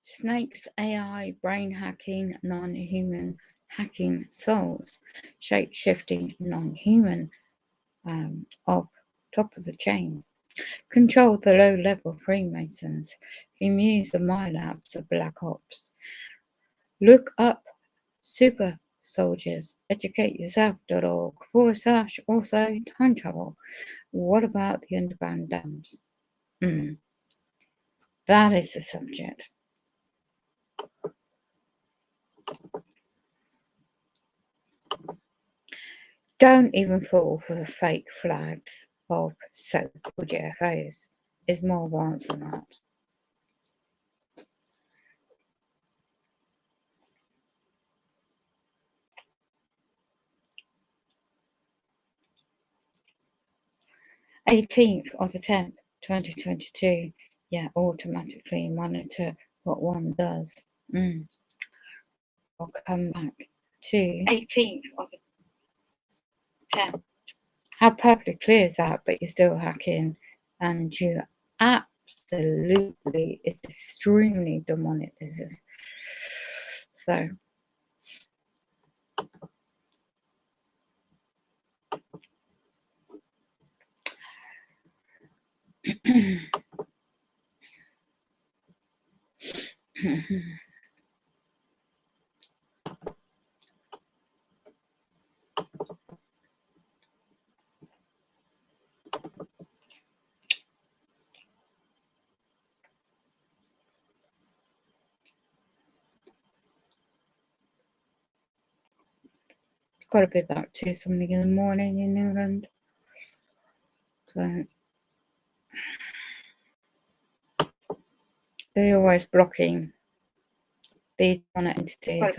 Snakes, AI, brain hacking, non-human hacking souls, shape-shifting, non-human of top of the chain. Control the low-level Freemasons who use the MyLabs of Black Ops. Look up Super Soldiers, educateyourself.org / also time travel. What about the underground dams? That is the subject. Don't even fall for the fake flags of so-called UFOs. It's more advanced than that. "18th of the 10th, 2022. Yeah, automatically monitor what one does. I'll come back to 18th of the 10th. How perfectly clear is that? But you're still hacking, and you absolutely, it's extremely demonic. This is so. Got to be about 2 something in the morning in England. So they're always blocking. These demonic entities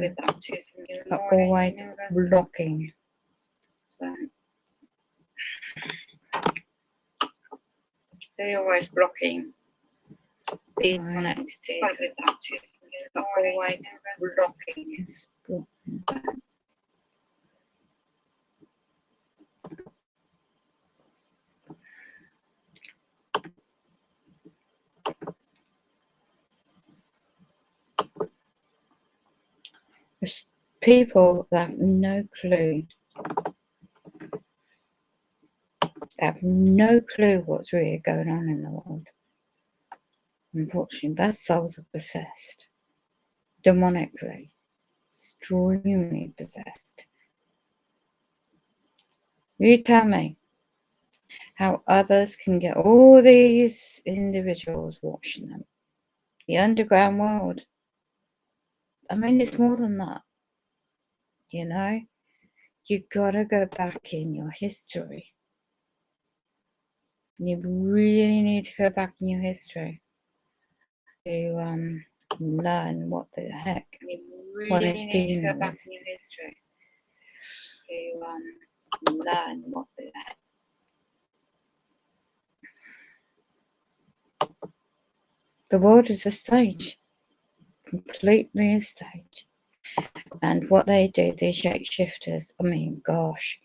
are always blocking. So they're always blocking. These demonic entities are always blocking. There's people that have no clue. They have no clue what's really going on in the world. Unfortunately, their souls are possessed. Demonically. Extremely possessed. You tell me how others can get all these individuals watching them. The underground world. I mean, it's more than that. You know? You gotta go back in your history. You really need to go back in your history to learn what the heck one is dealing with. To learn what the heck. The world is a stage, completely a stage. And what they do, these shapeshifters, I mean, gosh,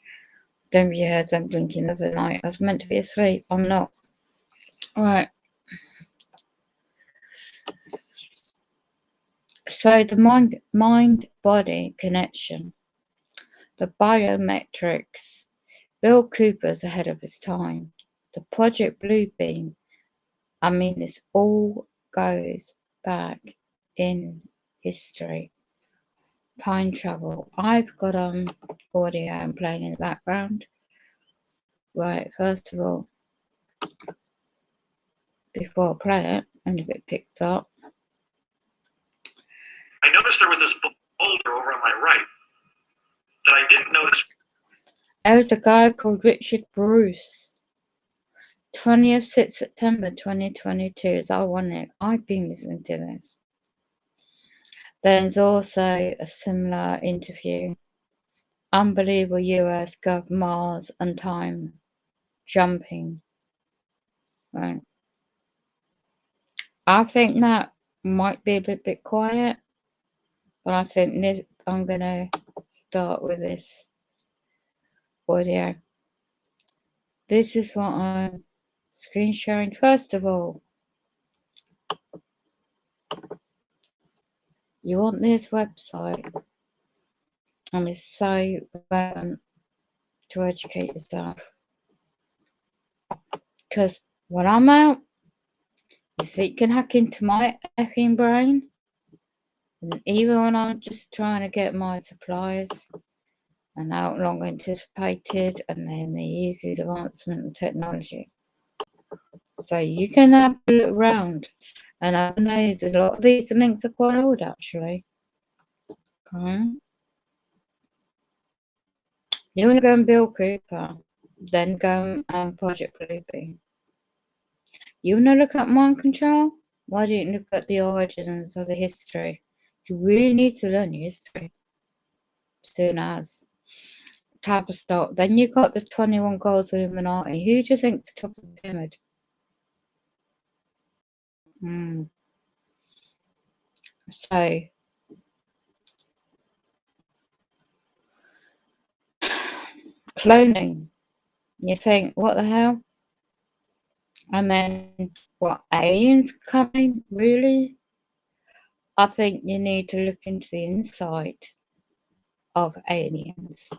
don't be heard them blinking the other night. I was meant to be asleep, I'm not. Alright. So the mind-body connection, the biometrics, Bill Cooper's ahead of his time. The Project Bluebeam, I mean, this all goes back in history. Time travel. I've got audio I'm playing in the background. Right, first of all, before I play it, and if it picks up. I noticed there was this boulder over on my right that I didn't notice. There's a guy called Richard Bruce. 20th September 2022 is ironic. I've been listening to this. There's also a similar interview. Unbelievable US Gov Mars and time jumping. Right. I think that might be a little bit quiet, but I think this, I'm gonna start with this audio. This is what I'm screen sharing. First of all, You want this website, and it's so relevant to educate yourself. Because when I'm out, you see, you can hack into my effing brain. And even when I'm just trying to get my supplies and out long anticipated, and then they use this advancement in technology. So you can have a look around, and I know there's a lot of these links are quite old actually. Okay. You want to go and Bill Cooper, then go and Project Bluebeam. You want to look at mind control? Why don't you look at the origins of the history? You really need to learn history. Soon as. Type of stock. Then you got the 21 Goals Illuminati. Who do you think's top of the pyramid? So, cloning. You think, what the hell? And then, what, aliens coming? Really? I think you need to look into the inside of aliens.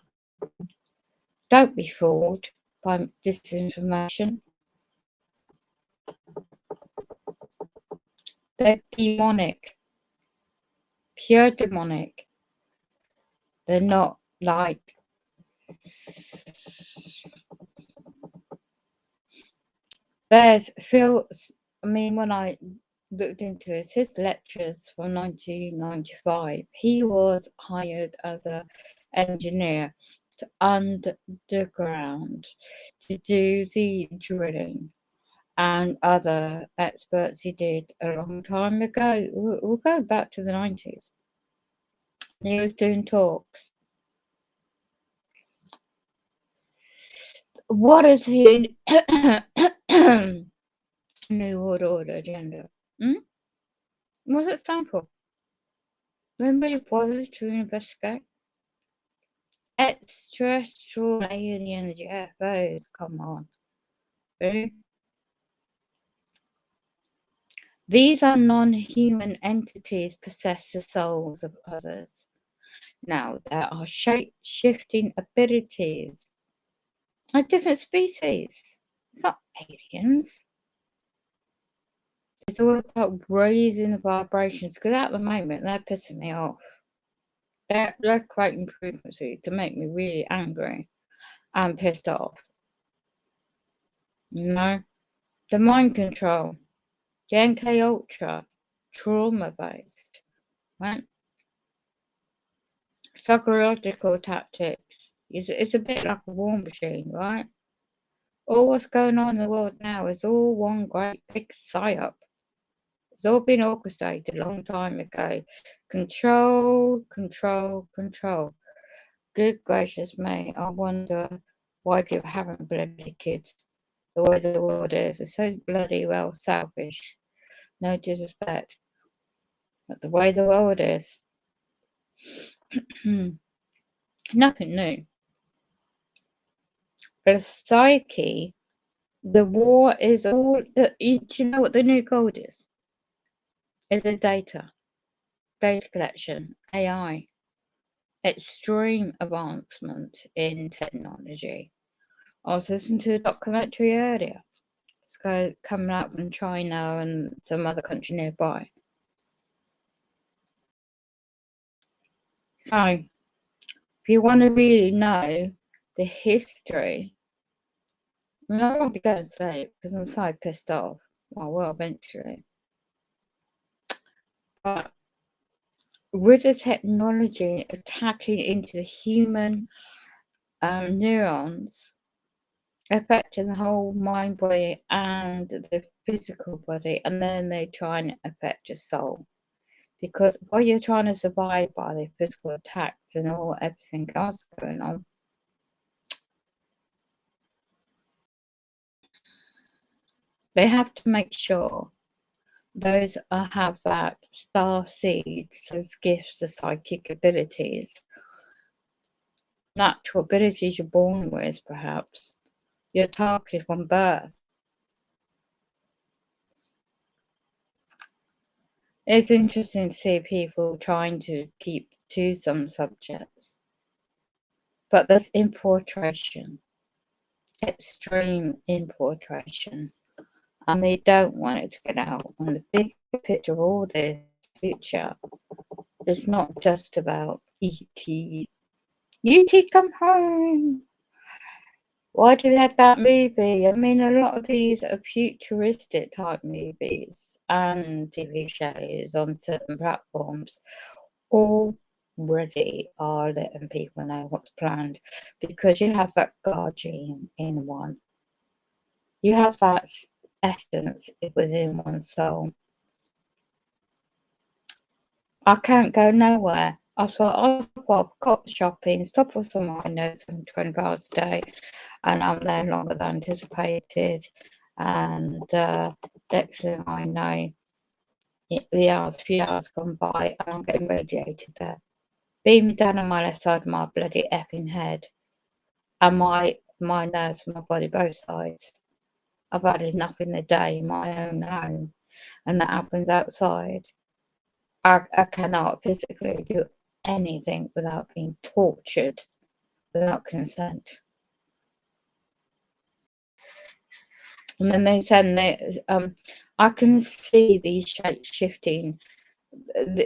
Don't be fooled by disinformation. They're demonic. Pure demonic. They're not like there's Phil. I mean, when I looked into his lectures from 1995, he was hired as an engineer to underground to do the drilling and other experts he did a long time ago. We'll go back to the 90s. He was doing talks. What is the New World Order agenda? What does it stand for? Nobody bothers to investigate. Extraterrestrial alien UFOs, come on. Really? These are non-human entities possess the souls of others. Now, there are shape-shifting abilities. A different species. It's not aliens. It's all about raising the vibrations, because at the moment they're pissing me off. They're creating frequency to make me really angry and pissed off. You know? The mind control. The MK Ultra. Trauma based. Right? Psychological tactics. It's a bit like a war machine, right? All what's going on in the world now is all one great big psyop. It's all been orchestrated a long time ago. Control, control, control. Good gracious me, I wonder why people haven't bloody kids. The way the world is. It's so bloody well selfish. No disrespect. But the way the world is. Nothing new. The psyche, the war is all. Do you know what the new gold is? It's a data collection, AI. Extreme advancement in technology. I was listening to a documentary earlier. This guy coming out from China and some other country nearby. So, if you want to really know the history, I mean, I won't be going to sleep because I'm so pissed off. Well, eventually. But with the technology attacking into the human neurons, affecting the whole mind, body, and the physical body, and then they try and affect your soul. Because while you're trying to survive by the physical attacks and everything else going on, they have to make sure those have that star seeds as gifts of psychic abilities, natural abilities you're born with, perhaps. You're targeted from birth. It's interesting to see people trying to keep to some subjects, but there's importation, extreme importation, and they don't want it to get out. And the big picture of all this future is not just about E.T. E.T. come home. Why do they have that movie? I mean, a lot of these are futuristic type movies and TV shows on certain platforms already are letting people know what's planned, because you have that God gene in one. You have that essence within one's soul. I can't go nowhere. I thought I'll stop up, got shopping, stop for some I know some 20 hours a day, and I'm there longer than anticipated. And next thing I know, few hours gone by, and I'm getting radiated there, beaming down on my left side of my bloody effing head, and my nerves, my body, both sides. I've had enough in the day in my own home, and that happens outside. I cannot physically do anything without being tortured, without consent. And then they send I can see these shapes shifting,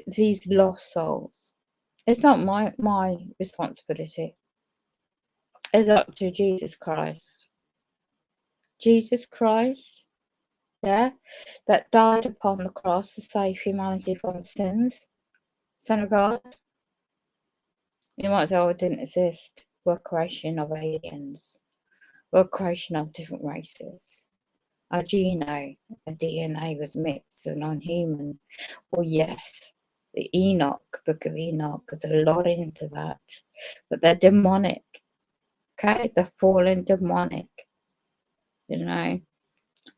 these lost souls. It's not my responsibility. It's up to Jesus Christ. Jesus Christ, yeah, that died upon the cross to save humanity from sins. Son of God. You might say, oh, it didn't exist. We're a creation of aliens. We're a creation of different races. Our genome, our DNA was mixed and non-human. Well, yes, the Book of Enoch, there's a lot into that. But they're demonic. Okay? They're fallen demonic. You know?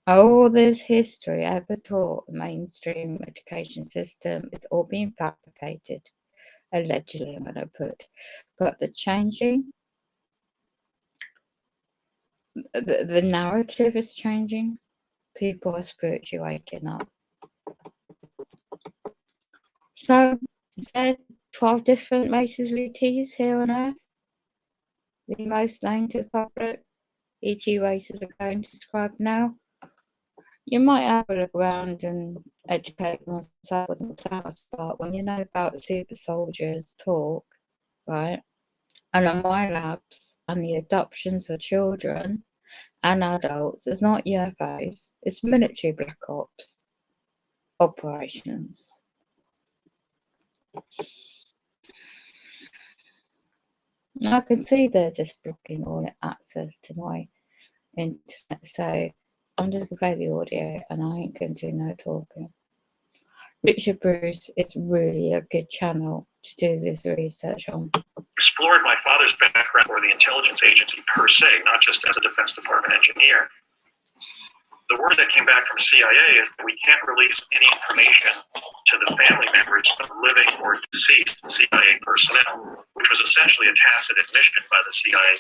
All this history ever taught the mainstream education system is all being fabricated. Allegedly, I'm going to put. But the changing, the narrative is changing. People are spiritually waking up. So, is there 12 different races of ETs here on Earth? The most known to the public ET races are going to describe now. You might have a look around and educate yourself with themselves, but when you know about super soldiers talk, right, and on my labs and the adoptions of children and adults, it's not UFOs, it's military black ops operations. I can see they're just blocking all access to my internet, so I'm just going to play the audio and I ain't going to do no talking. Richard Bruce is really a good channel to do this research on. Explored my father's background for the intelligence agency per se, not just as a Defense Department engineer. The word that came back from CIA is that we can't release any information to the family members of living or deceased CIA personnel, which was essentially a tacit admission by the CIA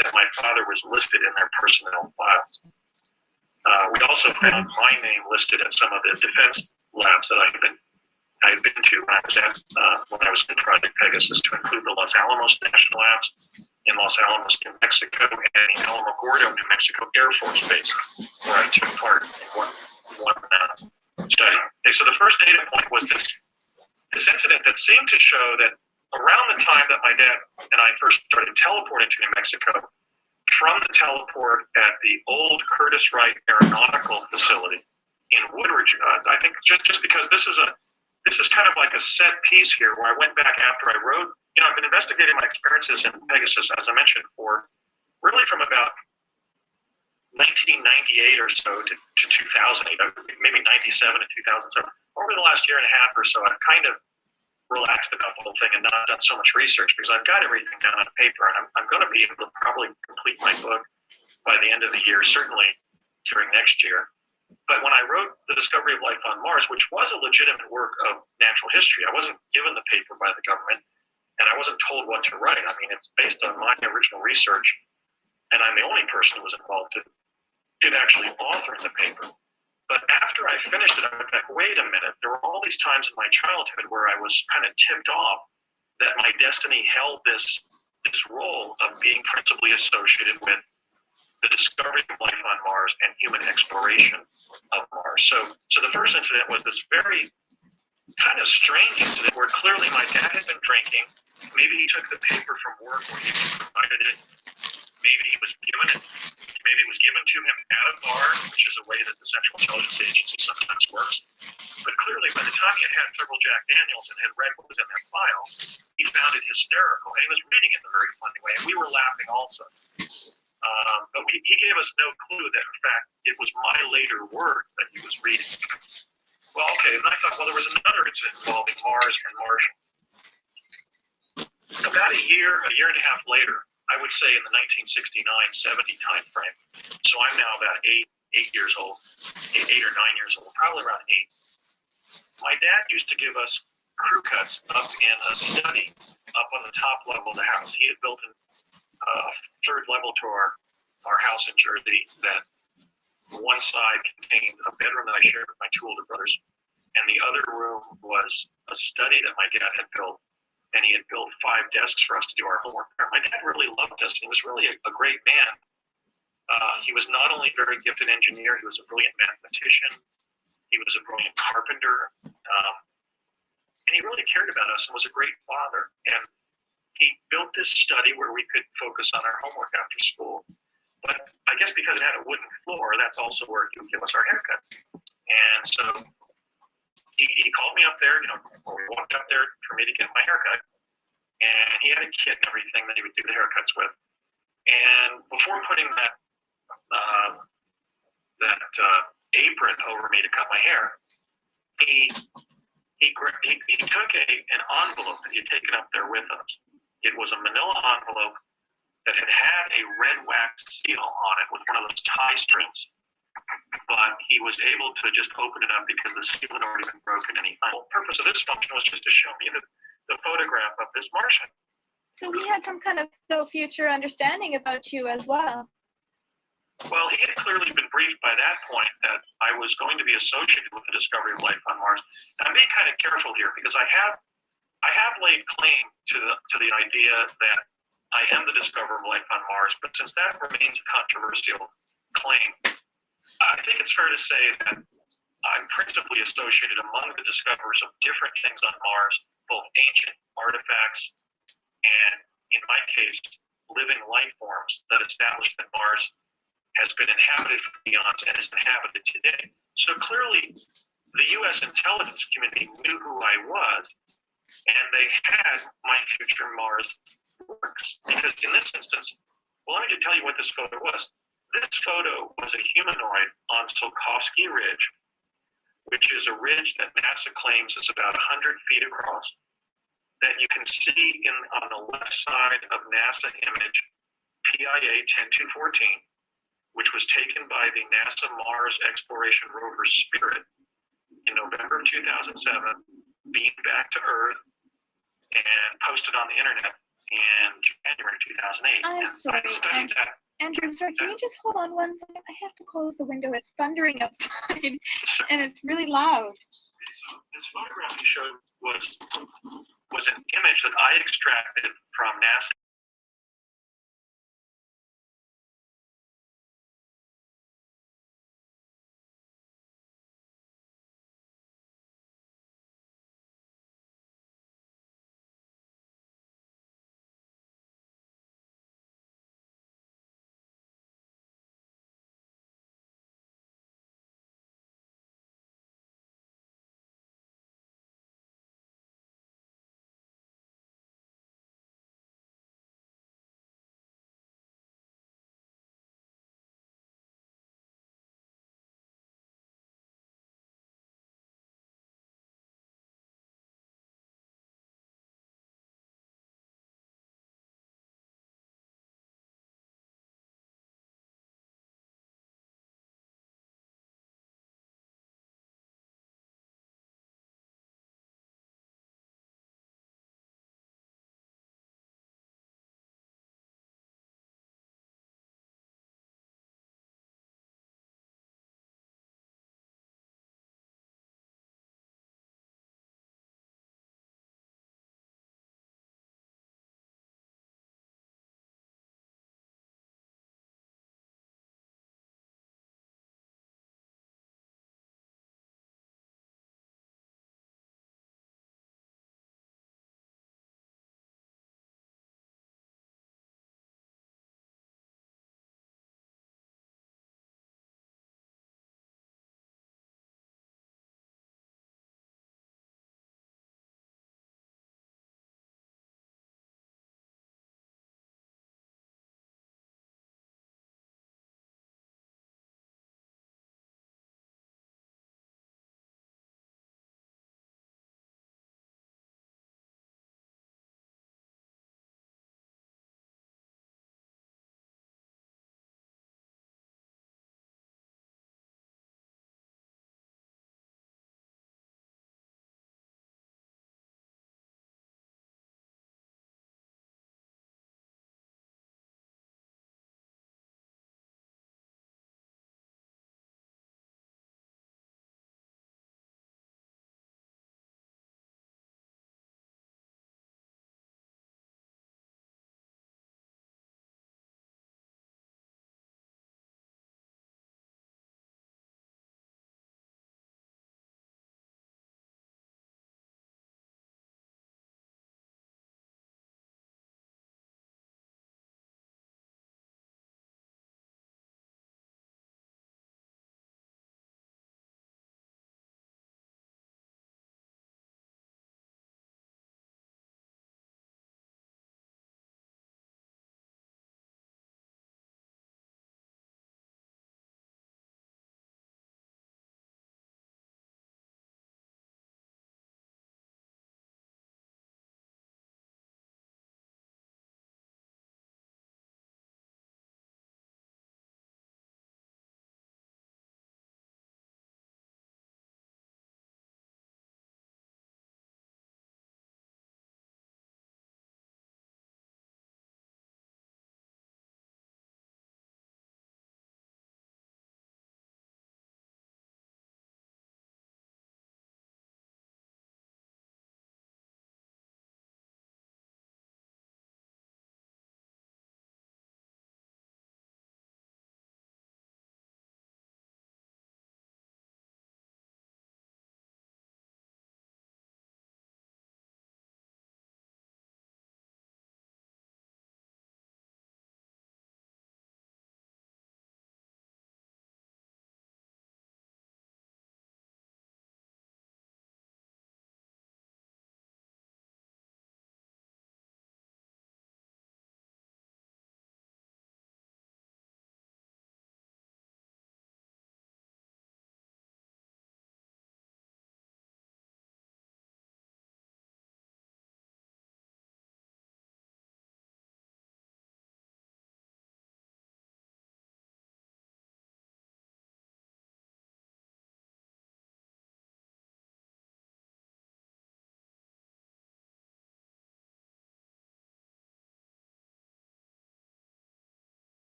that my father was listed in their personnel files. We also found my name listed in some of the defense labs that I had been to when I was in Project Pegasus, to include the Los Alamos National Labs in Los Alamos, New Mexico, and the Alamogordo, New Mexico Air Force Base, where I took part in one study. Okay, so the first data point was this incident that seemed to show that around the time that my dad and I first started teleporting to New Mexico, from the teleport at the old Curtis Wright Aeronautical Facility in Woodridge, I think just because this is kind of like a set piece here, where I went back after I wrote. I've been investigating my experiences in Pegasus, as I mentioned, for really from about 1998 or so to 2008, maybe 97 to 2007. Over the last year and a half or so, I've kind of relaxed about the whole thing and not done so much research, because I've got everything down on paper, and I'm going to be able to probably complete my book by the end of the year, certainly during next year. But when I wrote The Discovery of Life on Mars, which was a legitimate work of natural history, I wasn't given the paper by the government, and I wasn't told what to write. I mean, it's based on my original research, and I'm the only person who was involved in actually authoring the paper. But after I finished it, I went back, wait a minute, there were all these times in my childhood where I was kind of tipped off that my destiny held this role of being principally associated with the discovery of life on Mars and human exploration of Mars. So the first incident was this very kind of strange incident where clearly my dad had been drinking. Maybe he took the paper from work where he provided it. Maybe it was given to him at a bar, which is a way that the Central Intelligence Agency sometimes works. But clearly, by the time he had several Jack Daniels and had read what was in that file, he found it hysterical, and he was reading it in a very funny way, and we were laughing also. But he gave us no clue that, in fact, it was my later work that he was reading. Well, okay, and I thought, well, there was another incident involving Mars and Martian. About a year and a half later, I would say in the 1969-70 time frame, so I'm now about 8 years old, 8 or 9 years old, probably around 8. My dad used to give us crew cuts up in a study up on the top level of the house. He had built a third level to our house in Jersey that one side contained a bedroom that I shared with my two older brothers, and the other room was a study that my dad had built, and he had built 5 desks for us to do our homework. My dad really loved us. He was really a great man. He was not only a very gifted engineer, he was a brilliant mathematician. He was a brilliant carpenter. And he really cared about us and was a great father. And he built this study where we could focus on our homework after school. But I guess because it had a wooden floor, that's also where he would give us our haircuts. And so he called me up there, we walked up there for me to get my haircut. And he had a kit and everything that he would do the haircuts with. And before putting that apron over me to cut my hair, he took an envelope that he had taken up there with us. It was a manila envelope that had a red wax seal on it with one of those tie strings. But he was able to just open it up because the seal had already been broken. And the whole purpose of this function was just to show me the photograph of this Martian. So he had some kind of future understanding about you as well. Well, he had clearly been briefed by that point that I was going to be associated with the discovery of life on Mars. And I'm being kind of careful here because I have laid claim to the idea that I am the discoverer of life on Mars, but since that remains a controversial claim, I think it's fair to say that I'm principally associated among the discoverers of different things on Mars, both ancient artifacts and, in my case, living life forms that established that Mars has been inhabited for eons and is inhabited today. So clearly, the U.S. intelligence community knew who I was, and they had my future Mars works. Because in this instance, well, let me just tell you what this photo was. This photo was a humanoid on Tsiolkovsky Ridge, which is a ridge that NASA claims is about 100 feet across, that you can see on the left side of NASA image PIA 10214, which was taken by the NASA Mars Exploration Rover Spirit in November of 2007, beamed back to Earth, and posted on the internet in January 2008. I'm sorry, Andrew, I'm sorry, can you just hold on one second? I have to close the window. It's thundering outside, and it's really loud. This photograph you showed was an image that I extracted from NASA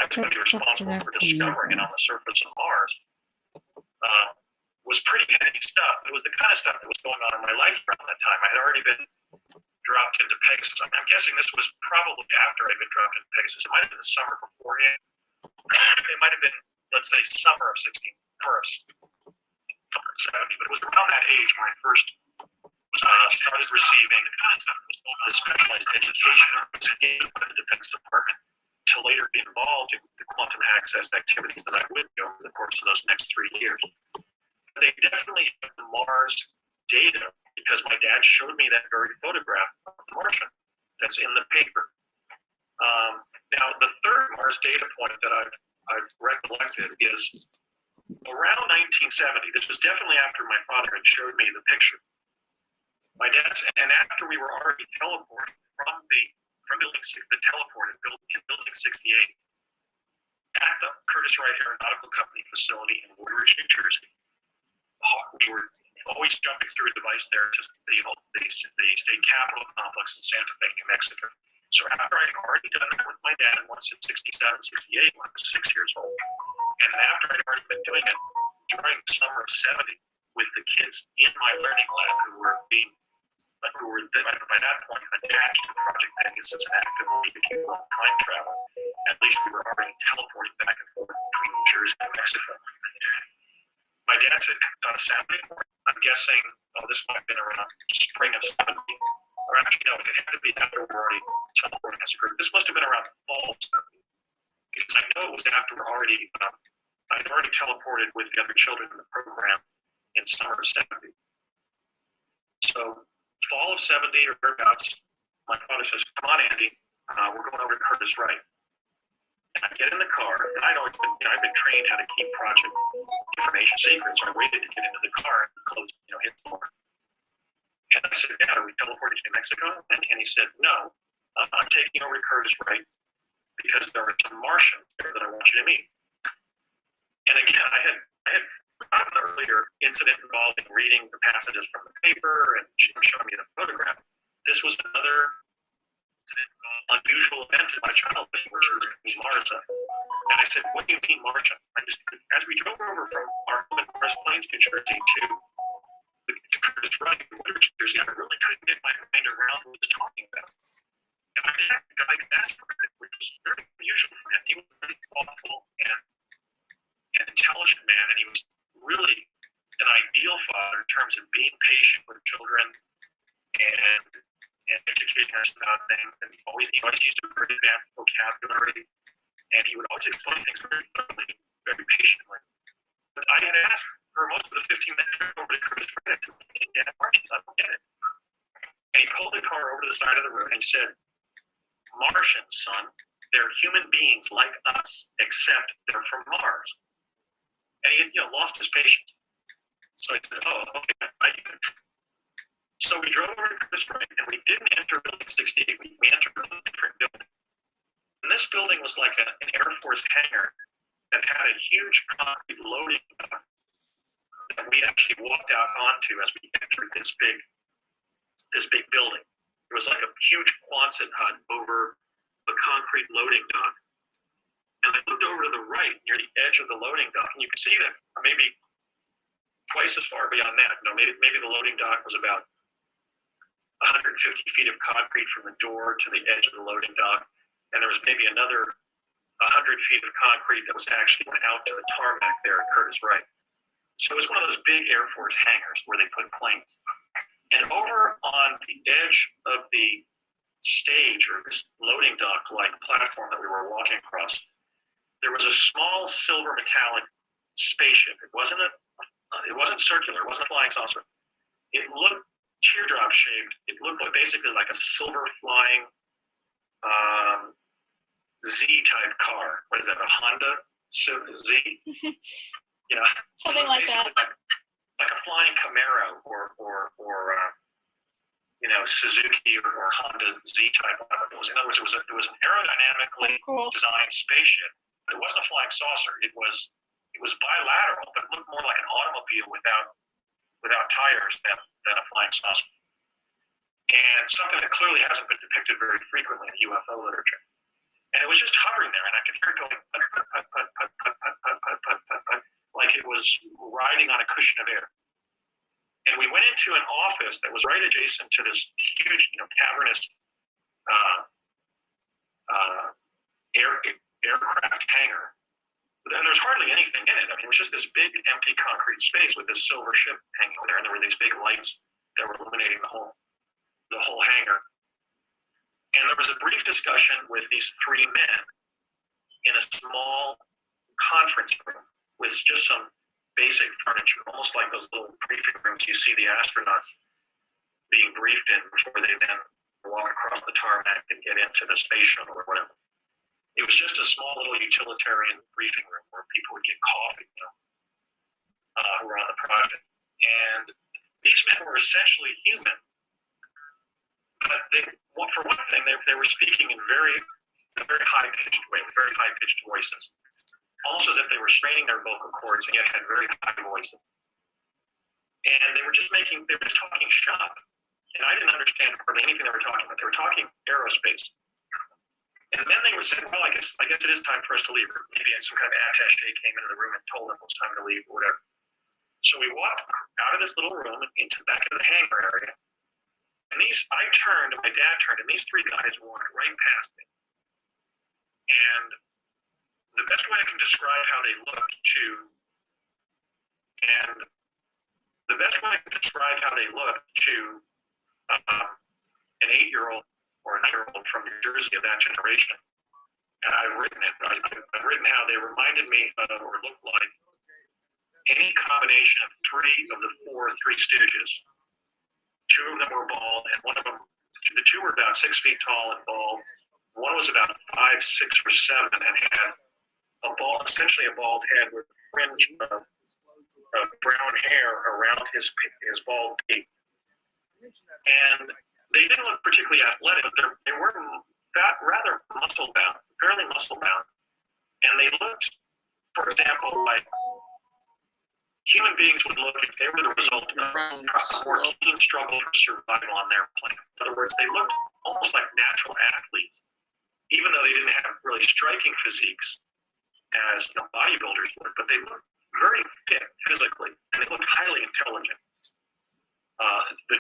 that's going to be responsible for discovering it on the surface of Mars was pretty heady stuff. It was the kind of stuff that was going on in my life around that time. I had already been dropped into Pegasus. I'm guessing this was probably after I'd been dropped into Pegasus. It might have been the summer beforehand. It might have been, let's say, summer of 61st, summer of 70. But it was around that age when I first started receiving the specialized education I was given by the Defense Department to later be involved in the quantum access activities that I would do over the course of those next 3 years. They definitely have the Mars data because my dad showed me that very photograph of the Martian that's in the paper. Now, the third Mars data point that I've recollected is around 1970. This was definitely after my father had showed me the picture. My dad's, and after we were already teleporting from building 6, the teleport in building 68 at the Curtiss Wright Aeronautical Company facility in Woodridge, New Jersey. We were always jumping through a device there to the state capitol complex in Santa Fe, New Mexico. So after I had already done that with my dad once in 67, 68, when I was 6 years old, and after I'd already been doing it during the summer of 70 with the kids in my learning lab who were by that point attached to Project Pegasus and actively became time travel, at least we were already teleporting back and forth between New Jersey and Mexico. My dad said on a Saturday morning, I'm guessing, this might have been around spring of 70, or actually no, it had to be after we were already teleporting as a group. This must have been around fall of 70, because I know it was after I'd already teleported with the other children in the program in summer of 70. So fall of 70 or thereabouts, my father says, come on, Andy, we're going over to Curtiss Wright. And I get in the car, and I've been trained how to keep project information secret, so I waited to get into the car and close, hit the door. And I said, Dad, are we teleporting to New Mexico? And he said, no, I'm taking over to Curtiss Wright because there are some Martians there that I want you to meet. And again, I had an earlier incident involving reading the passages from the paper and showing me the photograph. This was another unusual event in my childhood, which was Mars. And I said, what do you mean Martian? As we drove over from our Mars Plains, New Jersey to Curtiss Wright, New Jersey, I really couldn't get my mind around what he was talking about. And my dad got exasperated, which was very unusual for him. He was a very thoughtful and intelligent man, and he was really an ideal father in terms of being patient with children and educating us about things. And he always used a very advanced vocabulary, and he would always explain things very thoroughly, very patiently. But I had asked for most of the 15-minute trip over to Curtiss Wright to get Martians. I don't get it. And he pulled the car over to the side of the road and he said, Martians, son, they're human beings like us, except they're from Mars. And he had, lost his patience. So I said, oh, okay, I get it. So we drove over to Curtiss Wright, and we didn't enter Building 68. We entered a different building. And this building was like an Air Force hangar that had a huge concrete loading dock that we actually walked out onto as we entered this big building. It was like a huge Quonset hut over the concrete loading dock. And I looked over to the right near the edge of the loading dock, and you could see that maybe twice as far beyond that. Maybe the loading dock was about 150 feet of concrete from the door to the edge of the loading dock, and there was maybe another 100 feet of concrete that was actually went out to the tarmac there at Curtiss Wright. So it was one of those big Air Force hangars where they put planes. And over on the edge of the stage, or this loading dock-like platform that we were walking across, there was a small silver metallic spaceship. It wasn't circular. It wasn't a flying saucer. It looked teardrop shaped. It looked basically like a silver flying Z-type car. What is that? A Honda Z? Something like that. Like a flying Camaro or Suzuki or Honda Z-type. In other words, it was an aerodynamically designed spaceship. But it wasn't a flying saucer. It was bilateral, but it looked more like an automobile without tires than a flying saucer. And something that clearly hasn't been depicted very frequently in UFO literature. And it was just hovering there, and I could hear it going put, put, put, put, put, put, put, put, put, put, put, put, like it was riding on a cushion of air. And we went into an office that was right adjacent to this huge, cavernous aircraft hangar. And there's hardly anything in it. I mean, it was just this big empty concrete space with this silver ship hanging there, and there were these big lights that were illuminating the whole hangar. And there was a brief discussion with these three men in a small conference room with just some basic furniture, almost like those little briefing rooms you see the astronauts being briefed in before they then walk across the tarmac and get into the space shuttle or whatever. It was just a small little utilitarian briefing room where people would get coffee, who were on the project. And these men were essentially human, but for one thing, they were speaking in a very high-pitched way, with very high-pitched voices, almost as if they were straining their vocal cords and yet had very high voices. And they were just talking shop. And I didn't understand hardly anything they were talking about. They were talking aerospace. And then they would say, well, I guess it is time for us to leave. Or maybe some kind of attaché came into the room and told them it was time to leave or whatever. So we walked out of this little room into back of the hangar area. And I turned, and my dad turned, and these three guys walked right past me. And the best way I can describe how they looked to an 8-year-old or a 9-year-old from New Jersey of that generation. And I've written it. I've written how they reminded me of or looked like any combination of the four Three Stooges. Two of them were bald, and one of them, the two were about 6 feet tall and bald. One was about 5, 6, or 7, and had essentially a bald head with a fringe of brown hair around his bald peak. And they didn't look particularly athletic, but they were rather muscle-bound, fairly muscle-bound. And they looked, for example, like human beings would look if they were the result of a more keen struggle for survival on their planet. In other words, they looked almost like natural athletes, even though they didn't have really striking physiques as bodybuilders would, but they looked very fit physically, and they looked highly intelligent. The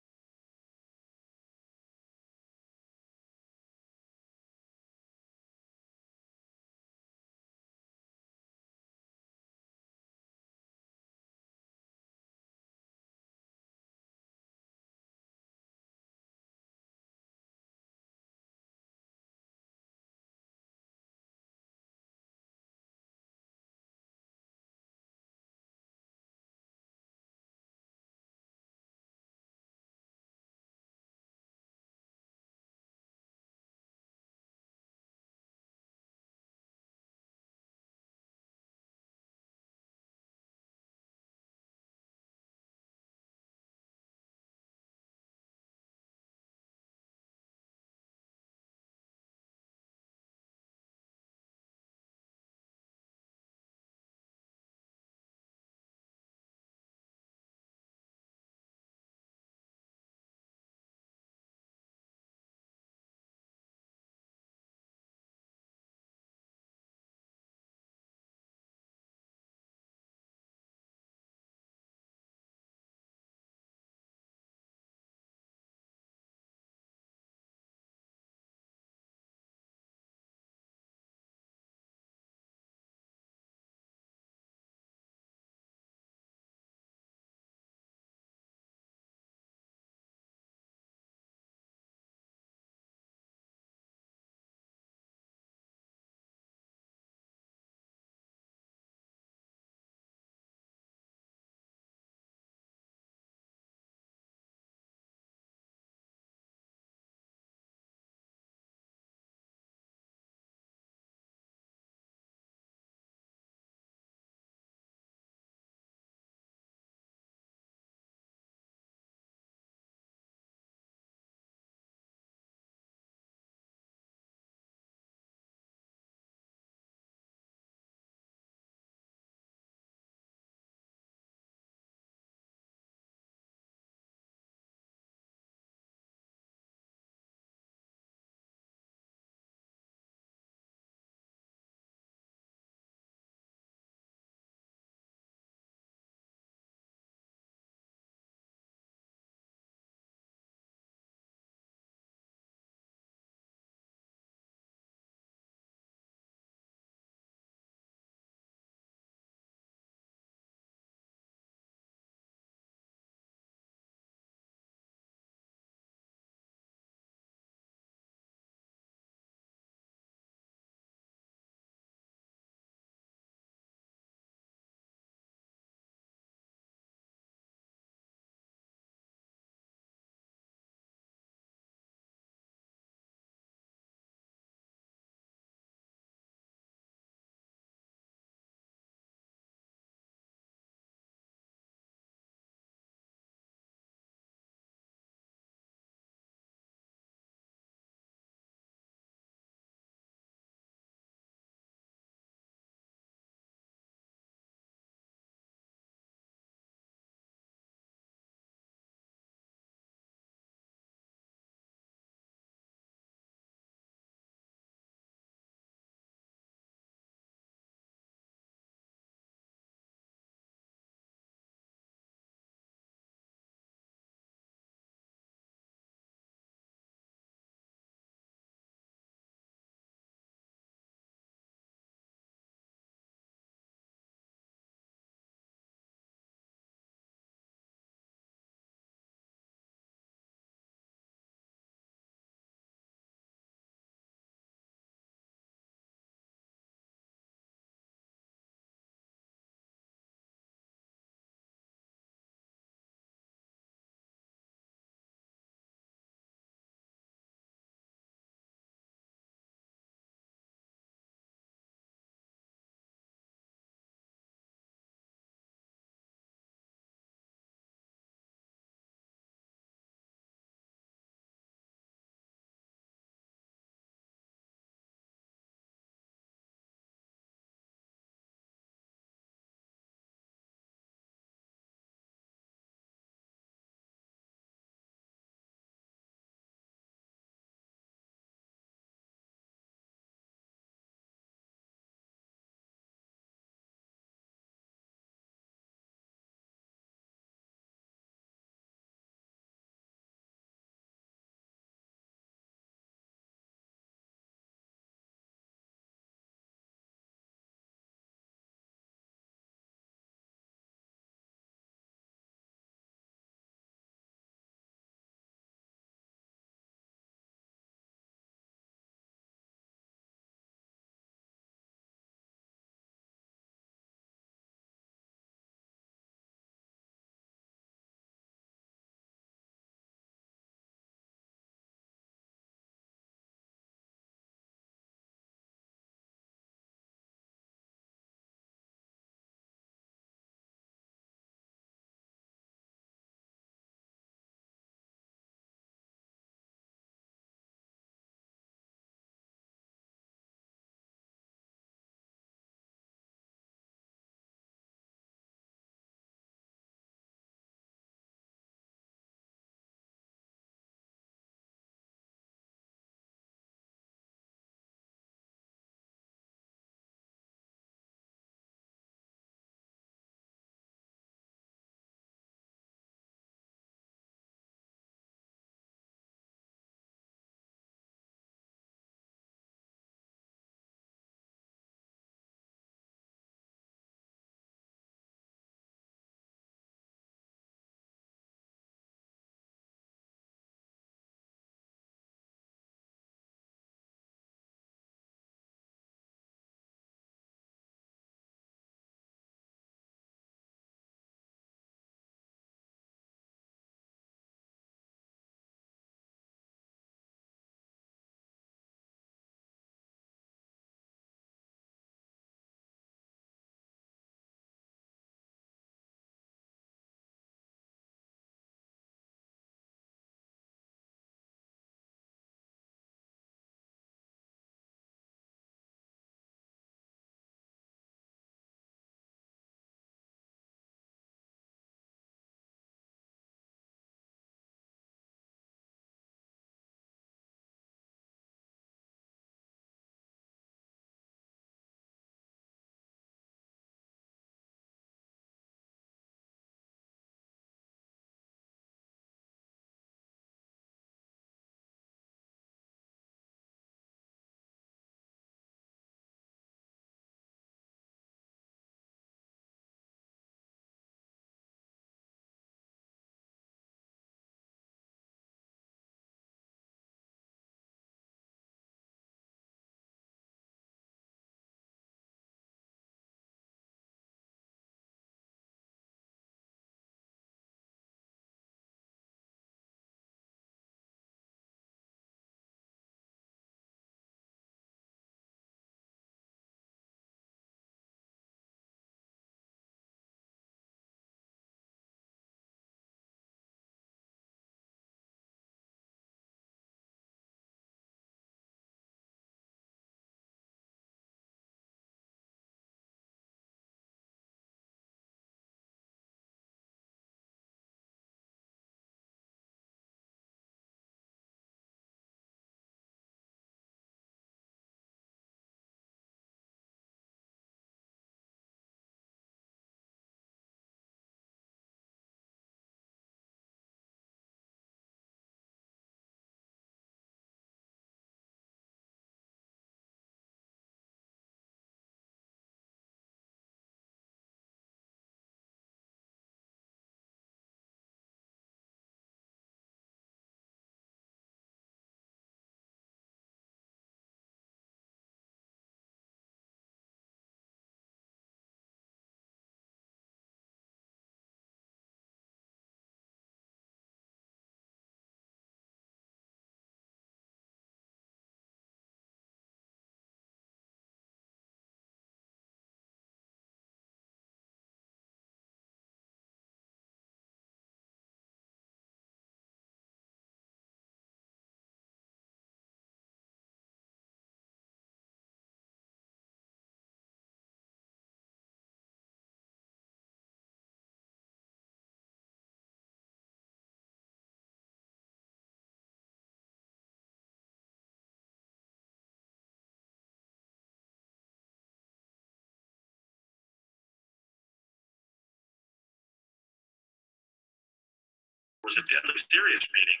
was a deadly serious meeting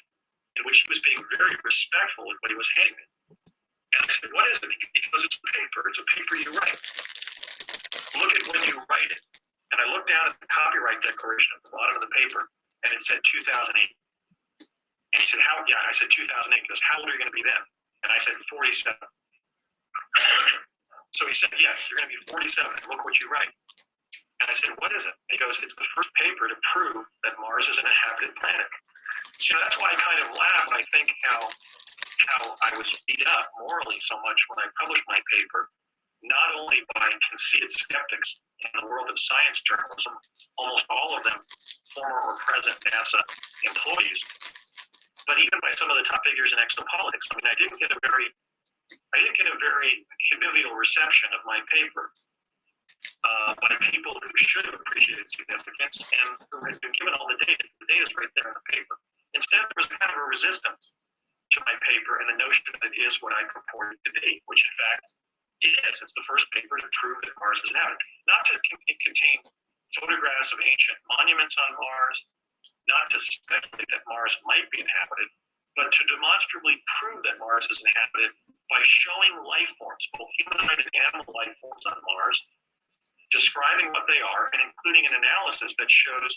in which he was being very respectful with what he was handing me. And I said, what is it? He goes, it's a paper. It's a paper you write. Look at when you write it. And I looked down at the copyright declaration at the bottom of the paper, and it said 2008. And he said, how? Yeah, I said 2008. He goes, how old are you going to be then? And I said, 47. So he said, yes, you're going to be 47. And look what you write. And I said, what is it? And he goes, it's the first paper to prove that Mars is an inhabited planet. So that's why I kind of laugh when I think how I was beat up morally so much when I published my paper, not only by conceited skeptics in the world of science journalism, almost all of them former or present NASA employees, but even by some of the top figures in exopolitics. I mean, I didn't get a very convivial reception of my paper by people who should have appreciated significance and who had been given all the data. The data is right there in the paper. Instead, there was kind of a resistance to my paper and the notion that it is what I purported to be, which in fact it is. It's the first paper to prove that Mars is inhabited. Not to contain photographs of ancient monuments on Mars, not to speculate that Mars might be inhabited, but to demonstrably prove that Mars is inhabited by showing life forms, both humanoid and animal life forms on Mars, describing what they are, and including an analysis that shows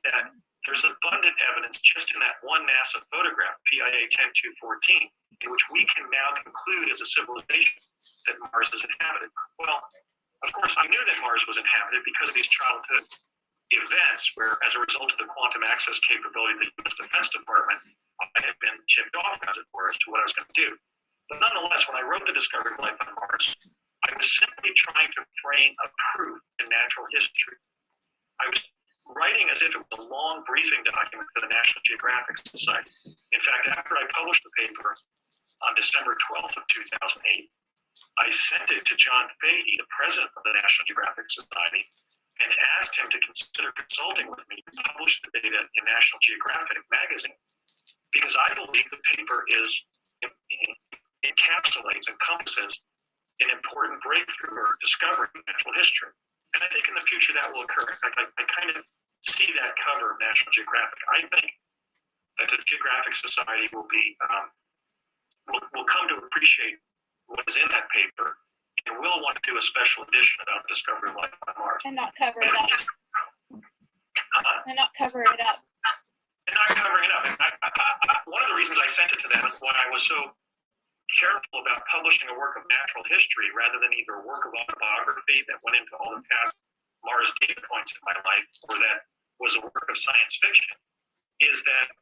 that there's abundant evidence just in that one NASA photograph, PIA 10214, in which we can now conclude as a civilization that Mars is inhabited. Well, of course, I knew that Mars was inhabited because of these childhood events where, as a result of the quantum access capability of the U.S. Defense Department, I had been tipped off, as it were, as to what I was going to do. But nonetheless, when I wrote The Discovery of Life on Mars, I was simply trying to frame a proof in natural history. I was writing as if it was a long briefing document for the National Geographic Society. In fact, after I published the paper on December 12th of 2008, I sent it to John Fahey, the president of the National Geographic Society, and asked him to consider consulting with me to publish the data in National Geographic magazine, because I believe the paper encompasses an important breakthrough or discovery in natural history. And I think in the future that will occur. In fact, I kind of see that cover of National Geographic. I think that the Geographic Society will come to appreciate what is in that paper, and will want to do a special edition about the discovery of life on Mars. And not cover it up. And not cover it up. And not covering it up. One of the reasons I sent it to them is why I was so careful about publishing a work of natural history rather than either a work of autobiography that went into all the past Mars data points in my life, or that was a work of science fiction, is that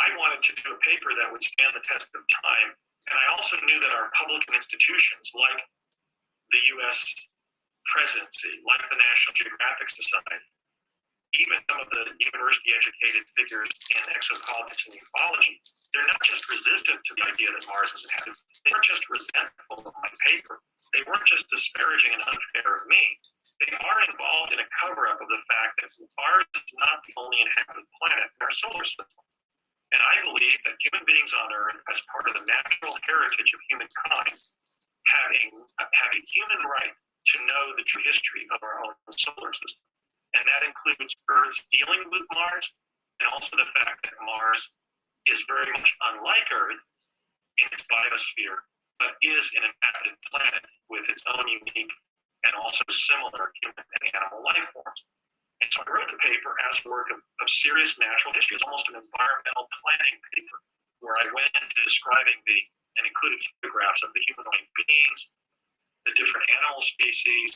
I wanted to do a paper that would stand the test of time. And I also knew that our public institutions, like the U.S. presidency, like the National Geographic Society, even some of the university-educated figures in exopolitics and ufology, they're not just resistant to the idea that Mars is inhabited. They weren't just resentful of my paper. They weren't just disparaging and unfair of me. They are involved in a cover-up of the fact that Mars is not the only inhabited planet in our solar system. And I believe that human beings on Earth, as part of the natural heritage of humankind, have a human right to know the true history of our own solar system. And that includes Earth's dealing with Mars, and also the fact that Mars is very much unlike Earth in its biosphere, but is an inhabited planet with its own unique and also similar human and animal life forms. And so I wrote the paper as a work of serious natural history. It's almost an environmental planning paper, where I went into describing and included photographs of the humanoid beings, the different animal species,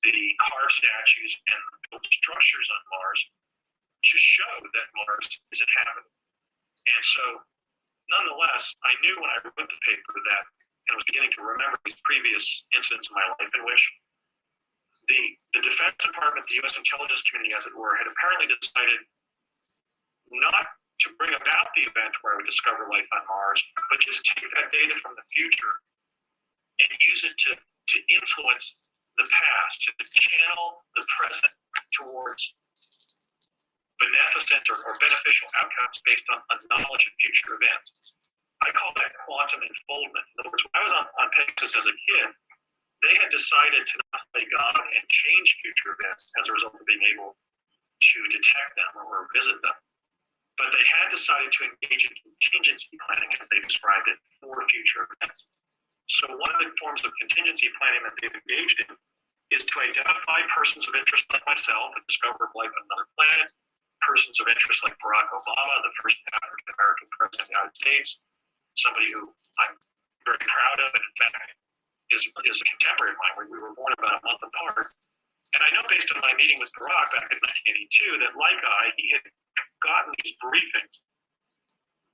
the carved statues, and the built structures on Mars to show that Mars is inhabited. And so, nonetheless, I knew when I wrote the paper that, and was beginning to remember these previous incidents in my life in which the Defense Department, the U.S. intelligence community, as it were, had apparently decided not to bring about the event where I would discover life on Mars, but just take that data from the future and use it to influence the past, to channel the present towards beneficent or beneficial outcomes based on knowledge of future events. I call that quantum enfoldment. In other words, when I was on Pegasus as a kid, they had decided to not play God and change future events as a result of being able to detect them or visit them. but they had decided to engage in contingency planning, as they described it, for future events. So one of the forms of contingency planning that they've engaged in is to identify persons of interest like myself, a discoverer of life on another planet, persons of interest like Barack Obama, the first African-American president of the United States, somebody who I'm very proud of, and in fact is a contemporary of mine. We were born about a month apart. And I know based on my meeting with Barack back in 1982 that, like he had gotten these briefings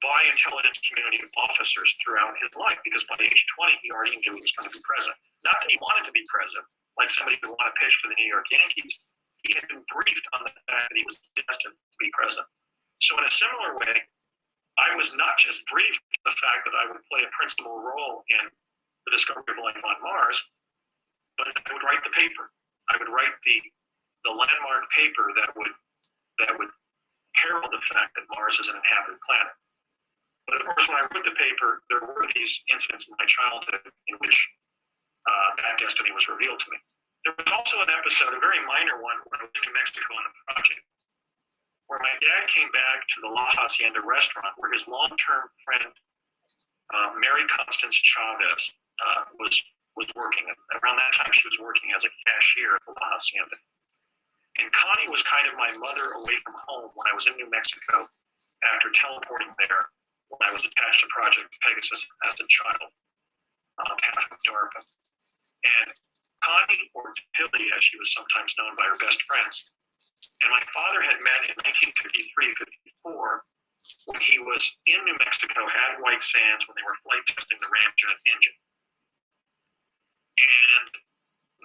by intelligence community officers throughout his life, because by age 20, he already knew he was going to be president. Not that he wanted to be president, like somebody who wanted to pitch for the New York Yankees. He had been briefed on the fact that he was destined to be president. So in a similar way, I was not just briefed the fact that I would play a principal role in the discovery of life on Mars, but I would write the paper. I would write the landmark paper that would herald the fact that Mars is an inhabited planet. But of course, when I wrote the paper, there were these incidents in my childhood in which that destiny was revealed to me. There was also an episode, a very minor one, when I was in New Mexico on a project, where my dad came back to the La Hacienda restaurant where his long-term friend, Mary Constance Chavez, was working. Around that time, she was working as a cashier at the La Hacienda. And Connie was kind of my mother away from home when I was in New Mexico after teleporting there when I was attached to Project Pegasus as a child, half of DARPA. And Connie, or Tilly, as she was sometimes known by her best friends, and my father had met in 1953-54 when he was in New Mexico at White Sands when they were flight testing the Ramjet engine. And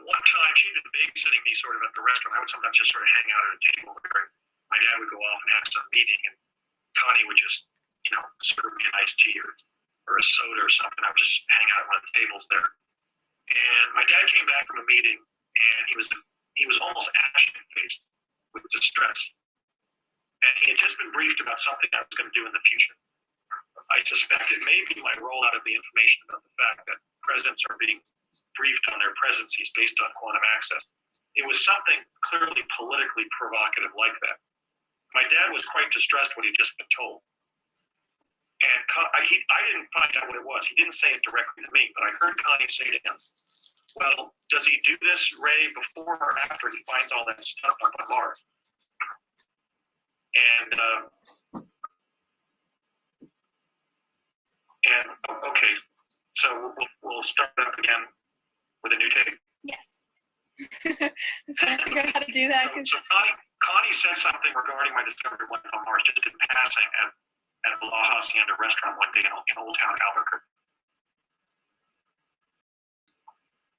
one time she'd been babysitting me sort of at the restaurant. I would sometimes just sort of hang out at a table where my dad would go off and have some meeting, and Connie would just, serve me an iced tea or a soda or something. I would just hang out at one of the tables there. And my dad came back from a meeting, and he was almost ashen-faced with distress. And he had just been briefed about something I was going to do in the future. I suspect it may be my rollout of the information about the fact that presidents are being briefed on their presidencies based on quantum access. It was something clearly politically provocative like that. My dad was quite distressed when he'd just been told. And I didn't find out what it was. He didn't say it directly to me, but I heard Connie say to him, well, does he do this, Ray, before or after he finds all that stuff up on Mars? And okay, so we'll start up again with a new tape. Yes. I'm trying to figure out how to do that. So Connie said something regarding my discovery of life on Mars just in passing at the La Hacienda restaurant one day in Old Town Albuquerque.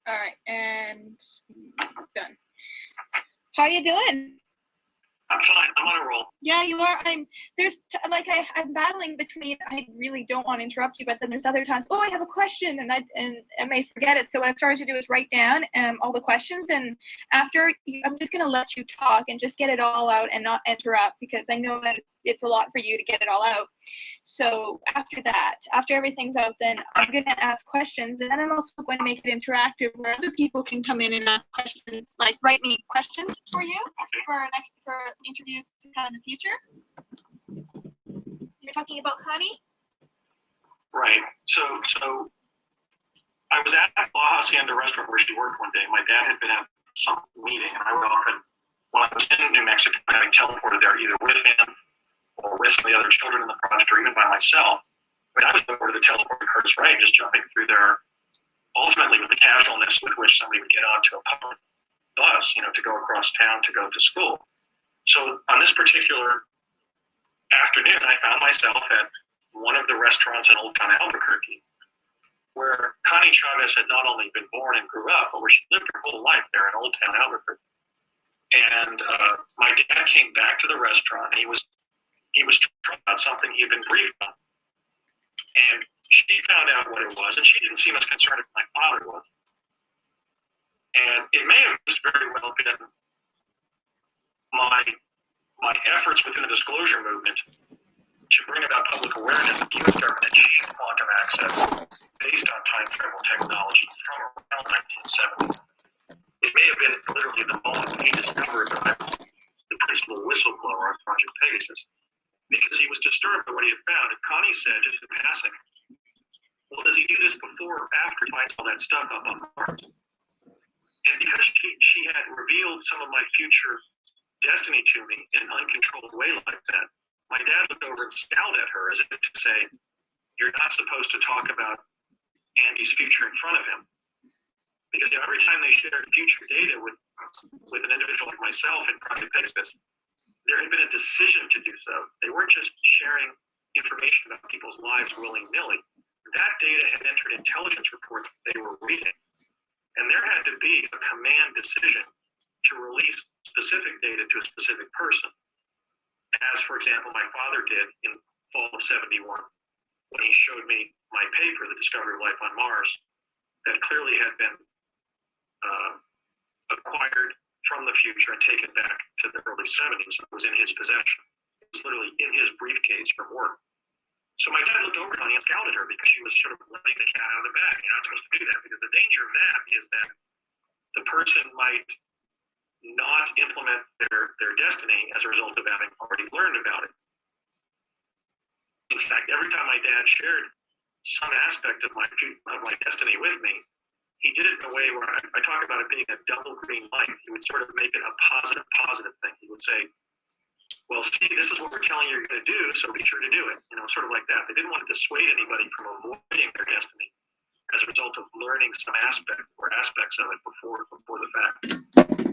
All right, and done. How are you doing? I'm fine. I'm on a roll. Yeah, you are. I'm battling between I really don't want to interrupt you, but then there's other times, I have a question, and I may forget it. So what I've started to do is write down all the questions, and after I'm just gonna let you talk and just get it all out and not interrupt, because I know that it's a lot for you to get it all out. So after that, after everything's out, then I'm gonna ask questions, and then I'm also going to make it interactive where other people can come in and ask questions, like write me questions for you for interviews to come in the future. You're talking about Connie? Right. So I was at La Hacienda restaurant where she worked one day. My dad had been at some meeting, and I would often, when I was in New Mexico, having teleported there either with him or with some of the other children in the project, or even by myself. I was over to the teleport to Curtis Ray, just jumping through there, ultimately with the casualness with which somebody would get onto a public bus, to go across town to go to school. So on this particular afternoon, I found myself at one of the restaurants in Old Town Albuquerque, where Connie Chavez had not only been born and grew up, but where she lived her whole life there in Old Town Albuquerque. And my dad came back to the restaurant, and he was talking about something he had been briefed on. And she found out what it was, and she didn't seem as concerned as my father was. And it may have just very well been my efforts within the disclosure movement to bring about public awareness that the U.S. government achieved quantum access based on time travel technology from around 1970. It may have been literally the moment he discovered that I was the principal whistleblower on Project Pegasus, because he what he had found. And Connie said, just in passing, well, does he do this before or after he finds all that stuff up on Mars? And because she had revealed some of my future destiny to me in an uncontrolled way like that, my dad looked over and scowled at her as if to say, you're not supposed to talk about Andy's future in front of him. Because every time they shared future data with an individual like myself in Project Pegasus, there had been a decision to do so. They weren't just sharing information about people's lives willy-nilly. That data had entered intelligence reports they were reading. And there had to be a command decision to release specific data to a specific person. As, for example, my father did in fall of 71, when he showed me my paper, The Discovery of Life on Mars, that clearly had been acquired from the future and taken back to the early 70s. It was in his possession. It was literally in his briefcase from work. So my dad looked over at Connie and scowled at her because she was sort of letting the cat out of the bag. You're not supposed to do that, because the danger of that is that the person might not implement their destiny as a result of having already learned about it. In fact, every time my dad shared some aspect of my destiny with me, he did it in a way where I talk about it being a double green light. He would sort of make it a positive thing. He would say, well, see, this is what we're telling you you're going to do, so be sure to do it. Sort of like that. They didn't want to dissuade anybody from avoiding their destiny as a result of learning some aspect or aspects of it before the fact.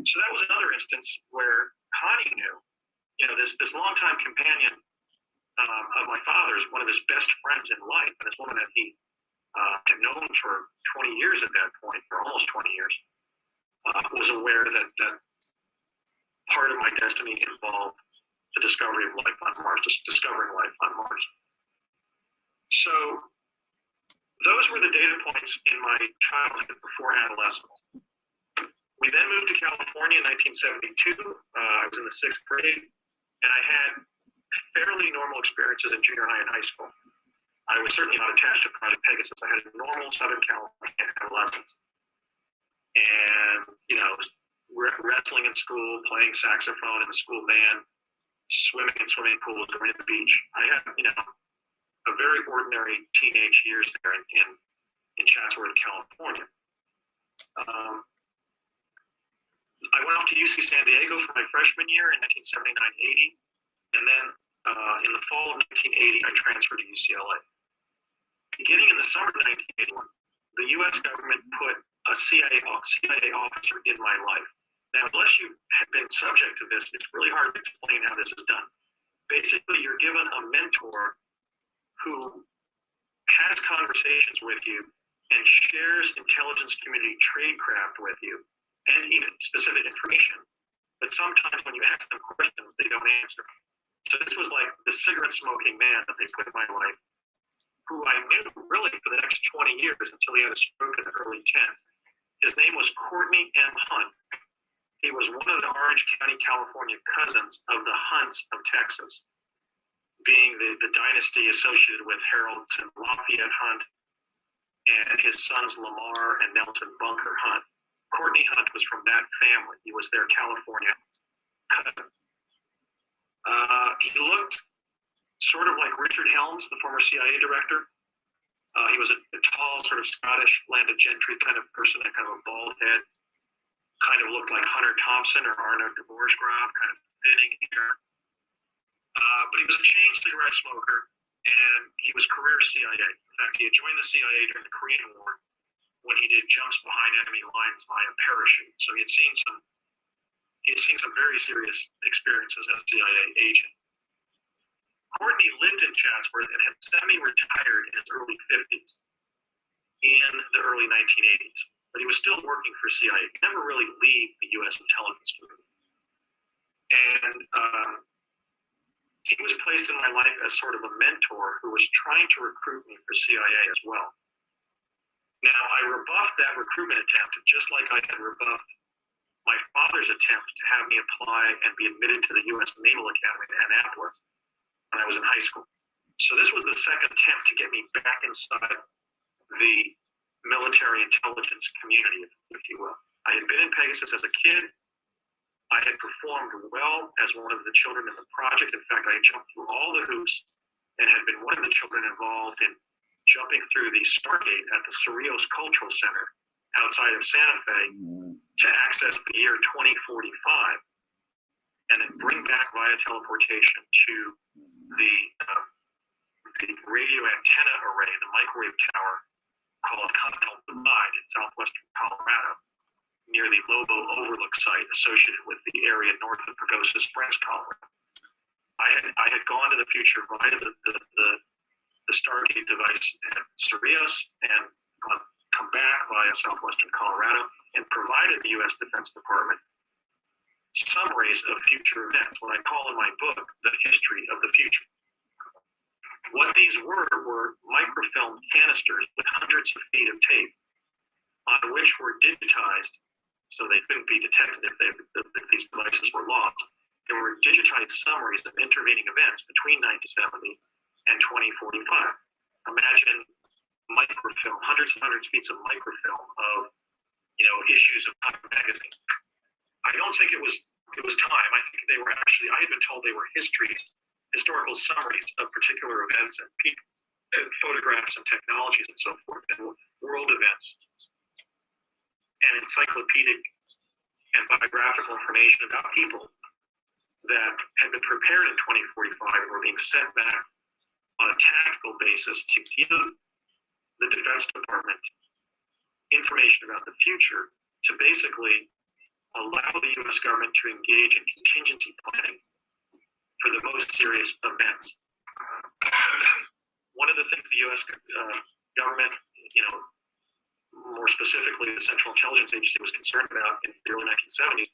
So that was another instance where Connie knew, this longtime companion of my father's, one of his best friends in life, and this woman that he had known for 20 years at that point, for almost 20 years, was aware that part of my destiny involved the discovery of life on Mars, discovering life on Mars. So those were the data points in my childhood before adolescence. We then moved to California in 1972. I was in the 6th grade, and I had fairly normal experiences in junior high and high school. I was certainly not attached to Project Pegasus. I had a normal Southern California adolescence. And, wrestling in school, playing saxophone in the school band, swimming in swimming pools or in the beach. I had, a very ordinary teenage years there in Chatsworth, California. I went off to UC San Diego for my freshman year in 1979-80. And then in the fall of 1980, I transferred to UCLA. Beginning in the summer of 1981, the U.S. government put a CIA officer in my life. Now, unless you have been subject to this, it's really hard to explain how this is done. Basically, you're given a mentor who has conversations with you and shares intelligence community tradecraft with you and even specific information. But sometimes when you ask them questions, they don't answer. So this was like the cigarette smoking man that they put in my life, who I knew really for the next 20 years until he had a stroke in the early 10s. His name was Courtney M. Hunt. He was one of the Orange County, California cousins of the Hunts of Texas, being the dynasty associated with Harold and Lafayette Hunt and his sons Lamar and Nelson Bunker Hunt. Courtney Hunt was from that family. He was their California cousin. He looked sort of like Richard Helms, the former CIA director. He was a tall, sort of Scottish landed gentry kind of person, that kind of a bald head. Kind of looked like Hunter Thompson or Arno de Borschgraf, kind of thinning hair. But he was a chain cigarette smoker, and he was career CIA. In fact, he had joined the CIA during the Korean War when he did jumps behind enemy lines via parachute. So he had seen some very serious experiences as a CIA agent. Courtney lived in Chatsworth and had semi-retired in his early 50s in the early 1980s. But he was still working for CIA. He never really leave the U.S. intelligence community. And he was placed in my life as sort of a mentor who was trying to recruit me for CIA as well. Now, I rebuffed that recruitment attempt just like I had rebuffed my father's attempt to have me apply and be admitted to the U.S. Naval Academy in Annapolis when I was in high school. So this was the second attempt to get me back inside the military intelligence community, if you will. I had been in Pegasus as a kid. I had performed well as one of the children in the project. In fact, I had jumped through all the hoops and had been one of the children involved in jumping through the Stargate at the Cerrillos Cultural Center outside of Santa Fe to access the year 2045, and then bring back via teleportation to the radio antenna array, the microwave tower called Continental Divide in southwestern Colorado, near the Lobo Overlook site associated with the area north of Pagosa Springs, Colorado. I had gone to the future via the Stargate device at Cerrillos and come back via southwestern Colorado and provided the U.S. Defense Department summaries of future events, what I call in my book, the history of the future. What these were microfilm canisters with hundreds of feet of tape on which were digitized so they couldn't be detected if these devices were lost. There were digitized summaries of intervening events between 1970 and 2045. Imagine microfilm, hundreds and hundreds of feet of microfilm of, issues of Time magazine. I don't think it was time. I think they were actually, I had been told they were historical summaries of particular events and people, and photographs and technologies and so forth, and world events, and encyclopedic and biographical information about people that had been prepared in 2045 and were being sent back on a tactical basis to give the Defense Department information about the future to basically allow the U.S. government to engage in contingency planning for the most serious events. One of the things the U.S. government, more specifically the Central Intelligence Agency, was concerned about in the early 1970s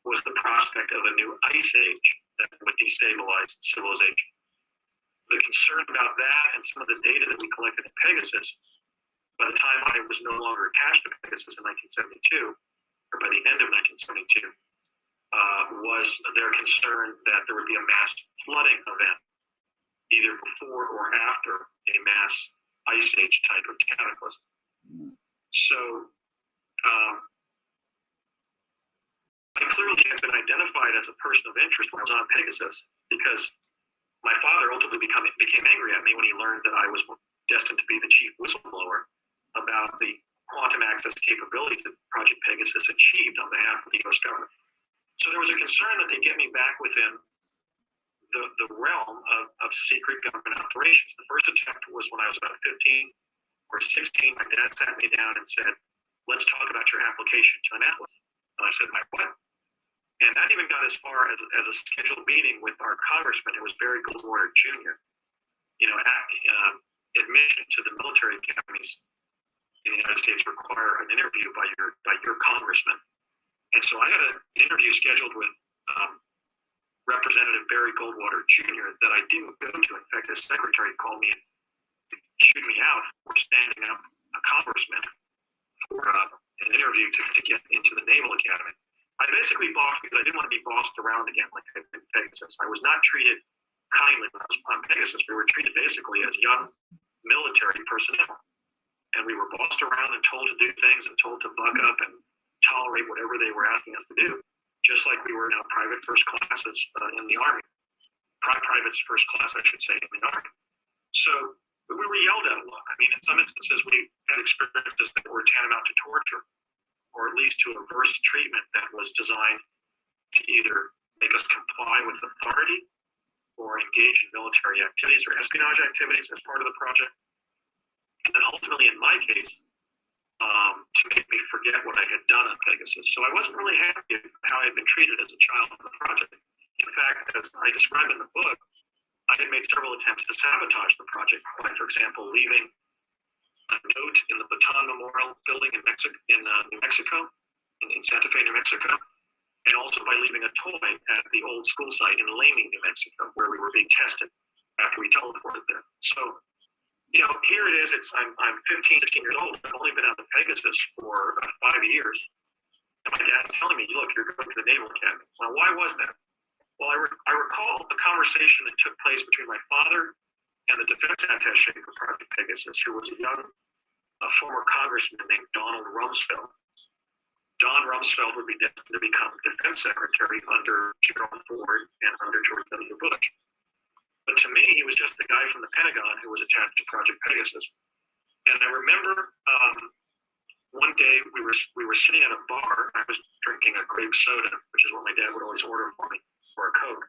was the prospect of a new ice age that would destabilize civilization. The concern about that and some of the data that we collected in Pegasus, by the time I was no longer attached to Pegasus in 1972, or by the end of 1972, was their concern that there would be a mass flooding event, either before or after a mass ice age type of cataclysm. So I clearly have been identified as a person of interest when I was on Pegasus because my father ultimately became angry at me when he learned that I was destined to be the chief whistleblower about the quantum access capabilities that Project Pegasus achieved on behalf of the U.S. government. So there was a concern that they get me back within the realm of secret government operations. The first attempt was when I was about 15 or 16. My dad sat me down and said, "Let's talk about your application to Annapolis." And I said, "My what?" And that even got as far as a scheduled meeting with our congressman. It was Barry Goldwater Jr. Admission to the military academies in the United States require an interview by your congressman. And so I had an interview scheduled with Representative Barry Goldwater Jr. that I didn't go to. In fact, his secretary called me and chewed me out for standing up a congressman for an interview to get into the Naval Academy. I basically balked because I didn't want to be bossed around again like I did in Pegasus. I was not treated kindly when I was on Pegasus. We were treated basically as young military personnel. And we were bossed around and told to do things and told to buck up and tolerate whatever they were asking us to do, just like we were now private first classes in the Army. Private's first class, I should say, in the Army. So we were yelled at a lot. I mean, in some instances, we had experiences that were tantamount to torture, or at least to reverse treatment that was designed to either make us comply with authority or engage in military activities or espionage activities as part of the project. And then ultimately, in my case, to make me forget what I had done on Pegasus. So I wasn't really happy with how I had been treated as a child on the project. In fact, as I described in the book, I had made several attempts to sabotage the project by, for example, leaving a note in the Bataan Memorial Building in New Mexico, in Santa Fe, New Mexico, and also by leaving a toy at the old school site in Lamy, New Mexico, where we were being tested after we teleported there. So, here it is. I'm 15, 16 years old. I've only been out of Pegasus for about 5 years. And my dad's telling me, "Look, you're going to the Naval Academy." Well, why was that? Well, I recall a conversation that took place between my father and the defense attaché for Project Pegasus, who was a former congressman named Donald Rumsfeld. Don Rumsfeld would be destined to become defense secretary under Gerald Ford and under George W. Bush. But to me, he was just the guy from the Pentagon who was attached to Project Pegasus. And I remember one day we were sitting at a bar. I was drinking a grape soda, which is what my dad would always order for me, or a Coke.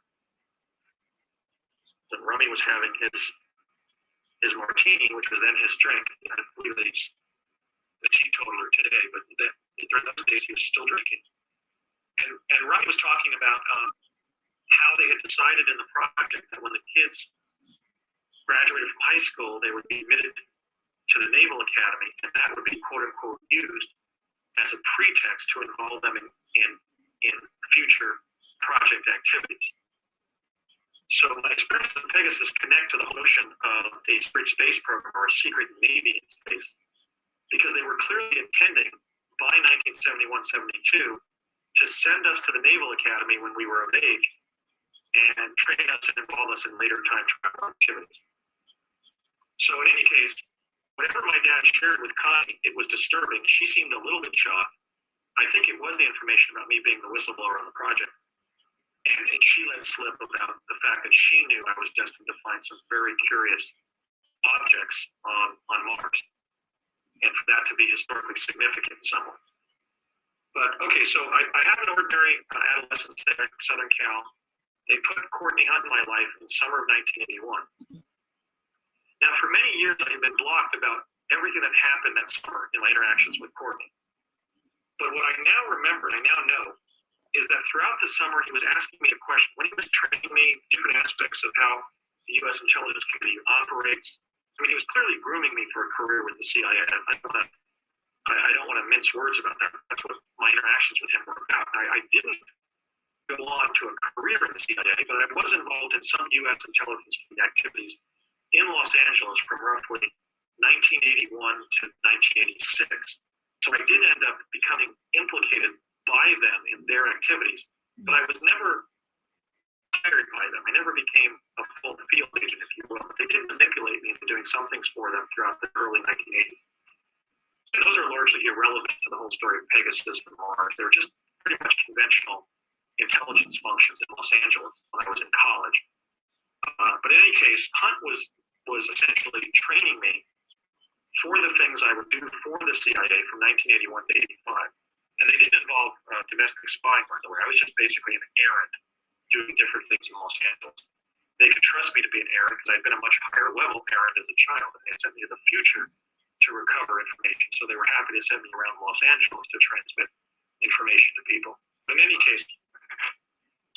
And Rummy was having his martini, which was then his drink. I believe he's a teetotaler today, but during those days he was still drinking. And Rummy was talking about how they had decided in the project that when the kids graduated from high school, they would be admitted to the Naval Academy, and that would be quote unquote used as a pretext to involve them in future project activities. So my experience with Pegasus connect to the notion of a secret space program or a secret Navy in space, because they were clearly intending by 1971-72 to send us to the Naval Academy when we were of age and train us and involve us in later time travel activities. So in any case, whatever my dad shared with Connie, it was disturbing. She seemed a little bit shocked. I think it was the information about me being the whistleblower on the project. And she let slip about the fact that she knew I was destined to find some very curious objects on Mars, and for that to be historically significant in some way. But okay, so I have an ordinary adolescence there in Southern Cal. They put Courtney Hunt in my life in summer of 1981. Now, for many years, I had been blocked about everything that happened that summer in my interactions with Courtney. But what I now remember, I now know, is that throughout the summer, he was asking me a question. When he was training me different aspects of how the U.S. intelligence community operates, I mean, he was clearly grooming me for a career with the CIA. I don't want to mince words about that. That's what my interactions with him were about. I didn't go on to a career in the CIA, but I was involved in some U.S. intelligence activities in Los Angeles from roughly 1981 to 1986. So I did end up becoming implicated by them in their activities, but I was never hired by them. I never became a full field agent, if you will. They did manipulate me into doing some things for them throughout the early 1980s. And those are largely irrelevant to the whole story of Pegasus and Mars. They're just pretty much conventional intelligence functions in Los Angeles when I was in college. But in any case, Hunt was essentially training me for the things I would do for the CIA from 1981 to 85. And they didn't involve domestic spying, by the way. I was just basically an errand doing different things in Los Angeles. They could trust me to be an errand because I'd been a much higher level errand as a child. And they had sent me to the future to recover information. So they were happy to send me around Los Angeles to transmit information to people. But in any case,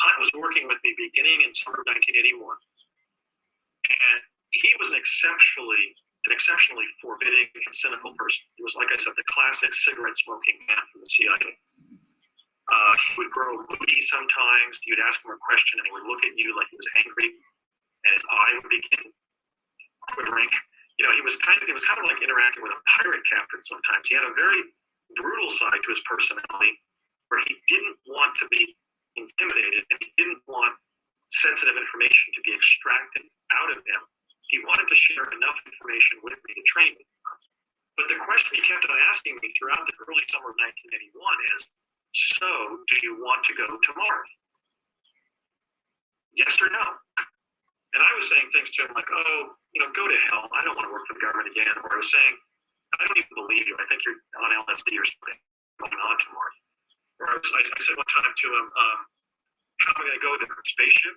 Hunt was working with me beginning in summer of 1981. And he was an exceptionally forbidding and cynical person. He was, like I said, the classic cigarette-smoking man from the CIA. He would grow moody sometimes. You'd ask him a question, and he would look at you like he was angry, and his eye would begin quivering. You know, he was kind of like interacting with a pirate captain sometimes. He had a very brutal side to his personality, where he didn't want to be intimidated, and he didn't want sensitive information to be extracted out of him. He wanted to share enough information with me to train me. But the question he kept on asking me throughout the early summer of 1981 is, so do you want to go to Mars? Yes or no? And I was saying things to him like, oh, go to hell. I don't want to work for the government again. Or I was saying, I don't even believe you. I think you're on LSD or something going on to Mars. Or I said one time to him, how am I going to go there? Spaceship?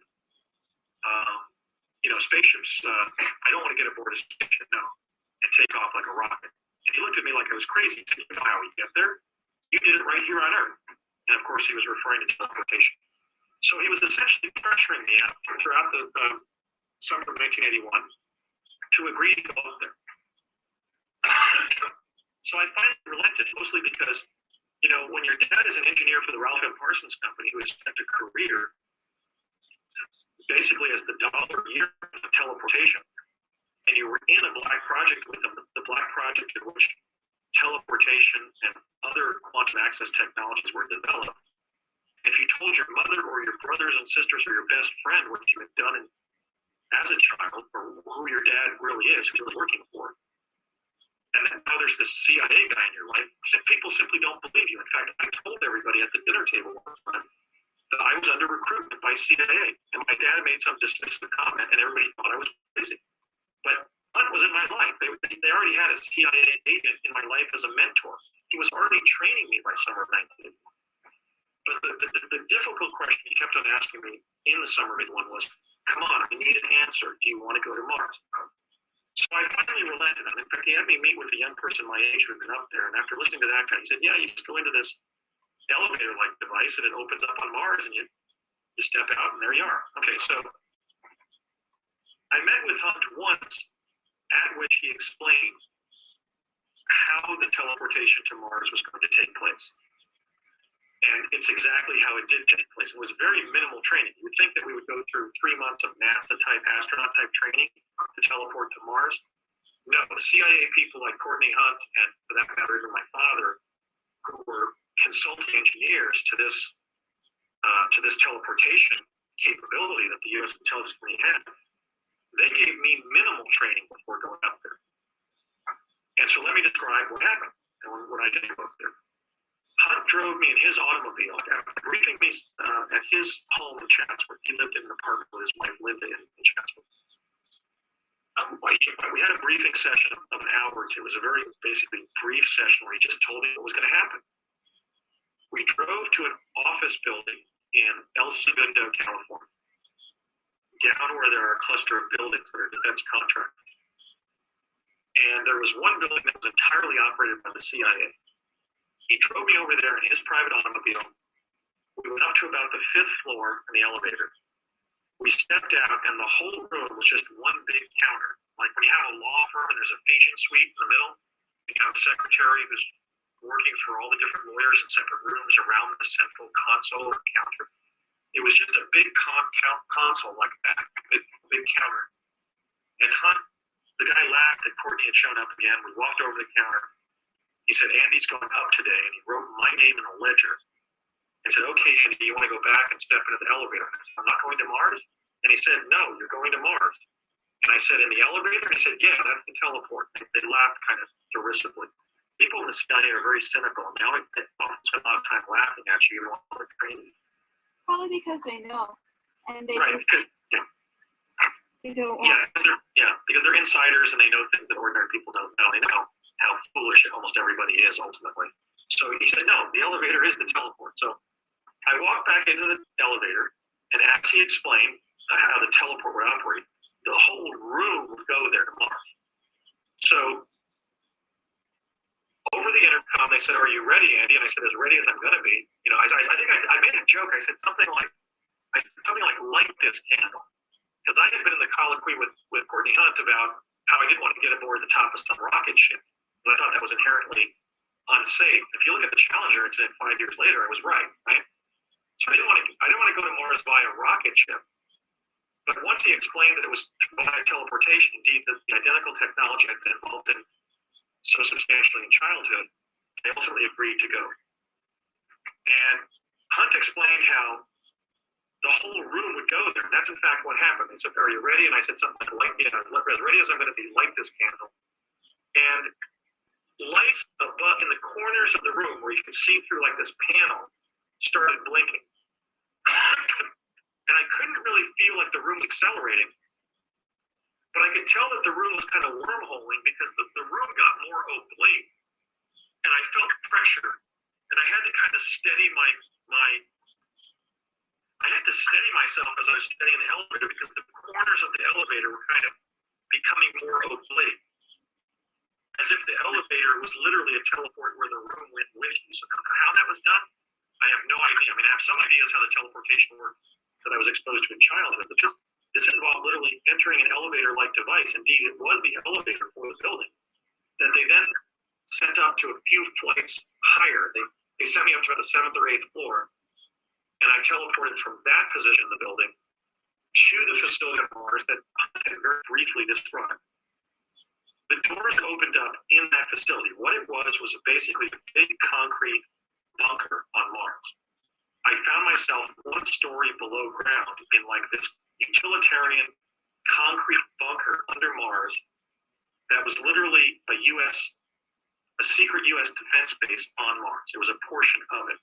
Spaceships, I don't want to get aboard a spaceship, no, and take off like a rocket. And he looked at me like I was crazy. He said, you know how we get there? You did it right here on Earth. And of course, he was referring to teleportation. So he was essentially pressuring me out throughout the summer of 1981 to agree to go out there. So I finally relented, mostly because, when your dad is an engineer for the Ralph M. Parsons Company, who has spent a career basically as the dollar a year of teleportation, and you were in a black project with them, the black project in which teleportation and other quantum access technologies were developed. If you told your mother or your brothers and sisters or your best friend what you had done as a child, or who your dad really is, who you're working for, and then now there's this CIA guy in your life, people simply don't believe you. In fact, I told everybody at the dinner table one time that I was under recruitment by CIA, and my dad made some dismissive comment, and everybody thought I was crazy. But Hunt was in my life. They already had a CIA agent in my life as a mentor. He was already training me by summer of 1981. But the difficult question he kept on asking me in the summer of 81 was, come on, I need an answer. Do you want to go to Mars? So I finally relented. And in fact, he had me meet with a young person my age who had been up there. And after listening to that guy, he said, yeah, you just go into this elevator-like device and it opens up on Mars and you step out and there you are. Okay, so I met with Hunt once, at which he explained how the teleportation to Mars was going to take place. And it's exactly how it did take place. It was very minimal training. You would think that we would go through 3 months of NASA-type, astronaut-type training to teleport to Mars. No, CIA people like Courtney Hunt, and for that matter, even my father, who were consulting engineers to this teleportation capability that the U.S. intelligence community had, they gave me minimal training before going up there. And so let me describe what happened and what I did go up there. Hunt drove me in his automobile after briefing me at his home in Chatsworth. He lived in an apartment with his wife Linda in Chatsworth. We had a briefing session of an hour or two. It was a very basically brief session where he just told me what was going to happen. We drove to an office building in El Segundo, California, down where there are a cluster of buildings that are defense contractors. And there was one building that was entirely operated by the CIA. He drove me over there in his private automobile. We went up to about the 5th floor in the elevator. We stepped out, and the whole room was just one big counter. Like when you have a law firm and there's a Ephesian suite in the middle, you have a secretary who's working for all the different lawyers in separate rooms around the central console or counter. It was just a big console like that, big counter. And Hunt, the guy laughed that Courtney had shown up again. We walked over the counter. He said, Andy's going up today, and he wrote my name in a ledger and said, okay, Andy, do you want to go back and step into the elevator? I said, I'm not going to Mars. And he said, no, you're going to Mars. And I said, in the elevator? He said, yeah, that's the teleport. They laughed kind of derisively. People in the CIA are very cynical, and they always spend a lot of time laughing at you even while they're training. Probably because they know, and they right, just they don't want. Because they're insiders and they know things that ordinary people don't know. They know how foolish almost everybody is ultimately. So he said, no, the elevator is the teleport. So I walked back into the elevator, and as he explained how the teleport would operate, the whole room would go there to Mars. So over the intercom, they said, are you ready, Andy? And I said, as ready as I'm going to be. You know, I think I made a joke. I said something like, light this candle. Because I had been in the colloquy with Courtney Hunt about how I didn't want to get aboard the top of some rocket ship. I thought that was inherently unsafe. If you look at the Challenger incident 5 years later, I was right? So I didn't want to go to Mars via rocket ship. But once he explained that it was via teleportation, indeed the identical technology I'd been involved in so substantially in childhood, I ultimately agreed to go. And Hunt explained how the whole room would go there. And that's in fact what happened. They said, are you ready? And I said something like, yeah, as ready as I'm going to be, light this candle. And lights above in the corners of the room where you could see through like this panel started blinking. And I couldn't really feel like the room was accelerating. But I could tell that the room was kind of wormholing because the room got more oblique. And I felt pressure. And I had to kind of steady I had to steady myself as I was steadying the elevator because the corners of the elevator were kind of becoming more oblique. As if the elevator was literally a teleport where the room went with you. So how that was done, I have no idea. I mean, I have some ideas how the teleportation worked that I was exposed to in childhood, but this involved literally entering an elevator-like device. Indeed, it was the elevator for the building that they then sent up to a few flights higher. They sent me up to about the 7th or 8th floor, and I teleported from that position in the building to the facility on Mars that I had very briefly described. The doors opened up in that facility. What it was basically a big concrete bunker on Mars. I found myself 1 story below ground in like this utilitarian concrete bunker under Mars that was literally a secret U.S. defense base on Mars. It was a portion of it.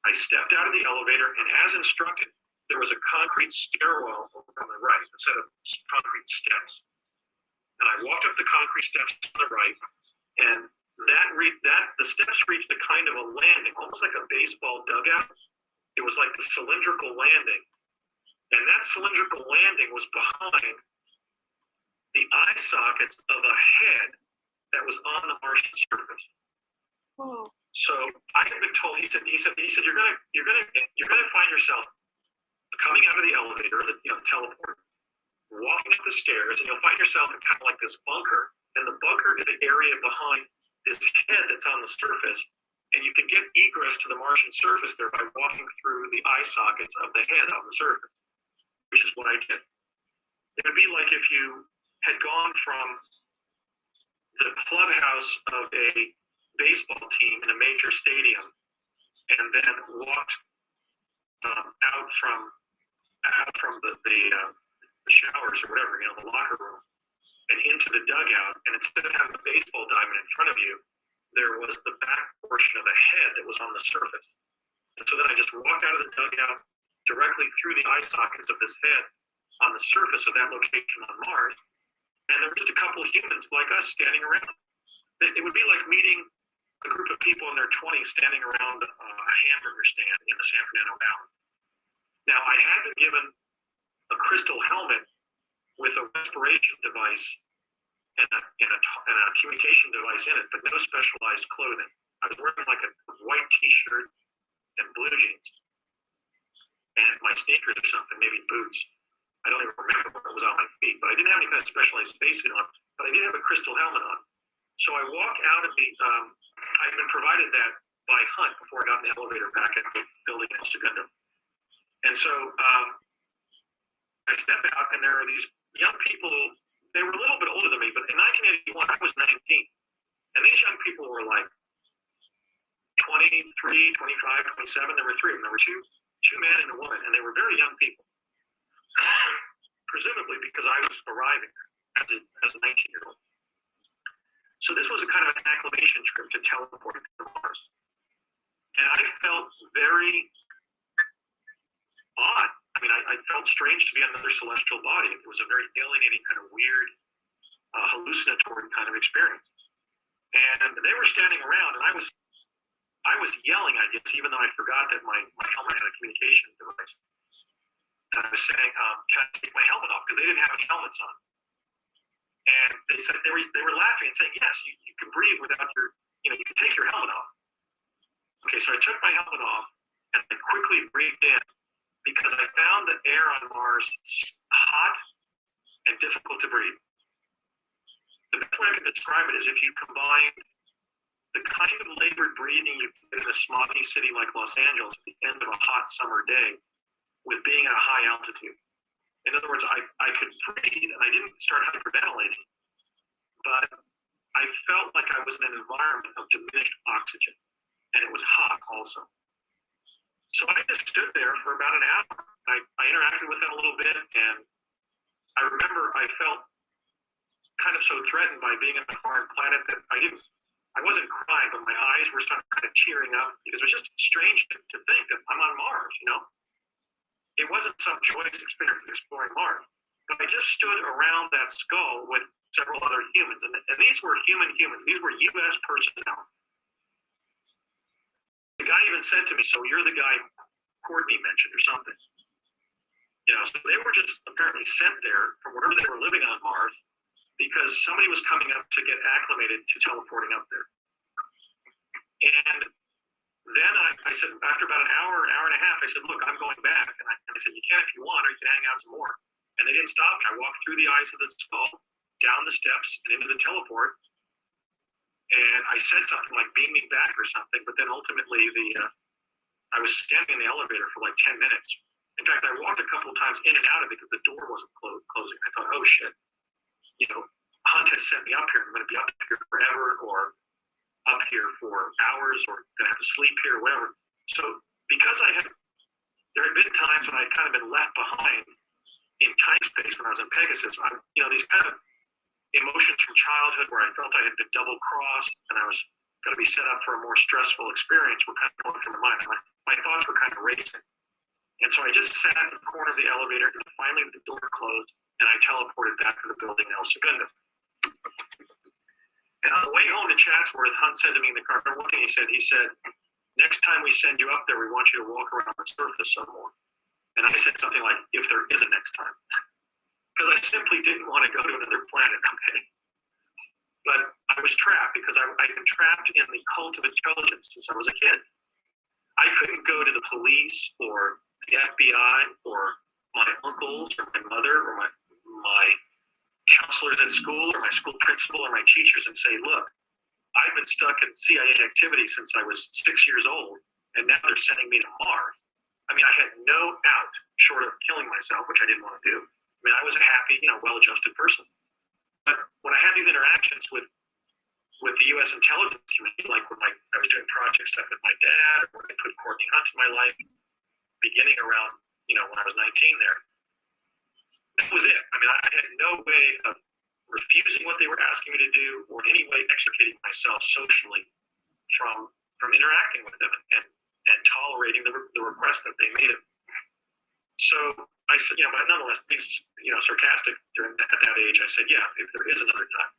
I stepped out of the elevator, and as instructed, there was a concrete stairwell over on the right, a set of concrete steps. And I walked up the concrete steps on the right, and the steps reached a kind of a landing, almost like a baseball dugout. It was like a cylindrical landing, and that cylindrical landing was behind the eye sockets of a head that was on the Martian surface. Whoa. So I had been told. He said you're gonna find yourself coming out of the elevator, the teleport, walking up the stairs, and you'll find yourself in kind of like this bunker. And the bunker is the area behind this head that's on the surface, and you can get egress to the Martian surface there by walking through the eye sockets of the head on the surface, which is what I did. It would be like if you had gone from the clubhouse of a baseball team in a major stadium and then walked out from the showers or whatever, the locker room, and into the dugout, and instead of having a baseball diamond in front of you, there was the back portion of the head that was on the surface. And so then I just walked out of the dugout directly through the eye sockets of this head on the surface of that location on Mars, and there were just a couple of humans like us standing around. It would be like meeting a group of people in their 20s standing around a hamburger stand in the San Fernando Valley. Now, I had been given a crystal helmet with a respiration device and a communication device in it, but no specialized clothing. I was wearing like a white t-shirt and blue jeans and my sneakers or something, maybe boots. I don't even remember what was on my feet, but I didn't have any kind of specialized spacesuit on, but I did have a crystal helmet on. So I walk out of the, I'd been provided that by Hunt before I got in the elevator back at the building in Segundo. And so I step out, and there are these young people. They were a little bit older than me, but in 1981, I was 19. And these young people were like 23, 25, 27. There were three of them. There were two men and a woman, and they were very young people. Presumably because I was arriving as a 19-year-old. So this was a kind of an acclimation trip to teleport to Mars. And I felt very odd. I mean, I felt strange to be on another celestial body. It was a very alienating, kind of weird, hallucinatory kind of experience. And they were standing around, and I was yelling, I guess, even though I forgot that my helmet had a communication device. And I was saying, can I take my helmet off? Because they didn't have any helmets on. And they said they were laughing and saying, yes, you can breathe without you can take your helmet off. Okay, so I took my helmet off, and I quickly breathed in, because I found the air on Mars hot and difficult to breathe. The best way I can describe it is if you combine the kind of labored breathing you get in a smoggy city like Los Angeles at the end of a hot summer day with being at a high altitude. In other words, I could breathe, and I didn't start hyperventilating, but I felt like I was in an environment of diminished oxygen, and it was hot also. So I just stood there for about an hour. I interacted with them a little bit, and I remember I felt kind of so threatened by being on a foreign planet that I wasn't crying, but my eyes were starting kind of tearing up, because it was just strange to think that I'm on Mars, It wasn't some joyous experience exploring Mars, but I just stood around that skull with several other humans, and these were human humans. These were U.S. personnel. The guy even said to me, so you're the guy Courtney mentioned or something. So they were just apparently sent there from wherever they were living on Mars because somebody was coming up to get acclimated to teleporting up there. And then I said, after about an hour and a half, I said, look, I'm going back. And I said, you can if you want, or you can hang out some more. And they didn't stop me. I walked through the eyes of the skull, down the steps, and into the teleport. And I said something like, beam me back or something, but then ultimately I was standing in the elevator for like 10 minutes. In fact, I walked a couple of times in and out of it because the door wasn't closing. I thought, oh shit, Hunt has sent me up here. I'm going to be up here forever, or up here for hours, or going to have to sleep here, or whatever. So because there had been times when I'd kind of been left behind in time space when I was in Pegasus. These kind of emotions from childhood where I felt I had been double crossed and I was going to be set up for a more stressful experience were kind of going through my mind. my thoughts were kind of racing. And so I just sat in the corner of the elevator, and finally the door closed, and I teleported back to the building El Segundo. And on the way home to Chatsworth, Hunt said to me in the car, one thing he said, next time we send you up there, we want you to walk around the surface some more. And I said something like, if there is a next time. Because I simply didn't want to go to another planet, okay? But I was trapped because I've been trapped in the cult of intelligence since I was a kid. I couldn't go to the police or the FBI or my uncles or my mother or my counselors at school or my school principal or my teachers and say, look, I've been stuck in CIA activity since I was 6 years old, and now they're sending me to Mars. I mean, I had no out short of killing myself, which I didn't want to do. I mean, I was a happy, well-adjusted person. But when I had these interactions with the U.S. intelligence community, like when I was doing project stuff with my dad, or when I put Courtney Hunt in my life, beginning around, when I was 19 there, that was it. I mean, I had no way of refusing what they were asking me to do, or in any way extricating myself socially from interacting with them and tolerating the requests that they made of me. So I said, but nonetheless, being sarcastic at that age, I said, yeah, if there is another time.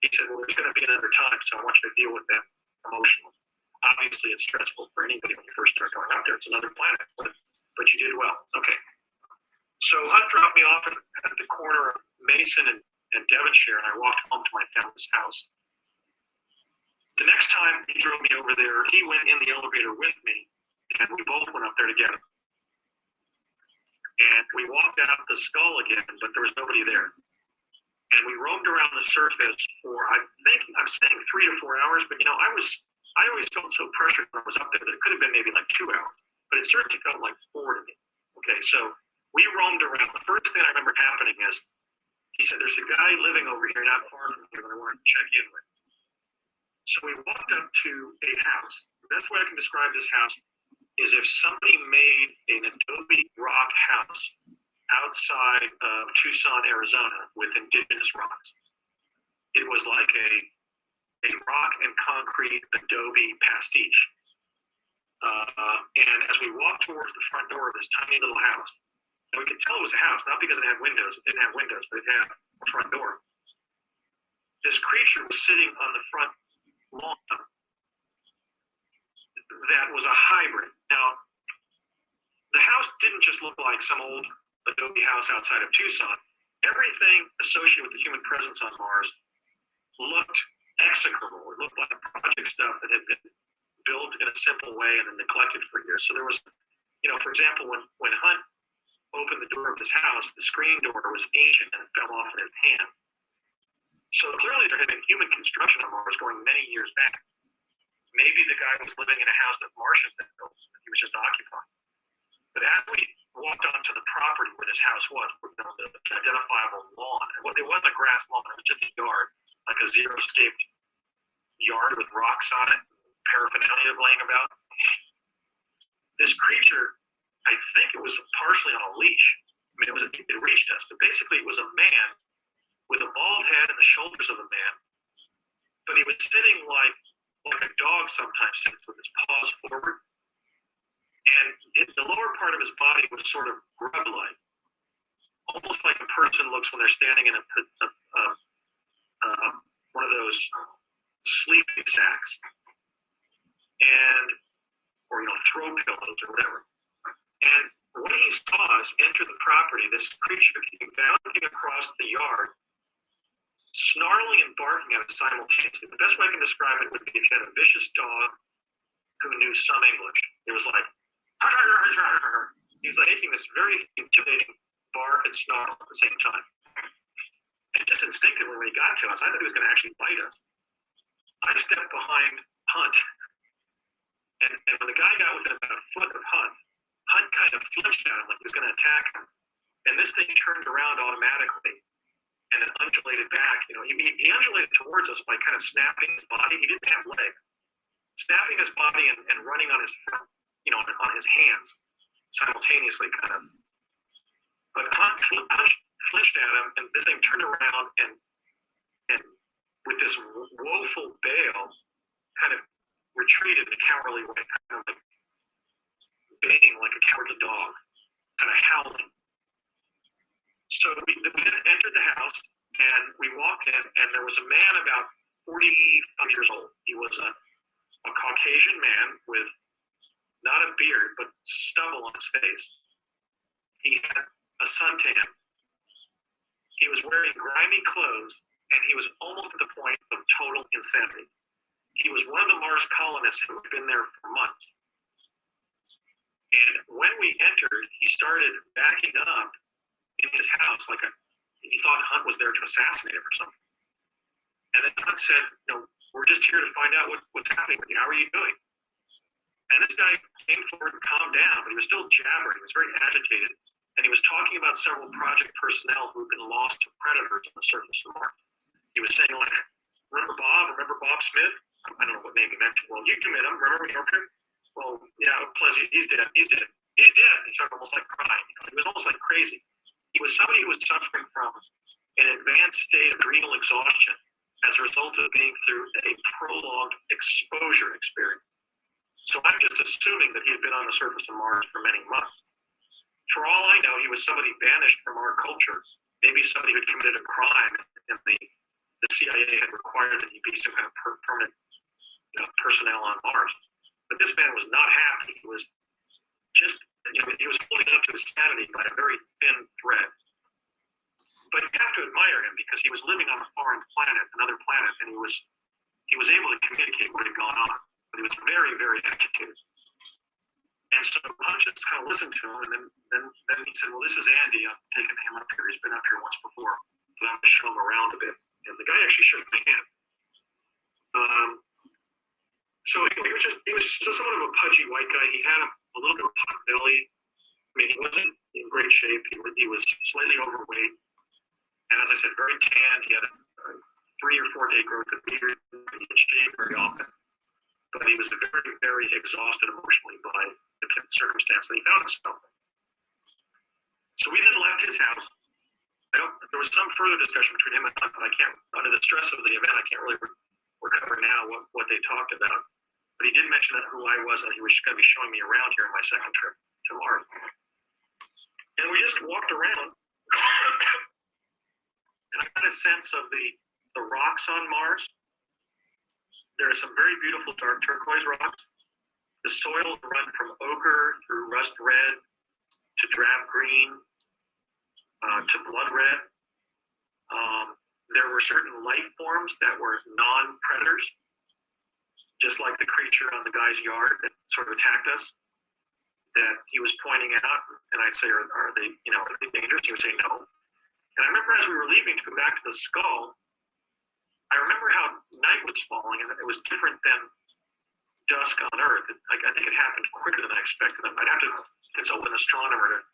He said, well, there's going to be another time, so I want you to deal with that emotionally. Obviously, it's stressful for anybody when you first start going out there. It's another planet, but you did well. Okay. So Hunt dropped me off at the corner of Mason and Devonshire, and I walked home to my family's house. The next time he drove me over there, he went in the elevator with me, and we both went up there together. And we walked out the skull again, but there was nobody there. And we roamed around the surface for, I'm saying 3 to 4 hours, but I always felt so pressured when I was up there that it could have been maybe like 2 hours, but it certainly felt like 4 to me. Okay, so we roamed around. The first thing I remember happening is, he said, there's a guy living over here not far from here that I wanted to check in with. So we walked up to a house. The best way I can describe this house is if somebody made an adobe rock house outside of Tucson, Arizona, with indigenous rocks. It was like a rock and concrete adobe pastiche. And as we walked towards the front door of this tiny little house, and we could tell it was a house, not because it had windows. It didn't have windows, but it had a front door. This creature was sitting on the front lawn that was a hybrid. Now, the house didn't just look like some old adobe house outside of Tucson. Everything associated with the human presence on Mars looked execrable. It looked like project stuff that had been built in a simple way and then neglected for years. So there was, for example, when Hunt opened the door of his house, the screen door was ancient and it fell off in his hand. So clearly there had been human construction on Mars going many years back. Maybe the guy was living in a house that Martians had built, and he was just occupying. But as we walked onto the property where this house was, the identifiable lawn, and it wasn't a grass lawn, it was just a yard, like a zero-scaped yard with rocks on it, paraphernalia laying about. This creature, I think it was partially on a leash. I mean, it reached us, but basically it was a man with a bald head and the shoulders of a man, but he was sitting like a dog sometimes sits with his paws forward, and the lower part of his body was sort of grub-like, almost like a person looks when they're standing in one of those sleeping sacks, or throw pillows or whatever. And when he saw us enter the property, this creature came bounding across the yard, snarling and barking at us simultaneously. The best way I can describe it would be if you had a vicious dog who knew some English. It was like, he was like making this very intimidating bark and snarl at the same time. And just instinctively, when he got to us, I thought he was going to actually bite us. I stepped behind Hunt, and when the guy got within about a foot of Hunt kind of flinched at him like he was going to attack him. And this thing turned around automatically and then undulated back. He undulated towards us by kind of snapping his body. He didn't have legs. Snapping his body and running on his front, on his hands simultaneously, kind of. But Hunt flinched at him, and this thing turned around and with this woeful bail, kind of retreated in a cowardly way, kind of like baying like a cowardly dog, kind of howling. So we then entered the house, and we walked in, and there was a man about 45 years old. He was a Caucasian man with not a beard, but stubble on his face. He had a suntan. He was wearing grimy clothes, and he was almost at the point of total insanity. He was one of the Mars colonists who had been there for months. And when we entered, he started backing up in his house like he thought Hunt was there to assassinate him or something. And then Hunt said, "No, we're just here to find out what's happening with you. How are you doing?" And this guy came forward and calmed down, but he was still jabbering. He was very agitated. And he was talking about several project personnel who had been lost to predators on the surface of Mars. He was saying, like, remember Bob Smith? I don't know what name he mentioned. Well, you met him. Remember New Yorker? Well, yeah, Plessy, he's dead. He's dead. He started almost like crying. He was almost like crazy. He was somebody who was suffering from an advanced state of adrenal exhaustion as a result of being through a prolonged exposure experience. So I'm just assuming that he had been on the surface of Mars for many months. For all I know, he was somebody banished from our culture, maybe somebody who had committed a crime, and the CIA had required that he be some kind of permanent personnel on Mars. But this man was not happy. He was just, he was holding on to his sanity by a very thin thread. But you have to admire him because he was living on a foreign planet, another planet, and he was able to communicate what had gone on. But he was very, very agitated. And so Hunt just kind of listened to him, and then he said, "Well, this is Andy. I'm taking him up here. He's been up here once before, but I'm going to show him around a bit." And the guy actually shook my hand. So anyway, he was just somewhat of a pudgy white guy. He had a little bit of a pot belly. I mean, he wasn't in great shape. He was slightly overweight, and as I said, very tanned. He had a 3 or 4 day growth of beard. He didn't shave very often, but he was very, very exhausted emotionally by the circumstance that he found himself in. So we then left his house. There was some further discussion between him and Hunt, but I can't, under the stress of the event, I can't really recover now what they talked about. But he did mention that who I was, and he was going to be showing me around here on my second trip to Mars. And we just walked around, and I got a sense of the rocks on Mars. There are some very beautiful dark turquoise rocks. The soils run from ochre through rust red to drab green to blood red. There were certain life forms that were non-predators, just like the creature on the guy's yard that sort of attacked us, that he was pointing out. And I'd say, are they dangerous? He would say no. And I remember as we were leaving to go back to the skull, I remember how night was falling, and it was different than dusk on Earth. I think it happened quicker than I expected. I'd have to consult an astronomer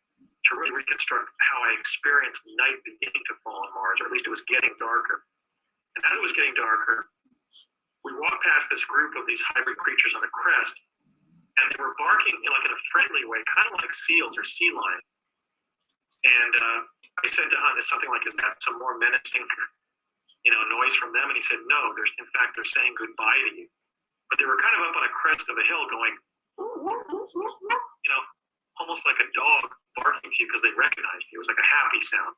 to really reconstruct how I experienced night beginning to fall on Mars, or at least it was getting darker. And as it was getting darker, we walked past this group of these hybrid creatures on a crest, and they were barking in a friendly way, kind of like seals or sea lions. And I said to Hunt, something like, "Is that some more menacing noise from them?" And he said, "No, in fact, they're saying goodbye to you." But they were kind of up on a crest of a hill going, almost like a dog barking to you because they recognized you. It was like a happy sound.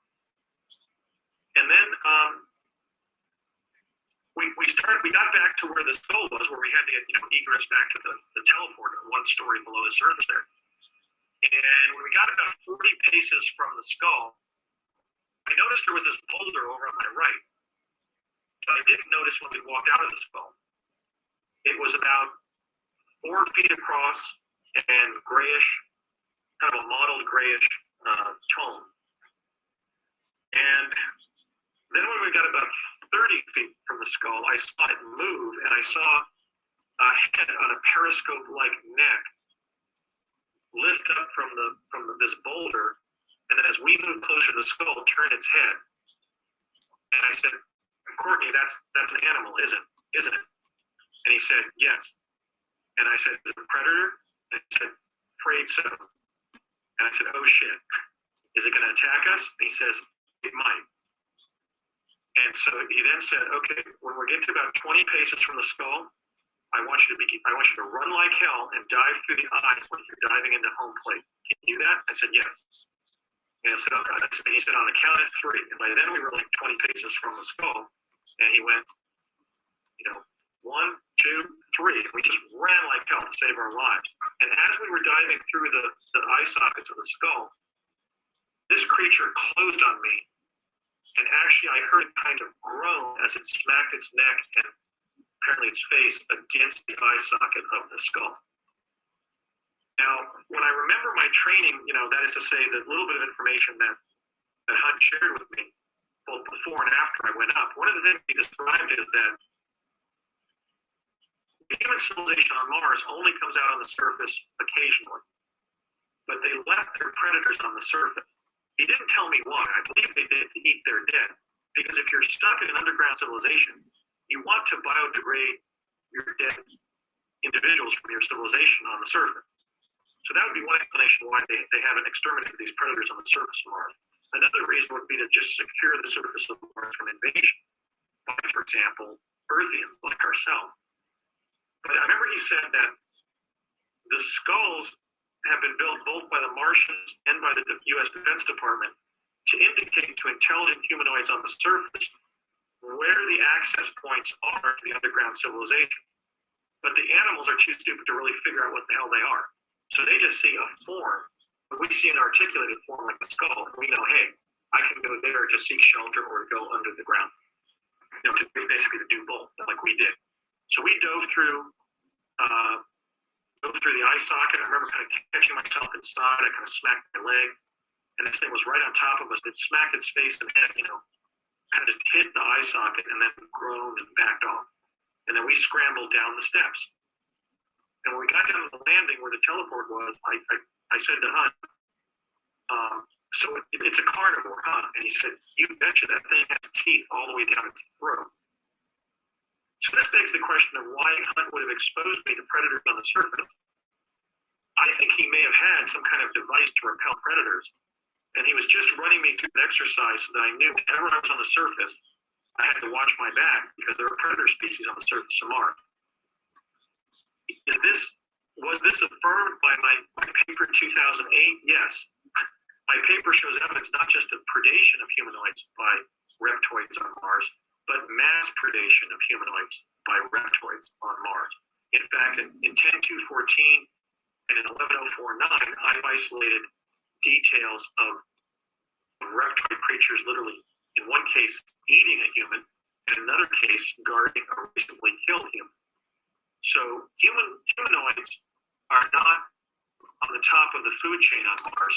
And then we got back to where the skull was, where we had to get egress back to the teleporter, 1 story below the surface there. And when we got about 40 paces from the skull, I noticed there was this boulder over on my right. But I didn't notice when we walked out of the skull. It was about 4 feet across and grayish, kind of a mottled grayish tone. And then when we got about 30 feet from the skull, I saw it move, and I saw a head on a periscope-like neck lift up from this boulder, and then as we moved closer to the skull, turn its head. And I said, "Courtney, that's an animal, isn't it?" And he said, "Yes." And I said, "Is it a predator?" And he said, "Afraid so." And I said, "Oh shit, is it going to attack us?" And he says, "It might." And so he then said, "Okay, when we get to about 20 paces from the skull, I want you to run like hell and dive through the eyes like you're diving into home plate. Can you do that? I said, yes. And I said, okay. And he said, on the count of 3. And by then we were like 20 paces from the skull. And he went, 1, 2, 3. And we just ran like hell to save our lives. And as we were diving through the eye sockets of the skull, this creature closed on me. And actually, I heard it kind of groan as it smacked its neck and apparently its face against the eye socket of the skull. Now, when I remember my training, that is to say, the little bit of information that Hunt shared with me, both before and after I went up, one of the things he described is that human civilization on Mars only comes out on the surface occasionally, but they left their predators on the surface. He didn't tell me why. I believe they did to eat their dead, because if you're stuck in an underground civilization, you want to biodegrade your dead individuals from your civilization on the surface. So that would be one explanation why they haven't exterminated these predators on the surface of Mars. Another reason would be to just secure the surface of Mars from invasion by, for example, Earthians like ourselves. But I remember he said that the skulls have been built both by the Martians and by the U.S. Defense Department to indicate to intelligent humanoids on the surface where the access points are to the underground civilization. But the animals are too stupid to really figure out what the hell they are. So they just see a form. But we see an articulated form like a skull, and we know, hey, I can go there to seek shelter or go under the ground. Basically to do both, like we did. So we dove through the eye socket. I remember kind of catching myself inside. I kind of smacked my leg, and this thing was right on top of us. It smacked its face and head, kind of just hit the eye socket and then groaned and backed off. And then we scrambled down the steps. And when we got down to the landing where the teleport was, I said to Hunt, so it's a carnivore, huh? And he said, you betcha, that thing has teeth all the way down its throat. So this begs the question of why Hunt would have exposed me to predators on the surface. I think he may have had some kind of device to repel predators. And he was just running me through an exercise so that I knew whenever I was on the surface, I had to watch my back because there were predator species on the surface of Mars. Was this affirmed by my paper 2008? Yes. My paper shows evidence not just of predation of humanoids by reptoids on Mars, but mass predation of humanoids by reptoids on Mars. In fact, in 10214 and in 11049, I've isolated details of reptoid creatures literally, in one case, eating a human, and in another case, guarding a recently killed human. So humanoids are not on the top of the food chain on Mars.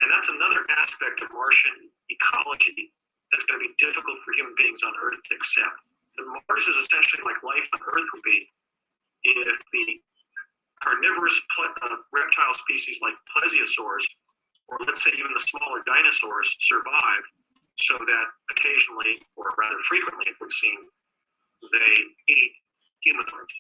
And that's another aspect of Martian ecology that's going to be difficult for human beings on Earth to accept. And Mars is essentially like life on Earth would be if the carnivorous reptile species like plesiosaurs, or let's say even the smaller dinosaurs, survive so that occasionally, or rather frequently it would seem, they eat humanoids.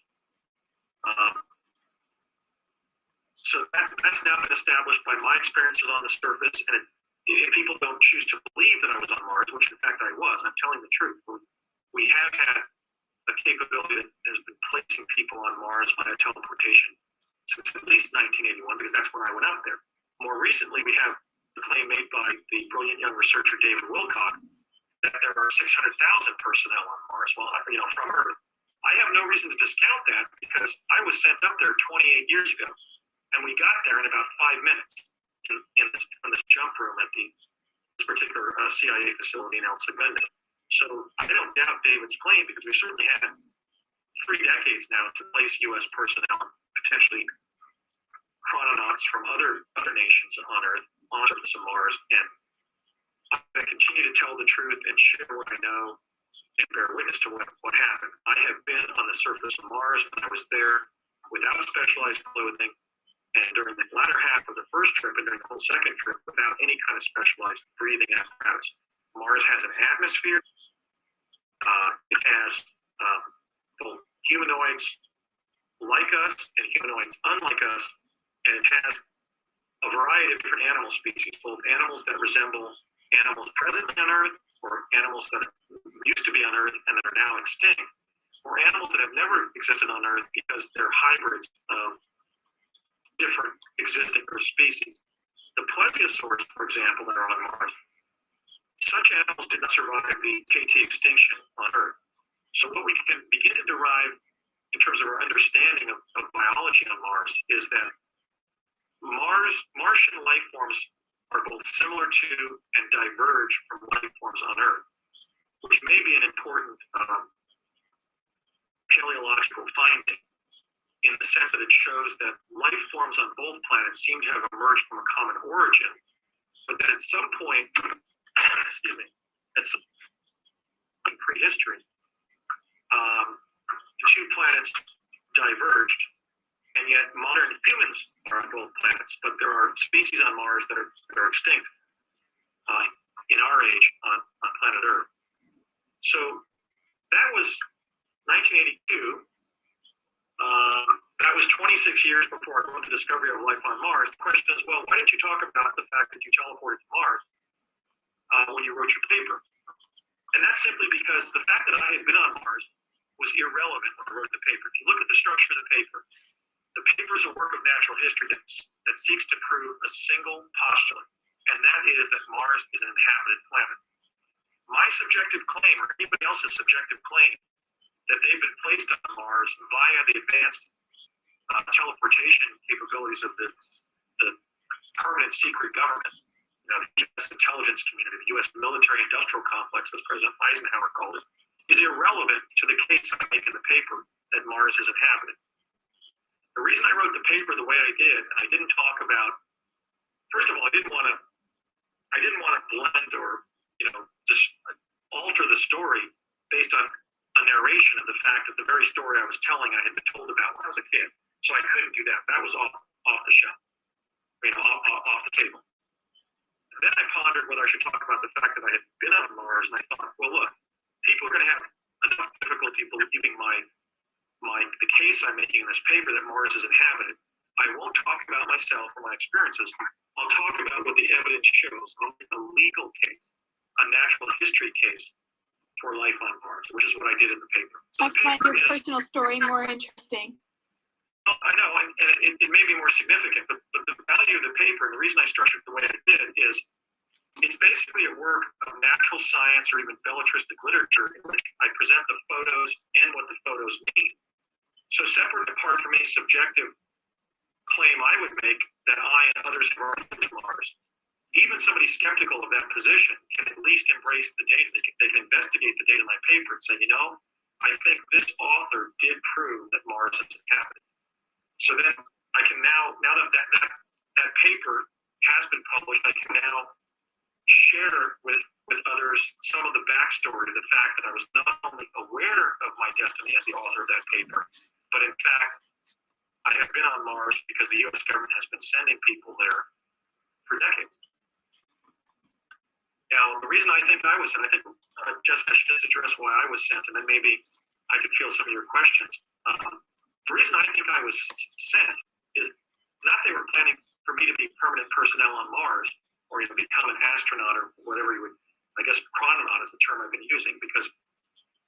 So that's now been established by my experiences on the surface, and if people don't choose to believe that I was on Mars, which in fact I was, I'm telling the truth. We have had a capability that has been placing people on Mars via teleportation since at least 1981, because that's when I went out there. More recently, we have the claim made by the brilliant young researcher David Wilcock that there are 600,000 personnel on Mars. Well, from Earth. I have no reason to discount that because I was sent up there 28 years ago, and we got there in about 5 minutes in this jump room at this particular CIA facility in El Segundo. So I don't doubt David's claim because we certainly had 3 decades now to place U.S. personnel, potentially chrononauts from other nations on Earth, on the surface of Mars, and I continue to tell the truth and share what I know and bear witness to what happened. I have been on the surface of Mars, and I was there without specialized clothing, and during the latter half of the first trip and during the whole second trip without any kind of specialized breathing apparatus. Mars has an atmosphere. It has both humanoids like us and humanoids unlike us, and it has a variety of different animal species, both animals that resemble animals presently on Earth or animals that used to be on Earth and that are now extinct, or animals that have never existed on Earth because they're hybrids of different existing Earth species. The plesiosaurs, for example, that are on Mars, such animals did not survive the KT extinction on Earth. So what we can begin to derive in terms of our understanding of biology on Mars is that Martian life forms are both similar to and diverge from life forms on Earth, which may be an important paleological finding in the sense that it shows that life forms on both planets seem to have emerged from a common origin, but that at some point, excuse me, in prehistory, the two planets diverged, and yet modern humans are on both planets, but there are species on Mars that are extinct in our age on planet Earth. So that was 1982. That was 26 years before the discovery of life on Mars. The question is, well, why didn't you talk about the fact that you teleported to Mars when you wrote your paper? And that's simply because the fact that I had been on Mars was irrelevant when I wrote the paper. If you look at the structure of the paper is a work of natural history that seeks to prove a single postulate, and that is that Mars is an inhabited planet. My subjective claim, or anybody else's subjective claim, that they've been placed on Mars via the advanced teleportation capabilities of the permanent secret government, the U.S. intelligence community, the U.S. military-industrial complex, as President Eisenhower called it, is irrelevant to the case I make in the paper that Mars is inhabited. The reason I wrote the paper the way I did, I didn't talk about. First of all, I didn't want to blend or just alter the story based on a narration of the fact that the very story I was telling I had been told about when I was a kid. So I couldn't do that. That was off the shelf, off the table. And then I pondered whether I should talk about the fact that I had been on Mars, and I thought, well, look, people are going to have enough difficulty believing the case I'm making in this paper that Mars is inhabited. I won't talk about myself or my experiences. I'll talk about what the evidence shows. I'll make a legal case, a natural history case for life on Mars, which is what I did in the paper. So I find your personal story more interesting. I know, and it may be more significant, but the value of the paper, and the reason I structured it the way I did, is it's basically a work of natural science or even belletristic literature in which I present the photos and what the photos mean. So separate and apart from any subjective claim I would make that I and others have already been to Mars, even somebody skeptical of that position can at least embrace the data. They can investigate the data in my paper and say, I think this author did prove that Mars is inhabited. So then I can now that paper has been published, I can now share with others some of the backstory, the fact that I was not only aware of my destiny as the author of that paper, but in fact, I have been on Mars because the U.S. government has been sending people there for decades. Now, the reason I think I was sent, I think I should just address why I was sent, and then maybe I could field some of your questions. The reason I think I was sent is not they were planning for me to be permanent personnel on Mars or to become an astronaut or whatever you would, I guess chrononaut is the term I've been using, because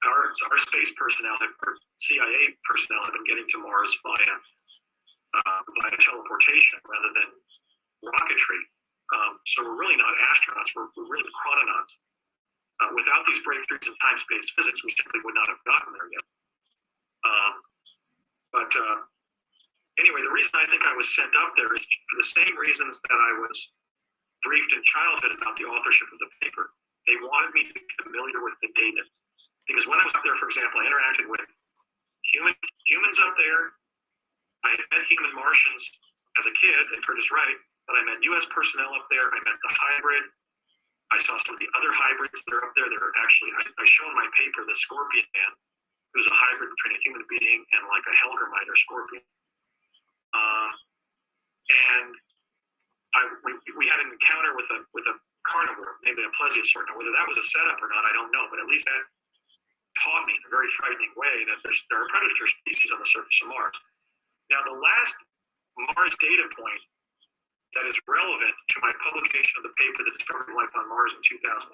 our space personnel, or CIA personnel, have been getting to Mars via teleportation rather than rocketry. So we're really not astronauts, we're really chrononauts. Without these breakthroughs in time-space physics, we simply would not have gotten there yet. But anyway, the reason I think I was sent up there is for the same reasons that I was briefed in childhood about the authorship of the paper. They wanted me to be familiar with the data. Because when I was up there, for example, I interacted with humans up there. I had met human Martians as a kid at Curtiss Wright, but I met U.S. personnel up there. I met the hybrid. I saw some of the other hybrids that are up there. They're actually, I show in my paper the Scorpion Man, who's a hybrid between a human being and like a Helgermite or scorpion. And we had an encounter with a carnivore, maybe a plesiosaur. Now, whether that was a setup or not, I don't know, but at least that taught me in a very frightening way that there are predator species on the surface of Mars. Now, the last Mars data point that is relevant to my publication of the paper, The Discovery of Life on Mars in 2008,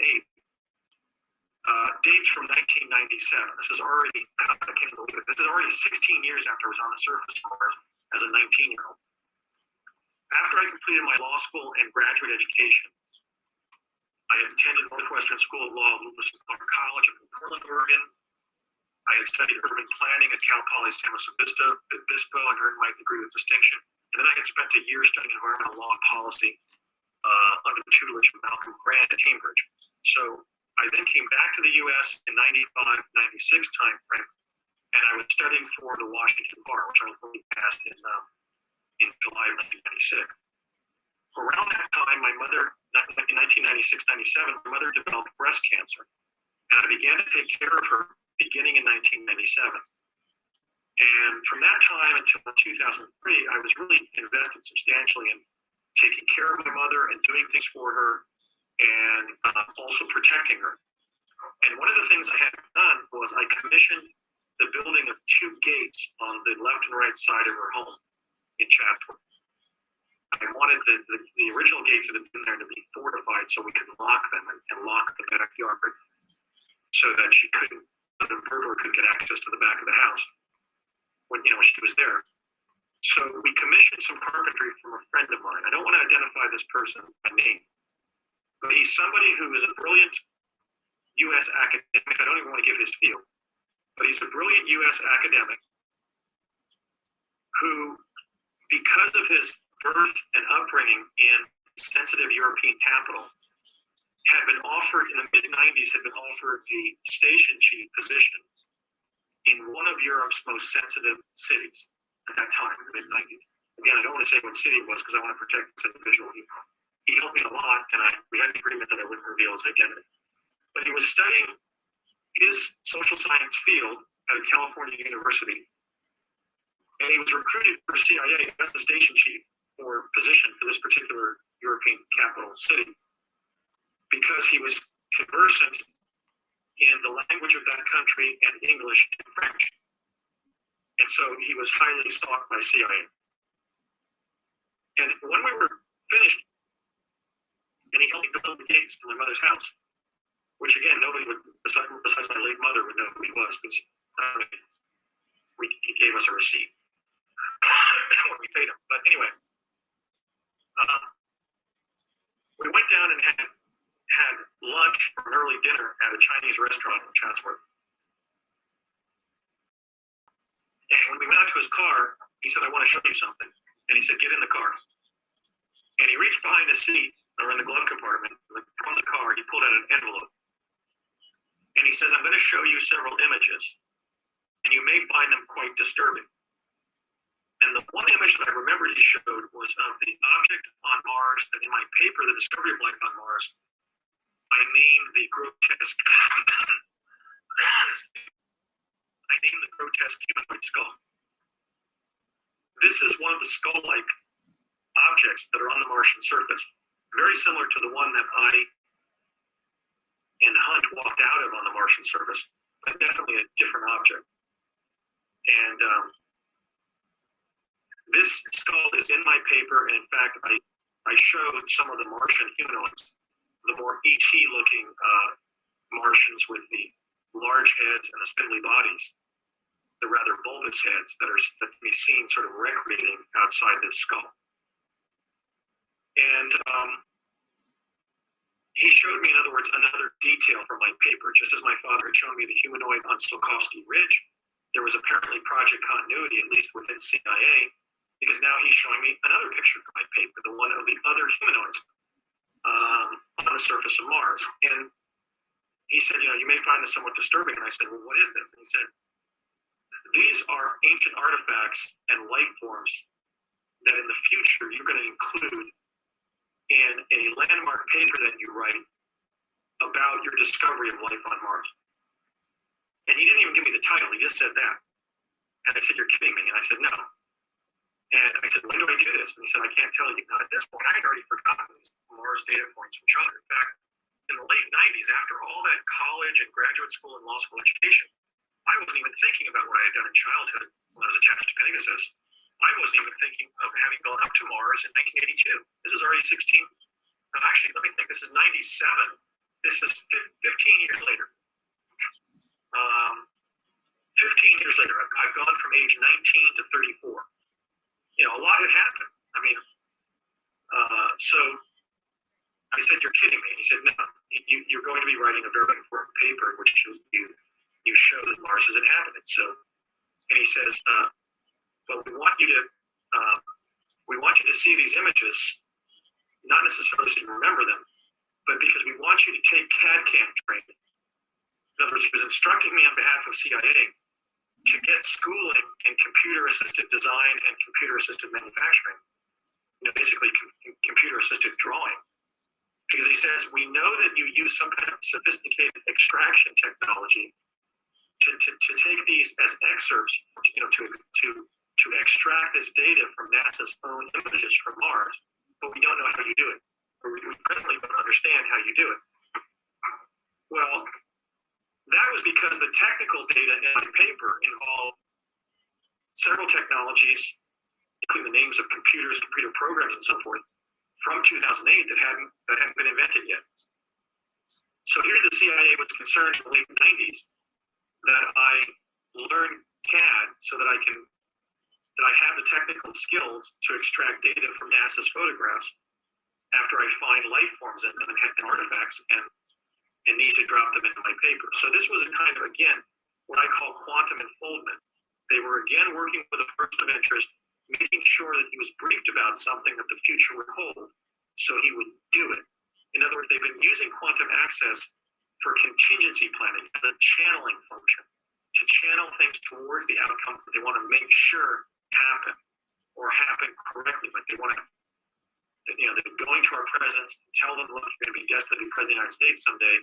dates from 1997. This is already, I can't believe it, this is already 16 years after I was on the surface of Mars as a 19-year-old. After I completed my law school and graduate education, I attended Northwestern School of Law at Lewis and Clark College in Portland, Oregon. I had studied urban planning at Cal Poly San Luis Obispo and earned my degree with distinction. And then I had spent a year studying environmental law and policy under the tutelage of Malcolm Grant at Cambridge. So I then came back to the U.S. in 95, 96 timeframe, and I was studying for the Washington Bar, which I ultimately passed in July of 1996. Around that time, my mother, in 1996-97, my mother developed breast cancer, and I began to take care of her beginning in 1997. And from that time until 2003, I was really invested substantially in taking care of my mother and doing things for her, and also protecting her. And one of the things I had done was I commissioned the building of 2 gates on the left and right side of her home in Chatsworth. I wanted the original gates that had been there to be fortified so we could lock them and lock the backyard so that the burglar could get access to the back of the house when she was there. So we commissioned some carpentry from a friend of mine. I don't want to identify this person by name, but he's somebody who is a brilliant U.S. academic. I don't even want to give his field, but he's a brilliant U.S. academic who, because of his birth and upbringing in sensitive European capital, had been offered in the mid-90s, had been offered the station chief position in one of Europe's most sensitive cities at that time, in the mid-90s. Again, I don't want to say what city it was because I want to protect this individual. He helped me a lot, and we had an agreement that I wouldn't reveal his identity. But he was studying his social science field at a California university, and he was recruited for CIA as the station chief or position for this particular European capital city because he was conversant in the language of that country and English and French. And so he was highly sought by CIA. And when we were finished, and he helped me build the gates to my mother's house, which again, nobody would, besides my late mother, would know who he was, because he gave us a receipt when we paid him. But anyway, we went down and had lunch or an early dinner at a Chinese restaurant in Chatsworth. And when we went out to his car, he said, "I want to show you something." And he said, "Get in the car." And he reached behind the seat or in the glove compartment from the car. He pulled out an envelope. And he says, "I'm going to show you several images, and you may find them quite disturbing." And the one image that I remember he showed was of the object on Mars that in my paper, The Discovery of Life on Mars, I named the grotesque humanoid skull. This is one of the skull-like objects that are on the Martian surface, very similar to the one that I and Hunt walked out of on the Martian surface, but definitely a different object. And this skull is in my paper, and in fact, I showed some of the Martian humanoids, the more ET-looking Martians with the large heads and the spindly bodies, the rather bulbous heads that can be seen sort of recreating outside this skull. And he showed me, in other words, another detail from my paper. Just as my father had shown me the humanoid on Tsiolkovsky Ridge, there was apparently project continuity, at least within CIA, because now he's showing me another picture from my paper, the one of the other humanoids on the surface of Mars. And he said, "You may find this somewhat disturbing." And I said, "Well, what is this?" And he said, "These are ancient artifacts and life forms that in the future you're going to include in a landmark paper that you write about your discovery of life on Mars." And he didn't even give me the title, he just said that. And I said, "You're kidding me." And I said, "No." And I said, "When do I do this?" And he said, "I can't tell you." Now, at this point, I had already forgotten these Mars data points from Charlie. In fact, in the late 90s, after all that college and graduate school and law school education, I wasn't even thinking about what I had done in childhood when I was attached to Pegasus. I wasn't even thinking of having gone up to Mars in 1982. This is already 16. Actually, let me think. This is 97. This is 15 years later. 15 years later, I've gone from age 19 to 34. You know, a lot had happened. I mean, so I said, "You're kidding me." He said, "No, you're going to be writing a very important paper in which you show that Mars is inhabited." So, and he says, "But we want you to see these images, not necessarily so you remember them, but because we want you to take CAD/CAM training." In other words, he was instructing me on behalf of CIA to get schooling in computer-assisted design and computer-assisted manufacturing. You know, basically computer-assisted drawing. Because he says, we know that you use some kind of sophisticated extraction technology to take these as excerpts, you know, to extract this data from NASA's own images from Mars, but we don't know how you do it. Or we presently don't understand how you do it. Well, that was because the technical data in my paper involved several technologies, including the names of computers, computer programs, and so forth, from 2008 that hadn't been invented yet. So here the CIA was concerned in the late 90s that I learn CAD so that I have the technical skills to extract data from NASA's photographs after I find life forms in them and artifacts and need to drop them into my paper. So this was a kind of, again, what I call quantum enfoldment. They were again working with a person of interest, making sure that he was briefed about something that the future would hold, so he would do it. In other words, they've been using quantum access for contingency planning as a channeling function, to channel things towards the outcomes that they want to make sure happen or happen correctly. Like they want to, you know, they're going to our presidents, tell them, look, you're going to be destined to be president of the United States someday,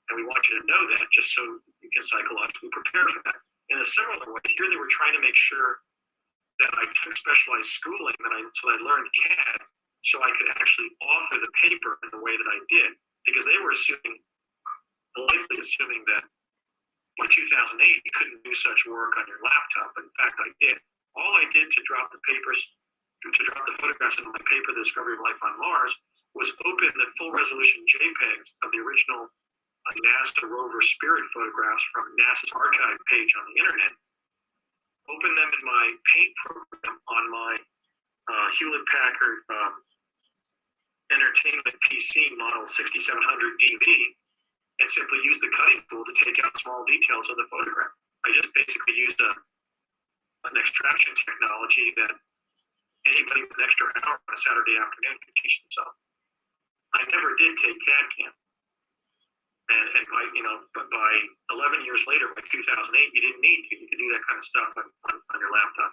and we want you to know that just so you can psychologically prepare for that. In a similar way, here they were trying to make sure that I took specialized schooling so I learned CAD so I could actually author the paper in the way that I did, because they were likely assuming that by 2008 you couldn't do such work on your laptop. But in fact, I did. All I did to drop the photographs into my paper, The Discovery of Life on Mars, was open the full resolution JPEGs of the original NASA rover Spirit photographs from NASA's archive page on the internet, open them in my paint program on my Hewlett Packard Entertainment PC model 6700 DV, and simply use the cutting tool to take out small details of the photograph. I just basically used an extraction technology that anybody with an extra hour on a Saturday afternoon could teach themselves. I never did take CAD/CAM. And by 11 years later, by 2008, you didn't need to. You could do that kind of stuff on your laptop.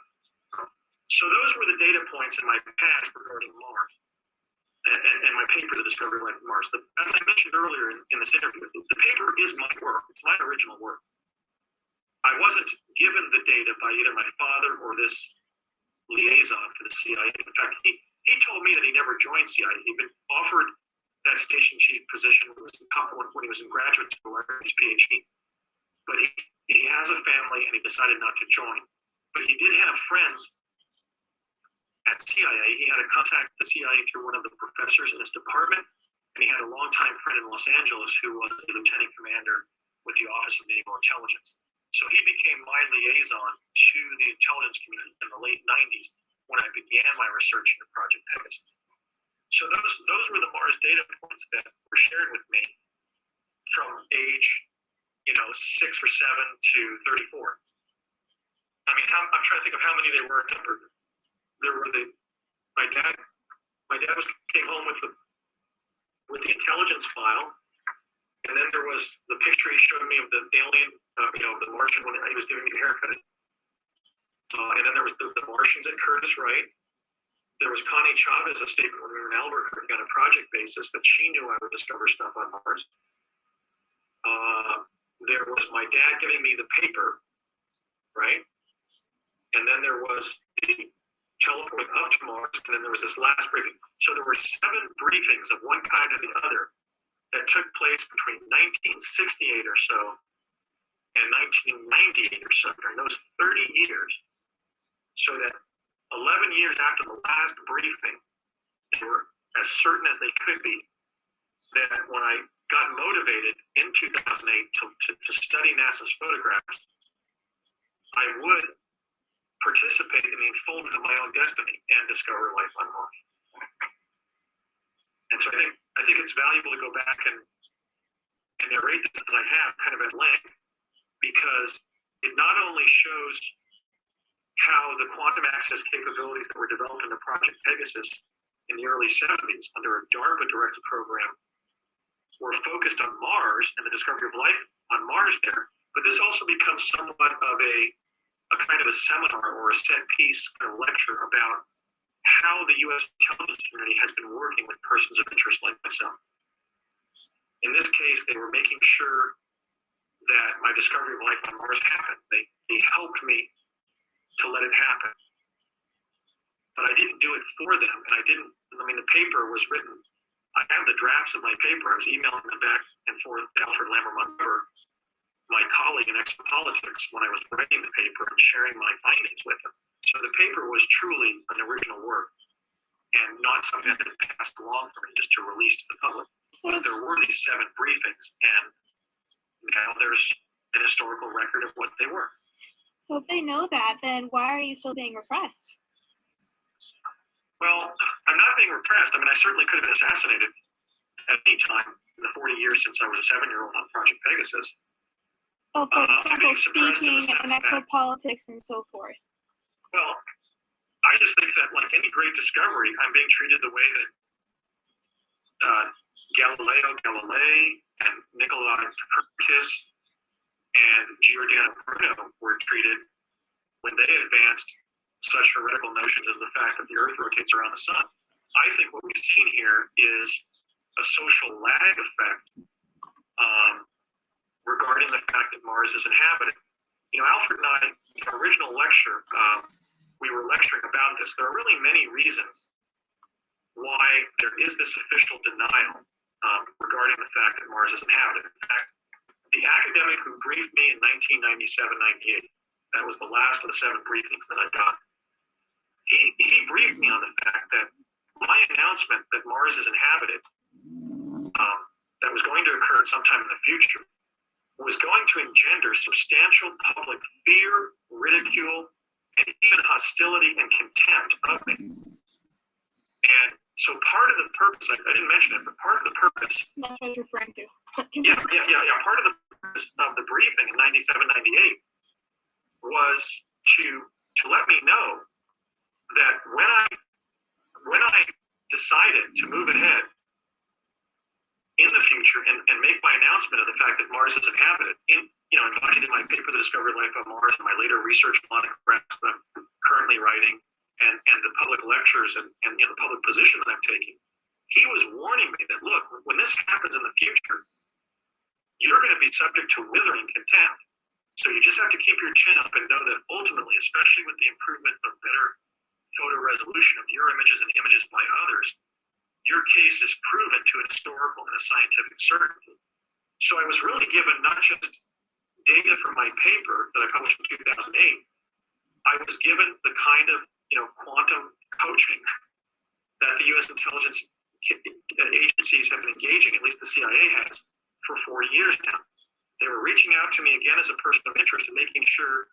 So those were the data points in my past regarding Mars and my paper, The Discovery of Life on Mars. As I mentioned earlier in this interview, the paper is my work. It's my original work. I wasn't given the data by either my father or this liaison for the CIA. In fact, he told me that he never joined CIA. He'd been offered that station chief position when he was in graduate school after his PhD. But he has a family and he decided not to join. But he did have friends at CIA. He had a contact with the CIA through one of the professors in his department, and he had a longtime friend in Los Angeles who was a lieutenant commander with the Office of Naval Intelligence. So he became my liaison to the intelligence community in the late 90s when I began my research into Project Pegasus. So those were the Mars data points that were shared with me from age, 6 or 7 to 34. I mean, I'm trying to think of how many they were numbered. There were my dad came home with the intelligence file, and then there was the picture he showed me of the alien, the Martian when he was giving me a haircut. And then there was the Martians and Curtis Wright. There was Connie Chavez's statement when we were in Albuquerque on a project basis that she knew I would discover stuff on Mars. There was my dad giving me the paper, right? And then there was the teleporting up to Mars, and then there was this last briefing. So there were 7 briefings of one kind or the other that took place between 1968 or so and 1998 or so, during those 30 years. So that 11 years after the last briefing, they were as certain as they could be that when I got motivated in 2008 to study NASA's photographs, I would participate in the unfoldment of my own destiny and discover life on Mars. And so I think it's valuable to go back and narrate this as I have, kind of at length, because it not only shows how the quantum access capabilities that were developed in the Project Pegasus in the early 70s under a DARPA-directed program were focused on Mars and the discovery of life on Mars there, but this also becomes somewhat of a kind of a seminar or a set piece kind of lecture about how the U.S. intelligence community has been working with persons of interest like myself. In this case, they were making sure that my discovery of life on Mars happened. They helped me to let it happen. But I didn't do it for them, and the paper was written. I have the drafts of my paper. I was emailing them back and forth to Alfred Lamar-Montgomery, my colleague in exopolitics, when I was writing the paper and sharing my findings with him. So the paper was truly an original work and not something that had passed along for me just to release to the public. But there were these 7 briefings, and now there's an historical record of what they were. So if they know that, then why are you still being repressed? Well, I'm not being repressed. I certainly could have been assassinated at any time in the 40 years since I was a 7-year-old on Project Pegasus. Oh, for example, speaking and exopolitics and so forth. Well, I just think that, like any great discovery, I'm being treated the way that Galileo Galilei and Nikolai Copernicus and Giordano Bruno were treated when they advanced such heretical notions as the fact that the Earth rotates around the sun. I think what we've seen here is a social lag effect regarding the fact that Mars is inhabited. Alfred and I, in our original lecture, we were lecturing about this. There are really many reasons why there is this official denial regarding the fact that Mars is inhabited. In fact, the academic who briefed me in 1997-98, that was the last of the 7 briefings that I got, he briefed me on the fact that my announcement that Mars is inhabited, that was going to occur sometime in the future, was going to engender substantial public fear, ridicule, and even hostility and contempt of me. And so part of the purpose, I didn't mention it, but part of the purpose. That's what I was referring to. Yeah. Part of the purpose of the briefing in 97-98 was to let me know that when I decided to move ahead in the future and make my announcement of the fact that Mars is inhabited, embodied in my paper, The Discovery of Life on Mars, and my later research monographs that I'm currently writing, and the public lectures and the public position that I'm taking, he was warning me that, look, when this happens in the future, you're going to be subject to withering contempt. So you just have to keep your chin up and know that ultimately, especially with the improvement of better photo resolution of your images and images by others, your case is proven to a historical and a scientific certainty. So I was really given not just data from my paper that I published in 2008, I was given the kind of quantum coaching that the U.S. intelligence agencies have been engaging, at least the CIA has, for 4 years now. They were reaching out to me again as a person of interest and making sure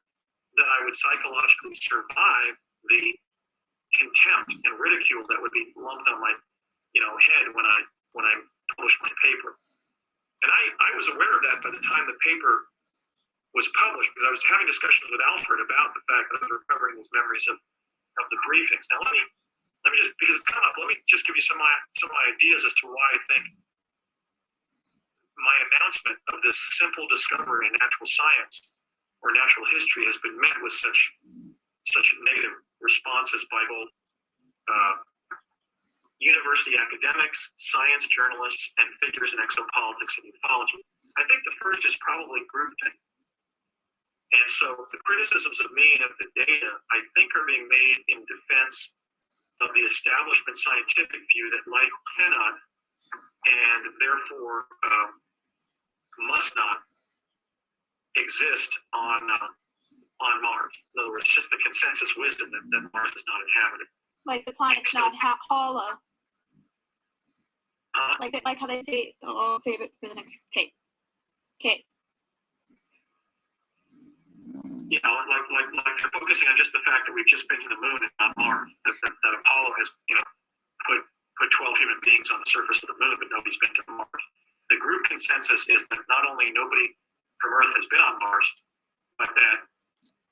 that I would psychologically survive the contempt and ridicule that would be lumped on my head when I published my paper. And I was aware of that by the time the paper was published, because I was having discussions with Alfred about the fact that I was recovering these memories of the briefings. Now let me just, because it's come up, let me just give you some ideas as to why I think my announcement of this simple discovery in natural science or natural history has been met with such negative responses by both university academics, science journalists, and figures in exopolitics and ufology. I think the first is probably groupthink. And so the criticisms of me and of the data, I think, are being made in defense of the establishment scientific view that life cannot and therefore must not exist on Mars. In other words, just the consensus wisdom that Mars is not inhabited. Like the planet's not hollow. like how they say, oh, I'll save it for the next. Okay. You know, like they're focusing on just the fact that we've just been to the moon and not Mars. That Apollo has, put 12 human beings on the surface of the moon, but nobody's been to Mars. The group consensus is that not only nobody from Earth has been on Mars, but that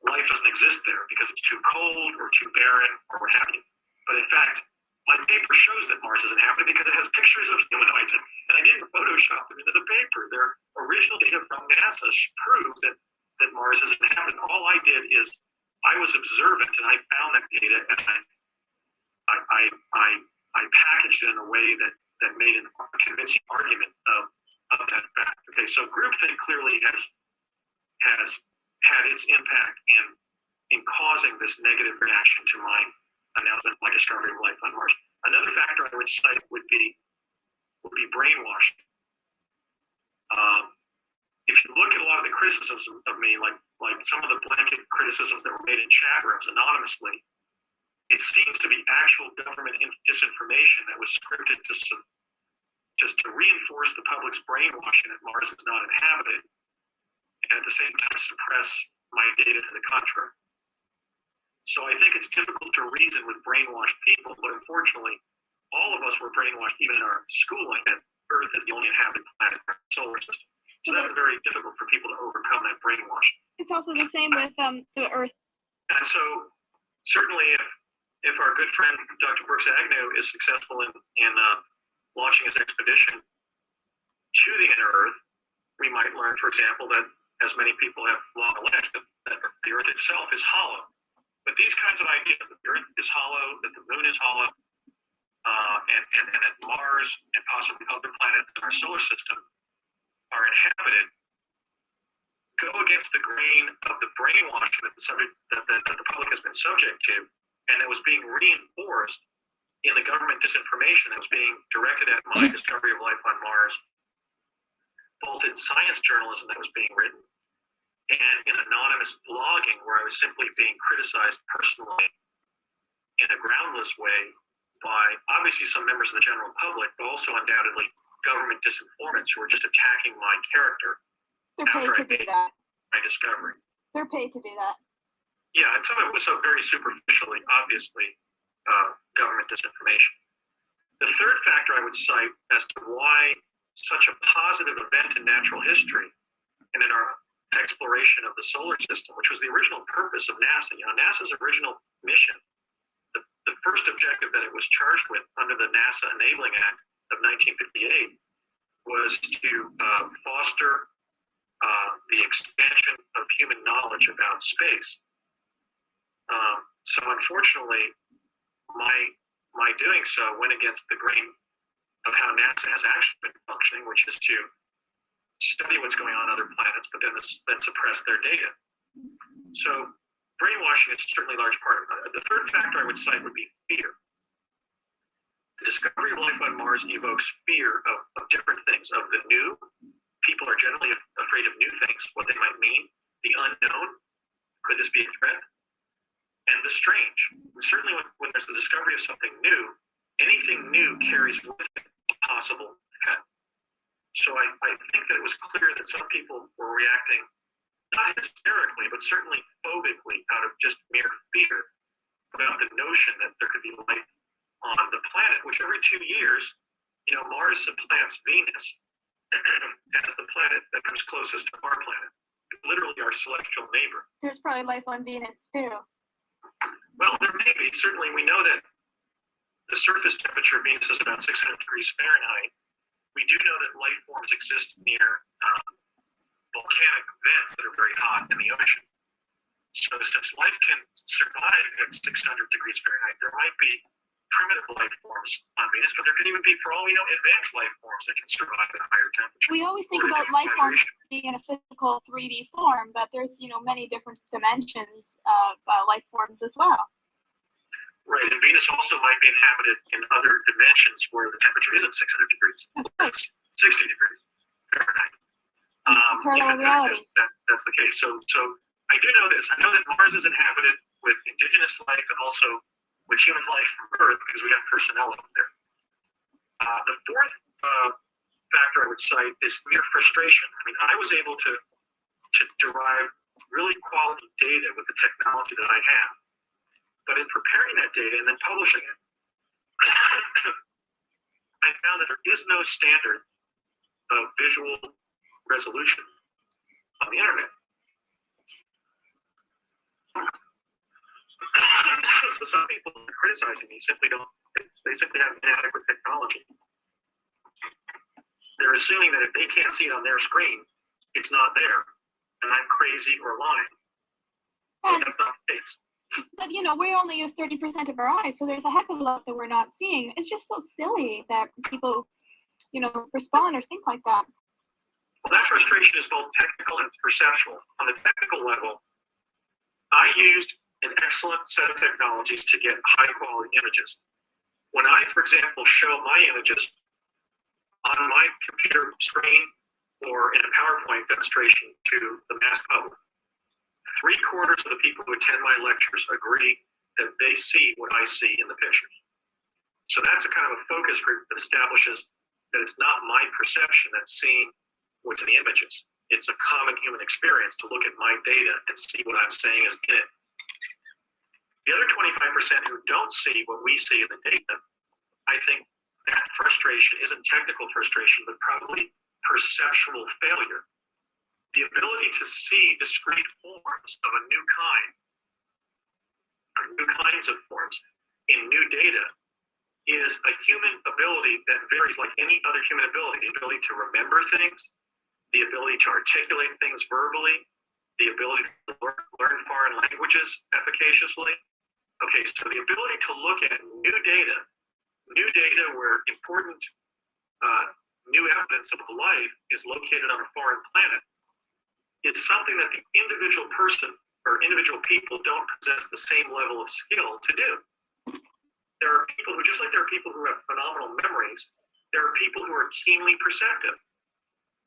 life doesn't exist there because it's too cold or too barren or what have you. But in fact, my paper shows that Mars is inhabited because it has pictures of humanoids, and I didn't Photoshop them into the paper. Their original data from NASA proves that Mars is inhabited. All I did is I was observant, and I found that data, and I packaged it in a way that made a convincing argument of that fact. Okay, so groupthink clearly has had its impact in causing this negative reaction to my announcement, my discovery of life on Mars. Another factor I would cite would be brainwashing. If you look at a lot of the criticisms of me, like some of the blanket criticisms that were made in chat rooms anonymously, it seems to be actual government disinformation that was scripted just to reinforce the public's brainwashing that Mars is not inhabited, and at the same time suppress my data to the contrary. So I think it's difficult to reason with brainwashed people, but unfortunately, all of us were brainwashed even in our schooling that Earth is the only inhabited planet in our solar system. So that's very difficult for people to overcome that brainwashing. It's also the same with the Earth. And so certainly if our good friend Dr. Brooks Agnew is successful in launching his expedition to the inner Earth, we might learn, for example, that as many people have long alleged, that the Earth itself is hollow. But these kinds of ideas, that the Earth is hollow, that the moon is hollow, and that Mars and possibly other planets in our solar system are inhabited, go against the grain of the brainwashing that the public has been subject to, and that was being reinforced in the government disinformation that was being directed at my discovery of life on Mars, both in science journalism that was being written and in anonymous blogging where I was simply being criticized personally in a groundless way by obviously some members of the general public, but also undoubtedly government disinformants who were just attacking my character. They're paid to do that. My discovery. They're paid to do that. Yeah, and some of it was so very superficially, obviously, government disinformation. The third factor I would cite as to why such a positive event in natural history and in our exploration of the solar system, which was the original purpose of NASA. NASA's original mission, the first objective that it was charged with under the NASA Enabling Act of 1958 was to foster the expansion of human knowledge about space. So unfortunately, my doing so went against the grain of how NASA has actually been functioning, which is to study what's going on other planets, but then suppress their data. So brainwashing is certainly a large part of it. The third factor I would cite would be fear. The discovery of life on Mars evokes fear of different things, of the new. People are generally afraid of new things, what they might mean, the unknown, could this be a threat, and the strange. And certainly when there's the discovery of something new, anything new carries with it a possible threat. So I think that it was clear that some people were reacting, not hysterically, but certainly phobically out of just mere fear about the notion that there could be life on the planet, which every 2 years, Mars supplants Venus as the planet that comes closest to our planet. It's literally our celestial neighbor. There's probably life on Venus too. Well, there may be. Certainly, we know that the surface temperature of Venus is about 600 degrees Fahrenheit. We do know that life forms exist near volcanic vents that are very hot in the ocean. So since life can survive at 600 degrees Fahrenheit, there might be primitive life forms on Venus, but there could even be, for all we know, advanced life forms that can survive at a higher temperature. We always think about life forms being in a physical 3D form, but there's many different dimensions of life forms as well. Right, and Venus also might be inhabited in other dimensions where the temperature isn't 600 degrees. That's 60 degrees Fahrenheit. Parallel realities. That's the case. So I do know this. I know that Mars is inhabited with indigenous life and also with human life from Earth because we have personnel up there. The fourth factor I would cite is mere frustration. I mean, I was able to derive really quality data with the technology that I have. But in preparing that data and then publishing it, I found that there is no standard of visual resolution on the internet. So some people are criticizing me they simply have inadequate technology. They're assuming that if they can't see it on their screen, it's not there, and I'm crazy or lying. But that's not the case. But we only use 30% of our eyes, so there's a heck of a lot that we're not seeing. It's just so silly that people, respond or think like that. Well, that frustration is both technical and perceptual. On the technical level, I used an excellent set of technologies to get high quality images. When I, for example, show my images on my computer screen or in a PowerPoint demonstration to the mass public, 3/4 of the people who attend my lectures agree that they see what I see in the pictures. So that's a kind of a focus group that establishes that it's not my perception that's seeing what's in the images. It's a common human experience to look at my data and see what I'm saying is in it. The other 25% who don't see what we see in the data, I think that frustration isn't technical frustration, but probably perceptual failure. The ability to see discrete forms of a new kind, or new kinds of forms in new data, is a human ability that varies like any other human ability. The ability to remember things, the ability to articulate things verbally, the ability to learn foreign languages efficaciously. Okay, so the ability to look at new data where important new evidence of life is located on a foreign planet, is something that the individual person or individual people don't possess the same level of skill to do. There are people who, just like there are people who have phenomenal memories, there are people who are keenly perceptive.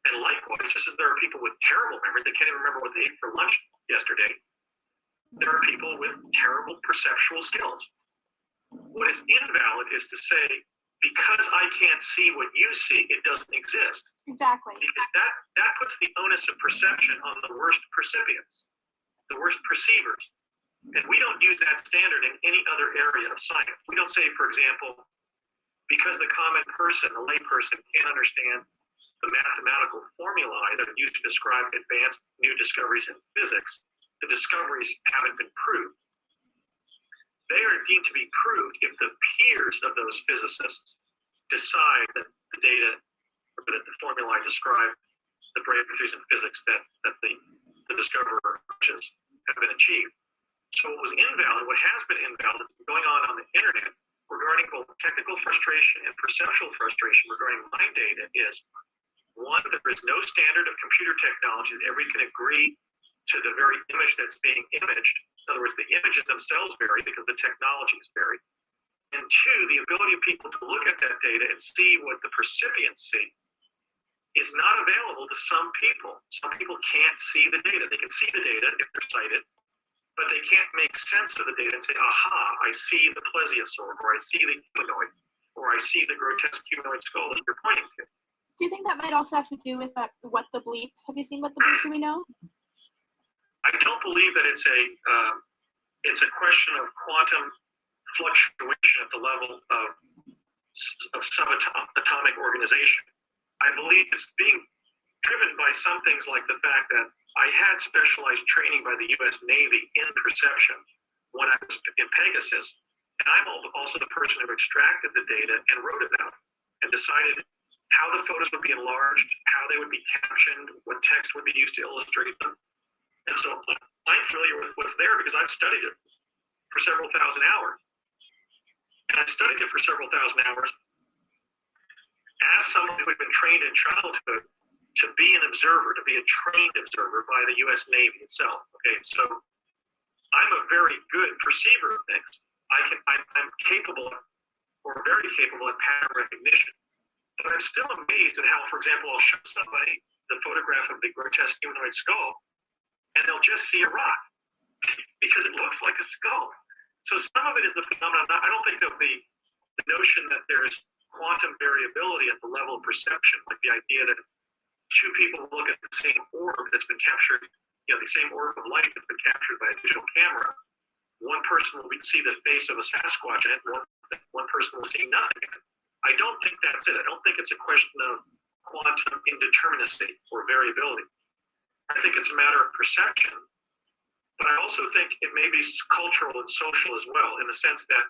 And likewise, just as there are people with terrible memories, they can't even remember what they ate for lunch yesterday, there are people with terrible perceptual skills. What is invalid is to say, because I can't see what you see, it doesn't exist. Exactly. Because that puts the onus of perception on the worst percipients, the worst perceivers. And we don't use that standard in any other area of science. We don't say, for example, because the common person, the lay person, can't understand the mathematical formulae that are used to describe advanced new discoveries in physics, the discoveries haven't been proved. They are deemed to be proved if the peers of those physicists decide that the data, or that the formulae describe the breakthroughs in physics that the discoverer have been achieved. So what was invalid, what has been invalid, is going on the internet regarding both technical frustration and perceptual frustration regarding my data is, one, that there is no standard of computer technology that everybody can agree to the very image that's being imaged. In other words, the images themselves vary because the technology is varied. And two, the ability of people to look at that data and see what the percipients see is not available to some people. Some people can't see the data. They can see the data if they're sighted, but they can't make sense of the data and say, aha, I see the plesiosaur, or I see the humanoid, or I see the grotesque humanoid skull that you're pointing to. Do you think that might also have to do with that? What the bleep? Have you seen What the Bleep Do We Know? I don't believe that it's a question of quantum fluctuation at the level of subatomic organization. I believe it's being driven by some things like the fact that I had specialized training by the U.S. Navy in perception when I was in Pegasus, and I'm also the person who extracted the data and wrote about it and decided how the photos would be enlarged, how they would be captioned, what text would be used to illustrate them. And so I'm familiar with what's there because I've studied it for several thousand hours. And I've studied it for several thousand hours as someone who had been trained in childhood to be an observer, to be a trained observer by the U.S. Navy itself. Okay, so I'm a very good perceiver of things. I'm capable of, or very capable at pattern recognition. But I'm still amazed at how, for example, I'll show somebody the photograph of the grotesque humanoid skull, and they'll just see a rock because it looks like a skull. So some of it is the phenomenon. I don't think of the notion that there's quantum variability at the level of perception, like the idea that two people look at the same orb that's been captured, the same orb of light that's been captured by a digital camera. One person will see the face of a Sasquatch in it, one person will see nothing in it. I don't think that's it. I don't think it's a question of quantum indeterminacy or variability. I think it's a matter of perception, but I also think it may be cultural and social as well, in the sense that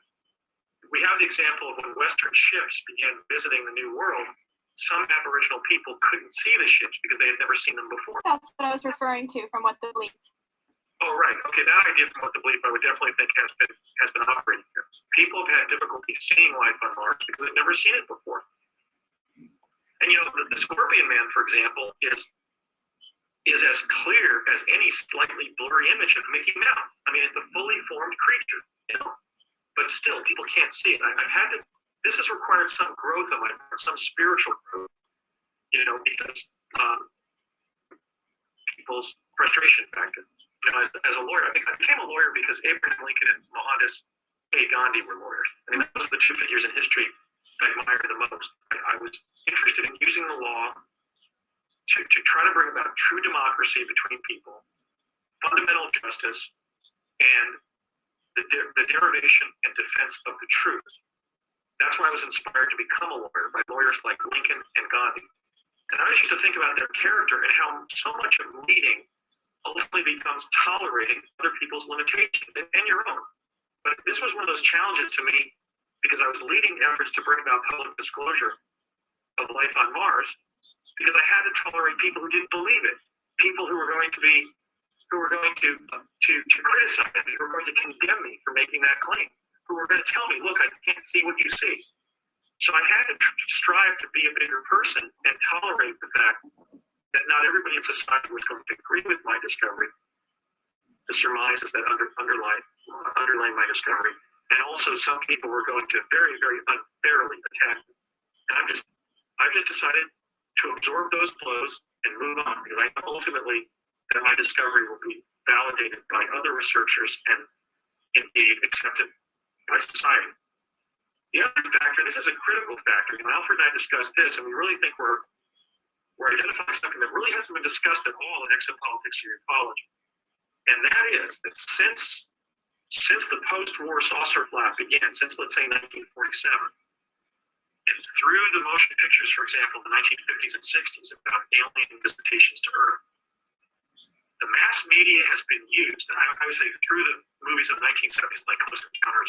we have the example of when Western ships began visiting the New World, some Aboriginal people couldn't see the ships because they had never seen them before. That's what I was referring to from What the Bleep. Oh, right. Okay, that idea from What the Bleep I would definitely think has been operating here. People have had difficulty seeing life on Mars because they've never seen it before. And the Scorpion Man, for example, is as clear as any slightly blurry image of Mickey Mouse. I mean, it's a fully formed creature, but still people can't see it. This has required some growth on my part, some spiritual growth, because people's frustration factor. As a lawyer, I think I became a lawyer because Abraham Lincoln and Mohandas Gandhi were lawyers. I mean, those are the two figures in history I admire the most. I was interested in using the law to try to bring about true democracy between people, fundamental justice, and the derivation and defense of the truth. That's why I was inspired to become a lawyer by lawyers like Lincoln and Gandhi. And I was used to think about their character and how so much of leading ultimately becomes tolerating other people's limitations and your own. But this was one of those challenges to me because I was leading efforts to bring about public disclosure of life on Mars, because I had to tolerate people who didn't believe it, people who were going to criticize me, who were going to condemn me for making that claim, who were going to tell me, look, I can't see what you see. So I had to strive to be a bigger person and tolerate the fact that not everybody in society was going to agree with my discovery, the surmises that underlie my discovery, and also some people were going to very, very unfairly attack me. And I've just decided to absorb those blows and move on, because I know ultimately that my discovery will be validated by other researchers and indeed accepted by society. The other factor, this is a critical factor, Alfred and I discussed this, and we really think we're identifying something that really hasn't been discussed at all in exopolitics or ufology. And that is that since the post-war saucer flap began, since let's say 1947, and through the motion pictures, for example, in the 1950s and 60s about alien visitations to Earth, the mass media has been used, and I would say through the movies of the 1970s, like Close Encounter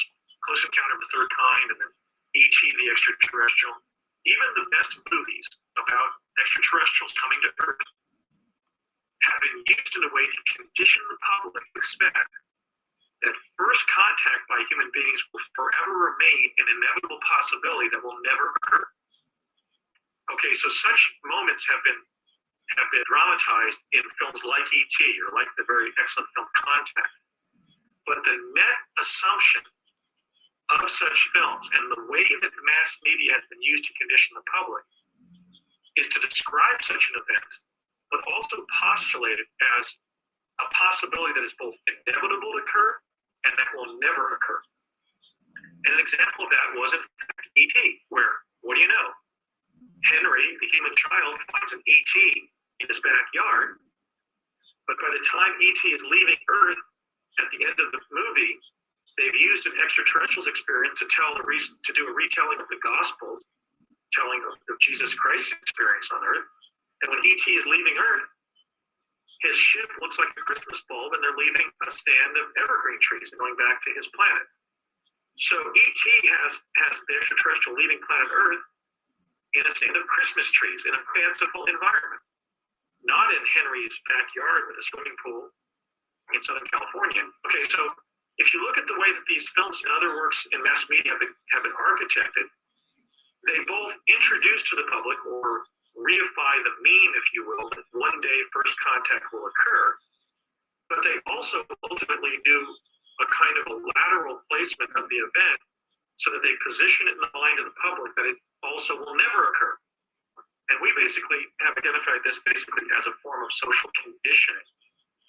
of the Third Kind, and then E.T. the Extraterrestrial, even the best movies about extraterrestrials coming to Earth have been used in a way to condition the public to expect that first contact by human beings will forever remain an inevitable possibility that will never occur. Okay, so such moments have been dramatized in films like E.T. or like the very excellent film Contact. But the net assumption of such films and the way that the mass media has been used to condition the public is to describe such an event, but also postulate it as a possibility that is both inevitable to occur and that will never occur. And an example of that was in fact E.T., where, what do you know? Henry, the human child, finds an E.T. in his backyard, but by the time E.T. is leaving Earth at the end of the movie, they've used an extraterrestrial's experience to do a retelling of the gospel, telling of Jesus Christ's experience on Earth. And when E.T. is leaving Earth, his ship looks like a Christmas bulb, and they're leaving a stand of evergreen trees and going back to his planet. So E.T. has the extraterrestrial leaving planet Earth in a stand of Christmas trees in a fanciful environment, not in Henry's backyard with a swimming pool in Southern California. Okay, so if you look at the way that these films and other works in mass media have been architected, they both introduce to the public or reify the meme, if you will, that one day first contact will occur, but they also ultimately do a kind of a lateral placement of the event so that they position it in the mind of the public that it also will never occur. And we basically have identified this basically as a form of social conditioning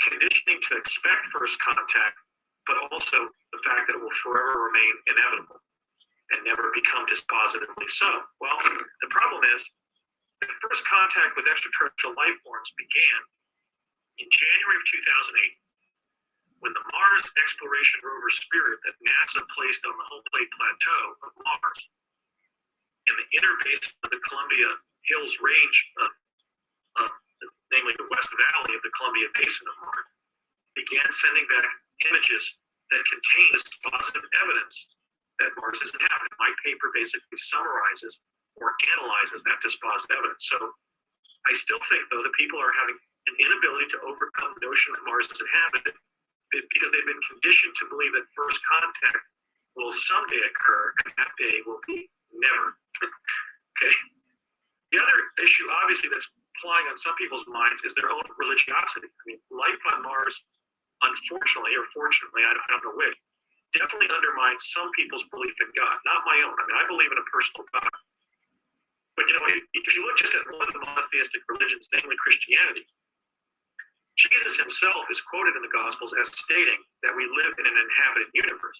to expect first contact, but also the fact that it will forever remain inevitable. and never become dispositively so. Well, the problem is the first contact with extraterrestrial life forms began in January of 2008 when the Mars exploration rover Spirit that NASA placed on the home plate plateau of Mars in the inner basin of the Columbia Hills range namely the West Valley of the Columbia Basin of Mars, began sending back images that contain dispositive evidence that Mars is inhabited. My paper basically summarizes or analyzes that dispositive evidence. So I still think, though, that people are having an inability to overcome the notion that Mars is inhabited because they've been conditioned to believe that first contact will someday occur, and that day will be never. Okay. The other issue, obviously, that's playing on some people's minds is their own religiosity. I mean, life on Mars, unfortunately or fortunately, I don't know which, definitely undermines some people's belief in God, not my own. I mean, I believe in a personal God. But, if you look just at one of the monotheistic religions, namely Christianity, Jesus himself is quoted in the Gospels as stating that we live in an inhabited universe.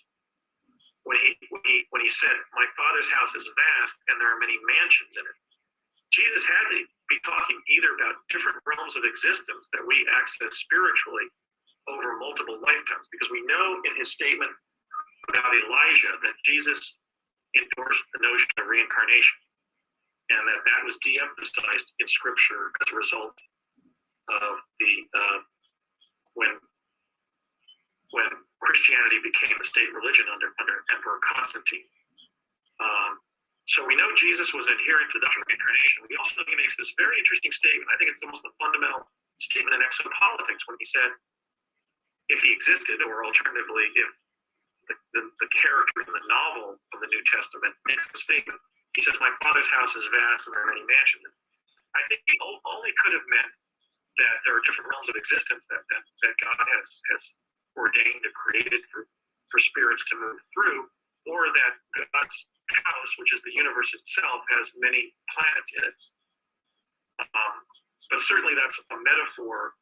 When he said, "My Father's house is vast, and there are many mansions in it," Jesus had to be talking either about different realms of existence that we access spiritually over multiple lifetimes, because we know in his statement about Elijah that Jesus endorsed the notion of reincarnation, and that was de-emphasized in Scripture as a result of when Christianity became the state religion under Emperor Constantine. So we know Jesus was adherent to the doctrine of reincarnation. We also know he makes this very interesting statement. I think it's almost the fundamental statement in exopolitics when he said, if he existed, or alternatively, if the character in the novel of the New Testament makes the statement, he says, "My Father's house is vast and there are many mansions." I think he only could have meant that there are different realms of existence that God has ordained and created for spirits to move through, or that God's house, which is the universe itself, has many planets in it. But certainly that's a metaphor,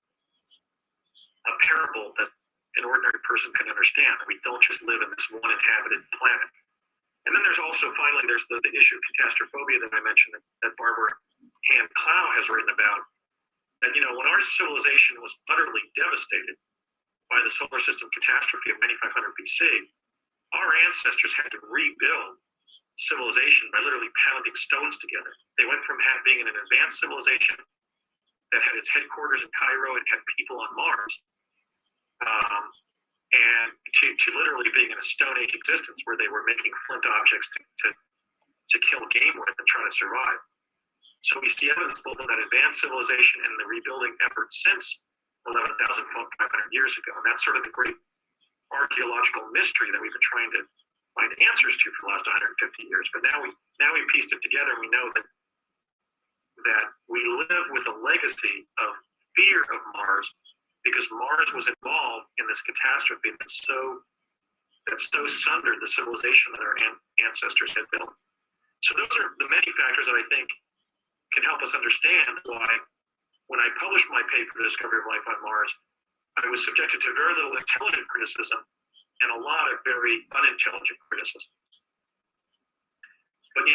a parable that an ordinary person can understand. We don't just live in this one inhabited planet. And then there's also, finally, there's the issue of catastrophobia that I mentioned that Barbara Hand Clow has written about. That, when our civilization was utterly devastated by the solar system catastrophe of 9500 BC, our ancestors had to rebuild civilization by literally pounding stones together. They went from being an advanced civilization that had its headquarters in Cairo and had people on Mars, and to literally being in a Stone Age existence where they were making flint objects to kill game with and try to survive. So we see evidence both of that advanced civilization and the rebuilding effort since 11,500 years ago. And that's sort of the great archaeological mystery that we've been trying to find answers to for the last 150 years. But now we pieced it together, and we know that we live with a legacy of fear of Mars because Mars was involved in this catastrophe that so sundered the civilization that our ancestors had built. So those are the many factors that I think can help us understand why, when I published my paper, The Discovery of Life on Mars, I was subjected to very little intelligent criticism and a lot of very unintelligent criticism. But,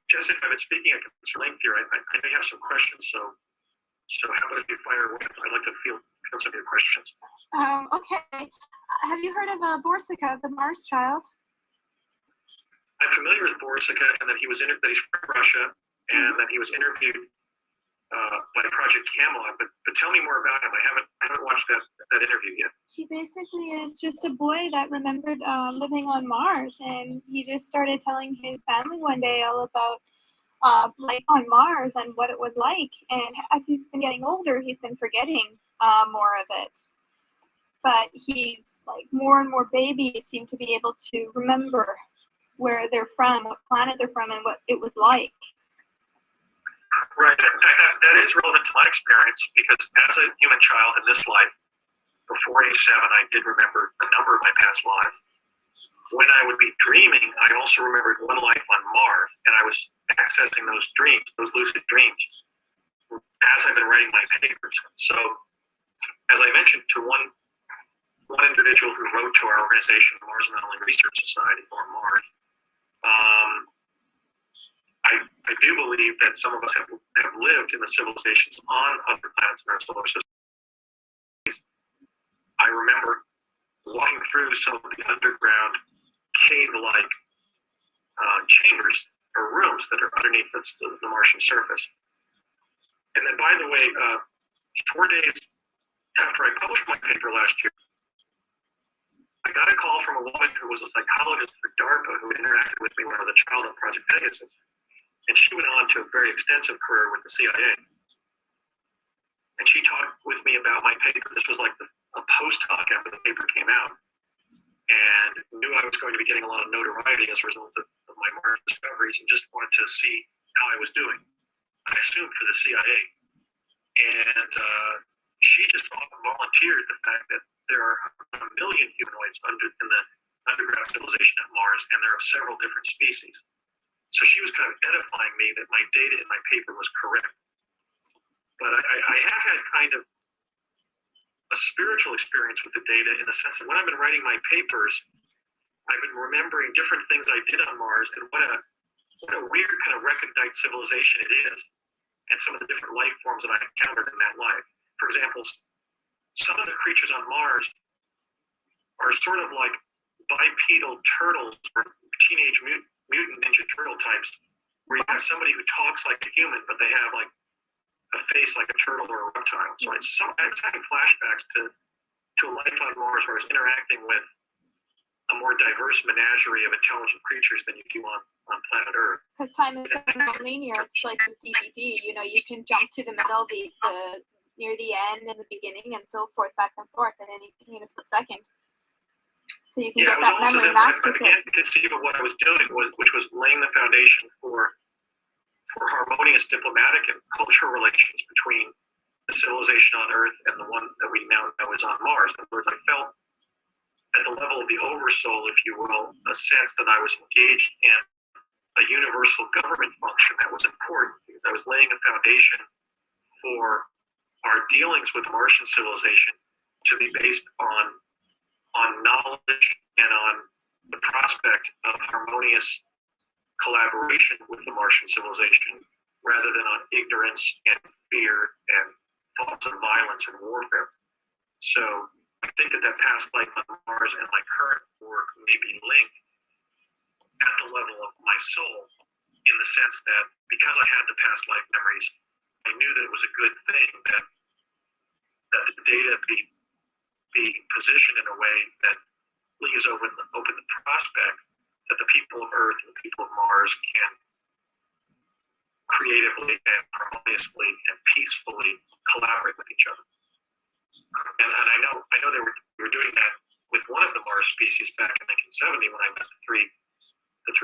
Jessica, I've been speaking at some length here. I may have some questions, so how about if you fire away? I'd like to field some of your questions. Okay. Have you heard of Borsica, the Mars child? I'm familiar with Borsica, and that that he's from Russia, and that he was interviewed by Project Camelot. But tell me more about him. I haven't watched that interview yet. He basically is just a boy that remembered living on Mars, and he just started telling his family one day all about life on Mars and what it was like. And as he's been getting older, he's been forgetting more of it. But he's like, more and more babies seem to be able to remember where they're from, what planet they're from, and what it was like. Right. In fact, that is relevant to my experience, because as a human child in this life, before age 7, I did remember a number of my past lives. When I would be dreaming, I also remembered one life on Mars, and I was accessing those dreams, those lucid dreams, as I've been writing my papers. So, as I mentioned to one individual who wrote to our organization, Mars Anomaly Research Society, or MARS, I do believe that some of us have lived in the civilizations on other planets in our solar system. I remember walking through some of the underground cave-like chambers or rooms that are underneath the Martian surface. And then, by the way, 4 days after I published my paper last year, I got a call from a woman who was a psychologist for DARPA who interacted with me when I was a child on Project Pegasus. And she went on to a very extensive career with the CIA. And she talked with me about my paper. This was like a post hoc after the paper came out. And knew I was going to be getting a lot of notoriety as a result of my Mars discoveries and just wanted to see how I was doing. I assumed for the CIA. And she just volunteered the fact that there are 1 million humanoids in the underground civilization at Mars, and there are several different species. So she was kind of edifying me that my data in my paper was correct. But I have had kind of a spiritual experience with the data in the sense that when I've been writing my papers, I've been remembering different things I did on Mars and what a weird kind of recondite civilization it is, and some of the different life forms that I encountered in that life. For example, some of the creatures on Mars are sort of like bipedal turtles or teenage mutant ninja turtle types, where you have somebody who talks like a human, but they have like a face like a turtle or a reptile. So I was having flashbacks to a life on Mars where I was interacting with a more diverse menagerie of intelligent creatures than you do on planet Earth. Because time is so non-linear. It's like with DVD. You know, you can jump to the middle, the near the end and the beginning, and so forth, back and forth, in anything in a split second. So you can get that memory and access it. I began to conceive of what I was doing, which was laying the foundation for harmonious diplomatic and cultural relations between the civilization on Earth and the one that we now know is on Mars. In other words, I felt at the level of the oversoul, if you will, a sense that I was engaged in a universal government function that was important, because I was laying a foundation for our dealings with Martian civilization to be based on knowledge and on the prospect of harmonious collaboration with the Martian civilization rather than on ignorance and fear and thoughts of violence and warfare. So I think that past life on Mars and my current work may be linked at the level of my soul, in the sense that because I had the past life memories, I knew that it was a good thing that the data be positioned in a way that leaves open the prospect that the people of Earth and the people of Mars can creatively and harmoniously and peacefully collaborate with each other. And I know they were doing that with one of the Mars species back in 1970 when I met the three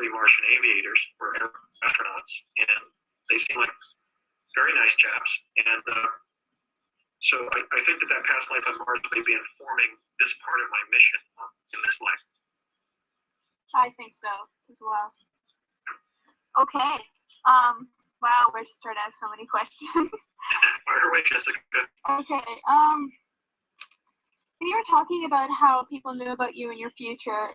Martian aviators or astronauts, and they seem like very nice chaps. And so I think that past life on Mars may be informing this part of my mission in this life. I think so as well. Okay. Wow, we're just starting to have so many questions. Fire away, Jessica. Okay. When you were talking about how people knew about you in your future,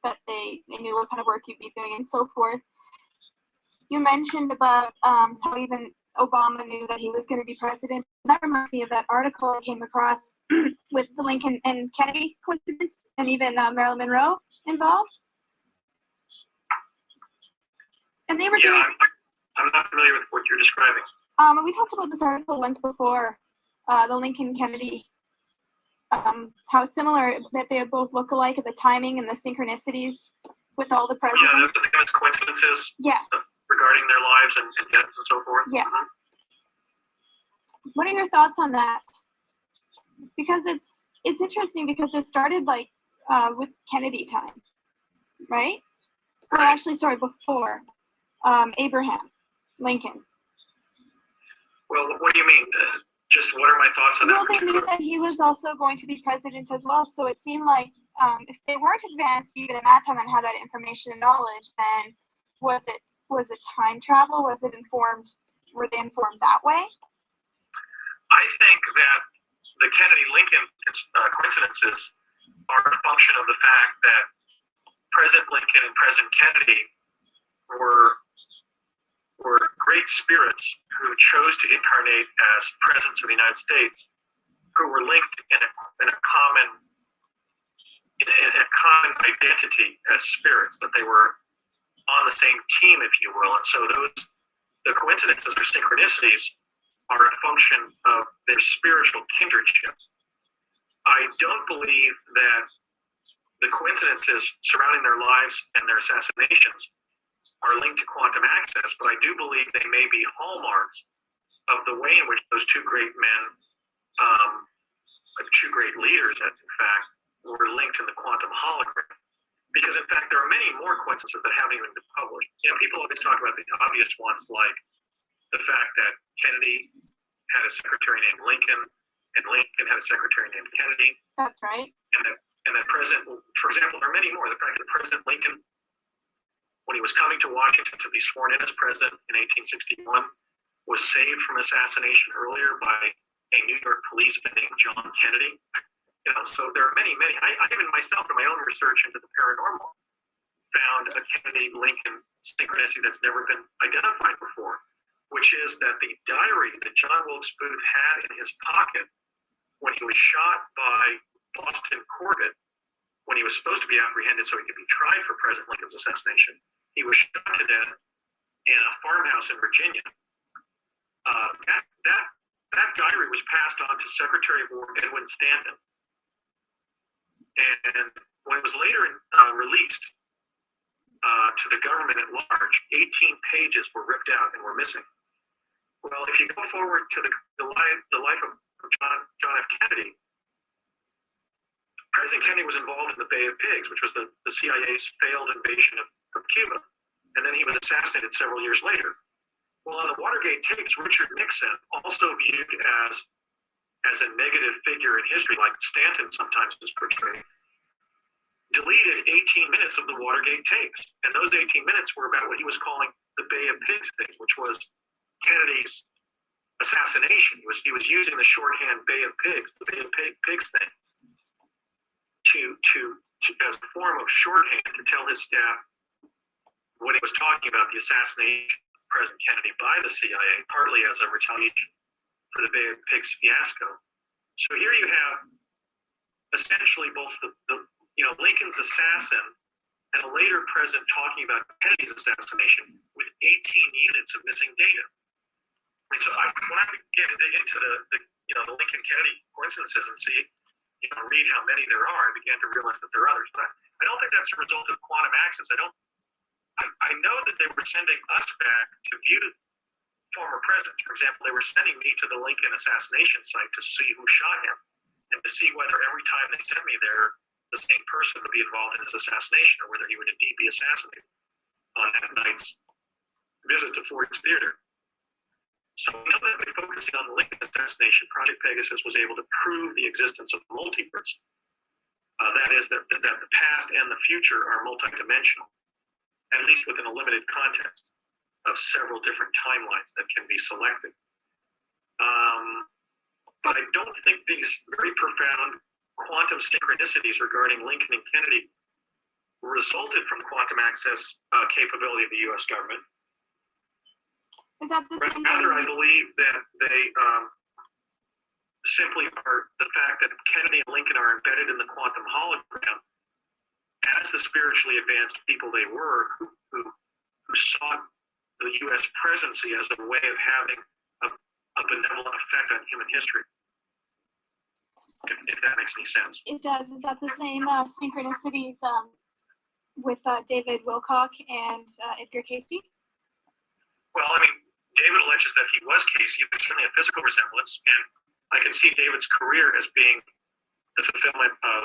that they knew what kind of work you'd be doing and so forth, you mentioned about how even Obama knew that he was going to be president. That reminds me of that article I came across with the Lincoln and Kennedy coincidence, and even Marilyn Monroe involved. And they were doing. I'm not familiar with what you're describing. We talked about this article once before, the Lincoln Kennedy. How similar that they both look alike at the timing and the synchronicities with all the presidents. Yeah, the famous coincidences. Yes. Regarding their lives and deaths and so forth. Yes. Mm-hmm. What are your thoughts on that? Because it's interesting because it started like with Kennedy time, right? Well, actually, sorry, before Abraham Lincoln. Well, what do you mean? Just what are my thoughts on that? Well, they knew that he was also going to be president as well, so it seemed like if they weren't advanced even in that time and had that information and knowledge, then was it time travel? Was it informed? Were they informed that way? I think that the Kennedy-Lincoln coincidences are a function of the fact that President Lincoln and President Kennedy were great spirits who chose to incarnate as presidents of the United States, who were linked in a common identity as spirits, that they were on the same team, if you will. And so the coincidences or synchronicities are a function of their spiritual kindredship. I don't believe that the coincidences surrounding their lives and their assassinations are linked to quantum access, but I do believe they may be hallmarks of the way in which those two great men, two great leaders, in fact, were linked in the quantum hologram. Because, in fact, there are many more coincidences that haven't even been published. People always talk about the obvious ones, like the fact that Kennedy had a secretary named Lincoln, and Lincoln had a secretary named Kennedy. That's right. And that President, for example, there are many more. The fact that President Lincoln, when he was coming to Washington to be sworn in as president in 1861, was saved from assassination earlier by a New York policeman named John Kennedy. So there are many. I even myself, in my own research into the paranormal, found a Kennedy-Lincoln synchronicity that's never been identified before, which is that the diary that John Wilkes Booth had in his pocket when he was shot by Boston Corbett, when he was supposed to be apprehended so he could be tried for President Lincoln's assassination, he was shot to death in a farmhouse in Virginia. That diary was passed on to Secretary of War Edwin Stanton. And when it was later released to the government at large, 18 pages were ripped out and were missing. Well, if you go forward to the life of John F. Kennedy, President Kennedy was involved in the Bay of Pigs, which was the CIA's failed invasion of Cuba. And then he was assassinated several years later. Well, on the Watergate tapes, Richard Nixon, also viewed as a negative figure in history, like Stanton sometimes is portrayed, deleted 18 minutes of the Watergate tapes. And those 18 minutes were about what he was calling the Bay of Pigs thing, which was Kennedy's assassination. He was using the shorthand Bay of Pigs, the Bay of Pigs thing, to as a form of shorthand to tell his staff when he was talking about the assassination of President Kennedy by the CIA, partly as a retaliation for the Bay of Pigs fiasco. So here you have essentially both the Lincoln's assassin and a later president talking about Kennedy's assassination with 18 units of missing data. And so when I began to dig into the Lincoln Kennedy coincidences and read how many there are, I began to realize that there are others. But I don't think that's a result of quantum access. I know that they were sending us back to view former presidents. For example, they were sending me to the Lincoln assassination site to see who shot him and to see whether every time they sent me there, the same person would be involved in his assassination or whether he would indeed be assassinated on that night's visit to Ford's Theater. So now that by focusing on the Lincoln assassination, Project Pegasus was able to prove the existence of multiverse. That is, that the past and the future are multidimensional, at least within a limited context of several different timelines that can be selected. But I don't think these very profound quantum synchronicities regarding Lincoln and Kennedy resulted from quantum access capability of the U.S. government. Is that the same? Rather, I believe that they simply are the fact that Kennedy and Lincoln are embedded in the quantum hologram as the spiritually advanced people they were, who sought the U.S. presidency as a way of having a benevolent effect on human history. If that makes any sense. It does. Is that the same synchronicities with David Wilcock and Edgar Casey? Well, I mean, David alleges that he was Casey. There's certainly a physical resemblance, and I can see David's career as being the fulfillment of,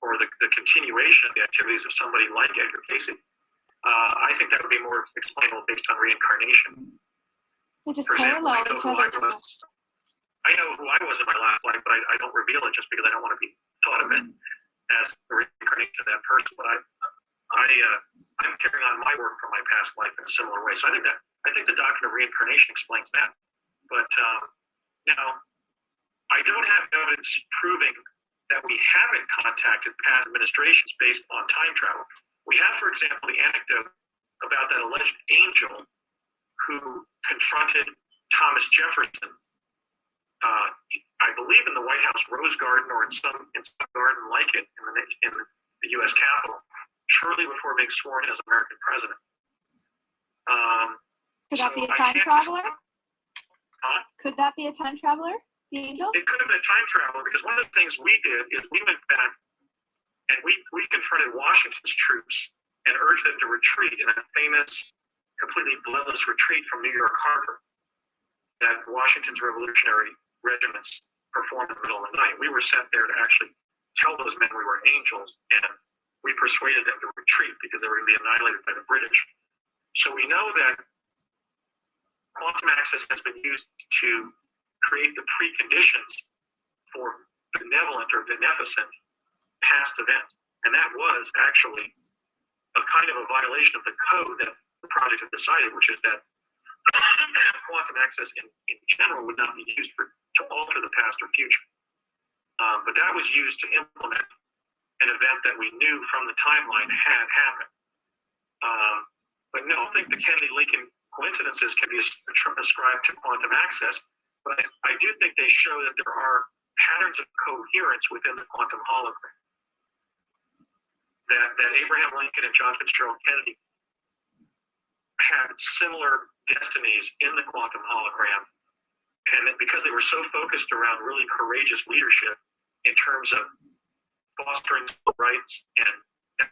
or the continuation of the activities of somebody like Edgar Casey. I think that would be more explainable based on reincarnation. They just For example, parallel each other too much. I know who I was in my last life, but I don't reveal it just because I don't want to be thought of it as the reincarnation of that person. But I'm carrying on my work from my past life in a similar way. So I think the doctrine of reincarnation explains that. But now, I don't have evidence proving that we haven't contacted past administrations based on time travel. We have, for example, the anecdote about that alleged angel who confronted Thomas Jefferson, I believe in the White House Rose Garden or in some garden like it in the U.S. Capitol, shortly before being sworn as American president. Could that be a time traveler? Could that be a time traveler, the angel? It could have been a time traveler, because one of the things we did is we went back and we confronted Washington's troops and urged them to retreat in a famous, completely bloodless retreat from New York Harbor that Washington's revolutionary regiments performed in the middle of the night. We were sent there to actually tell those men we were angels, and we persuaded them to retreat because they were going to be annihilated by the British. So we know that quantum access has been used to create the preconditions for benevolent or beneficent past events. And that was actually a kind of a violation of the code that the project had decided, which is that quantum access in general would not be used to alter the past or future. But that was used to implement an event that we knew from the timeline had happened. But no, I don't think the Kennedy-Lincoln coincidences can be ascribed to quantum access, but I do think they show that there are patterns of coherence within the quantum hologram. That Abraham Lincoln and John Fitzgerald Kennedy had similar destinies in the quantum hologram, and that because they were so focused around really courageous leadership in terms of fostering civil rights and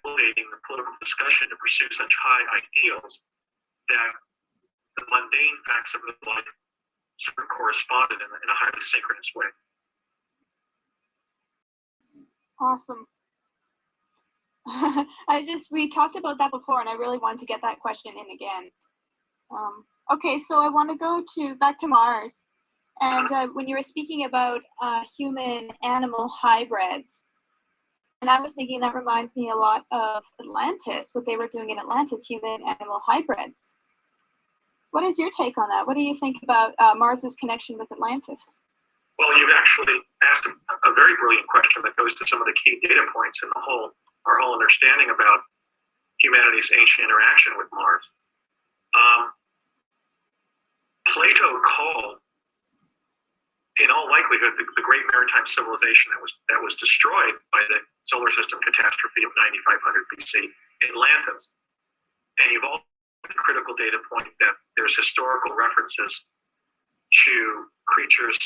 elevating the political discussion to pursue such high ideals, that the mundane facts of real life sort of corresponded in a highly synchronous way. Awesome. We talked about that before, and I really wanted to get that question in again. Okay, so I want to go back to Mars. And when you were speaking about human-animal hybrids, and I was thinking that reminds me a lot of Atlantis, what they were doing in Atlantis, human-animal hybrids. What is your take on that? What do you think about Mars's connection with Atlantis? Well, you've actually asked a very brilliant question that goes to some of the key data points in our whole understanding about humanity's ancient interaction with Mars. Plato called, in all likelihood, the great maritime civilization that was destroyed by the solar system catastrophe of 9500 BC, Atlantis. And you've all the critical data point that there's historical references to creatures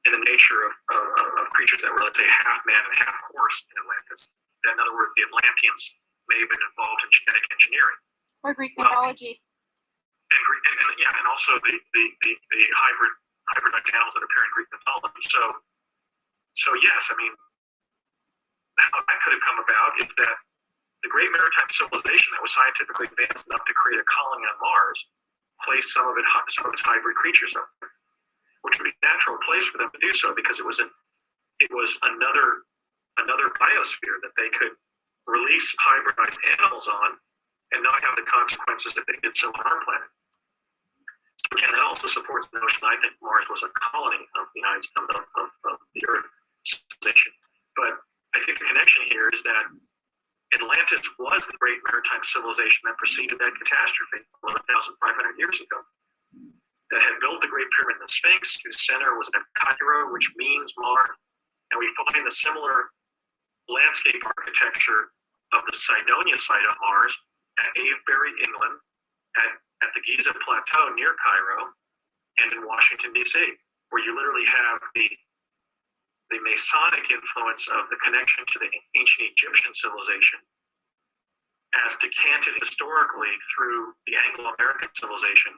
in the nature of creatures that were, let's say, half man and half horse in Atlantis. In other words, the Atlanteans may have been involved in genetic engineering. Or Greek mythology. And also the hybridized animals that appear in Greek mythology. So yes, I mean, how that could have come about is that the great maritime civilization that was scientifically advanced enough to create a colony on Mars placed some of its hybrid creatures up there, which would be a natural place for them to do so, because it was another biosphere that they could release hybridized animals on and not have the consequences if they did so on our planet. So again, that also supports the notion I think Mars was a colony of the United States, of the Earth civilization. But I think the connection here is that Atlantis was the great maritime civilization that preceded that catastrophe 11,500 years ago, that had built the Great Pyramid and the Sphinx, whose center was at Cairo, which means Mars. And we find the similar landscape architecture of the Cydonia site on Mars at Avebury, England, at the Giza Plateau near Cairo, and in Washington, D.C., where you literally have the Masonic influence of the connection to the ancient Egyptian civilization as decanted historically through the Anglo-American civilization,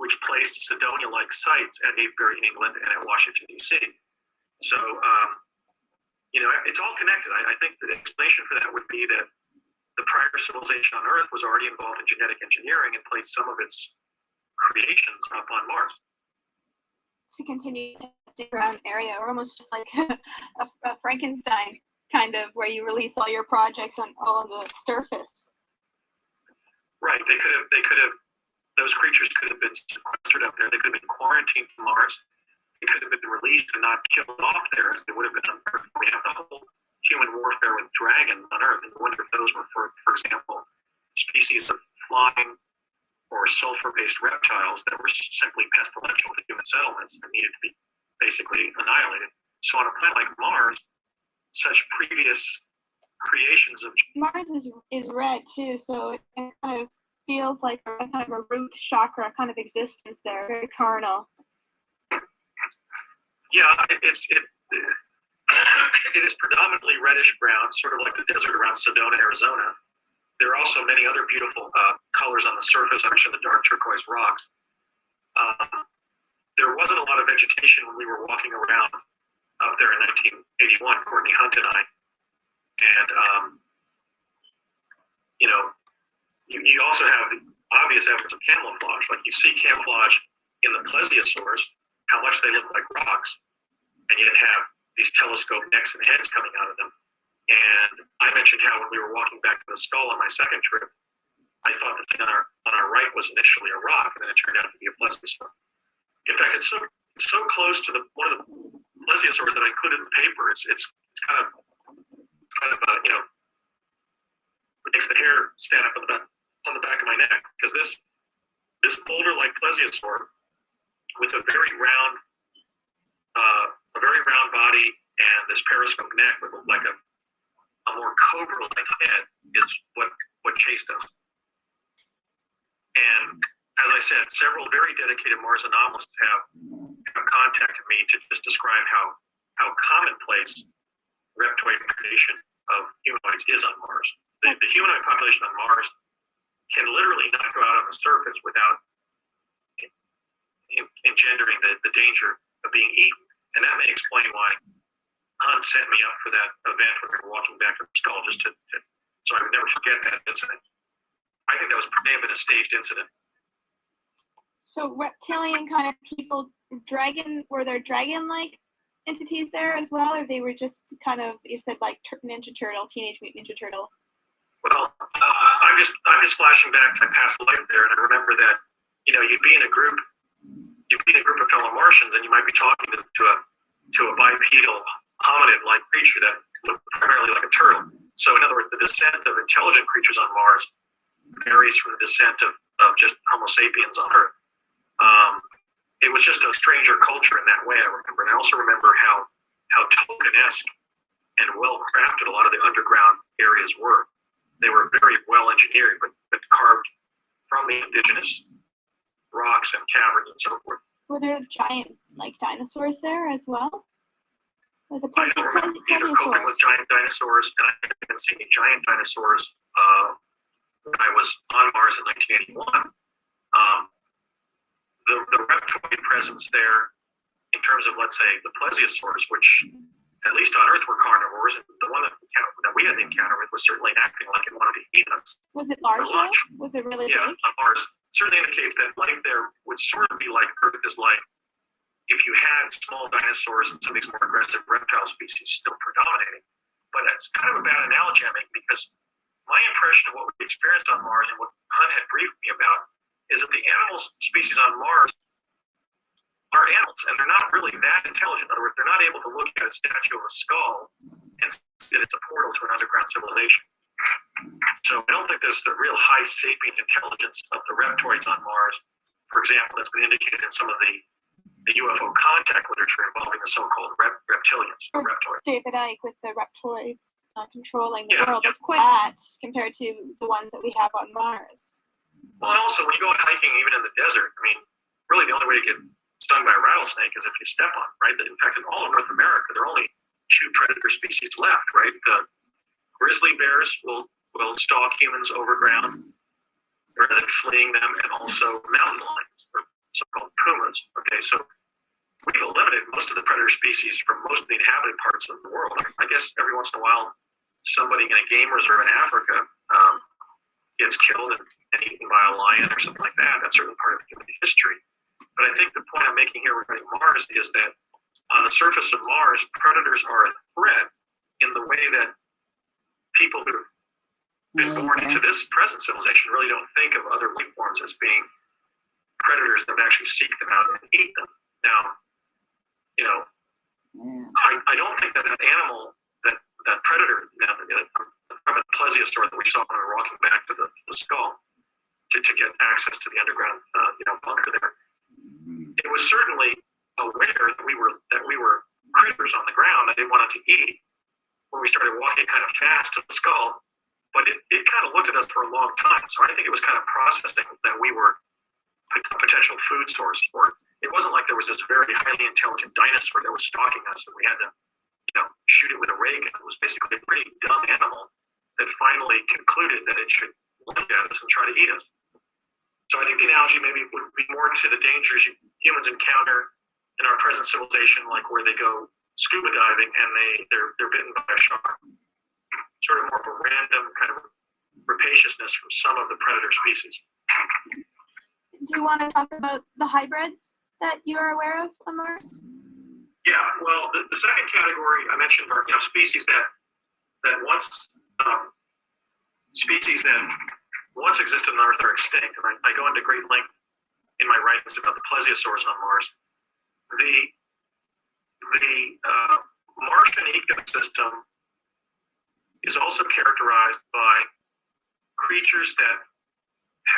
which placed Cydonia-like sites at Avebury, England, and at Washington, D.C. So, it's all connected. I think the explanation for that would be that the prior civilization on Earth was already involved in genetic engineering and placed some of its creations up on Mars. To continue to stick around area, or almost just like a Frankenstein kind of, where you release all your projects on the surface. Right. They could have. Those creatures could have been sequestered up there. They could have been quarantined from Mars. They could have been released and not killed off there, as they would have been on Earth. We have the whole human warfare with dragons on Earth, and wonder if those were, for example, species of flying or sulfur-based reptiles that were simply pestilential to human settlements and needed to be basically annihilated. So on a planet like Mars, such previous creations of Mars is red too, so it kind of feels like a kind of a root chakra kind of existence there, very carnal. Yeah, it is predominantly reddish brown, sort of like the desert around Sedona, Arizona. There are also many other beautiful colors on the surface. I mentioned the dark turquoise rocks. There wasn't a lot of vegetation when we were walking around up there in 1981, Courtney Hunt and I. And, you also have the obvious evidence of camouflage. Like you see camouflage in the plesiosaurs, how much they look like rocks, and yet have these telescope necks and heads coming out of them. And I mentioned how when we were walking back to the skull on my second trip, I thought the thing on our right was initially a rock, and then it turned out to be a plesiosaur. In fact, it's so close to one of the plesiosaurs that I included in the paper. It's kind of it makes the hair stand up on the back of my neck, because this boulder-like plesiosaur with a very round body and this periscope neck with like a more cobra-like head is what chased us. And as I said, several very dedicated Mars anomalists have contacted me to just describe how commonplace reptoid predation of humanoids is on Mars. The humanoid population on Mars can literally not go out on the surface without engendering the danger of being eaten. And that may explain why Hunt set me up for that event when we were walking back to the skull, so I would never forget that incident. I think that was may have been a staged incident. So reptilian kind of people, were there dragon-like entities there as well, or they were just kind of, you said like Ninja Turtle, Teenage Mutant Ninja Turtle? Well, I'm just flashing back to my past life there, and I remember that you'd be in a group of fellow Martians, and you might be talking to a bipedal hominid-like creature that looked primarily like a turtle. So in other words, the descent of intelligent creatures on Mars varies from the descent of just Homo sapiens on Earth. It was just a stranger culture in that way, I remember. And I also remember how Tolkien-esque and well-crafted a lot of the underground areas were. They were very well engineered, but carved from the indigenous rocks and caverns and so forth. Were there giant dinosaurs there as well? Like I don't remember either coping with giant dinosaurs, and I haven't seen any giant dinosaurs when I was on Mars in 1981. The reptoid presence there, in terms of, let's say, the plesiosaurs, which at least on Earth were carnivores, and the one that we had encountered with was certainly acting like it wanted to eat us. Was it large? Was it really big? On Mars certainly indicates that life there would sort of be like Earth is like if you had small dinosaurs and some of these more aggressive reptile species still predominating. But that's kind of a bad analogy I make, because my impression of what we experienced on Mars and what Hunt had briefed me about is that the animal species on Mars are animals, and they're not really that intelligent. In other words, they're not able to look at a statue of a skull and see that it's a portal to an underground civilization. So I don't think there's the real high sapient intelligence of the reptoids on Mars, for example, that's been indicated in some of the UFO contact literature involving the so-called reptilians, or reptoids. David Icke with the reptoids controlling the world. It's quite that compared to the ones that we have on Mars. Well, and also when you go out hiking, even in the desert, I mean, really the only way to get stung by a rattlesnake is if you step on it, right? In fact, in all of North America, there are only 2 predator species left, right? The grizzly bears will stalk humans overground rather than fleeing them, and also mountain lions, or so-called pumas. Okay, so we've eliminated most of the predator species from most of the inhabited parts of the world. I guess every once in a while, somebody in a game reserve in Africa gets killed and eaten by a lion or something like that. That's certainly part of human history. But I think the point I'm making here regarding Mars is that on the surface of Mars, predators are a threat in the way that people who have been born into this present civilization really don't think of other life forms as being predators that would actually seek them out and eat them. Now, I don't think that an animal that predator, from the plesiosaur that we saw when we were walking back to the skull to get access to the underground bunker there. It was certainly aware that we were critters on the ground that it wanted to eat when we started walking kind of fast to the skull, but it kind of looked at us for a long time. So I think it was kind of processing that we were a potential food source for it. It wasn't like there was this very highly intelligent dinosaur that was stalking us and we had to shoot it with a ray gun. It was basically a pretty dumb animal that finally concluded that it should lunge at us and try to eat us. So I think the analogy maybe would be more to the dangers humans encounter in our present civilization, like where they go scuba diving and they're bitten by a shark. Sort of more of a random kind of rapaciousness from some of the predator species. Do you want to talk about the hybrids that you're aware of on Mars? Yeah, well, the second category I mentioned are species that once existed on Earth are extinct, and I go into great length in my writings about the plesiosaurs on Mars. The Martian ecosystem is also characterized by creatures that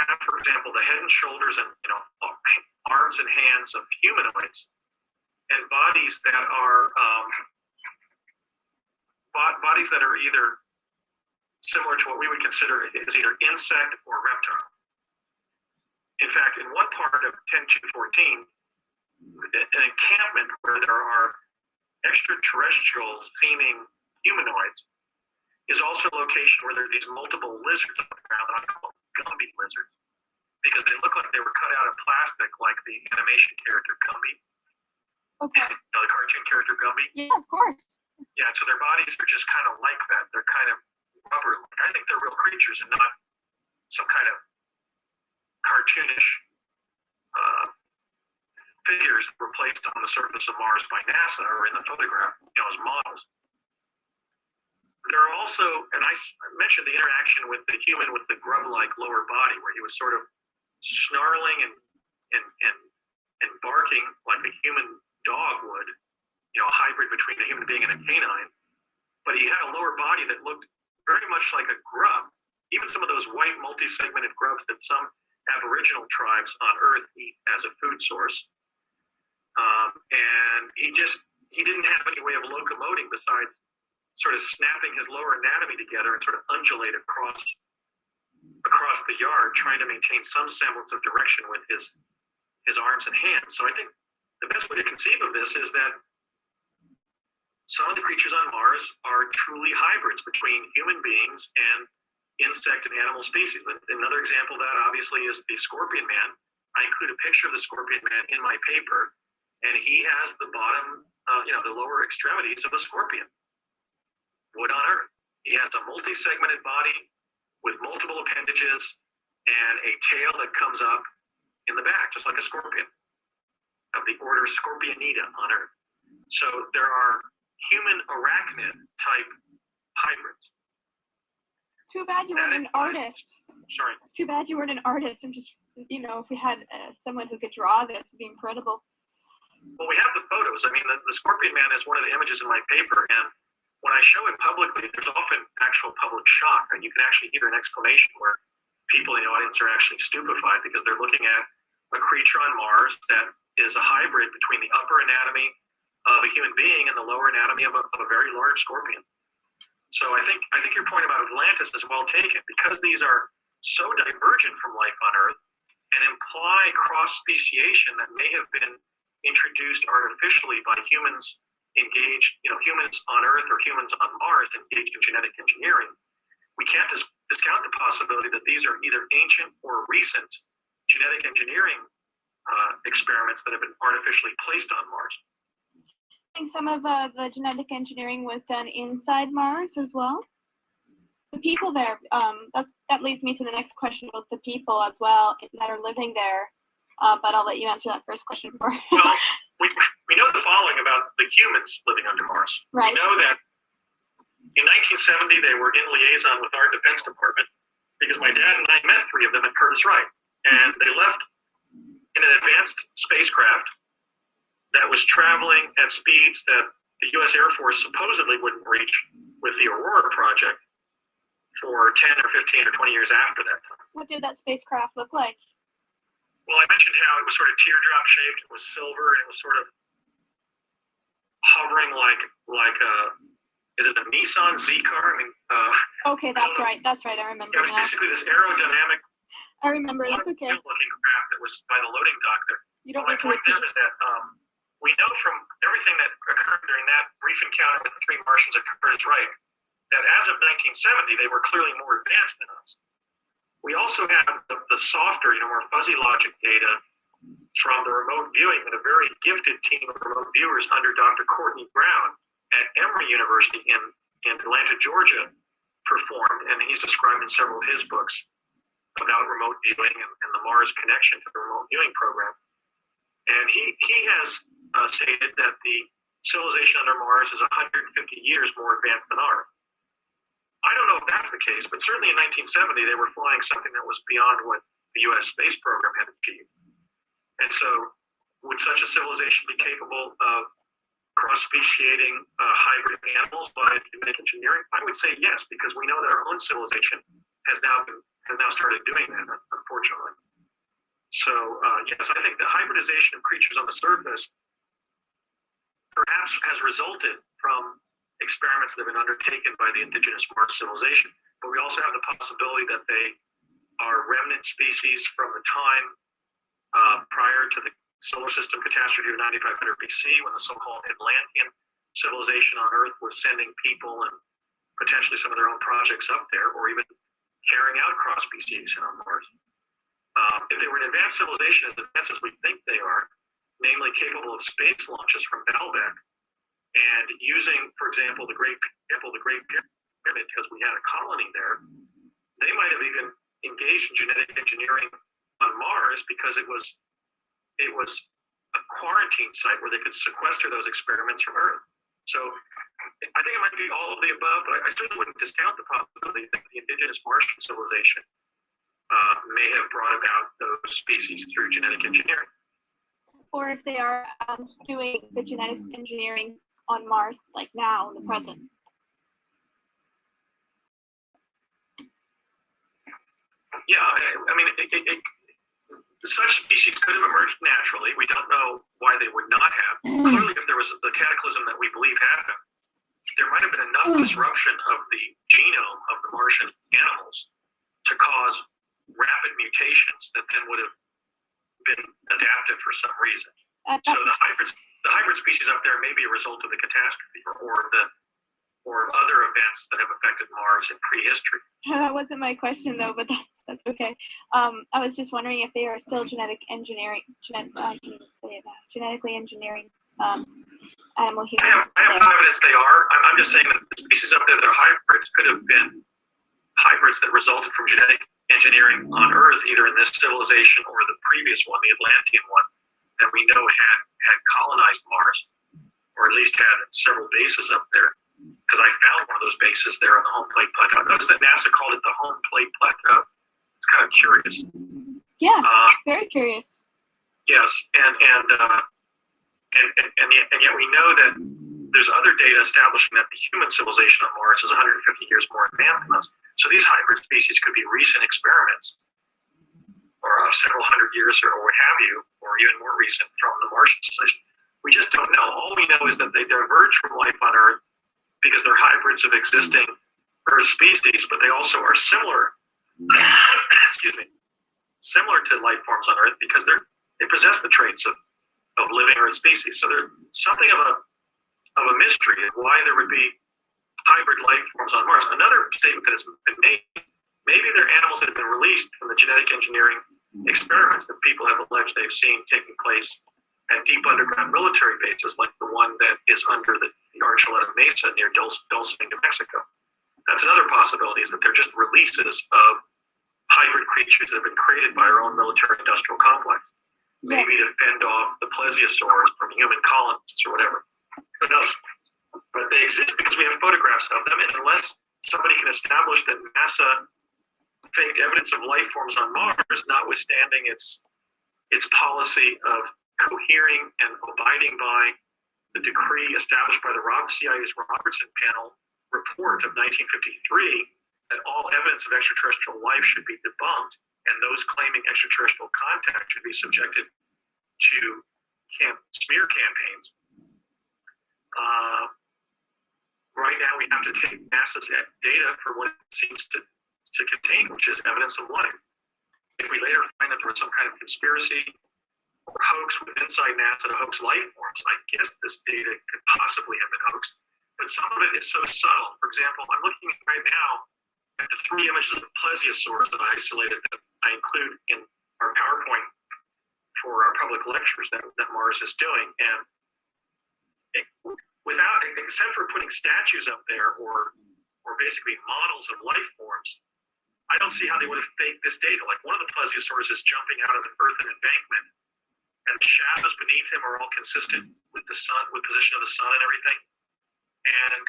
have, for example, the head and shoulders and arms and hands of humanoids, and bodies that are either similar to what we would consider as either insect or reptile. In fact, in one part of 10214, an encampment where there are extraterrestrial seeming humanoids is also a location where there are these multiple lizards on the ground that I call Gumby lizards, because they look like they were cut out of plastic, like the animation character Gumby. Okay. The cartoon character Gumby. Yeah, of course. Yeah, so their bodies are just kind of like that. They're kind of rubber. I think they're real creatures and not some kind of cartoonish figures that were placed on the surface of Mars by NASA or in the photograph, as models. There are also, and I mentioned the interaction with the human with the grub-like lower body, where he was sort of snarling and barking like a human dog would, a hybrid between a human being and a canine. But he had a lower body that looked very much like a grub. Even some of those white multi-segmented grubs that some Aboriginal tribes on Earth eat as a food source. And he didn't have any way of locomoting besides sort of snapping his lower anatomy together and sort of undulate across the yard, trying to maintain some semblance of direction with his arms and hands. So I think the best way to conceive of this is that some of the creatures on Mars are truly hybrids between human beings and insect and animal species. Another example of that obviously is the Scorpion Man. I include a picture of the Scorpion Man in my paper, and he has the bottom, the lower extremities of a scorpion. Wood on Earth. He has a multi-segmented body with multiple appendages and a tail that comes up in the back, just like a scorpion, of the order Scorpionida on Earth. So there are human arachnid type hybrids. Too bad you weren't an artist. Sorry. Too bad you weren't an artist. I'm just, if we had someone who could draw this, it would be incredible. Well, we have the photos. I mean, the Scorpion Man is one of the images in my paper, and when I show it publicly, there's often actual public shock, and you can actually hear an exclamation where people in the audience are actually stupefied because they're looking at a creature on Mars that is a hybrid between the upper anatomy of a human being and the lower anatomy of a very large scorpion. So I think your point about Atlantis is well taken, because these are so divergent from life on Earth and imply cross-speciation that may have been introduced artificially by humans engaged, humans on Earth or humans on Mars engaged in genetic engineering. We can't discount the possibility that these are either ancient or recent genetic engineering experiments that have been artificially placed on Mars. I think some of the genetic engineering was done inside Mars as well. The people there, that leads me to the next question about the people as well that are living there. But I'll let you answer that first question for. Well, we know the following about the humans living under Mars. Right. We know that in 1970 they were in liaison with our Defense Department, because my dad and I met 3 of them at Curtiss-Wright, and they left in an advanced spacecraft that was traveling at speeds that the U.S. Air Force supposedly wouldn't reach with the Aurora project for 10 or 15 or 20 years after that time. What did that spacecraft look like? Well, I mentioned how it was sort of teardrop shaped. It was silver, and it was sort of hovering like a, is it a Nissan Z car? I mean, Okay, that's right. That's right. I remember it was now. basically this aerodynamic, I remember. That's okay. looking craft that was by the loading dock there. You don't My need to point there repeat. is that we know from everything that occurred during that brief encounter with the three Martians at Curtis Wright that as of 1970, they were clearly more advanced than us. We also have the softer, more fuzzy logic data from the remote viewing that a very gifted team of remote viewers under Dr. Courtney Brown at Emory University in Atlanta, Georgia, performed, and he's described in several of his books about remote viewing and the Mars connection to the remote viewing program. And he has stated that the civilization under Mars is 150 years more advanced than ours. I don't know if that's the case, but certainly in 1970, they were flying something that was beyond what the U.S. space program had achieved. And so would such a civilization be capable of cross-speciating hybrid animals by genetic engineering? I would say yes, because we know that our own civilization has now started doing that, unfortunately. So yes, I think the hybridization of creatures on the surface perhaps has resulted from experiments that have been undertaken by the indigenous Mars civilization. But we also have the possibility that they are remnant species from the time prior to the solar system catastrophe of 9500 BC, when the so-called Atlantean civilization on Earth was sending people and potentially some of their own projects up there, or even carrying out cross species on Mars. If they were an advanced civilization, as advanced as we think they are, namely capable of space launches from Baalbek, and using, for example, the Great Pyramid, because we had a colony there, they might have even engaged in genetic engineering on Mars because it was a quarantine site where they could sequester those experiments from Earth. So I think it might be all of the above, but I certainly wouldn't discount the possibility that the indigenous Martian civilization may have brought about those species through genetic engineering. Or if they are doing the genetic engineering on Mars, like now in the present. Yeah, I mean, such species could have emerged naturally. We don't know why they would not have. Clearly, if there was the cataclysm that we believe happened, there might have been enough disruption of the genome of the Martian animals to cause rapid mutations that then would have been adapted for some reason. So the hybrid species up there may be a result of the catastrophe or other events that have affected Mars in prehistory. That wasn't my question though, but that's okay. I was just wondering if they are still genetically engineering animal humans. I have no evidence they are. I'm just saying that the species up there that are hybrids could have been hybrids that resulted from genetic engineering on Earth, either in this civilization or the previous one, the Atlantean one, that we know had colonized Mars, or at least had several bases up there. Because I found one of those bases there on the home plate plateau. Notice that NASA called it the home plate plateau. It's kind of curious. Yeah, very curious. Yes, and yet we know that there's other data establishing that the human civilization on Mars is 150 years more advanced than us. So these hybrid species could be recent experiments, or several hundred years or what have you, or even more recent from the Martian civilization. We just don't know. All we know is that they diverge from life on Earth because they're hybrids of existing Earth species, but they also are similar, similar to life forms on Earth because they possess the traits of living Earth species. So there's something of a mystery of why there would be hybrid life forms on Mars. Another statement that has been made, maybe they're animals that have been released from the genetic engineering experiments that people have alleged they've seen taking place at deep underground military bases, like the one that is under the Archuleta Mesa near Dulce, New Mexico. That's another possibility, is that they're just releases of hybrid creatures that have been created by our own military-industrial complex. Yes. Maybe to fend off the plesiosaurs from human colonists or whatever. Who knows? But they exist because we have photographs of them, and unless somebody can establish that NASA faked evidence of life forms on Mars, notwithstanding its policy of cohering and abiding by the decree established by the CIA's Robertson panel report of 1953 that all evidence of extraterrestrial life should be debunked, and those claiming extraterrestrial contact should be subjected to smear campaigns. Right now, we have to take NASA's data for what it seems to contain, which is evidence of life. If we later find that there was some kind of conspiracy or hoax with inside NASA to hoax life forms, I guess this data could possibly have been hoaxed. But some of it is so subtle. For example, I'm looking right now at the 3 images of the plesiosaurs that I isolated that I include in our PowerPoint for our public lectures that Mars is doing. And except for putting statues up there or basically models of life forms, I don't see how they would have faked this data. Like one of the plesiosaurs is jumping out of an earthen embankment, and the shadows beneath him are all consistent with the sun, with position of the sun and everything. And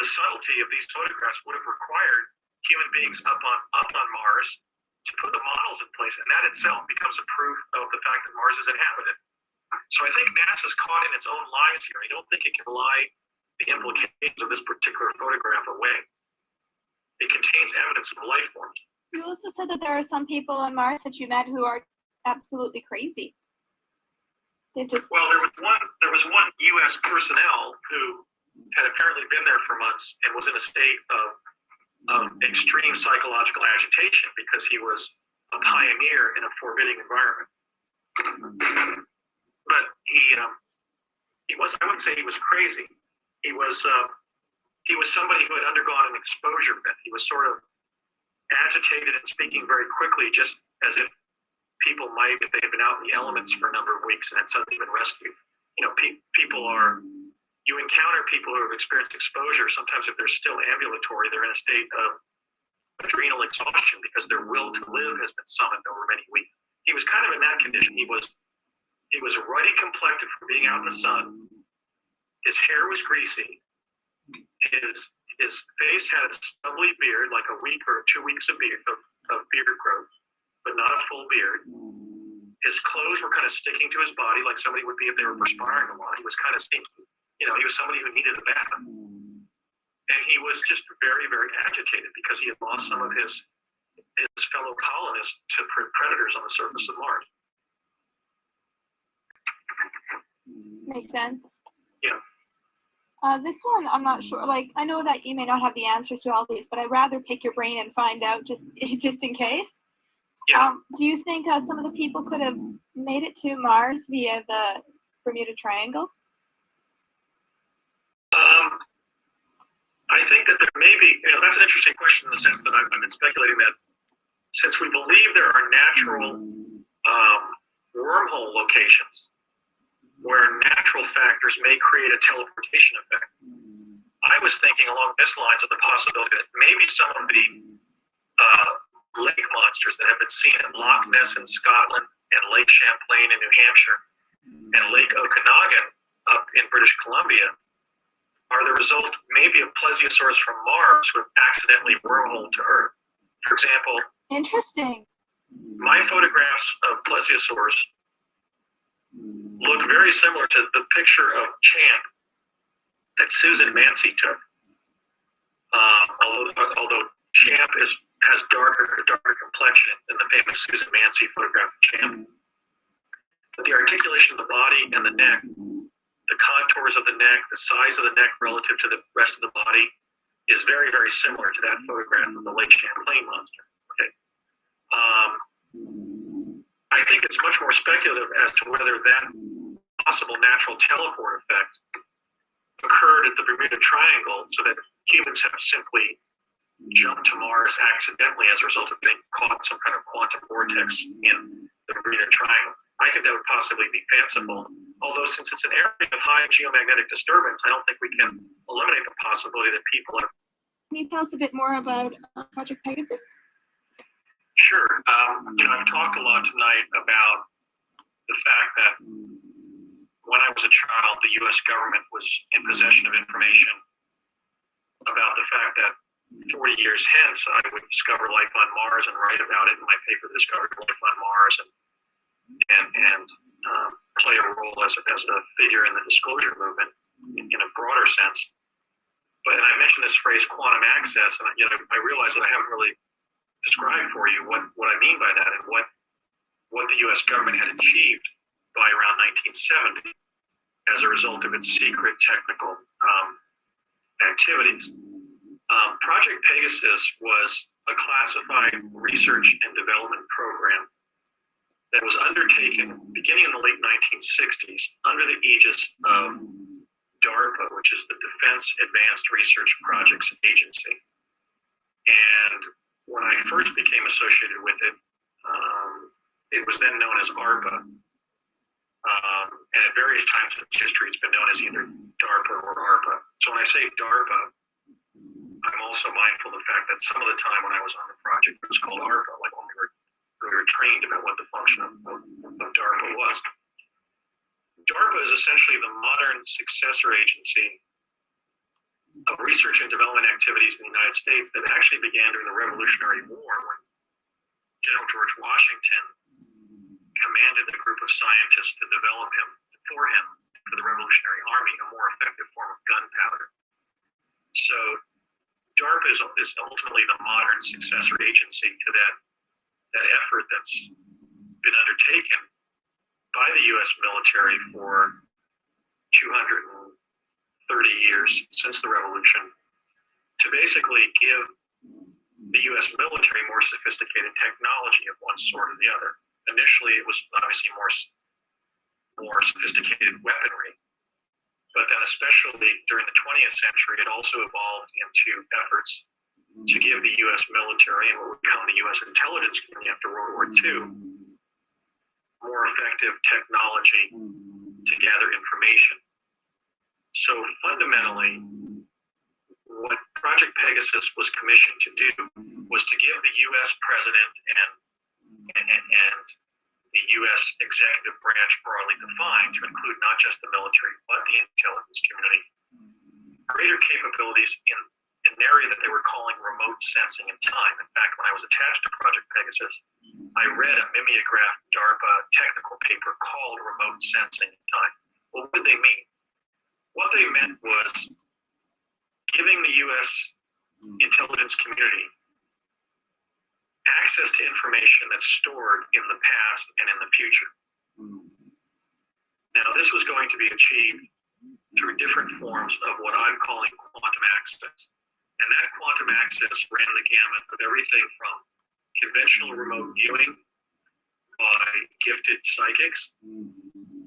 the subtlety of these photographs would have required human beings up on Mars to put the models in place, and that itself becomes a proof of the fact that Mars is inhabited. So I think NASA's caught in its own lies here. I don't think it can lie the implications of this particular photograph away. It contains evidence of life forms. You also said that there are some people on Mars that you met who are absolutely crazy. They just Well, there was one U.S. personnel who had apparently been there for months and was in a state of extreme psychological agitation because he was a pioneer in a forbidding environment. But he was, I wouldn't say he was crazy. He was somebody who had undergone an exposure event. He was sort of agitated and speaking very quickly, just as if people might if they had been out in the elements for a number of weeks and had suddenly been rescued. You know, you encounter people who have experienced exposure. Sometimes if they're still ambulatory, they're in a state of adrenal exhaustion because their will to live has been summoned over many weeks. He was kind of in that condition. He was ruddy complected from being out in the sun. His hair was greasy. His face had a stubbly beard, like a week or 2 weeks of beard growth, but not a full beard. His clothes were kind of sticking to his body, like somebody would be if they were perspiring a lot. He was kind of stinky. You know, he was somebody who needed a bath. And he was just very, very agitated because he had lost some of his fellow colonists to predators on the surface of Mars. makes sense. Yeah. This one, I'm not sure. Like, I know that you may not have the answers to all these, but I'd rather pick your brain and find out just in case. Yeah. Do you think some of the people could have made it to Mars via the Bermuda Triangle? I think that there may be, that's an interesting question in the sense that I've been speculating that since we believe there are natural wormhole locations where natural factors may create a teleportation effect, I was thinking along this lines of the possibility that maybe some of the lake monsters that have been seen in Loch Ness in Scotland and Lake Champlain in New Hampshire and Lake Okanagan up in British Columbia are the result maybe of plesiosaurs from Mars who have accidentally wormholed to Earth. For example, interesting. My photographs of plesiosaurs look very similar to the picture of Champ that Susan Mancy took. Although Champ has darker complexion than the famous Susan Mancy photograph of Champ. But the articulation of the body and the neck, the contours of the neck, the size of the neck relative to the rest of the body is very, very similar to that photograph of the Lake Champlain monster. Okay. I think it's much more speculative as to whether that possible natural teleport effect occurred at the Bermuda Triangle so that humans have simply jumped to Mars accidentally as a result of being caught in some kind of quantum vortex in the Bermuda Triangle. I think that would possibly be fanciful, although since it's an area of high geomagnetic disturbance, I don't think we can eliminate the possibility that people are. Can you tell us a bit more about Project Pegasus? Sure. I've talked a lot tonight about the fact that when I was a child, the U.S. government was in possession of information about the fact that 40 years hence, I would discover life on Mars and write about it in my paper, Discovered Life on Mars, and play a role as a figure in the disclosure movement in a broader sense. But and I mentioned this phrase quantum access, and I realize that I haven't really described for you what I mean by that and what the U.S. government had achieved by around 1970 as a result of its secret technical activities. Project Pegasus was a classified research and development program that was undertaken beginning in the late 1960s under the aegis of DARPA, which is the Defense Advanced Research Projects Agency. And when I first became associated with it, it was then known as ARPA. And at various times in its history, it's been known as either DARPA or ARPA. So when I say DARPA, I'm also mindful of the fact that some of the time when I was on the project, it was called ARPA, like when we were trained about what the function of DARPA was. DARPA is essentially the modern successor agency of research and development activities in the United States that actually began during the Revolutionary War when General George Washington commanded a group of scientists to develop for the Revolutionary Army a more effective form of gunpowder. So DARPA is ultimately the modern successor agency to that effort that's been undertaken by the U.S. military for 230 years since the Revolution to basically give the U.S. military more sophisticated technology of one sort or the other. Initially, it was obviously more sophisticated weaponry, but then especially during the 20th century, it also evolved into efforts to give the U.S. military and what we call the U.S. intelligence community after World War II more effective technology to gather information. So fundamentally, what Project Pegasus was commissioned to do was to give the U.S. president and the U.S. executive branch broadly defined, to include not just the military but the intelligence community, greater capabilities in an area that they were calling remote sensing in time. In fact, when I was attached to Project Pegasus, I read a mimeographed DARPA technical paper called Remote Sensing in Time. Well, what did they mean? What they meant was giving the U.S. intelligence community access to information that's stored in the past and in the future. Now, this was going to be achieved through different forms of what I'm calling quantum access. And that quantum access ran the gamut of everything from conventional remote viewing by gifted psychics,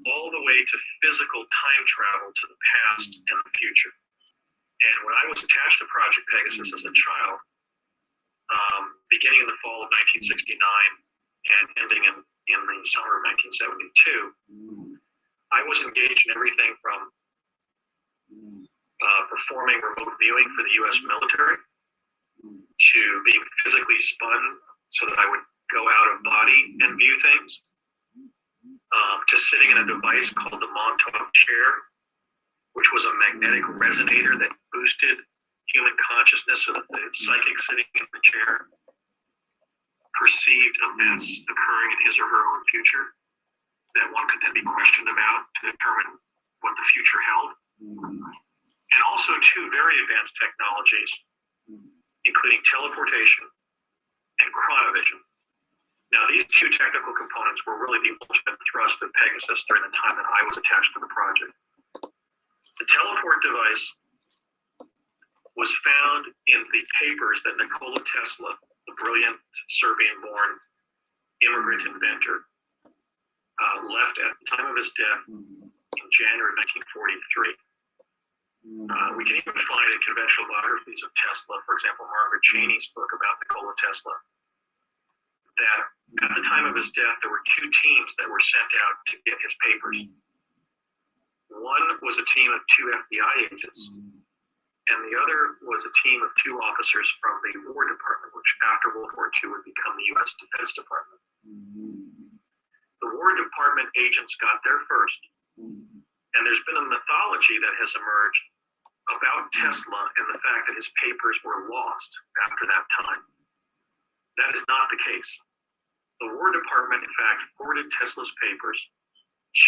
all the way to physical time travel to the past and the future. And when I was attached to Project Pegasus as a child, beginning in the fall of 1969 and ending in the summer of 1972, I was engaged in everything from performing remote viewing for the U.S. military to being physically spun so that I would go out of body and view things, to sitting in a device called the Montauk chair, which was a magnetic resonator that boosted human consciousness so that the psychic sitting in the chair perceived events occurring in his or her own future that one could then be questioned about to determine what the future held. And also two very advanced technologies, including teleportation and chronovision. Now, these two technical components were really the ultimate thrust of Pegasus during the time that I was attached to the project. The teleport device was found in the papers that Nikola Tesla, the brilliant Serbian-born immigrant inventor, left at the time of his death in January of 1943. We can even find in conventional biographies of Tesla, for example, Margaret Cheney's book about Nikola Tesla, that at the time of his death, there were two teams that were sent out to get his papers. One was a team of two FBI agents, and the other was a team of two officers from the War Department, which after World War II would become the U.S. Defense Department. The War Department agents got there first, and there's been a mythology that has emerged about Tesla and the fact that his papers were lost after that time. That is not the case. The War Department, in fact, forwarded Tesla's papers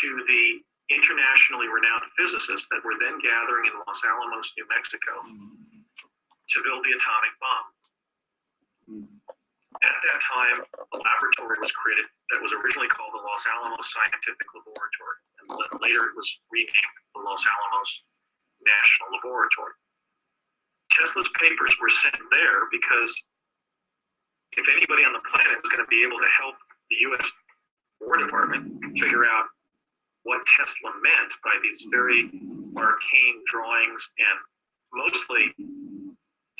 to the internationally renowned physicists that were then gathering in Los Alamos, New Mexico, to build the atomic bomb. At that time, a laboratory was created that was originally called the Los Alamos Scientific Laboratory, and later it was renamed the Los Alamos National Laboratory. Tesla's papers were sent there because if anybody on the planet was going to be able to help the U.S. War Department figure out what Tesla meant by these very arcane drawings and mostly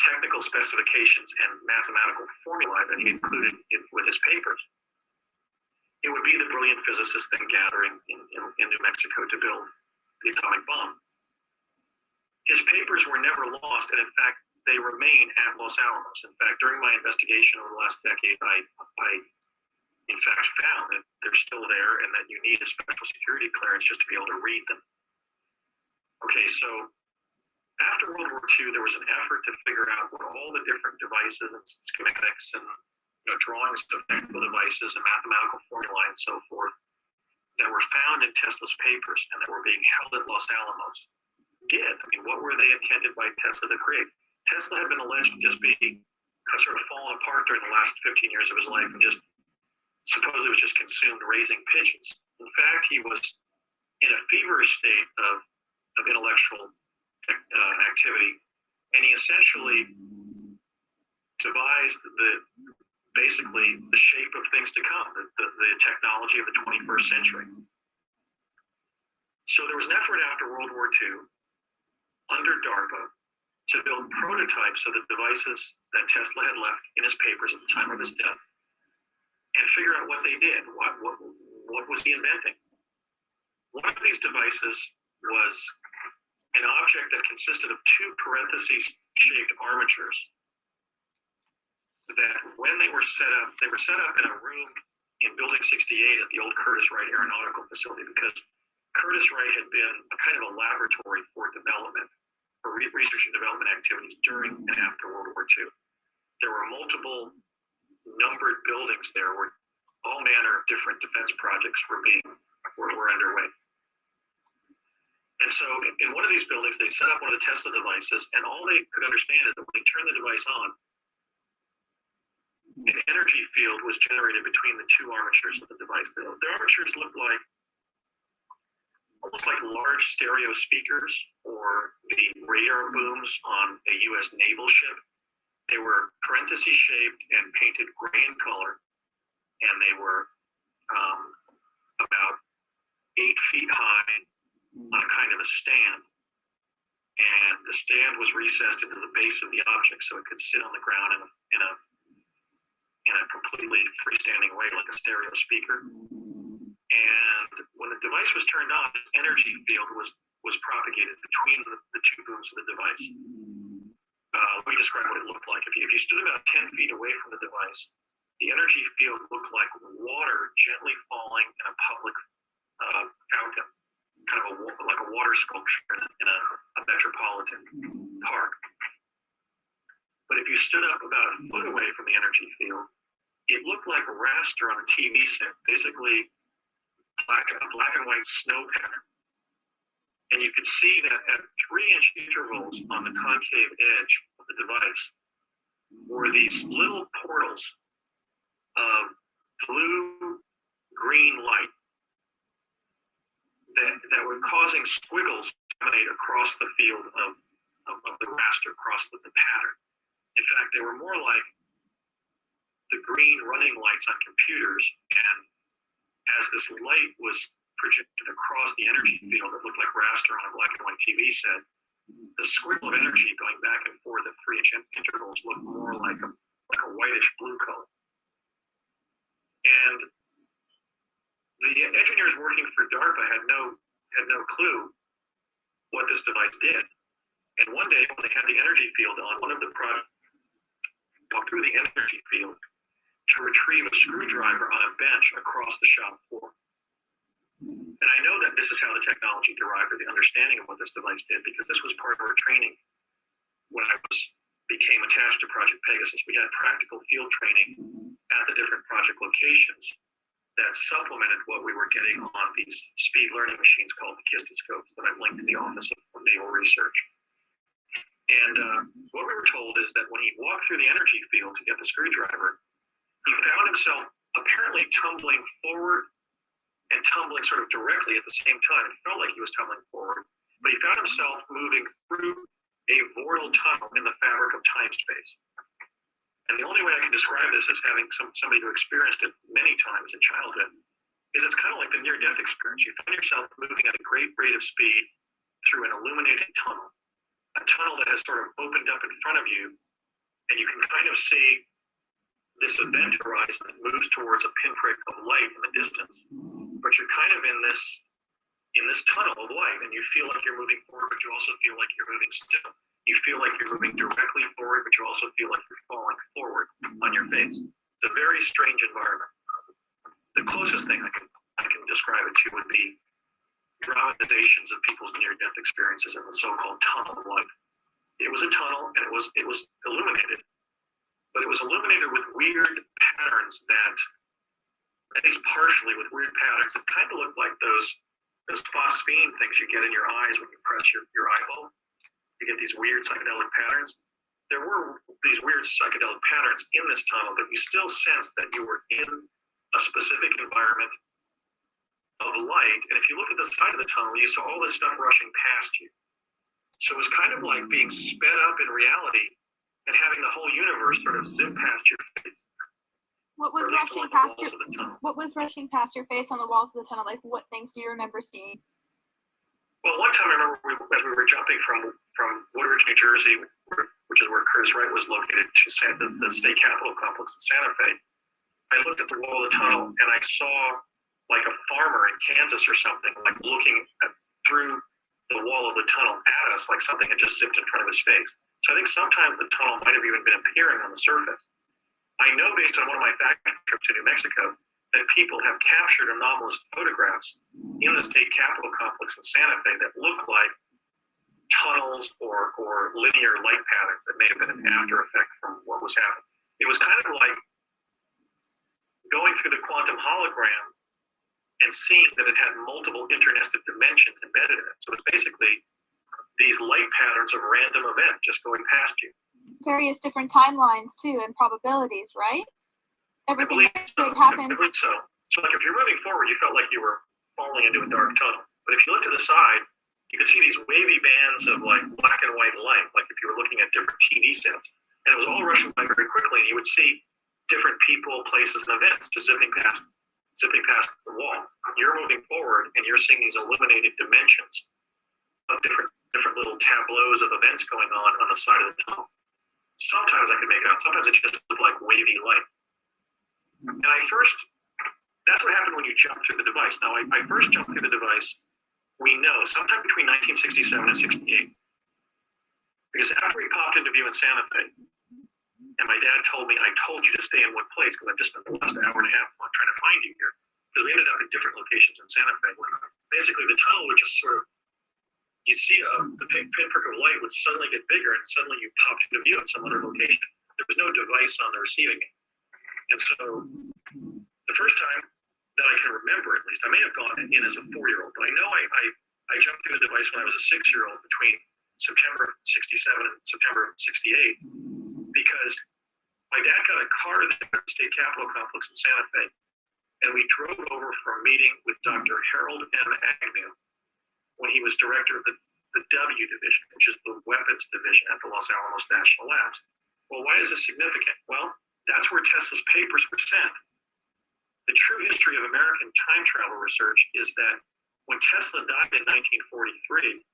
technical specifications and mathematical formulae that he included with his papers, it would be the brilliant physicists then gathering in New Mexico to build the atomic bomb. His papers were never lost, and in fact, they remain at Los Alamos. In fact, during my investigation over the last decade, I in fact found that they're still there and that you need a special security clearance just to be able to read them. Okay, so after World War II, there was an effort to figure out what all the different devices and schematics and drawings of technical devices and mathematical formulae and so forth that were found in Tesla's papers and that were being held at Los Alamos did. I mean, what were they intended by Tesla to create? Tesla had been alleged to just be sort of fallen apart during the last 15 years of his life and just supposedly was just consumed raising pigeons. In fact, he was in a feverish state of intellectual activity, and he essentially devised basically the shape of things to come, the technology of the 21st century. So there was an effort after World War II under DARPA to build prototypes of the devices that Tesla had left in his papers at the time of his death and figure out what they did. What was he inventing? One of these devices was an object that consisted of two parentheses-shaped armatures that when they were set up in a room in Building 68 at the old Curtiss-Wright Aeronautical Facility because Curtiss-Wright had been a kind of a laboratory for development, for research and development activities during and after World War II. There were multiple numbered buildings there where all manner of different defense projects were underway. And so in one of these buildings, they set up one of the Tesla devices, and all they could understand is that when they turned the device on, an energy field was generated between the two armatures of the device. The armatures looked like almost like large stereo speakers or the radar booms on a U.S. naval ship. They were parenthesis shaped and painted gray in color, and they were about 8 feet high on a kind of a stand. And the stand was recessed into the base of the object so it could sit on the ground in a completely freestanding way, like a stereo speaker. And when the device was turned on, its energy field was propagated between the two booms of the device. Let me describe what it looked like. If you stood about 10 feet away from the device, the energy field looked like water gently falling in a public fountain, kind of like a water sculpture in a metropolitan park. But if you stood up about a foot away from the energy field, it looked like a raster on a TV set, basically a black and white snow pattern. And you could see that at 3-inch intervals on the concave edge of the device were these little portals of blue-green light that were causing squiggles to emanate across the field of the raster, across the pattern. In fact, they were more like the green running lights on computers, and as this light was projected across the energy field that looked like raster on a black and white TV set, the squiggle of energy going back and forth at 3-inch intervals looked more like a whitish blue color. And the engineers working for DARPA had no clue what this device did. And one day when they had the energy field on, one of the products walked through the energy field to retrieve a screwdriver on a bench across the shop floor. And I know that this is how the technology derived, or the understanding of what this device did, because this was part of our training when I became attached to Project Pegasus. We had practical field training at the different project locations that supplemented what we were getting on these speed learning machines called the Kistoscopes that I've linked to the Office of Naval Research. And what we were told is that when he walked through the energy field to get the screwdriver, he found himself apparently tumbling forward and tumbling sort of directly at the same time. It felt like he was tumbling forward, but he found himself moving through a vortal tunnel in the fabric of time-space. And the only way I can describe this as having somebody who experienced it many times in childhood is it's kind of like the near-death experience. You find yourself moving at a great rate of speed through an illuminated tunnel, a tunnel that has sort of opened up in front of you, and you can kind of see this event horizon that moves towards a pinprick of light in the distance. But you're kind of in this tunnel of light, and you feel like you're moving forward, but you also feel like you're moving still. You feel like you're moving directly forward, but you also feel like you're falling forward on your face. It's a very strange environment. The closest thing I can describe it to would be dramatizations of people's near-death experiences in the so-called tunnel of light. It was a tunnel, and it was illuminated, but it was illuminated with weird patterns that, at least partially with weird patterns that kind of looked like those phosphine things you get in your eyes when you press your eyeball. You get these weird psychedelic patterns. There were these weird psychedelic patterns in this tunnel, but you still sensed that you were in a specific environment of light. And if you look at the side of the tunnel, you saw all this stuff rushing past you. So it was kind of like being sped up in reality and having the whole universe sort of zip past your face. What was rushing past your face on the walls of the tunnel? Like, what things do you remember seeing? Well, one time I remember as we were jumping from Woodridge, New Jersey, which is where Curtiss Wright was located, to the state capitol complex in Santa Fe, I looked at the wall of the tunnel and I saw like a farmer in Kansas or something, like looking through the wall of the tunnel at us, like something had just zipped in front of his face. So I think sometimes the tunnel might have even been appearing on the surface. I know based on one of my fact trips to New Mexico that people have captured anomalous photographs in the state capitol complex in Santa Fe that look like tunnels or linear light patterns that may have been an after effect from what was happening. It was kind of like going through the quantum hologram and seeing that it had multiple internested dimensions embedded in it. So it's basically these light patterns of random events just going past you. Various different timelines too, and probabilities, right? Everything that could happen. I believe so. So like if you're moving forward, you felt like you were falling into a dark tunnel. But if you look to the side, you could see these wavy bands of like black and white light, like if you were looking at different TV sets. And it was all rushing by very quickly, and you would see different people, places, and events just zipping past the wall. You're moving forward, and you're seeing these illuminated dimensions of different little tableaus of events going on the side of the tunnel. Sometimes I could make it out. Sometimes it just looked like wavy light. And that's what happened when you jump through the device. Now, I first jumped through the device, we know, sometime between 1967 and 68. Because after we popped into view in Santa Fe, and my dad told me, I told you to stay in one place because I've just spent the last hour and a half trying to find you here. Because we ended up in different locations in Santa Fe. Basically, the tunnel would just sort of, you see the pinprick of light would suddenly get bigger, and suddenly you popped into view at some other location. There was no device on the receiving end. And so the first time that I can remember, at least, I may have gone in as a 4-year-old, but I know I jumped through the device when I was a 6-year-old between September of 67 and September of 68, because my dad got a car there at the state capitol complex in Santa Fe, and we drove over for a meeting with Dr. Harold M. Agnew when he was director of the W division, which is the weapons division at the Los Alamos National Labs. Well, why is this significant? Well, that's where Tesla's papers were sent. The true history of American time travel research is that when Tesla died in 1943,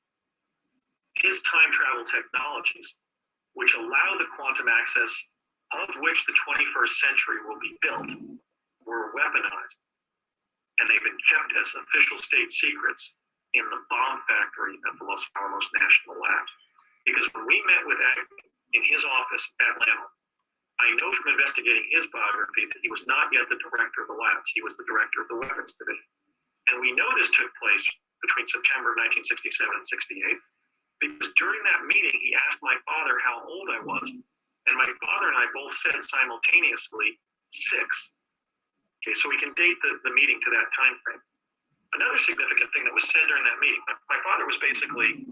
his time travel technologies, which allow the quantum access of which the 21st century will be built, were weaponized. And they've been kept as official state secrets in the bomb factory at the Los Alamos National Labs. Because when we met with Agnew in his office at Atlanta, I know from investigating his biography that he was not yet the director of the labs. He was the director of the weapons division. And we know this took place between September 1967 and 68, because during that meeting, he asked my father how old I was. And my father and I both said simultaneously 6. Okay, so we can date the meeting to that time frame. Another significant thing that was said during that meeting, my father was basically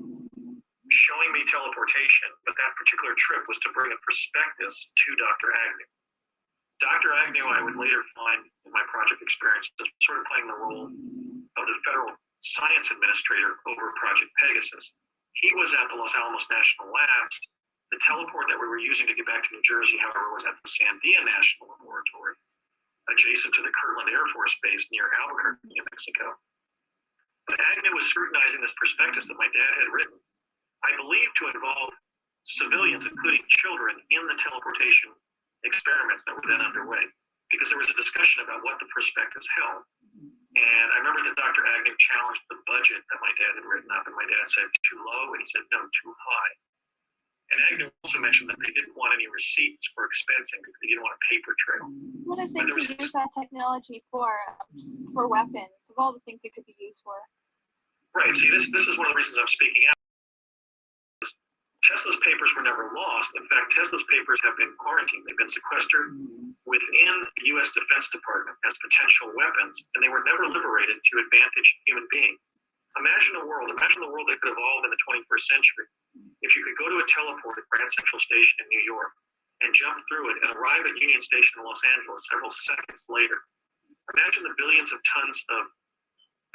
showing me teleportation, but that particular trip was to bring a prospectus to Dr. Agnew. Dr. Agnew, I would later find in my project experience, sort of playing the role of the federal science administrator over Project Pegasus. He was at the Los Alamos National Labs. The teleport that we were using to get back to New Jersey, however, was at the Sandia National Laboratory, adjacent to the Kirtland Air Force Base near Albuquerque, New Mexico. But Agnew was scrutinizing this prospectus that my dad had written, I believe to involve civilians, including children, in the teleportation experiments that were then underway, because there was a discussion about what the prospectus held. And I remember that Dr. Agnew challenged the budget that my dad had written up, and my dad said too low, and he said no, too high. And Agnew also mentioned that they didn't want any receipts for expensing because they didn't want a paper trail. What if they could use that technology for weapons, of all the things it could be used for? Right, see, this is one of the reasons I'm speaking out. Tesla's papers were never lost. In fact, Tesla's papers have been quarantined. They've been sequestered within the U.S. Defense Department as potential weapons, and they were never liberated to advantage human beings. Imagine the world that could evolve in the 21st century. If you could go to a teleport at Grand Central Station in New York and jump through it and arrive at Union Station in Los Angeles several seconds later. Imagine the billions of tons of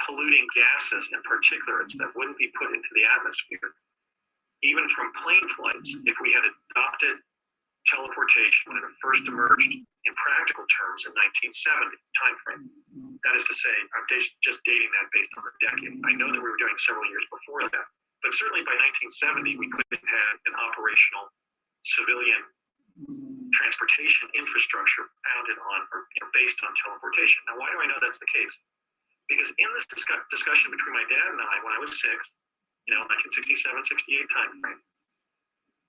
polluting gases and particulates that wouldn't be put into the atmosphere. Even from plane flights, if we had adopted teleportation when it first emerged in practical terms in 1970 timeframe. That is to say, I'm just dating that based on the decade. I know that we were doing several years before that, but certainly by 1970, we could have had an operational civilian transportation infrastructure founded on or based on teleportation. Now, why do I know that's the case? Because in this discussion between my dad and I, when I was 6, 1967, 68 timeframe,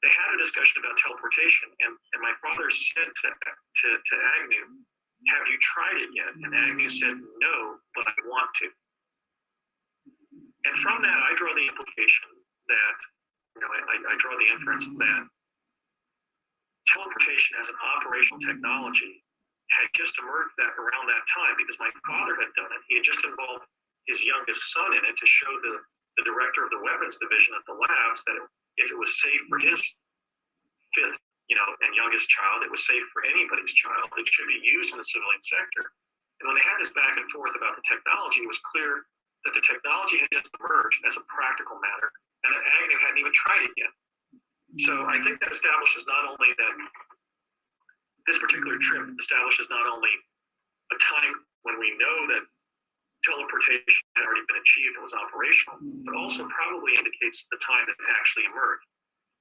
they had a discussion about teleportation, and my father said to Agnew, have you tried it yet? And Agnew said, no, but I want to. And from that, I draw the implication that, I draw the inference that teleportation as an operational technology had just emerged around that time because my father had done it. He had just involved his youngest son in it to show the director of the weapons division at the labs that if it was safe for his fifth, and youngest child, it was safe for anybody's child. It should be used in the civilian sector. And when they had this back and forth about the technology, it was clear that the technology had just emerged as a practical matter, and that Agnew hadn't even tried it yet. So I think that establishes not only that this particular trip establishes not only a time when we know that teleportation had already been achieved and was operational, but also probably indicates the time that it actually emerged.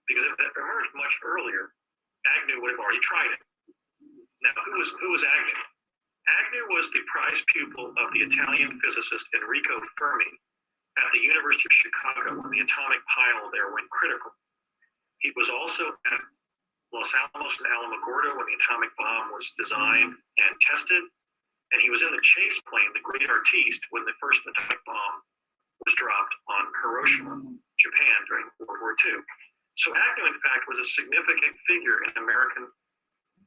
Because if it emerged much earlier, Agnew would have already tried it. Now, who was Agnew? Agnew was the prize pupil of the Italian physicist Enrico Fermi at the University of Chicago when the atomic pile there went critical. He was also at Los Alamos and Alamogordo when the atomic bomb was designed and tested. And he was in the chase plane, the Great Artiste, when the first atomic bomb was dropped on Hiroshima, Japan during World War II. So Agnew, in fact, was a significant figure in American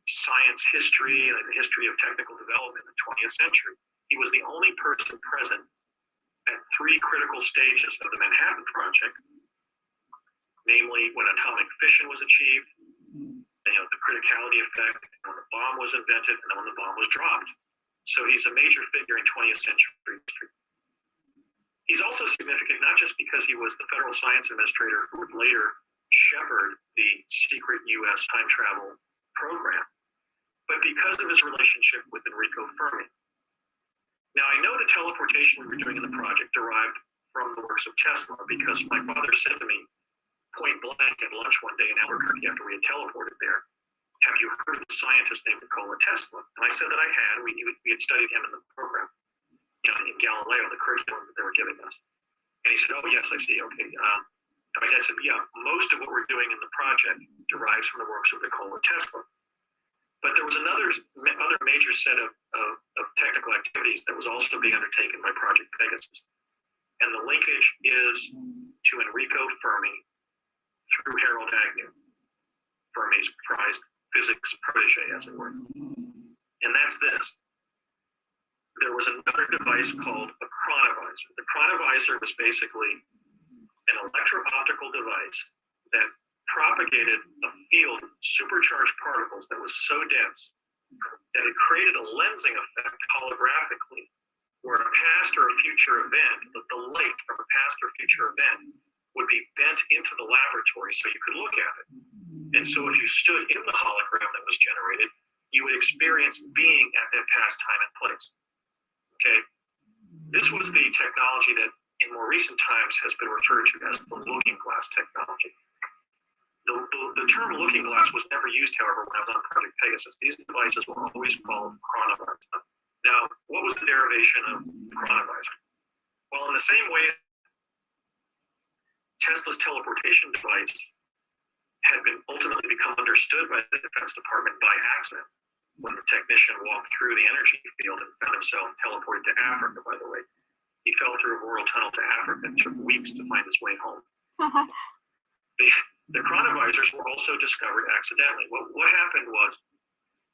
science history and the history of technical development in the 20th century. He was the only person present at 3 critical stages of the Manhattan Project, namely when atomic fission was achieved, the criticality effect, when the bomb was invented, and then when the bomb was dropped. So he's a major figure in 20th century history. He's also significant not just because he was the federal science administrator who would later shepherd the secret U.S. time travel program, but because of his relationship with Enrico Fermi. Now, I know the teleportation we were doing in the project derived from the works of Tesla because my father said to me point blank at lunch one day in Albuquerque after we had teleported there, have you heard of the scientist named Nikola Tesla? And I said that I had. We had studied him in the program, in Galileo, the curriculum that they were giving us. And he said, oh, yes, I see. Okay. And my dad said, yeah, most of what we're doing in the project derives from the works of Nikola Tesla. But there was other major set of technical activities that was also being undertaken by Project Pegasus. And the linkage is to Enrico Fermi through Harold Agnew, Fermi's prized physics protege, as it were. And that's this. There was another device called a chronovisor. The chronovisor was basically an electro-optical device that propagated a field of supercharged particles that was so dense that it created a lensing effect holographically, where a past or a future event, the light from a past or future event would be bent into the laboratory so you could look at it. And so if you stood in the hologram that was generated, you would experience being at that past time and place. Okay? This was the technology that in more recent times has been referred to as the looking glass technology. The term looking glass was never used, however, when I was on Project Pegasus. These devices were always called chronovisor. Now, what was the derivation of chronovisor? Well, in the same way Tesla's teleportation device had been ultimately become understood by the Defense Department by accident when the technician walked through the energy field and found himself teleported to Africa, by the way. He fell through a boreal tunnel to Africa and took weeks to find his way home. The chronovisors were also discovered accidentally. What happened was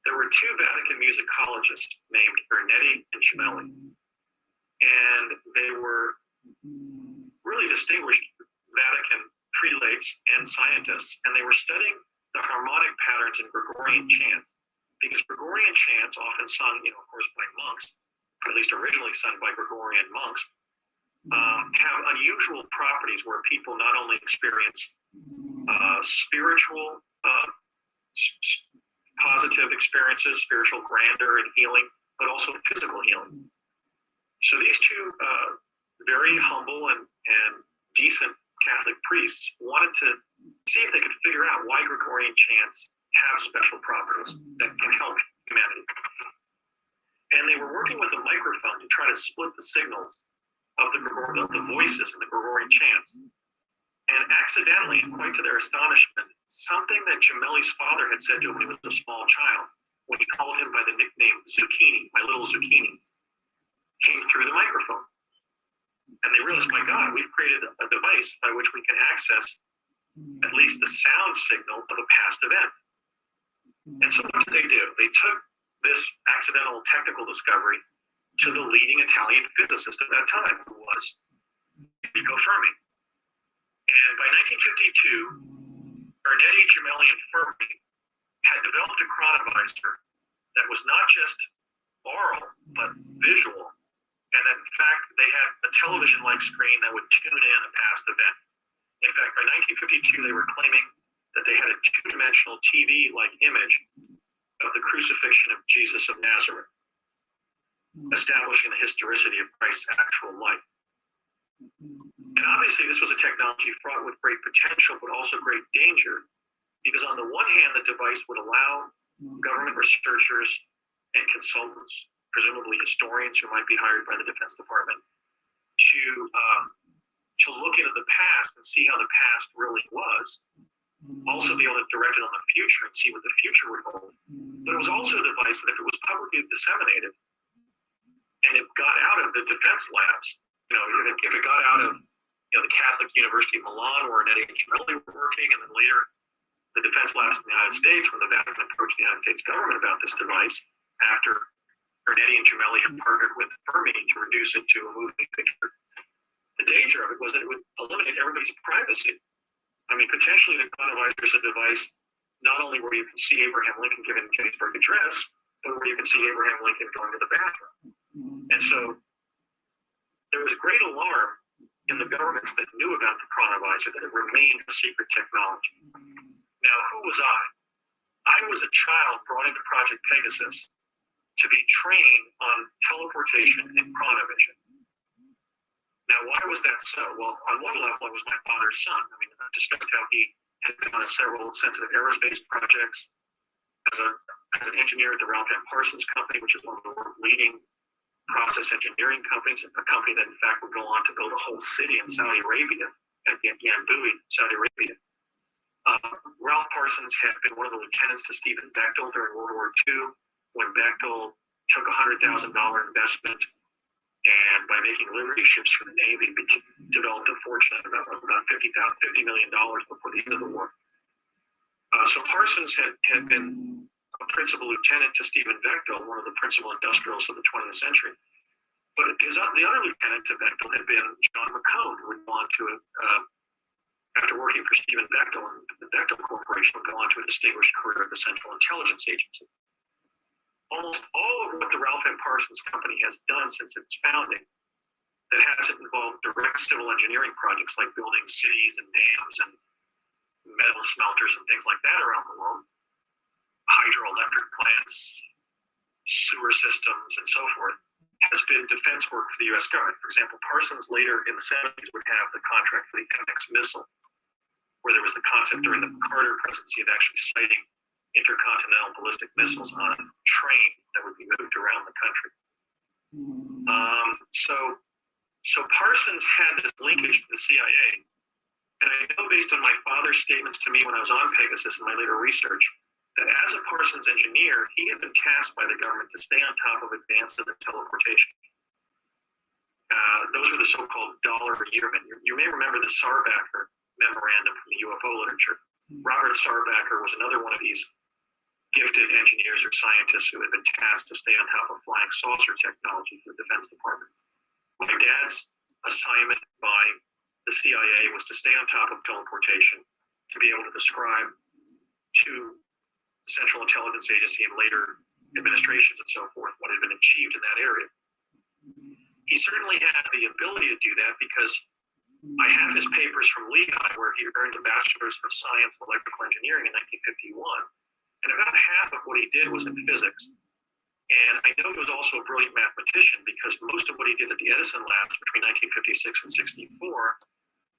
there were two Vatican musicologists named Ernetti and Gemelli, and they were really distinguished Vatican prelates and scientists, and they were studying the harmonic patterns in Gregorian chant, because Gregorian chants, often sung, of course, by monks, or at least originally sung by Gregorian monks, have unusual properties where people not only experience spiritual positive experiences, spiritual grandeur and healing, but also physical healing. So these two very humble and decent Catholic priests wanted to see if they could figure out why Gregorian chants have special properties that can help humanity. And they were working with a microphone to try to split the signals of the voices in the Gregorian chants. And accidentally, and quite to their astonishment, something that Gemelli's father had said to him when he was a small child, when he called him by the nickname Zucchini, my little zucchini, came through the microphone. And they realized, my God, we've created a device by which we can access at least the sound signal of a past event. And so what did they do? They took this accidental technical discovery to the leading Italian physicist at that time, who was Enrico Fermi. And by 1952, Ernetti, Gemelli, and Fermi had developed a chronovisor that was not just aural, but visual. And that, in fact, they had a television-like screen that would tune in a past event. In fact, by 1952, they were claiming that they had a two-dimensional TV-like image of the crucifixion of Jesus of Nazareth, establishing the historicity of Christ's actual life. And obviously, this was a technology fraught with great potential, but also great danger, because on the one hand, the device would allow government researchers and consultants, presumably historians who might be hired by the Defense Department, to look into the past and see how the past really was. Also be able to direct it on the future and see what the future would hold. But it was also a device that if it was publicly disseminated and it got out of the defense labs, if it got out of the Catholic University of Milan where Ernetti and Gemelli were working, and then later the defense labs in the United States, when the Vatican approached the United States government about this device, after Ernetti and Gemelli had partnered with Fermi to reduce it to a moving picture. The danger of it was that it would eliminate everybody's privacy. I mean, potentially the chronovisor is a device not only where you can see Abraham Lincoln giving the Gettysburg Address, but where you can see Abraham Lincoln going to the bathroom. And so there was great alarm in the governments that knew about the chronovisor that it remained a secret technology. Now, who was I? I was a child brought into Project Pegasus to be trained on teleportation and chronovision. Now, why was that so? Well, on one level, I was my father's son. I mean, I discussed how he had been on several sensitive aerospace projects as an engineer at the Ralph M. Parsons Company, which is one of the world's leading process engineering companies, a company that, in fact, would go on to build a whole city in Saudi Arabia, at Yanbu, Saudi Arabia. Ralph Parsons had been one of the lieutenants to Stephen Bechtel during World War II, when Bechtel took a $100,000 investment and by making Liberty ships for the Navy, developed a fortune of about $50 million before the end of the war. So Parsons had been a principal lieutenant to Stephen Bechtel, one of the principal industrialists of the 20th century. But the other lieutenant to Bechtel had been John McCone, who would go on to for Stephen Bechtel, and the Bechtel Corporation would go on to a distinguished career at the Central Intelligence Agency. Almost all of what the Ralph M. Parsons Company has done since its founding that hasn't involved direct civil engineering projects like building cities and dams and metal smelters and things like that around the world, hydroelectric plants, sewer systems, and so forth, has been defense work for the U.S. government. For example, Parsons later in the 70s would have the contract for the MX missile, where there was the concept during the Carter presidency of actually sighting intercontinental ballistic missiles on a train that would be moved around the country. So Parsons had this linkage to the CIA, and I know based on my father's statements to me when I was on Pegasus and my later research, that as a Parsons engineer, he had been tasked by the government to stay on top of advances in teleportation. Those were the so-called dollar a year men. You may remember the Sarbacker memorandum from the UFO literature. Robert Sarbacker was another one of these gifted engineers or scientists who had been tasked to stay on top of flying saucer technology for the Defense Department. My dad's assignment by the CIA was to stay on top of teleportation, to be able to describe to the Central Intelligence Agency and later administrations and so forth what had been achieved in that area. He certainly had the ability to do that because I have his papers from Lehigh where he earned a Bachelor's of Science in Electrical Engineering in 1951, and about half of what he did was in physics. And I know he was also a brilliant mathematician because most of what he did at the Edison labs between 1956 and 64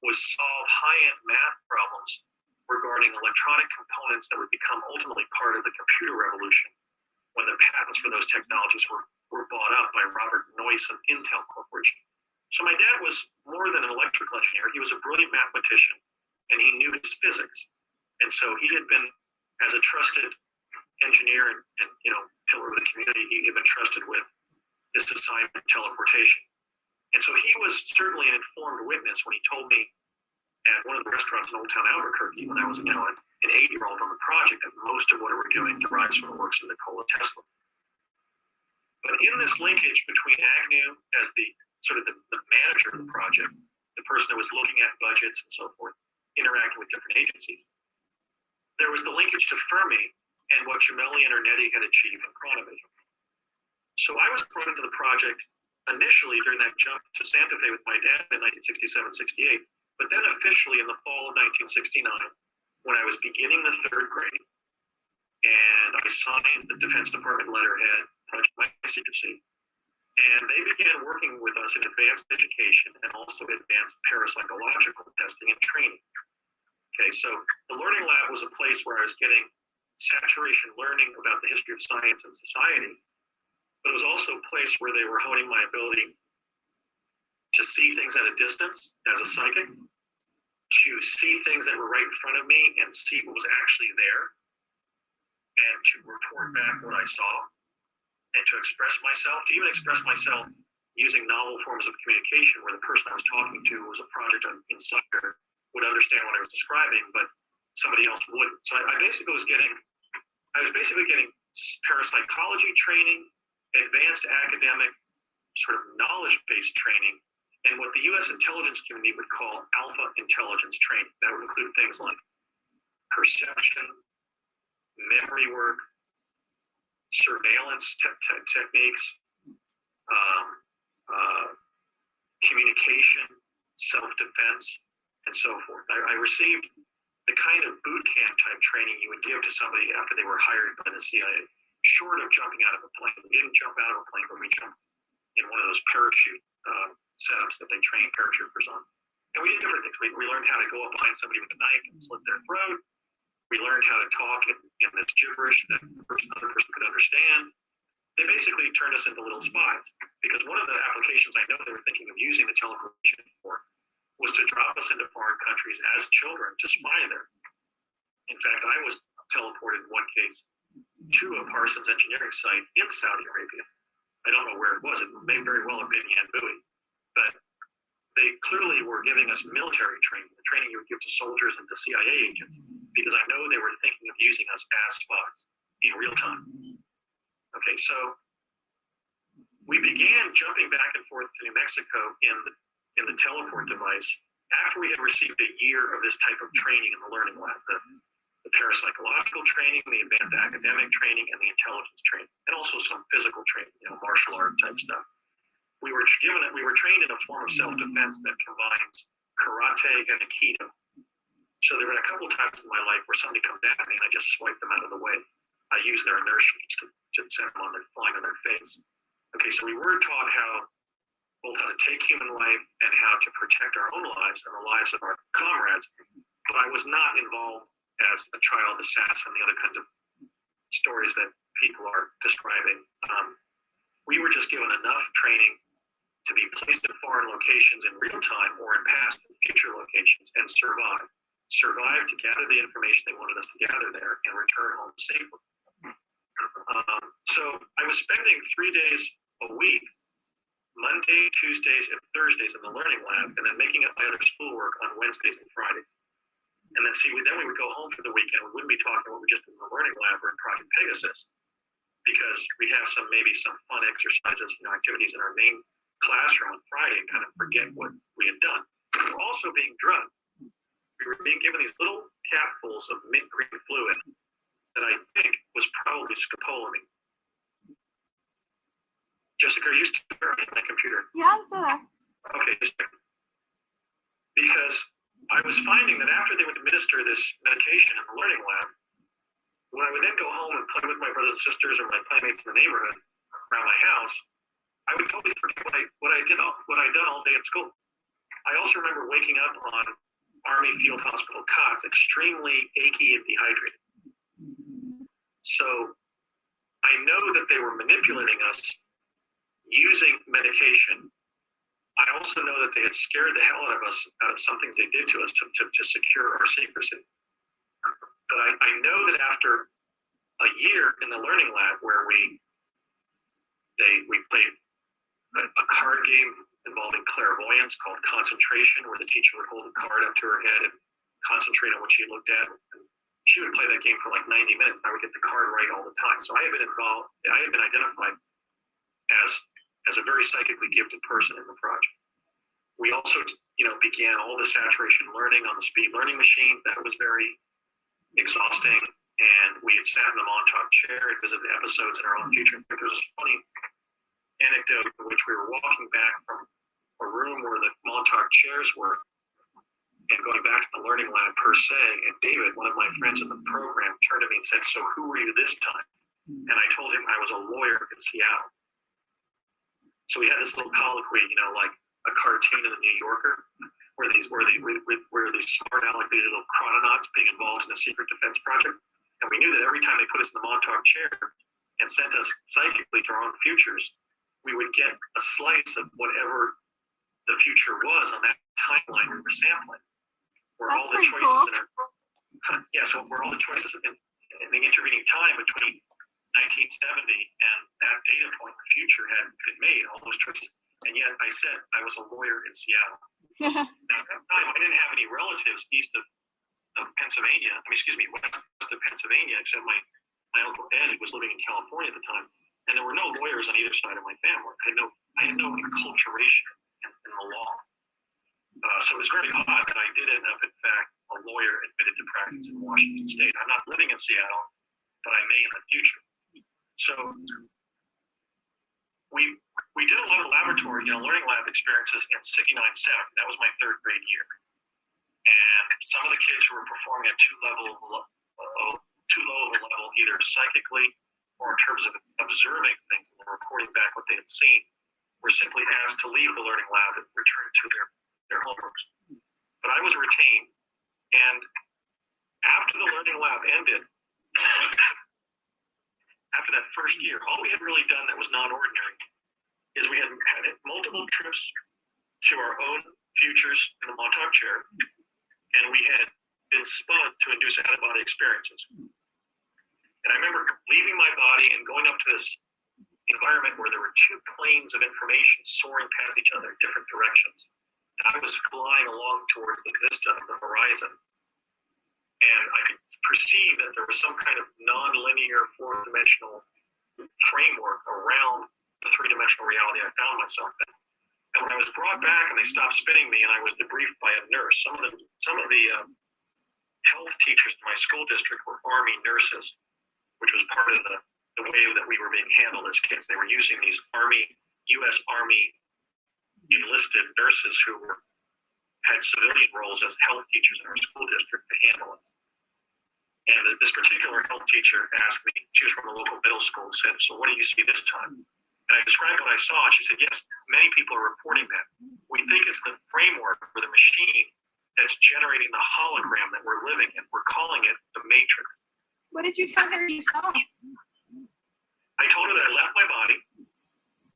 was solve high-end math problems regarding electronic components that would become ultimately part of the computer revolution when the patents for those technologies were bought up by Robert Noyce of Intel Corporation. So my dad was more than an electrical engineer. He was a brilliant mathematician, and he knew his physics. And so he had been, as a trusted engineer and pillar of the community, he had been trusted with this assignment, teleportation. And so he was certainly an informed witness when he told me at one of the restaurants in Old Town Albuquerque when I was, an 8-year-old on the project, that most of what we're doing derives from the works of Nikola Tesla. But in this linkage between Agnew as the manager of the project, the person who was looking at budgets and so forth, interacting with different agencies, there was the linkage to Fermi and what Gemelli and Ernetti had achieved in chronovision. So I was brought into the project initially during that jump to Santa Fe with my dad in 1967-68, but then officially in the fall of 1969 when I was beginning the 3rd grade, and I signed the Defense Department letterhead, Project My Secrecy, and they began working with us in advanced education and also advanced parapsychological testing and training. Okay, so the Learning Lab was a place where I was getting saturation learning about the history of science and society, but it was also a place where they were honing my ability to see things at a distance as a psychic, to see things that were right in front of me and see what was actually there, and to report back what I saw, and to express myself, to even express myself using novel forms of communication where the person I was talking to was a project insider, would understand what I was describing, but somebody else wouldn't. So I was basically getting parapsychology training, advanced academic sort of knowledge-based training, and what the U.S. intelligence community would call alpha intelligence training. That would include things like perception, memory work, surveillance techniques, communication, self-defense, and so forth. I received the kind of boot camp type training you would give to somebody after they were hired by the CIA, short of jumping out of a plane. We didn't jump out of a plane, but we jumped in one of those parachute setups that they train paratroopers on. And we did different things. We learned how to go up behind somebody with a knife and slit their throat. We learned how to talk in this gibberish that the other person could understand. They basically turned us into little spies, because one of the applications I know they were thinking of using the teleportation for was to drop us into foreign countries as children to spy there. In fact, I was teleported in one case to a Parsons engineering site in Saudi Arabia. I don't know where it was. It may very well have been Yanbui. But they clearly were giving us military training, the training you would give to soldiers and to CIA agents, because I know they were thinking of using us as spies in real time. Okay, so we began jumping back and forth to New Mexico in the teleport device after we had received a year of this type of training in the learning lab, the parapsychological training, the advanced academic training, and the intelligence training, and also some physical training, martial art type stuff. We were trained in a form of self-defense that combines karate and aikido. So there were a couple of times in my life where somebody comes at me and I just swipe them out of the way. I use their inertia to send them flying on their face. Okay, so we were taught both how to take human life and how to protect our own lives and the lives of our comrades, but I was not involved as a child assassin, the other kinds of stories that people are describing. We were just given enough training to be placed in foreign locations in real time or in past and future locations and survive to gather the information they wanted us to gather there and return home safely. So I was spending 3 days a week, Monday, Tuesdays, and Thursdays in the learning lab, and then making up my other schoolwork on Wednesdays and Fridays. And then we would go home for the weekend. We wouldn't be talking what we just did in the learning lab or in Project Pegasus, because we'd have some fun exercises, activities in our main classroom on Friday and kind of forget what we had done. We were also being drugged. We were being given these little capfuls of mint green fluid that I think was probably scopolamine. Jessica, are you still there on my computer? Yeah, I'm still there. Okay, just a second. Because I was finding that after they would administer this medication in the learning lab, when I would then go home and play with my brothers and sisters or my playmates in the neighborhood around my house, I would totally forget what I'd done all day at school. I also remember waking up on Army Field Hospital cots, extremely achy and dehydrated. So I know that they were manipulating us using medication. I also know that they had scared the hell out of us out of some things they did to us to secure our secrecy. But I know that after a year in the learning lab where we played a card game involving clairvoyance called concentration, where the teacher would hold a card up to her head and concentrate on what she looked at. And she would play that game for like 90 minutes. And I would get the card right all the time. So I had been identified as a very psychically gifted person in the project. We also, began all the saturation learning on the speed learning machines. That was very exhausting. And we had sat in the Montauk chair and visited the episodes in our own future. There was this funny anecdote in which we were walking back from a room where the Montauk chairs were and going back to the learning lab per se. And David, one of my friends in the program, turned to me and said, "So who were you this time?" And I told him I was a lawyer in Seattle. So we had this little colloquy, like a cartoon in the New Yorker, where these smart aleck little chrononauts being involved in a secret defense project. And we knew that every time they put us in the Montauk chair and sent us psychically to our own futures, we would get a slice of whatever the future was on that timeline we were sampling. Where all the choices cool. Where all the choices in the intervening time between 1970 and that data point in the future had been made, all those choices. And yet I said I was a lawyer in Seattle. Now, at that time, I didn't have any relatives west of Pennsylvania, except my Uncle Ed, who was living in California at the time. And there were no lawyers on either side of my family. I had no enculturation in the law. So it was very odd that I did end up, in fact, a lawyer admitted to practice in Washington State. I'm not living in Seattle, but I may in the future. So we did a lot of laboratory, learning lab experiences in 69-70. That was my third grade year. And some of the kids who were performing at too low of a level, either psychically or in terms of observing things and reporting back what they had seen, were simply asked to leave the learning lab and return to their homeworks. But I was retained. And after the learning lab ended, after that first year, all we had really done that was non-ordinary is we had multiple trips to our own futures in the Montauk chair, and we had been spun to induce out-of-body experiences. And I remember leaving my body and going up to this environment where there were two planes of information soaring past each other in different directions. And I was flying along towards the vista of the horizon. And I could perceive that there was some kind of non-linear fourth-dimensional framework around the three-dimensional reality I found myself in. And And when I was brought back and they stopped spinning me and I was debriefed by a nurse, some of the health teachers in my school district were Army nurses, which was part of the way that we were being handled as kids. They were using these U.S. Army enlisted nurses who had civilian roles as health teachers in our school district to handle it. And this particular health teacher asked me, she was from a local middle school, said, "So what do you see this time?" And I described what I saw. She said, "Yes, many people are reporting that. We think it's the framework or the machine that's generating the hologram that we're living in. We're calling it the Matrix." What did you tell her you saw? I told her that I left my body.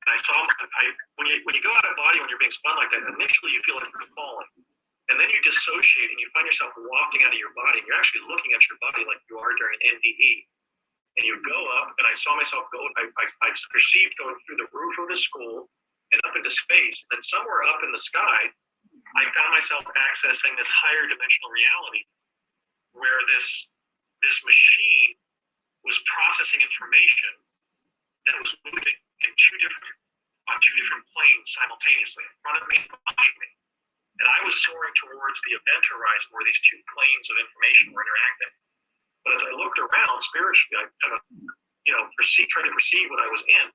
And I saw, when you go out of body, when you're being spun like that, initially you feel like you're falling. And then you dissociate and you find yourself wafting out of your body. And you're actually looking at your body like you are during NDE. And you go up, and I saw myself go, I perceived going through the roof of the school and up into space. And then somewhere up in the sky, I found myself accessing this higher dimensional reality where this machine was processing information that was moving on two different planes simultaneously, in front of me and behind me. And I was soaring towards the event horizon where these two planes of information were interacting. But as I looked around spiritually, I kind of, tried to perceive what I was in.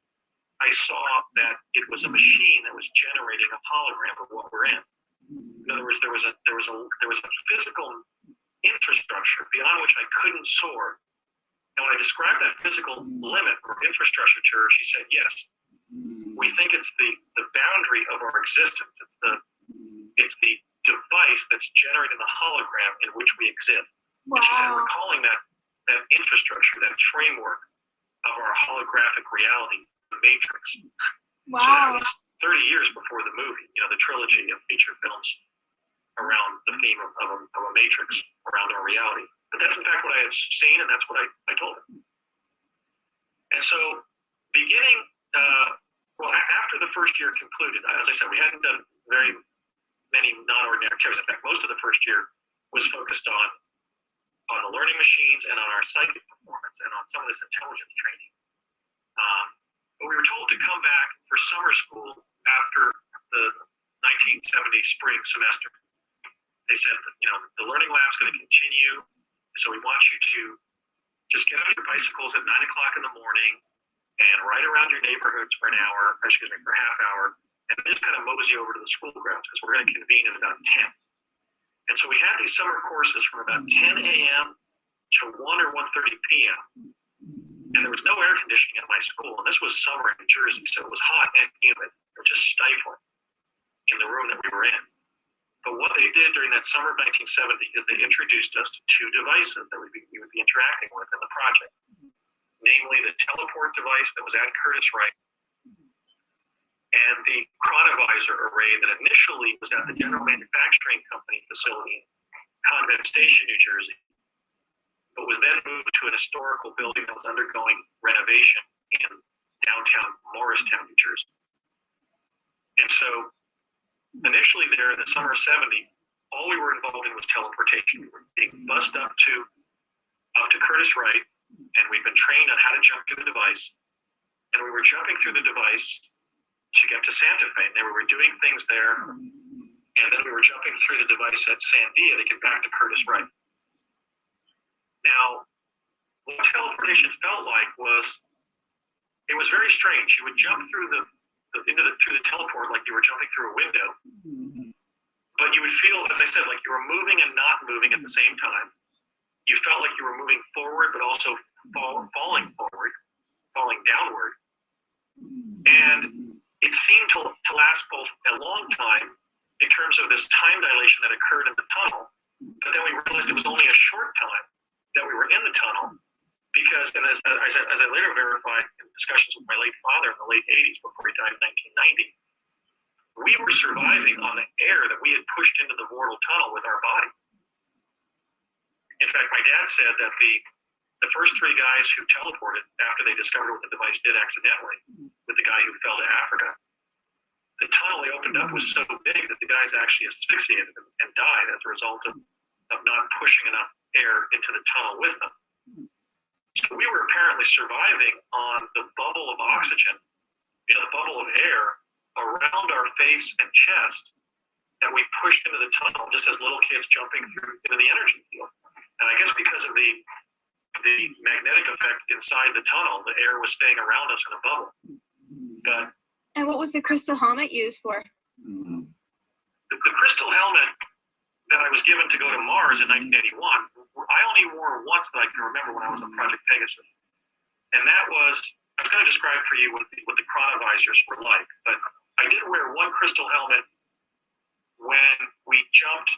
I saw that it was a machine that was generating a hologram of what we're in. In other words, there was a physical infrastructure beyond which I couldn't soar. And when I described that physical limit or infrastructure to her, she said, "Yes, we think it's the boundary of our existence. It's the device that's generating the hologram in which we exist." Wow. And she said, "We're calling that infrastructure, that framework of our holographic reality, the Matrix." Wow. So that was 30 years before the movie, the trilogy of feature films around the theme of a matrix, around our reality. But that's in fact what I had seen, and that's what I told her. And so after the first year concluded, as I said, we hadn't done very many non-ordinary tests. In fact, most of the first year was focused on the learning machines and on our psychic performance and on some of this intelligence training. But we were told to come back for summer school after the 1970 spring semester. They said that, the learning lab's going to continue, so we want you to just get on your bicycles at 9 o'clock in the morning and ride around your neighborhoods for for a half hour, and just kind of mosey over to the school grounds because we're going to convene at about 10. And so we had these summer courses from about 10 a.m. to 1 or 1:30 p.m. And there was no air conditioning at my school, and this was summer in New Jersey, so it was hot and humid. It was just stifling in the room that we were in. But what they did during that summer of 1970 is they introduced us to two devices that we would be interacting with in the project, namely the teleport device that was at Curtis Wright and the chronovisor array that initially was at the General Manufacturing Company facility in Convent Station, New Jersey, but was then moved to an historical building that was undergoing renovation in downtown Morristown, New Jersey. And so initially there in the summer of 70, all we were involved in was teleportation. We were being bussed up to Curtis Wright, and we'd been trained on how to jump through the device. And we were jumping through the device to get to Santa Fe. And then we were doing things there, and then we were jumping through the device at Sandia to get back to Curtis Wright. Now, what teleportation felt like it was very strange. You would jump through through the teleport like you were jumping through a window, but you would feel, as I said, like you were moving and not moving at the same time. You felt like you were moving forward, but also falling downward. And it seemed to last both a long time in terms of this time dilation that occurred in the tunnel, but then we realized it was only a short time that we were in the tunnel, because, and as I later verified in discussions with my late father in the late 80s before he died in 1990, we were surviving on the air that we had pushed into the mortal tunnel with our body. In fact, my dad said that the first three guys who teleported after they discovered what the device did accidentally, with the guy who fell to Africa, the tunnel they opened up was so big that the guys actually asphyxiated and died as a result of not pushing enough air into the tunnel with them. So we were apparently surviving on the bubble of oxygen, the bubble of air around our face and chest that we pushed into the tunnel just as little kids jumping through into the energy field. And I guess because of the magnetic effect inside the tunnel, the air was staying around us in a bubble. But And what was the crystal helmet used for? the crystal helmet that I was given to go to Mars in 1981, I only wore once that I can remember when I was on Project Pegasus. And that was, I was going to describe for you what the chronovisors were like, but I did wear one crystal helmet when we jumped.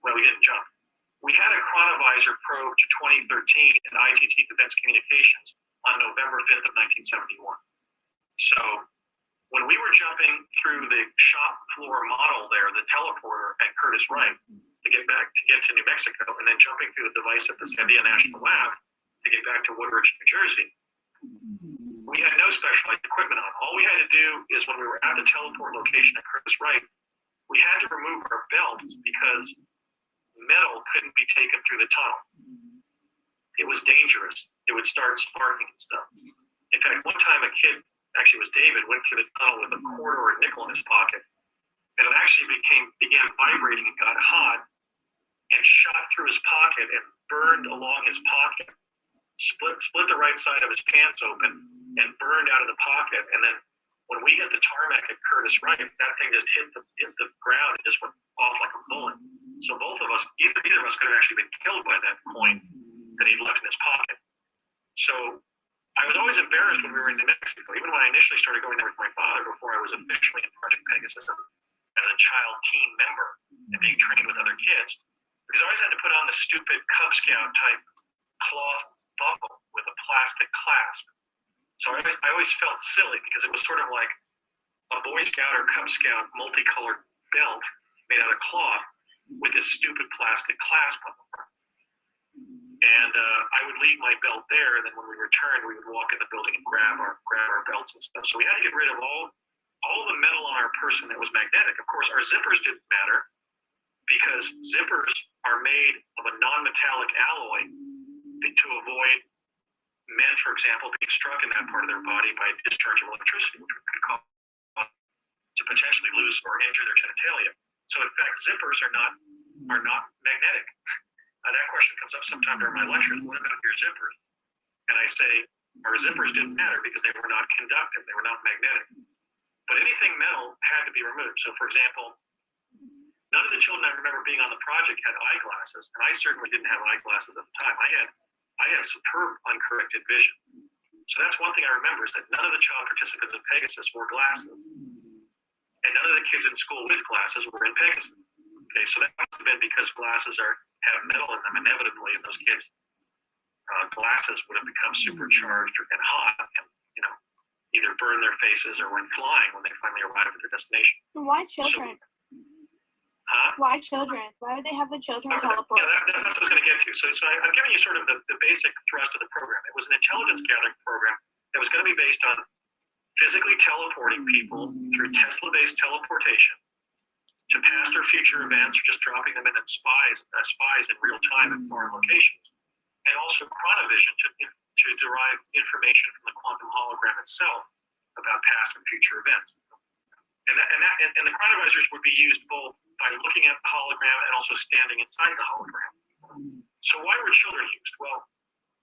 Well, we didn't jump. We had a chronovisor probe to 2013 in ITT Defense Communications on November 5th of 1971. So when we were jumping through the shop floor model there, the teleporter at Curtiss Wright to get to New Mexico, and then jumping through the device at the Sandia National Lab to get back to Woodridge, New Jersey, we had no specialized equipment on. All we had to do is when we were at the teleport location at Curtiss Wright, we had to remove our belts because metal couldn't be taken through the tunnel. It was dangerous. It would start sparking and stuff. In fact, one time a kid, actually it was David, went through the tunnel with a quarter or a nickel in his pocket, and it actually began vibrating and got hot and shot through his pocket and burned along his pocket, split the right side of his pants open and burned out of the pocket. And then when we hit the tarmac at Curtiss Wright, that thing just hit the ground and just went off like a bullet. So both of us, either of us could have actually been killed by that coin that he'd left in his pocket. So I was always embarrassed when we were in New Mexico, even when I initially started going there with my father before I was officially in Project Pegasus as a child team member and being trained with other kids, because I always had to put on the stupid Cub Scout type cloth buckle with a plastic clasp. So I always felt silly because it was sort of like a Boy Scout or Cub Scout multicolored belt made out of cloth with this stupid plastic clasp on the front. And I would leave my belt there, and then when we returned, we would walk in the building and grab our belts and stuff. So we had to get rid of all the metal on our person that was magnetic. Of course, our zippers didn't matter because zippers are made of a non-metallic alloy to avoid men, for example, being struck in that part of their body by a discharge of electricity, which could cause to potentially lose or injure their genitalia. So in fact, zippers are not magnetic. That question comes up sometime during my lectures. What about your zippers? And I say our zippers didn't matter because they were not conductive. They were not magnetic. But anything metal had to be removed. So for example, none of the children I remember being on the project had eyeglasses, and I certainly didn't have eyeglasses at the time. I had superb uncorrected vision. So that's one thing I remember, is that none of the child participants in Pegasus wore glasses. And none of the kids in school with glasses were in Pegasus. Okay, so that must have been because glasses have metal in them inevitably, and those kids' glasses would have become supercharged and hot, and either burn their faces or went flying when they finally arrived at their destination. Why children? Why children? Why would they have the children teleport? Yeah, that's what I was going to get to. So I've given you sort of the basic thrust of the program. It was an intelligence gathering program that was going to be based on physically teleporting people through Tesla-based teleportation to past or future events, or just dropping them in as spies in real time in foreign locations, and also chronovision to derive information from the quantum hologram itself about past and future events. And the chronovisors would be used both by looking at the hologram and also standing inside the hologram. So why were children used? Well,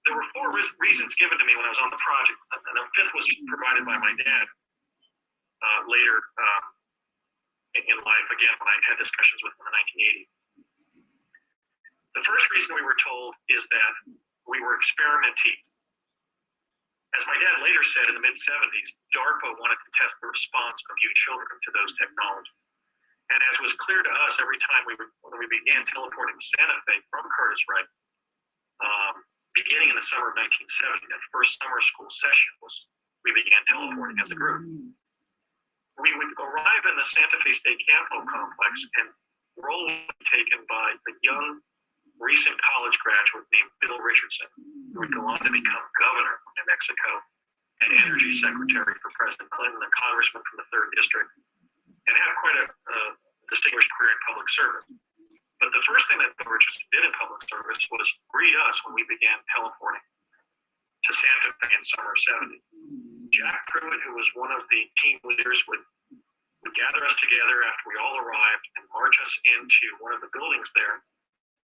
there were four reasons given to me when I was on the project, and the fifth was provided by my dad later in life, again, when I had discussions with him in the 1980s. The first reason we were told is that we were experimentees. As my dad later said in the mid-70s, DARPA wanted to test the response of you children to those technologies. And as was clear to us every time when we began teleporting to Santa Fe from Curtiss Wright, beginning in the summer of 1970, that first summer school session we began teleporting as a group. We would arrive in the Santa Fe State Campo complex, and roll would be taken by a young, recent college graduate named Bill Richardson, who would go on to become governor of New Mexico and energy secretary for President Clinton, a congressman from the 3rd District, and had quite a distinguished career in public service. But the first thing that Bill Richardson did in public service was greet us when we began teleporting to Santa Fe in summer of '70. Jack Pruitt, who was one of the team leaders, would would gather us together after we all arrived and march us into one of the buildings there,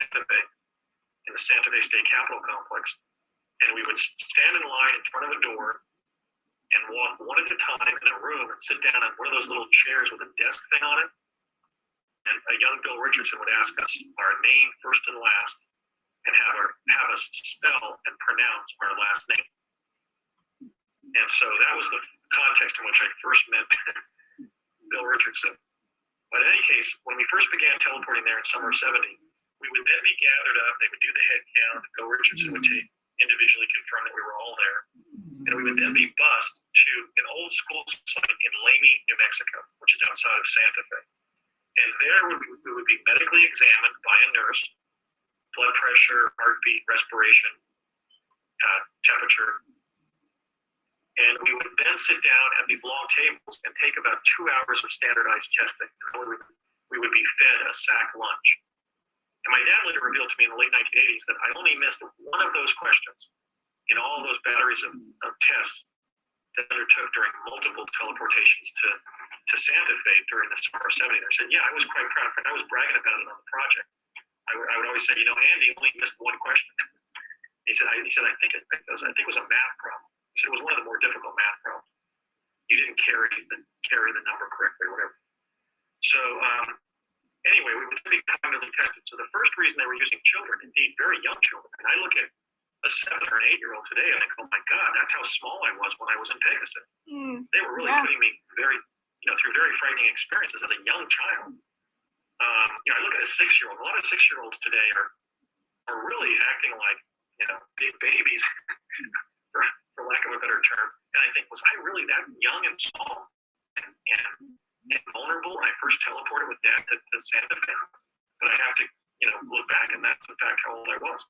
Santa Fe, in the Santa Fe State Capitol Complex. And we would stand in line in front of a door and walk one at a time in a room and sit down on one of those little chairs with a desk thing on it. And a young Bill Richardson would ask us our name first and last and have us spell and pronounce our last name. And so that was the context in which I first met Bill Richardson. But in any case, when we first began teleporting there in summer of 70, we would then be gathered up, they would do the head count, Bill Richardson would individually confirm that we were all there. And we would then be bused to an old school site in Lamy, New Mexico, which is outside of Santa Fe. And there we would be medically examined by a nurse, blood pressure, heartbeat, respiration, temperature. And we would then sit down at these long tables and take about 2 hours of standardized testing. We would be fed a sack lunch. And my dad later revealed to me in the late 1980s that I only missed one of those questions in all those batteries of tests that I undertook during multiple teleportations to Santa Fe during the summer of 70. And I said, yeah, I was quite proud of it. I was bragging about it on the project. I would always say, Andy only missed one question. He said, I think it was a math problem. He said it was one of the more difficult math problems. You didn't carry the number correctly or whatever. So anyway, we would be cognitively tested. So the first reason they were using children, indeed very young children, and I look at a 7 or an 8-year-old today and I go, oh my God, that's how small I was when I was in Pegasus. They were really putting me through very frightening experiences as a young child. I look at a 6-year-old. A lot of 6-year-olds today are really acting like big babies, for lack of a better term. And I think, was I really that young and small and vulnerable when I first teleported with Dad to Santa Fe? But I have to look back, and that's in fact how old I was.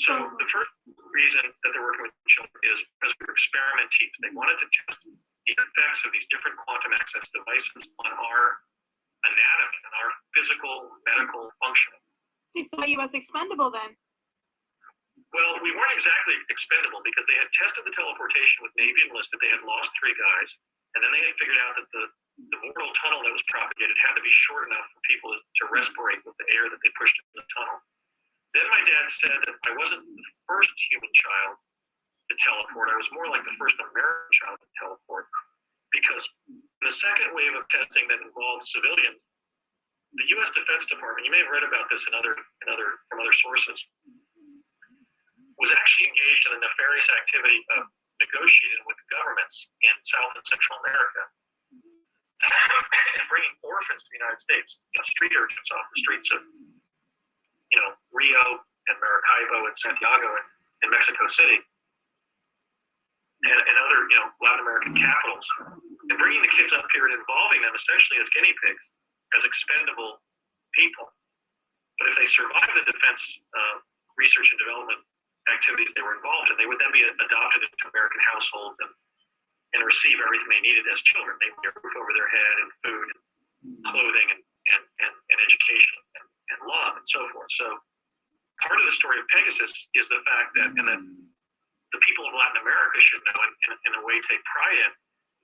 So the first reason that they're working with children is because we were experimentees. They wanted to test the effects of these different quantum access devices on our anatomy and our physical medical functioning. They saw you as expendable then. Well, we weren't exactly expendable because they had tested the teleportation with Navy enlisted. They had lost 3 guys, and then they had figured out that the mortal tunnel that was propagated had to be short enough for people to respirate with the air that they pushed into the tunnel. Then my dad said that I wasn't the first human child to teleport. I was more like the first American child to teleport, because the second wave of testing that involved civilians, the U.S. Defense Department, you may have read about this from other sources, was actually engaged in the nefarious activity of negotiating with governments in South and Central America and bringing orphans to the United States, street urchins off the streets of Rio and Maracaibo and Santiago and Mexico City and other Latin American capitals, and bringing the kids up here and involving them, especially as guinea pigs, as expendable people. But if they survived the defense research and development activities they were involved in, they would then be adopted into American households and receive everything they needed as children. They would get a roof over their head and food and clothing and education and love and so forth. So part of the story of Pegasus is the fact that, and that the people of Latin America should know and in a way take pride in,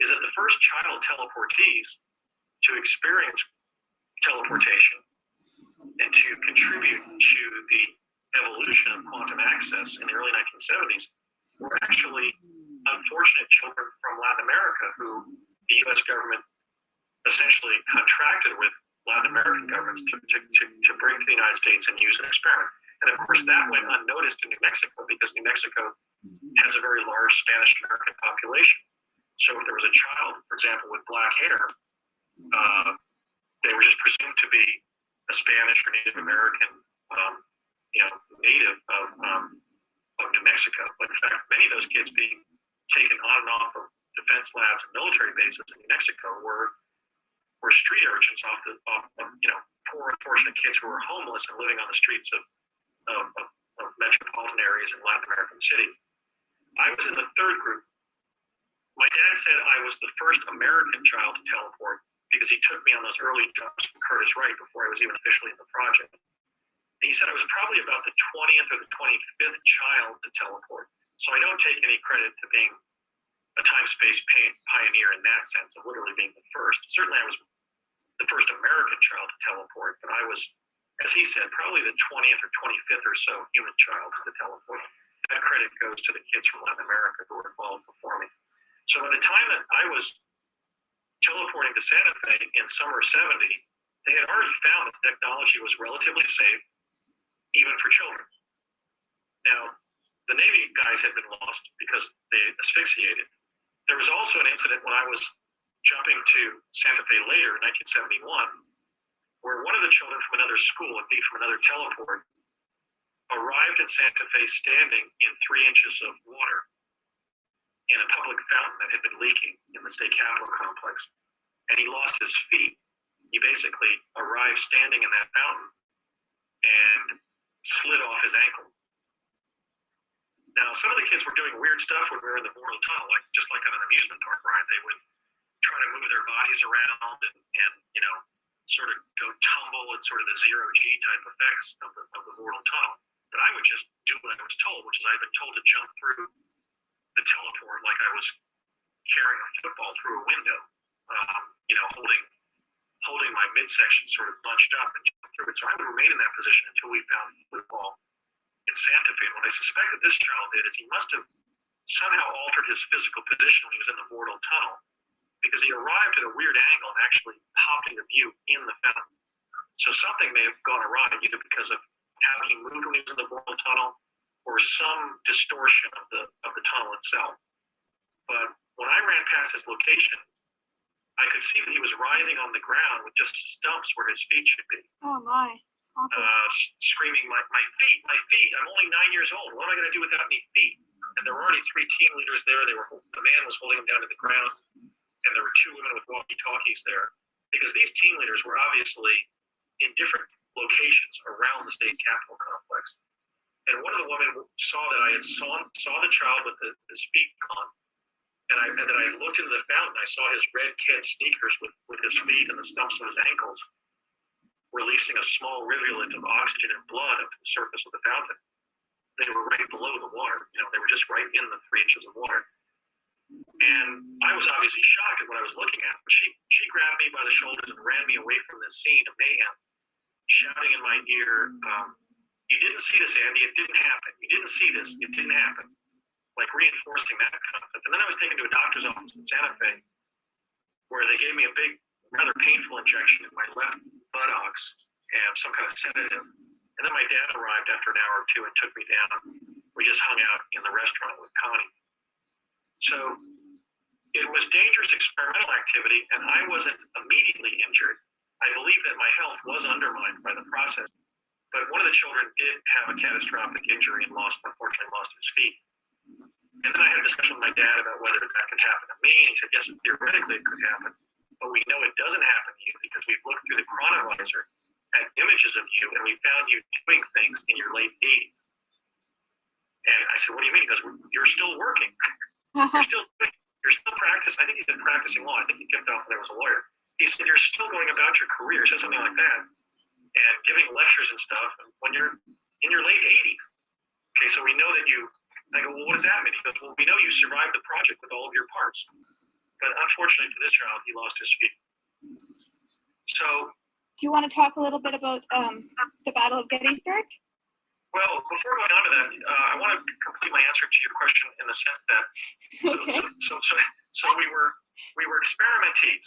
is that the first child teleportees to experience teleportation and to contribute to the evolution of quantum access in the early 1970s were actually unfortunate children from Latin America who the U.S. government essentially contracted with Latin American governments to bring to the United States and use in experiments. And of course, that went unnoticed in New Mexico because New Mexico has a very large Spanish American population. So if there was a child, for example, with black hair, they were just presumed to be a Spanish or Native American native of New Mexico. But in fact, many of those kids being taken on and off of defense labs and military bases in New Mexico were street urchins off poor, unfortunate kids who were homeless and living on the streets of metropolitan areas in Latin American cities. I was in the third group. My dad said I was the first American child to teleport because he took me on those early jumps from Curtis Wright before I was even officially in the project. And he said I was probably about the 20th or the 25th child to teleport. So I don't take any credit to being a time-space pioneer in that sense of literally being the first. Certainly, I was the first American child to teleport, but I was, as he said, probably the 20th or 25th or so human child to teleport. That credit goes to the kids from Latin America who were involved before me. So by the time that I was teleporting to Santa Fe in summer of 70, they had already found that the technology was relatively safe, even for children. Now, the Navy guys had been lost because they asphyxiated. There was also an incident when I was jumping to Santa Fe later in 1971, where one of the children from another school, a thief from another teleport, arrived in Santa Fe standing in 3 inches of water in a public fountain that had been leaking in the state capitol complex. And he lost his feet. He basically arrived standing in that fountain and slid off his ankle. Now, some of the kids were doing weird stuff when we were in the Mortal Tunnel, like just like on an amusement park ride. They would try to move their bodies around and sort of go tumble and sort of the zero-G type effects of the Mortal Tunnel. But I would just do what I was told, which is I'd been told to jump through the teleport like I was carrying a football through a window, holding my midsection sort of bunched up and jump through it. So I would remain in that position until we found the football in Santa Fe. And what I suspect that this child did is he must have somehow altered his physical position when he was in the Mortal Tunnel, because he arrived at a weird angle and actually popped into view in the fountain. So something may have gone awry, either because of how he moved when he was in the Mortal Tunnel or some distortion of the tunnel itself. But when I ran past his location, I could see that he was writhing on the ground with just stumps where his feet should be. Oh my. Screaming, my feet, I'm only 9 years old. What am I going to do without any feet? And there were already 3 team leaders there. The man was holding him down to the ground, and there were 2 women with walkie-talkies there, because these team leaders were obviously in different locations around the state capitol complex. And one of the women saw that I had saw the child with his feet gone, and that I looked into the fountain. I saw his red kid sneakers with his feet and the stumps of his ankles, releasing a small rivulet of oxygen and blood up to the surface of the fountain. They were right below the water. They were just right in the 3 inches of water. And I was obviously shocked at what I was looking at. But she grabbed me by the shoulders and ran me away from this scene of mayhem, shouting in my ear, "You didn't see this, Andy. It didn't happen. You didn't see this. It didn't happen." Like reinforcing that concept. And then I was taken to a doctor's office in Santa Fe, where they gave me a big, rather painful injection in my left buttocks and some kind of sedative. And then my dad arrived after an hour or 2 and took me down. We just hung out in the restaurant with Connie. So it was dangerous experimental activity, and I wasn't immediately injured. I believe that my health was undermined by the process. But one of the children did have a catastrophic injury and unfortunately lost his feet. And then I had a discussion with my dad about whether that could happen to me. And he said, yes, theoretically it could happen. But we know it doesn't happen to you because we've looked through the chronovisor at images of you, and we found you doing things in your late 80s. And I said, what do you mean? He goes, you're still working. You're still practicing. I think he said practicing law. I think he tipped off when there was a lawyer. He said, you're still going about your career. He said something like that. And giving lectures and stuff when you're in your late 80s. Okay, so we know that you, I go, well, what does that mean? He goes, well, we know you survived the project with all of your parts. But unfortunately for this child, he lost his feet. So. Do you want to talk a little bit about the Battle of Gettysburg? Well, before going on to that, I want to complete my answer to your question in the sense that so we were experimentees.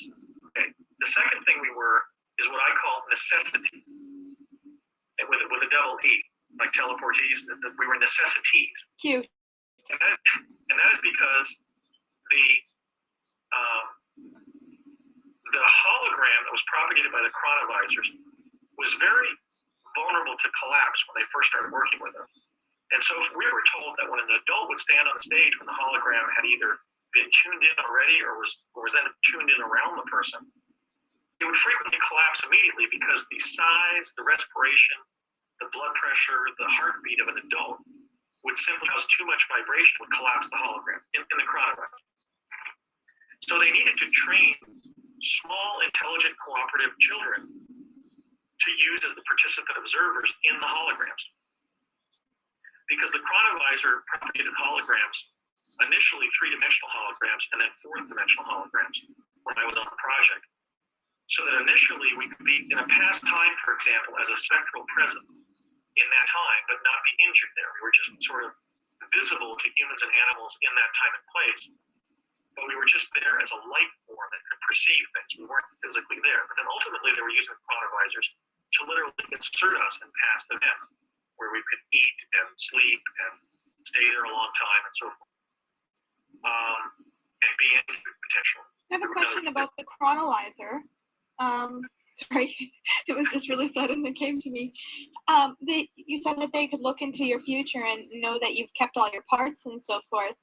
Okay. The second thing we were is what I call necessities, and with a double E, like teleportees. We were necessities. Cute. And that is because the hologram that was propagated by the chronovisors was very vulnerable to collapse when they first started working with us. And so if we were told that when an adult would stand on the stage when the hologram had either been tuned in already or was then tuned in around the person, it would frequently collapse immediately because the size, the respiration, the blood pressure, the heartbeat of an adult would simply cause too much vibration, would collapse the hologram in the chronovisor. So they needed to train small, intelligent, cooperative children to use as the participant observers in the holograms. Because the chronovisor propagated holograms initially three-dimensional holograms and then fourth-dimensional holograms when I was on the project. So that initially we could be in a past time, for example, as a central presence in that time, but not be injured there. We were just sort of visible to humans and animals in that time and place, but we were just there as a light form that could perceive things. We weren't physically there. But then ultimately they were using chronovisors to literally insert us in past events where we could eat and sleep and stay there a long time and so forth. And be injured potentially. I have a question about the chronolyzer. Sorry, it was just really sudden that came to me. You said that they could look into your future and know that you've kept all your parts and so forth.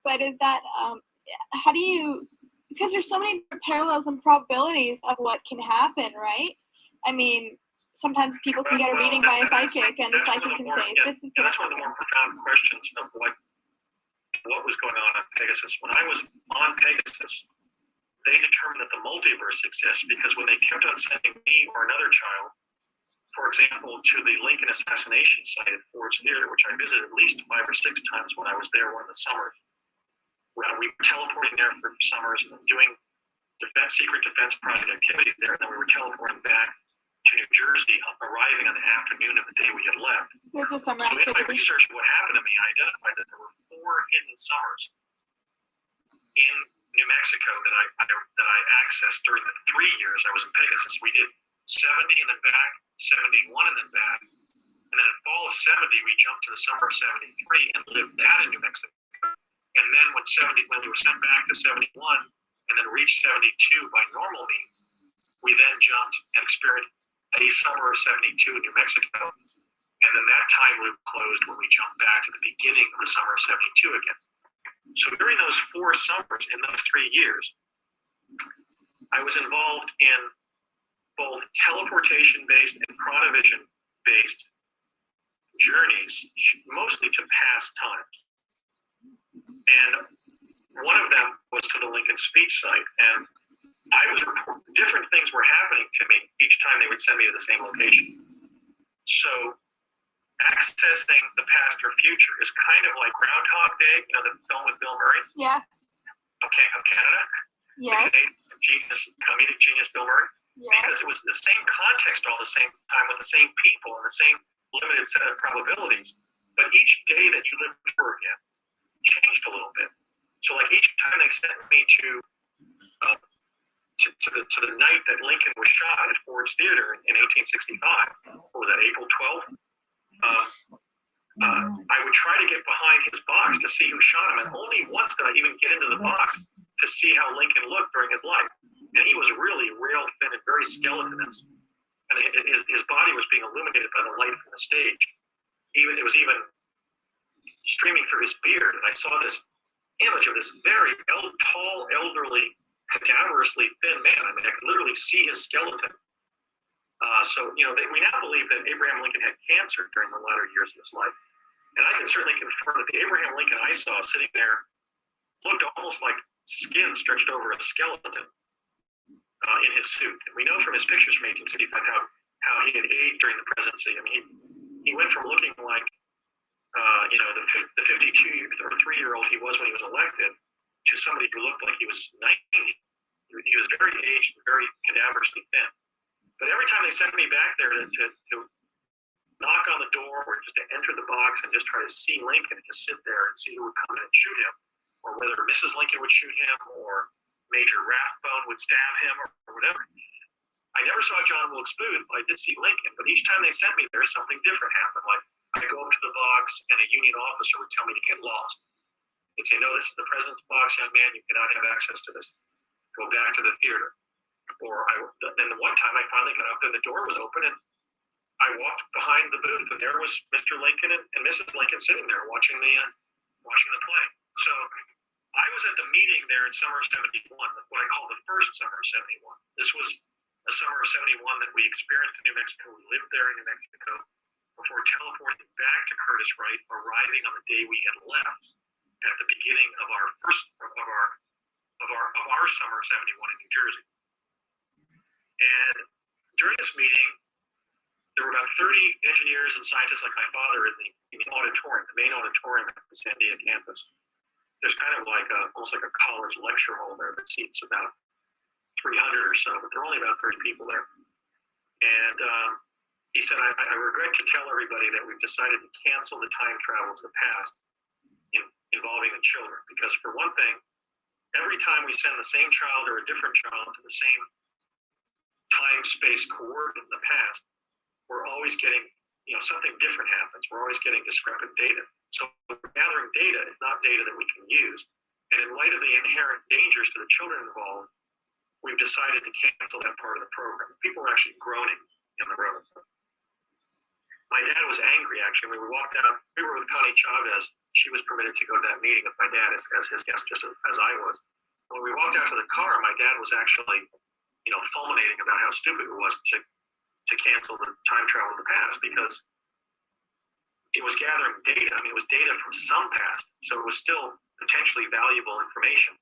But is that, how do you, because there's so many parallels and probabilities of what can happen, right? I mean, sometimes people can get a reading by a psychic and the psychic can say, this is going to happen. That's one of the more profound questions of what was going on Pegasus. When I was on Pegasus, they determined that the multiverse exists because when they kept on sending me or another child, for example, to the Lincoln assassination site at Ford's Theater, which I visited at least 5 or 6 times when I was there one of the summers, we were teleporting there for summers and doing secret defense project activities there, and then we were teleporting back to New Jersey, arriving on the afternoon of the day we had left. There's a summer So in my activity. research, what happened to me, I identified that there were 4 hidden summers in New Mexico that I accessed during the 3 years I was in Pegasus. We did 70 and then back, 71 and then back. And then in fall of 70, we jumped to the summer of 73 and lived that in New Mexico. And then when we were sent back to 71 and then reached 72 by normal means, we then jumped and experienced a summer of 72 in New Mexico. And then that time loop closed when we jumped back to the beginning of the summer of 72 again. So during those 4 summers in those 3 years, I was involved in both teleportation-based and chronovision-based journeys, mostly to past times. And one of them was to the Lincoln speech site, and different things were happening to me each time they would send me to the same location. So accessing the past or future is kind of like Groundhog Day, the film with Bill Murray. Yeah. Okay, of Canada. Yes. Comedic genius Bill Murray. Yeah. Because it was the same context all the same time with the same people and the same limited set of probabilities. But each day that you lived over again changed a little bit. So like each time they sent me to the night that Lincoln was shot at Ford's Theater in 1865, or was that April 12th? I would try to get behind his box to see who shot him, and only once did I even get into the box to see how Lincoln looked during his life. And he was really rail thin and very skeletonous, and his body was being illuminated by the light from the stage. It was even streaming through his beard, and I saw this image of this very tall, elderly, cadaverously thin man. I mean, I could literally see his skeleton. We now believe that Abraham Lincoln had cancer during the latter years of his life. And I can certainly confirm that the Abraham Lincoln I saw sitting there looked almost like skin stretched over a skeleton in his suit. And we know from his pictures from 1865 how he had aged during the presidency. I mean, he went from looking like, the 52 or 3-year-old he was when he was elected to somebody who looked like he was 90. He was very aged and very cadaverously thin. But every time they sent me back there to knock on the door or just to enter the box and just try to see Lincoln and just sit there and see who would come in and shoot him, or whether Mrs. Lincoln would shoot him or Major Rathbone would stab him or whatever. I never saw John Wilkes Booth, but I did see Lincoln. But each time they sent me there, something different happened. Like I go up to the box and a Union officer would tell me to get lost. They'd say, "No, this is the president's box, young man. You cannot have access to this. Go back to the theater." Then the one time I finally got up and the door was open and I walked behind the booth and there was Mr. Lincoln and Mrs. Lincoln sitting there watching the play. So I was at the meeting there in summer of 71, what I call the first summer of 71. This was a summer of 71 that we experienced in New Mexico. We lived there in New Mexico before teleporting back to Curtis Wright, arriving on the day we had left at the beginning of our summer of 71 in New Jersey. And during this meeting, there were about 30 engineers and scientists like my father in the auditorium, the main auditorium at the Sandia campus. There's kind of like almost like a college lecture hall there that seats about 300 or so, but there are only about 30 people there. And he said, I regret to tell everybody that we've decided to cancel the time travel to the past involving the children, because for one thing, every time we send the same child or a different child to the same time-space coordinate in the past, we're always getting, something different happens. We're always getting discrepant data. So we're gathering data is not data that we can use. And in light of the inherent dangers to the children involved, we've decided to cancel that part of the program. People were actually groaning in the room. My dad was angry, actually. When we walked out, we were with Connie Chavez. She was permitted to go to that meeting with my dad as his guest, just as I was. When we walked out to the car, my dad was actually, fulminating about how stupid it was to cancel the time travel in the past, because it was gathering data. I mean, it was data from some past, so it was still potentially valuable information.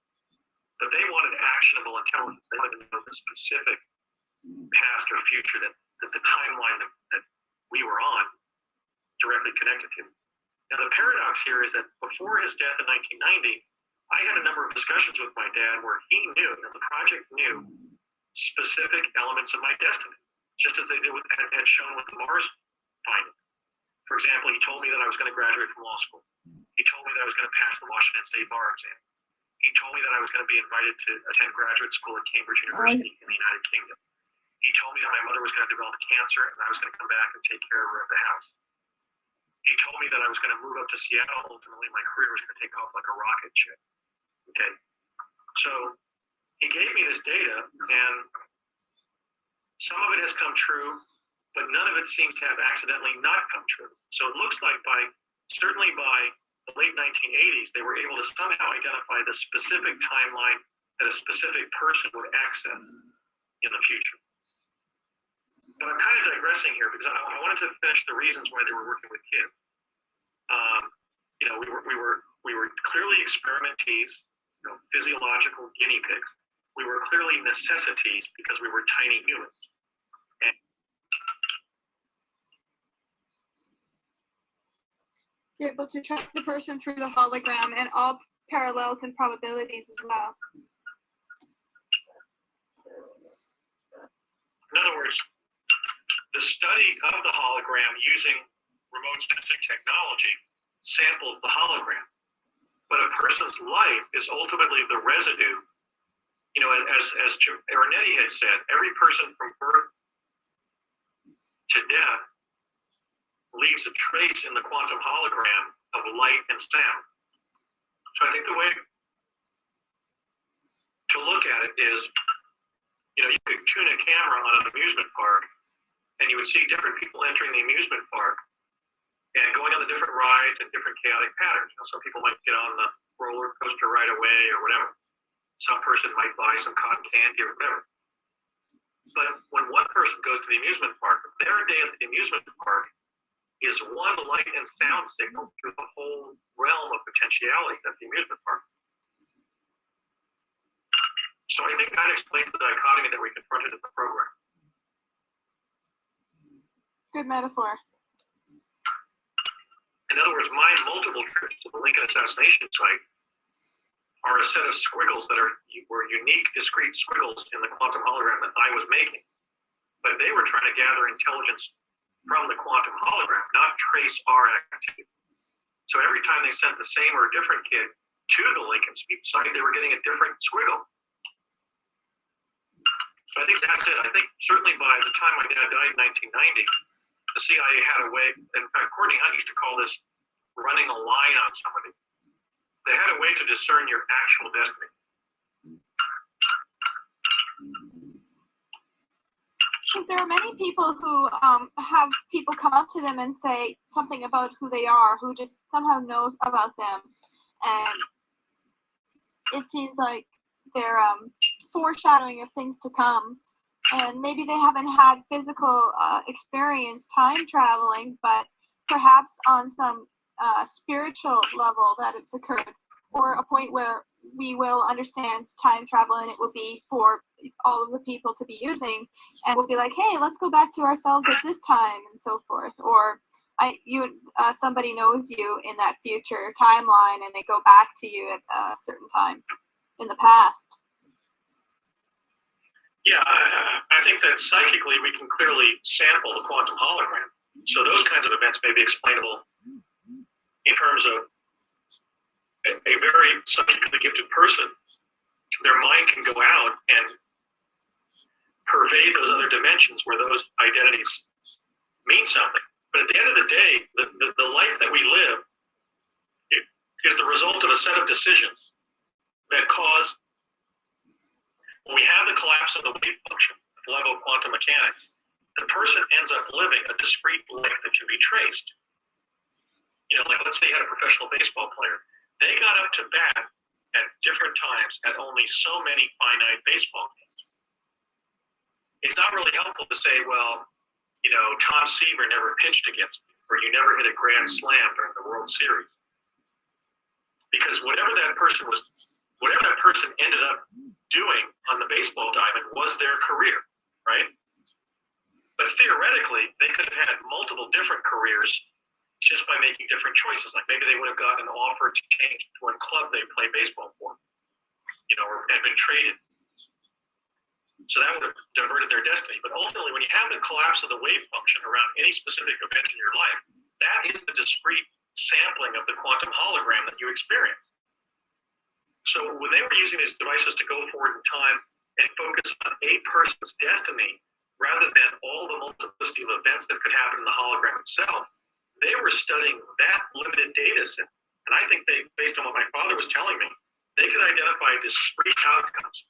But they wanted actionable intelligence. They wanted to know the specific past or future that the timeline that we were on directly connected to. Now, the paradox here is that before his death in 1990, I had a number of discussions with my dad where he knew, that the project knew specific elements of my destiny, just as they had shown with the Mars finding. For example, he told me that I was going to graduate from law school. He told me that I was going to pass the Washington State bar exam. He told me that I was going to be invited to attend graduate school at Cambridge University in the United Kingdom. He told me that my mother was going to develop cancer and I was going to come back and take care of her at the house. He told me that I was going to move up to Seattle. Ultimately, my career was going to take off like a rocket ship. Okay. So he gave me this data, and some of it has come true, but none of it seems to have accidentally not come true. So it looks like certainly by the late 1980s, they were able to somehow identify the specific timeline that a specific person would access in the future. But I'm kind of digressing here because I wanted to finish the reasons why they were working with kids. We were clearly experimentees, physiological guinea pigs. We were clearly necessities because we were tiny humans. You're able to track the person through the hologram and all parallels and probabilities as well. In other words, the study of the hologram using remote sensing technology sampled the hologram. But a person's life is ultimately the residue. As Ernetti had said, every person from birth to death leaves a trace in the quantum hologram of light and sound. So I think the way to look at it is, you could tune a camera on an amusement park, and you would see different people entering the amusement park and going on the different rides and different chaotic patterns. Some people might get on the roller coaster right away or whatever. Some person might buy some cotton candy or whatever. But when one person goes to the amusement park, their day at the amusement park is one light and sound signal through the whole realm of potentialities at the amusement park. So I think that explains the dichotomy that we confronted in the program. Good metaphor. In other words, my multiple trips to the Lincoln assassination site are a set of squiggles that were unique, discrete squiggles in the quantum hologram that I was making. But they were trying to gather intelligence from the quantum hologram, not trace our activity. So every time they sent the same or a different kid to the Lincoln site, they were getting a different squiggle. So I think that's it. I think certainly by the time my dad died in 1990, the CIA had a way, in fact, Courtney Hunt used to call this running a line on somebody. They had a way to discern your actual destiny. Because there are many people who have people come up to them and say something about who they are, who just somehow know about them. And it seems like they're foreshadowing of things to come. And maybe they haven't had physical experience time traveling, but perhaps on some spiritual level that it's occurred, or a point where we will understand time travel and it will be for all of the people to be using, and we'll be like, hey, let's go back to ourselves at this time and so forth. Or somebody knows you in that future timeline and they go back to you at a certain time in the past. Yeah, I think that psychically we can clearly sample the quantum hologram. So those kinds of events may be explainable in terms of a very psychically gifted person. Their mind can go out and pervade those other dimensions where those identities mean something. But at the end of the day, the life that we live is the result of a set of decisions that cause, when we have the collapse of the wave function at the level of quantum mechanics, the person ends up living a discrete life that can be traced. You know, like let's say you had a professional baseball player. They got up to bat at different times at only so many finite baseball games. It's not really helpful to say, well, you know, Tom Seaver never pitched against me, or you never hit a grand slam during the World Series. Because whatever that person ended up doing on the baseball diamond was their career, right? But theoretically, they could have had multiple different careers just by making different choices. Like maybe they would have gotten an offer to change to what club they play baseball for, you know, or had been traded. So that would have diverted their destiny. But ultimately, when you have the collapse of the wave function around any specific event in your life, that is the discrete sampling of the quantum hologram that you experience. So when they were using these devices to go forward in time and focus on a person's destiny rather than all the multiplicity of events that could happen in the hologram itself, they were studying that limited data set. And I think they, based on what my father was telling me, they could identify discrete outcomes.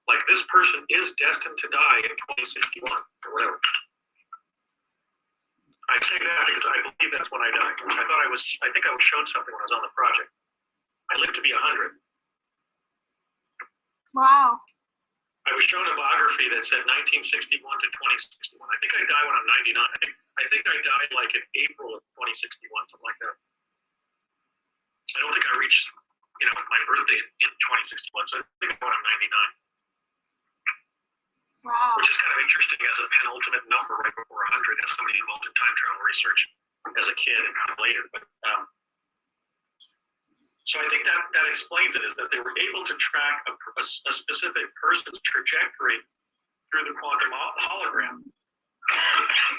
Like this person is destined to die in 2061 or whatever. I say that because I believe that's when I died. I think I was shown something when I was on the project. I lived to be 100. Wow. I was shown a biography that said 1961 to 2061. I think I died when I'm 99. I think I died like in April of 2061, something like that. I don't think I reached, you know, my birthday in 2061, so I think I died when I'm 99. Wow. Which is kind of interesting as a penultimate number right before 100 as somebody involved in time travel research as a kid and kind of later. But so I think that explains it, is that they were able to track a specific person's trajectory through the quantum hologram.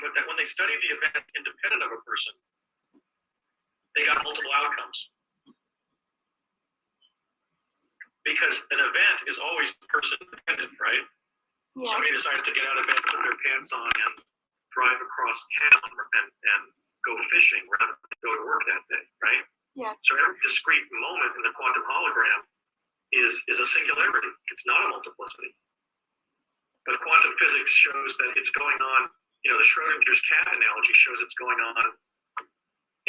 But that when they studied the event independent of a person, they got multiple outcomes. Because an event is always person dependent, right? Yes. Somebody decides to get out of bed, put their pants on, and drive across town and go fishing rather than go to work that day, right? Yes. So every discrete moment in the quantum hologram is a singularity. It's not a multiplicity. But quantum physics shows that it's going on, you know, the Schrodinger's cat analogy shows it's going on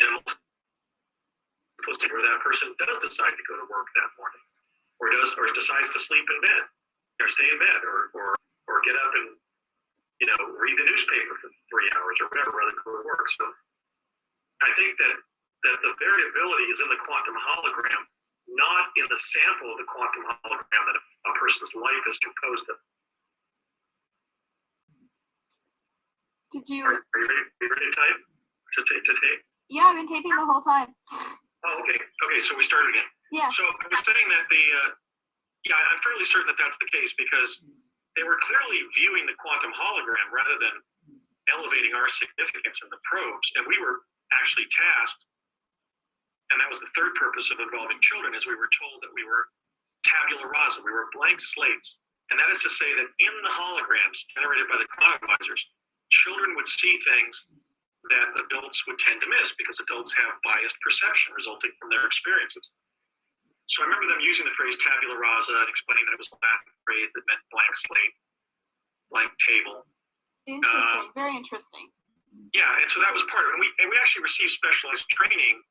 in a multiplicity where that person does decide to go to work that morning, or decides to sleep in bed, or stay in bed, or get up and, you know, read the newspaper for 3 hours or whatever rather than go to work. So I think that the variability is in the quantum hologram, not in the sample of the quantum hologram that a person's life is composed of. Did you? Are you ready to type? To tape? Yeah, I've been taping the whole time. Oh, okay. Okay, so we started again. Yeah. So I was saying that I'm fairly certain that that's the case because they were clearly viewing the quantum hologram rather than elevating our significance in the probes. And we were actually tasked, and that was the third purpose of involving children, is we were told that we were tabula rasa, we were blank slates. And that is to say that in the holograms generated by the quantumizers, children would see things that adults would tend to miss because adults have biased perception resulting from their experiences. So I remember them using the phrase tabula rasa and explaining that it was a Latin phrase that meant blank slate, blank table. Interesting. Very interesting. Yeah, and so that was part of it. And we actually received specialized training.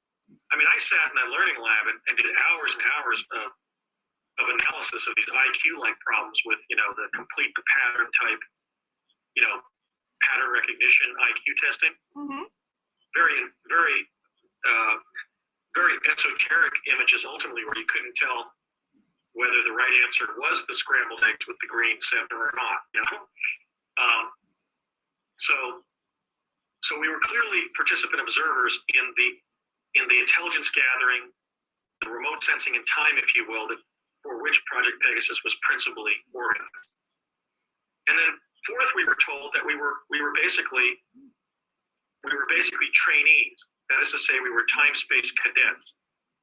I mean, I sat in that learning lab and did hours and hours of analysis of these IQ-like problems with, you know, the complete the pattern type, you know, pattern recognition IQ testing. Mm-hmm. Very, very, very esoteric images ultimately where you couldn't tell whether the right answer was the scrambled eggs with the green center or not. So we were clearly participant observers in the intelligence gathering, the remote sensing in time, if you will, that for which Project Pegasus was principally organized. And then fourth, we were told that we were basically trainees. That is to say, we were time-space cadets.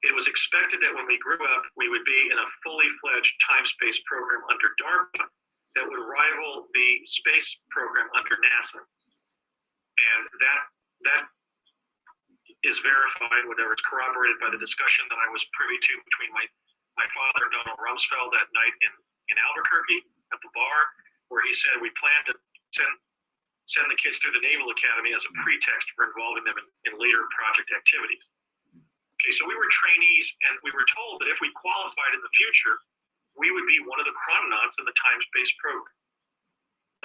It was expected that when we grew up, we would be in a fully fledged time-space program under DARPA that would rival the space program under NASA. And that is verified, whether it's corroborated by the discussion that I was privy to between my father and Donald Rumsfeld that night in Albuquerque at the bar, where he said we plan to send the kids through the Naval Academy as a pretext for involving them in later project activities. Okay, so we were trainees, and we were told that if we qualified in the future, we would be one of the chrononauts in the time-space program.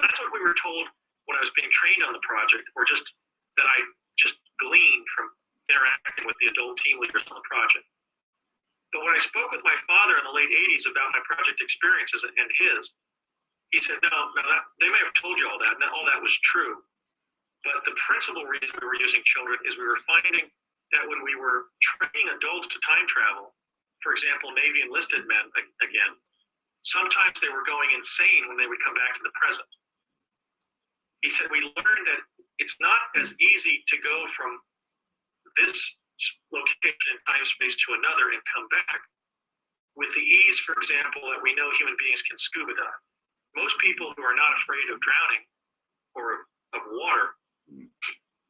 That's what we were told when I was being trained on the project, or just that I just gleaned from interacting with the adult team leaders on the project. But when I spoke with my father in the late 80s about my project experiences and his, he said, no, they may have told you all that, and all that was true. But the principal reason we were using children is we were finding that when we were training adults to time travel, for example, Navy enlisted men again, sometimes they were going insane when they would come back to the present. He said, we learned that it's not as easy to go from this location in time space to another and come back with the ease, for example, that we know human beings can scuba dive. Most people who are not afraid of drowning or of water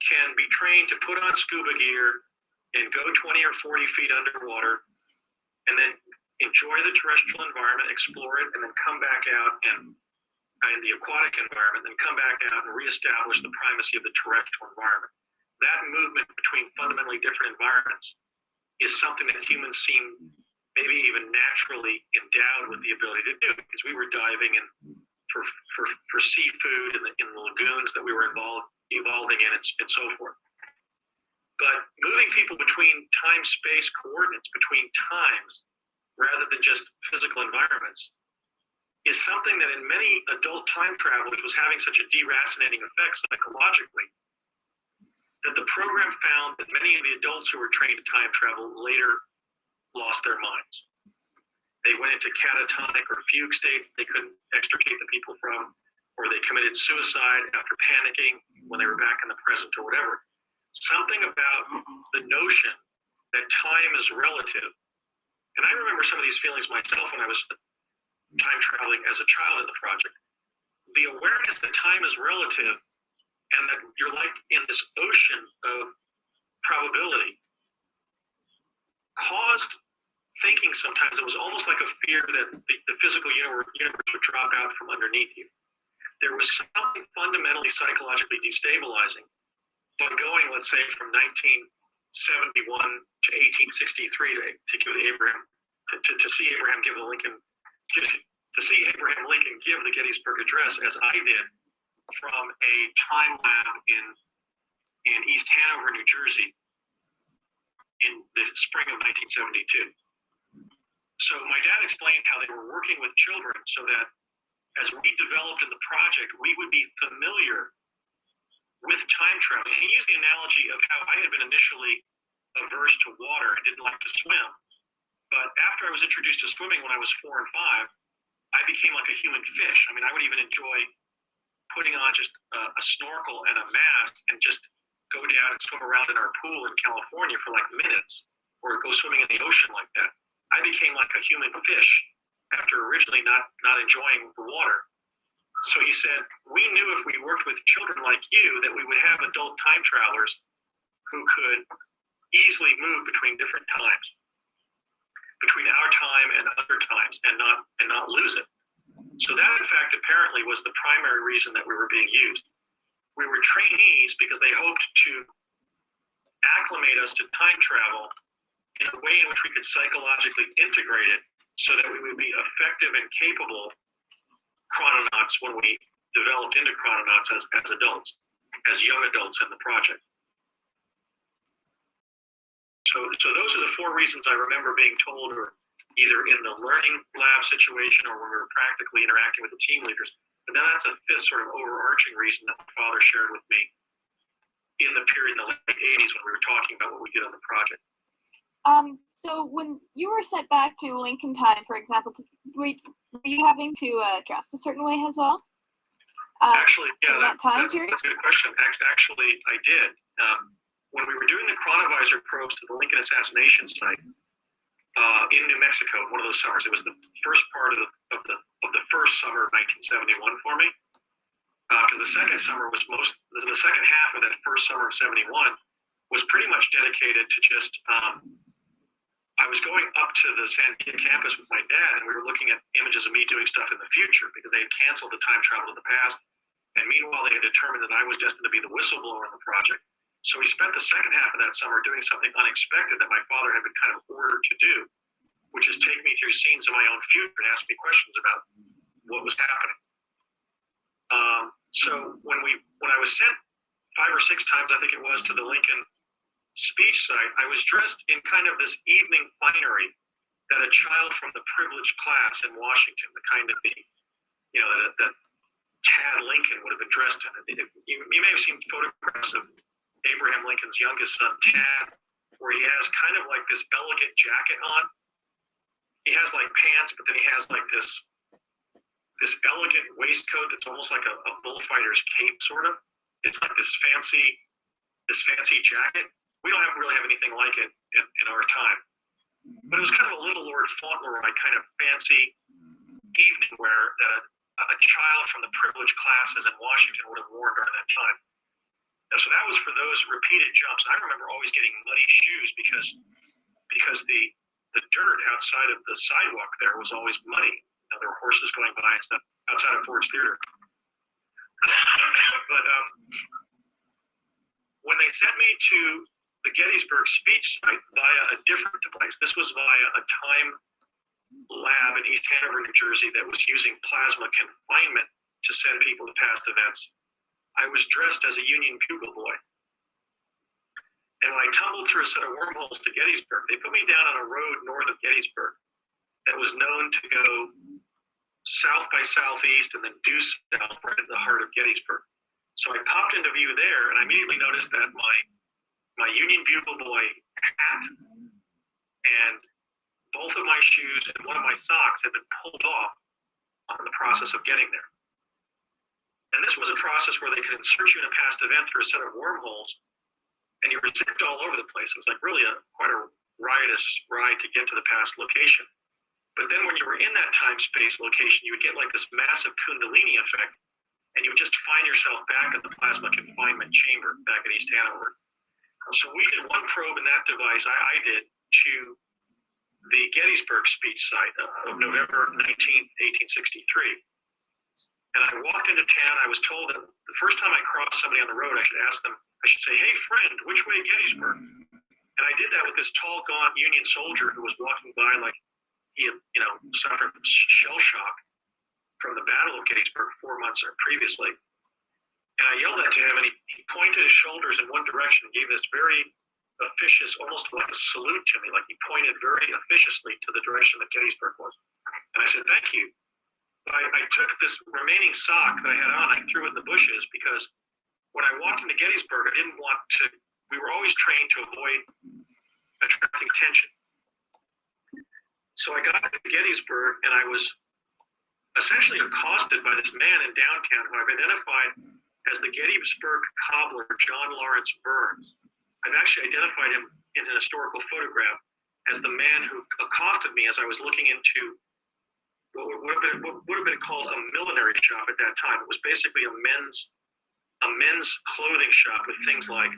can be trained to put on scuba gear and go 20 or 40 feet underwater and then enjoy the terrestrial environment, explore it, and then come back out and in the aquatic environment, then come back out and reestablish the primacy of the terrestrial environment. That movement between fundamentally different environments is something that humans seem maybe even naturally endowed with the ability to do, because we were diving in for seafood in the lagoons that we were evolving in and so forth. But moving people between time-space coordinates, between times, rather than just physical environments, is something that in many adult time travelers was having such a deracinating effect psychologically that the program found that many of the adults who were trained to time travel later lost their minds. They went into catatonic or fugue states they couldn't extricate the people from, or they committed suicide after panicking when they were back in the present or whatever. Something about the notion that time is relative. And I remember some of these feelings myself when I was time traveling as a child in the project. The awareness that time is relative and that you're like in this ocean of probability caused thinking sometimes it was almost like a fear that the physical universe would drop out from underneath you. There was something fundamentally psychologically destabilizing by going, let's say, from 1971 to 1863 to give the Abraham, to see Abraham give the Lincoln, to see Abraham Lincoln give the Gettysburg Address, as I did, from a time lab in East Hanover, New Jersey, in the spring of 1972. So my dad explained how they were working with children so that as we developed in the project, we would be familiar with time travel. And he used the analogy of how I had been initially averse to water and didn't like to swim. But after I was introduced to swimming when I was 4 and 5, I became like a human fish. I mean, I would even enjoy putting on just a snorkel and a mask and just go down and swim around in our pool in California for like minutes, or go swimming in the ocean like that. I became like a human fish after originally not enjoying the water. So he said, we knew if we worked with children like you that we would have adult time travelers who could easily move between different times, between our time and other times, and not lose it. So that, in fact, apparently was the primary reason that we were being used. We were trainees because they hoped to acclimate us to time travel in a way in which we could psychologically integrate it so that we would be effective and capable chrononauts when we developed into chrononauts as adults, as young adults in the project. So those are the 4 reasons I remember being told or either in the learning lab situation or when we were practically interacting with the team leaders. But then that's a fifth sort of overarching reason that my father shared with me in the period in the late 80s when we were talking about what we did on the project. So when you were sent back to Lincoln Time, for example, were you having to dress a certain way as well? Actually, yeah, that's a good question. Actually, I did. When we were doing the chronovisor probes to the Lincoln assassination site in New Mexico, one of those summers, it was the first part of the first summer of 1971 for me. Because the second summer was the second half of that first summer of 71 was pretty much dedicated to just, I was going up to the Sandia campus with my dad, and we were looking at images of me doing stuff in the future because they had canceled the time travel to the past. And meanwhile, they had determined that I was destined to be the whistleblower in the project. So we spent the second half of that summer doing something unexpected that my father had been kind of ordered to do, which is take me through scenes of my own future and ask me questions about what was happening. So when I was sent 5 or 6 times, I think it was, to the Lincoln speech site, I was dressed in kind of this evening finery that a child from the privileged class in Washington, the kind of that Tad Lincoln would have been dressed in. You may have seen photographs of Abraham Lincoln's youngest son, Tad, where he has kind of like this elegant jacket on. He has like pants, but then he has like this elegant waistcoat that's almost like a bullfighter's cape, sort of. It's like this fancy jacket. We don't really have anything like it in our time. But it was kind of a little Lord Fauntleroy kind of fancy evening wear that a child from the privileged classes in Washington would have worn during that time. And so that was for those repeated jumps. I remember always getting muddy shoes because the dirt outside of the sidewalk there was always muddy. There were horses going by and stuff outside of Ford's Theater. But when they sent me to the Gettysburg speech site via a different device, this was via a time lab in East Hanover, New Jersey, that was using plasma confinement to send people to past events. I was dressed as a Union bugle boy. And when I tumbled through a set of wormholes to Gettysburg, they put me down on a road north of Gettysburg that was known to go south by southeast and then due south right into the heart of Gettysburg. So I popped into view there, and I immediately noticed that my Union bugle boy hat and both of my shoes and one of my socks had been pulled off on the process of getting there. And this was a process where they could insert you in a past event through a set of wormholes, and you were zipped all over the place. It was like really quite a riotous ride to get to the past location. But then when you were in that time-space location, you would get like this massive Kundalini effect, and you would just find yourself back at the plasma confinement chamber back at East Hanover. So we did one probe in that device, I did, to the Gettysburg speech site of November 19th, 1863. And I walked into town. I was told that the first time I crossed somebody on the road, I should say, "Hey, friend, which way Gettysburg?" And I did that with this tall, gaunt Union soldier who was walking by like he had, suffered from shell shock from the Battle of Gettysburg 4 months previously. And I yelled that to him, and he pointed his shoulders in one direction and gave this very officious, almost like a salute to me, like he pointed very officiously to the direction that Gettysburg was. And I said, "Thank you." But I took this remaining sock that I had on, I threw it in the bushes, because when I walked into Gettysburg, I didn't want to, we were always trained to avoid attracting attention. So I got to Gettysburg, and I was essentially accosted by this man in downtown who I've identified as the Gettysburg cobbler, John Lawrence Burns. I've actually identified him in an historical photograph as the man who accosted me as I was looking into what would have been called a millinery shop at that time. It was basically a men's clothing shop with things like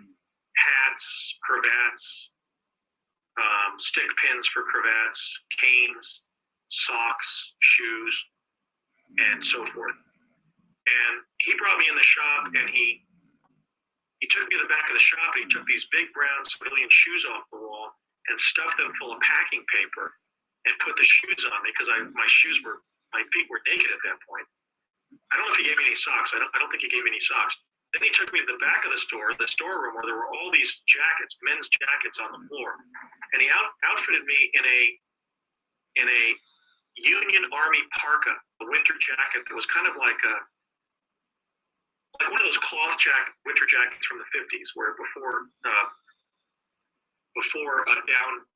hats, cravats, stick pins for cravats, canes, socks, shoes, and so forth. And he brought me in the shop, and he took me to the back of the shop, and he took these big brown civilian shoes off the wall and stuffed them full of packing paper and put the shoes on me because my feet were naked at that point. I don't know if he gave me any socks. I don't think he gave me any socks. Then he took me to the back of the storeroom where there were all these jackets, men's jackets on the floor. And he outfitted me in in a Union Army parka, a winter jacket that was kind of like one of those cloth winter jackets from the 50s, where before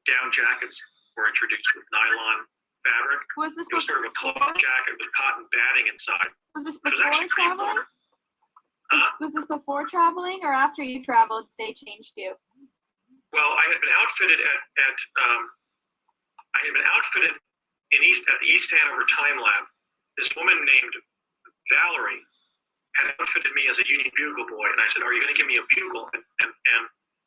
down jackets were introduced with nylon fabric. Was this It was sort of a cloth jacket with cotton batting inside. Was this It was before actually pretty traveling? warm. Huh? Was this before traveling or after you traveled? They changed you. Well, I had been outfitted at the East Hanover Time Lab. This woman named Valerie had outfitted me as a Union Bugle boy, and I said, "Are you going to give me a bugle?" And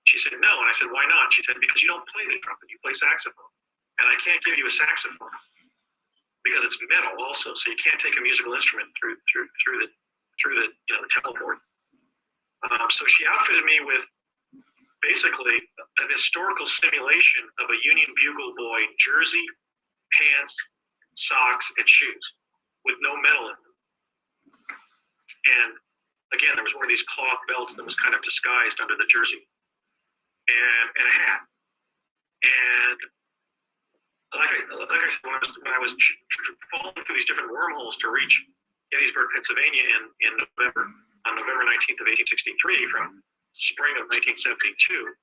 she said, "No." And I said, "Why not?" She said, "Because you don't play the trumpet, you play saxophone, and I can't give you a saxophone because it's metal also, so you can't take a musical instrument through the the teleport." So she outfitted me with basically an historical simulation of a Union Bugle boy jersey, pants, socks, and shoes with no metal in them. And again, there was one of these cloth belts that was kind of disguised under the jersey, and a hat. And like I said, when I was falling through these different wormholes to reach Gettysburg, Pennsylvania on November 19th of 1863 from spring of 1972,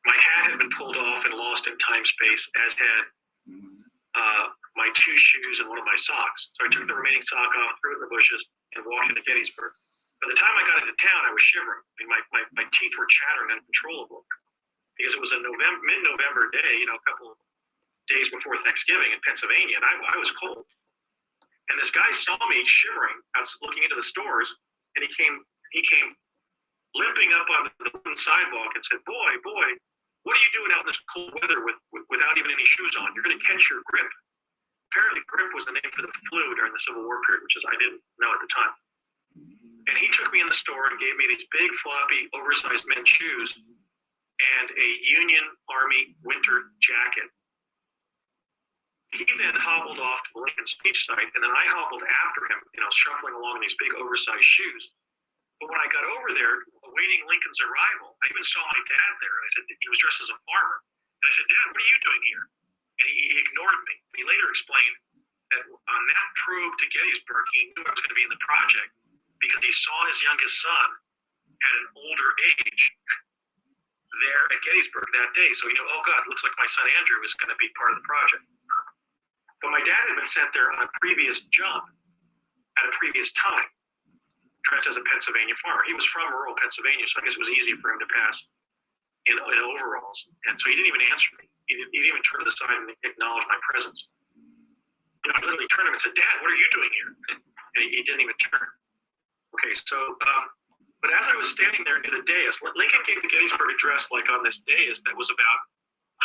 my hat had been pulled off and lost in time space, as had my two shoes and one of my socks. So I took the remaining sock off, threw it in the bushes, and walked into Gettysburg. By the time I got into town, I was shivering. I mean, my teeth were chattering uncontrollably because it was a mid-November day, a couple of days before Thanksgiving in Pennsylvania, and I was cold. And this guy saw me shivering. I was looking into the stores, and he came limping up on the wooden sidewalk and said, "Boy, what are you doing out in this cold weather without even any shoes on? You're going to catch your grip." Apparently, grip was the name for the flu during the Civil War period, which I didn't know at the time. And he took me in the store and gave me these big, floppy, oversized men's shoes and a Union Army winter jacket. He then hobbled off to the Lincoln speech site, and then I hobbled after him, shuffling along in these big, oversized shoes. But when I got over there, awaiting Lincoln's arrival, I even saw my dad there. I said, he was dressed as a farmer. And I said, "Dad, what are you doing here?" And he ignored me. He later explained that on that probe to Gettysburg, he knew I was going to be in the project because he saw his youngest son at an older age there at Gettysburg that day. So he knew, oh God, looks like my son Andrew is going to be part of the project. But my dad had been sent there on a previous job at a previous time, dressed as a Pennsylvania farmer. He was from rural Pennsylvania, so I guess it was easy for him to pass in overalls. And so he didn't even answer me. He didn't even turn to the side and acknowledge my presence. I literally turned to him and said, "Dad, what are you doing here?" And he didn't even turn. Okay, so, but as I was standing there near the dais, Lincoln gave the Gettysburg Address like on this dais that was about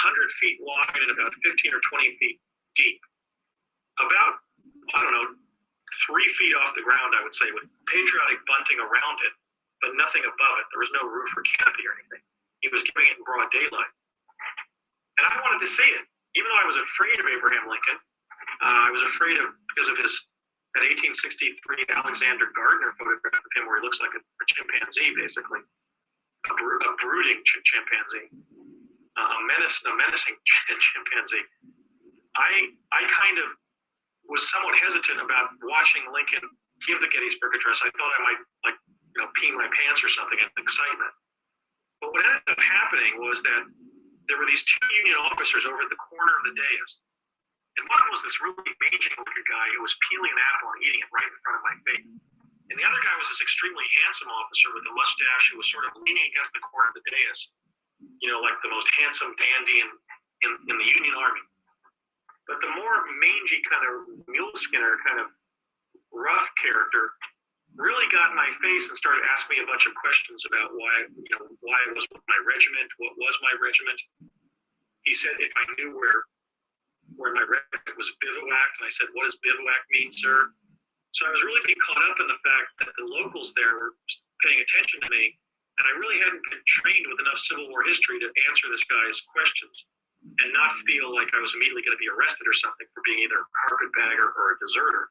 100 feet wide and about 15 or 20 feet deep. About, 3 feet off the ground, I would say, with patriotic bunting around it, but nothing above it. There was no roof or canopy or anything. He was giving it in broad daylight. And I wanted to see it, even though I was afraid of Abraham Lincoln. I was afraid because of that 1863 Alexander Gardner photograph of him where he looks like a chimpanzee, basically, a brooding chimpanzee, a menacing chimpanzee. I kind of was somewhat hesitant about watching Lincoln give the Gettysburg Address. I thought I might pee my pants or something in excitement. But what ended up happening was that there were these two Union officers over at the corner of the dais. And one was this really mangy-looking guy who was peeling an apple and eating it right in front of my face. And the other guy was this extremely handsome officer with a mustache who was sort of leaning against the corner of the dais, like the most handsome dandy in the Union Army. But the more mangy kind of muleskinner, kind of rough character really got in my face and started asking me a bunch of questions about why I was with my regiment, what was my regiment. He said if I knew where my regiment was bivouacked, and I said, "What does bivouac mean, sir?" So I was really being caught up in the fact that the locals there were paying attention to me, and I really hadn't been trained with enough Civil War history to answer this guy's questions and not feel like I was immediately going to be arrested or something for being either a carpetbagger or a deserter.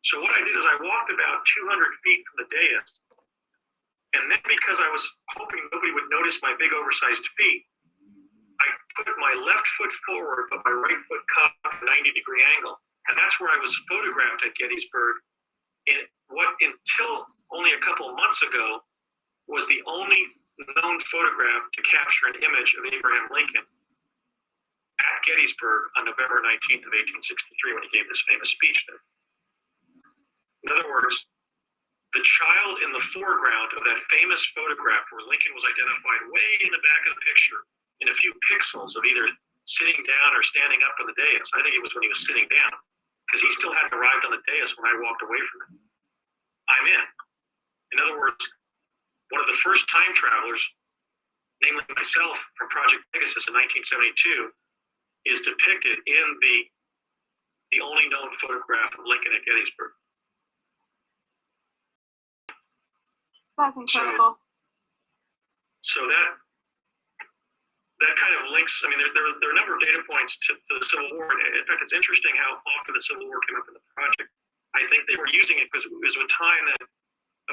So what I did is I walked about 200 feet from the dais, and then because I was hoping nobody would notice my big oversized feet, I put my left foot forward, but my right foot cocked at a 90-degree angle. And that's where I was photographed at Gettysburg in what until only a couple of months ago was the only known photograph to capture an image of Abraham Lincoln at Gettysburg on November 19th of 1863 when he gave this famous speech there. In other words, the child in the foreground of that famous photograph where Lincoln was identified way in the back of the picture in a few pixels of either sitting down or standing up on the dais. I think it was when he was sitting down because he still hadn't arrived on the dais when I walked away from him. I'm in. In other words, one of the first time travelers, namely myself from Project Pegasus in 1972, is depicted in the only known photograph of Lincoln at Gettysburg. That's incredible. So that kind of links. I mean, there are a number of data points to the Civil War. And in fact, it's interesting how often the Civil War came up in the project. I think they were using it because it was a time of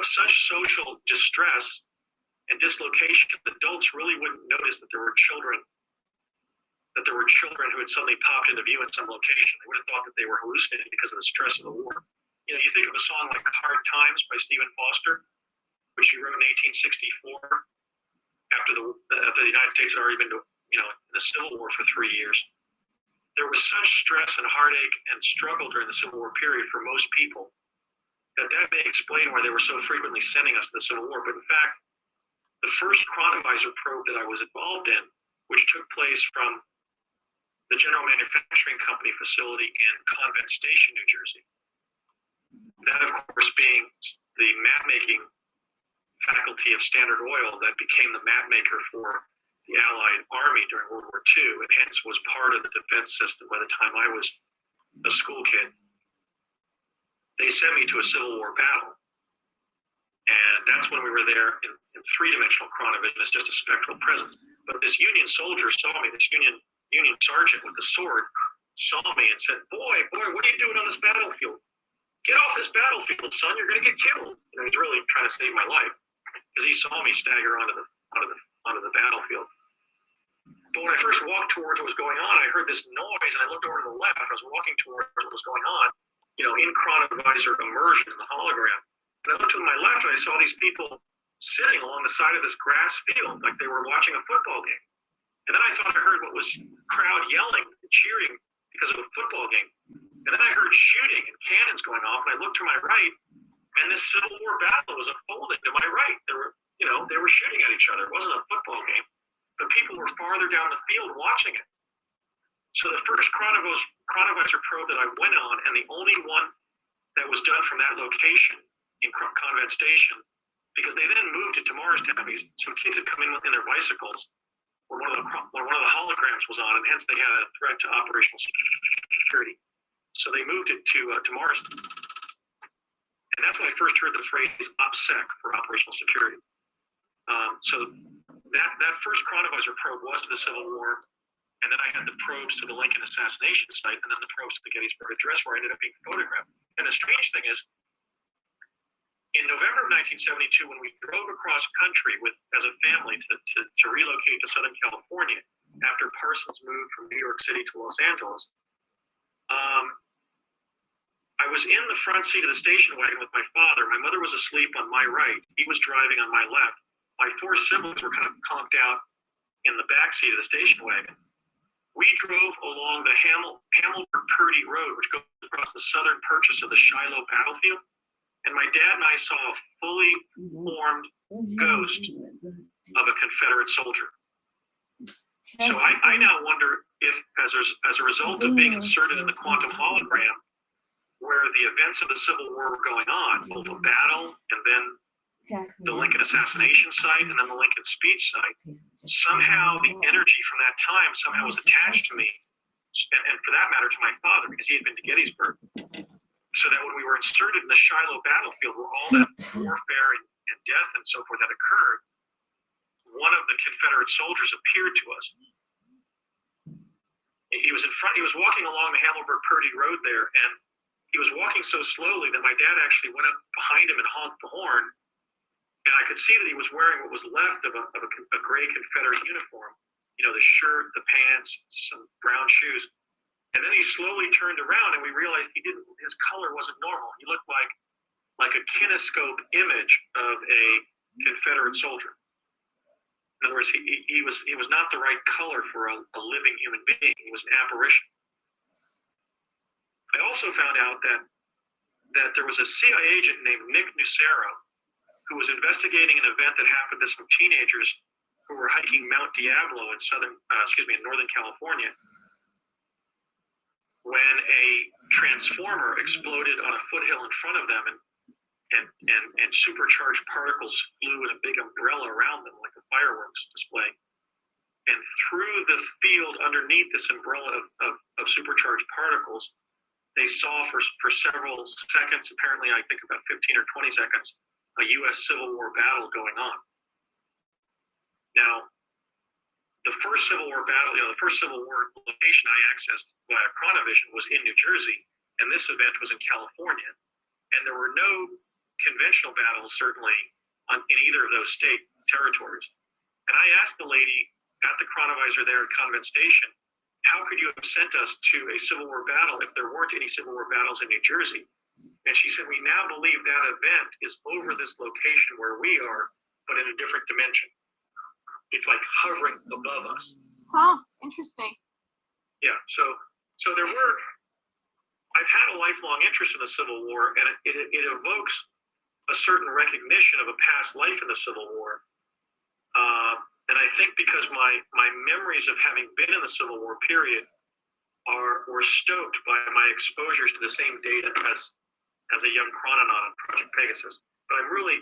such social distress and dislocation that adults really wouldn't notice that there were children who had suddenly popped into view in some location. They would have thought that they were hallucinating because of the stress of the war. You know, you think of a song like Hard Times by Stephen Foster, which he wrote in 1864 after the United States had already been in the Civil War for 3 years. There was such stress and heartache and struggle during the Civil War period for most people that may explain why they were so frequently sending us to the Civil War. But in fact, the first chronovisor probe that I was involved in, which took place from the General Manufacturing Company facility in Convent Station, New Jersey, that of course being the map-making faculty of Standard Oil that became the map maker for the Allied Army during World War II, and hence was part of the defense system by the time I was a school kid. They sent me to a Civil War battle. And that's when we were there in three-dimensional chronovision as just a spectral presence. But this Union soldier saw me, this Union sergeant with the sword saw me and said, boy, what are you doing on this battlefield? Get off this battlefield, son, you're going to get killed. You know, he's really trying to save my life because he saw me stagger onto the battlefield. But when I first walked towards what was going on, I heard this noise and I looked over to the left. I was walking towards what was going on, in chronovisor immersion in the hologram. And I looked to my left and I saw these people sitting along the side of this grass field like they were watching a football game. And then I thought I heard what was crowd yelling and cheering because of a football game. And then I heard shooting and cannons going off, and I looked to my right, and this Civil War battle was unfolding to my right. They were shooting at each other. It wasn't a football game, but people were farther down the field watching it. So the first chronovisor probe that I went on, and the only one that was done from that location in Convent Station, because they then moved it to Morristown because some kids had come in their bicycles when one of the holograms was on, and hence they had a threat to operational security. So they moved it to Morristown. And that's when I first heard the phrase OPSEC for operational security. So that first chronovisor probe was to the Civil War, and then I had the probes to the Lincoln assassination site, and then the probes to the Gettysburg Address, where I ended up being photographed. And the strange thing is, in November of 1972, when we drove across country as a family to relocate to Southern California after Parsons moved from New York City to Los Angeles, I was in the front seat of the station wagon with my father. My mother was asleep on my right. He was driving on my left. My four siblings were kind of conked out in the back seat of the station wagon. We drove along the Hamilton-Purdy Road, which goes across the southern purchase of the Shiloh battlefield. And my dad and I saw a fully formed ghost of a Confederate soldier. So I now wonder if, as a result of being inserted in the quantum hologram, where the events of the Civil War were going on, both a battle and then the Lincoln assassination site and then the Lincoln speech site, somehow the energy from that time somehow was attached to me, and for that matter to my father, because he had been to Gettysburg. So that when we were inserted in the Shiloh battlefield, where all that warfare and death and so forth had occurred, one of the Confederate soldiers appeared to us. He was walking along the Hamilton-Purdy Road there, and he was walking so slowly that my dad actually went up behind him and honked the horn, and I could see that he was wearing what was left of a gray Confederate uniform. the shirt, the pants, some brown shoes. And then he slowly turned around, and we realized his color wasn't normal. He looked like a kinescope image of a Confederate soldier. In other words, he was not the right color for a living human being. He was an apparition. I also found out that there was a CIA agent named Nick Nucero who was investigating an event that happened to some teenagers who were hiking Mount Diablo in Northern California, when a transformer exploded on a foothill in front of them, and supercharged particles flew in a big umbrella around them like a fireworks display. And through the field underneath this umbrella of supercharged particles, they saw for several seconds, apparently I think about 15 or 20 seconds, a U.S. Civil War battle going on. Now, the first Civil War battle, the first Civil War location I accessed via Chronovision was in New Jersey, and this event was in California. And there were no conventional battles, certainly, in either of those state territories. And I asked the lady at the chronovisor there at Convent Station, how could you have sent us to a Civil War battle if there weren't any Civil War battles in New Jersey? And she said, we now believe that event is over this location where we are, but in a different dimension. It's like hovering above us. Huh, interesting. Yeah, so I've had a lifelong interest in the Civil War, and it evokes a certain recognition of a past life in the Civil War. And I think because my memories of having been in the Civil War period were stoked by my exposures to the same data as a young chrononaut on Project Pegasus. But I'm really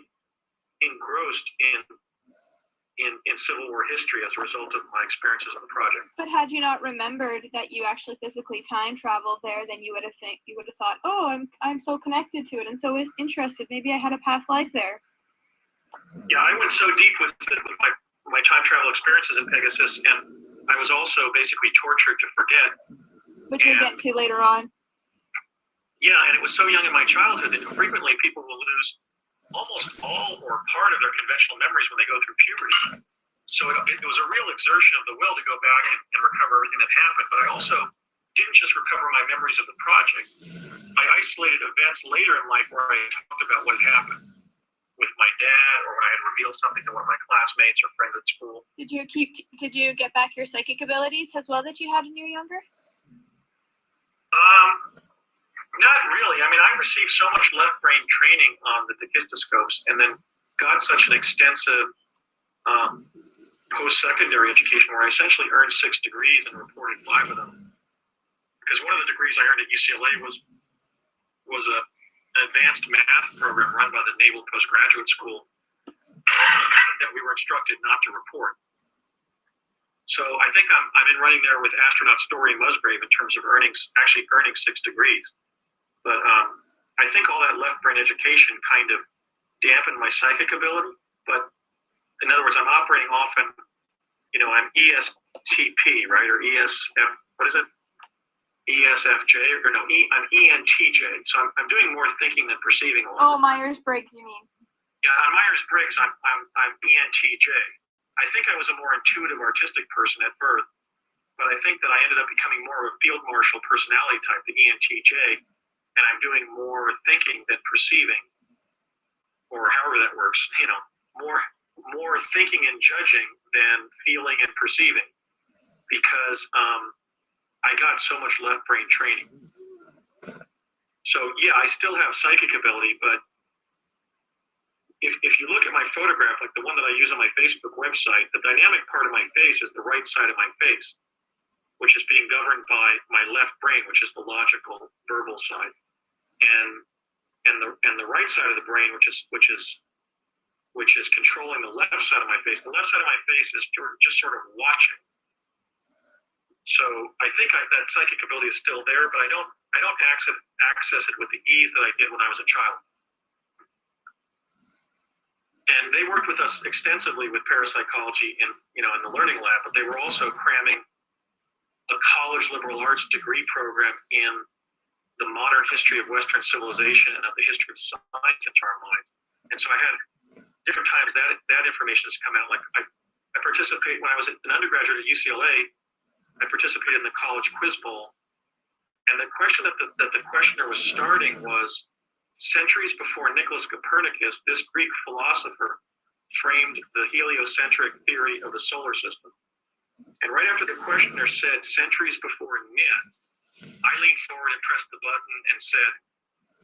engrossed in Civil War history as a result of my experiences on the project. But had you not remembered that you actually physically time traveled there, then you would have thought, oh, I'm so connected to it and so interested. Maybe I had a past life there. Yeah, I went so deep with my time travel experiences in Pegasus, and I was also basically tortured to forget. Which we'll get to later on. Yeah, and it was so young in my childhood that frequently people will lose almost all or part of their conventional memories when they go through puberty. So it was a real exertion of the will to go back and recover everything that happened. But I also didn't just recover my memories of the project. I isolated events later in life where I talked about what had happened with my dad, or when I had revealed something to one of my classmates or friends at school. Did you get back your psychic abilities as well that you had when you were younger? Not really. I mean, I received so much left brain training on the Dicystoscopes, and then got such an extensive post-secondary education where I essentially earned 6 degrees and reported 5 of them. Because one of the degrees I earned at UCLA was an advanced math program run by the Naval Postgraduate School that we were instructed not to report. So I think I'm in running there with astronaut Story Musgrave in terms of actually earning 6 degrees. But I think all that left brain education kind of dampened my psychic ability. But in other words, I'm operating often, I'm ESTP, right? Or ESF, what is it? ESFJ, or no, I'm ENTJ. So I'm doing more thinking than perceiving. Oh, Myers-Briggs, you mean? Yeah, on Myers-Briggs, I'm ENTJ. I think I was a more intuitive, artistic person at birth, but I think that I ended up becoming more of a field marshal personality type, the ENTJ, and I'm doing more thinking than perceiving, or however that works. More thinking and judging than feeling and perceiving, because I got so much left brain training. So yeah, I still have psychic ability, but if you look at my photograph, like the one that I use on my Facebook website, the dynamic part of my face is the right side of my face, which is being governed by my left brain, which is the logical, verbal side, and the right side of the brain, which is controlling the left side of my face. The left side of my face is just sort of watching. So I think that psychic ability is still there, but I don't access it with the ease that I did when I was a child. And they worked with us extensively with parapsychology in the learning lab, but they were also cramming a college liberal arts degree program in the modern history of Western civilization and of the history of science into our minds. And so I had different times that information has come out. Like I participate when I was an undergraduate at UCLA. I participated in the College Quiz Bowl, and the question that the questioner was starting was, centuries before Nicholas Copernicus, this Greek philosopher framed the heliocentric theory of the solar system. And right after the questioner said, centuries before Nit, I leaned forward and pressed the button and said,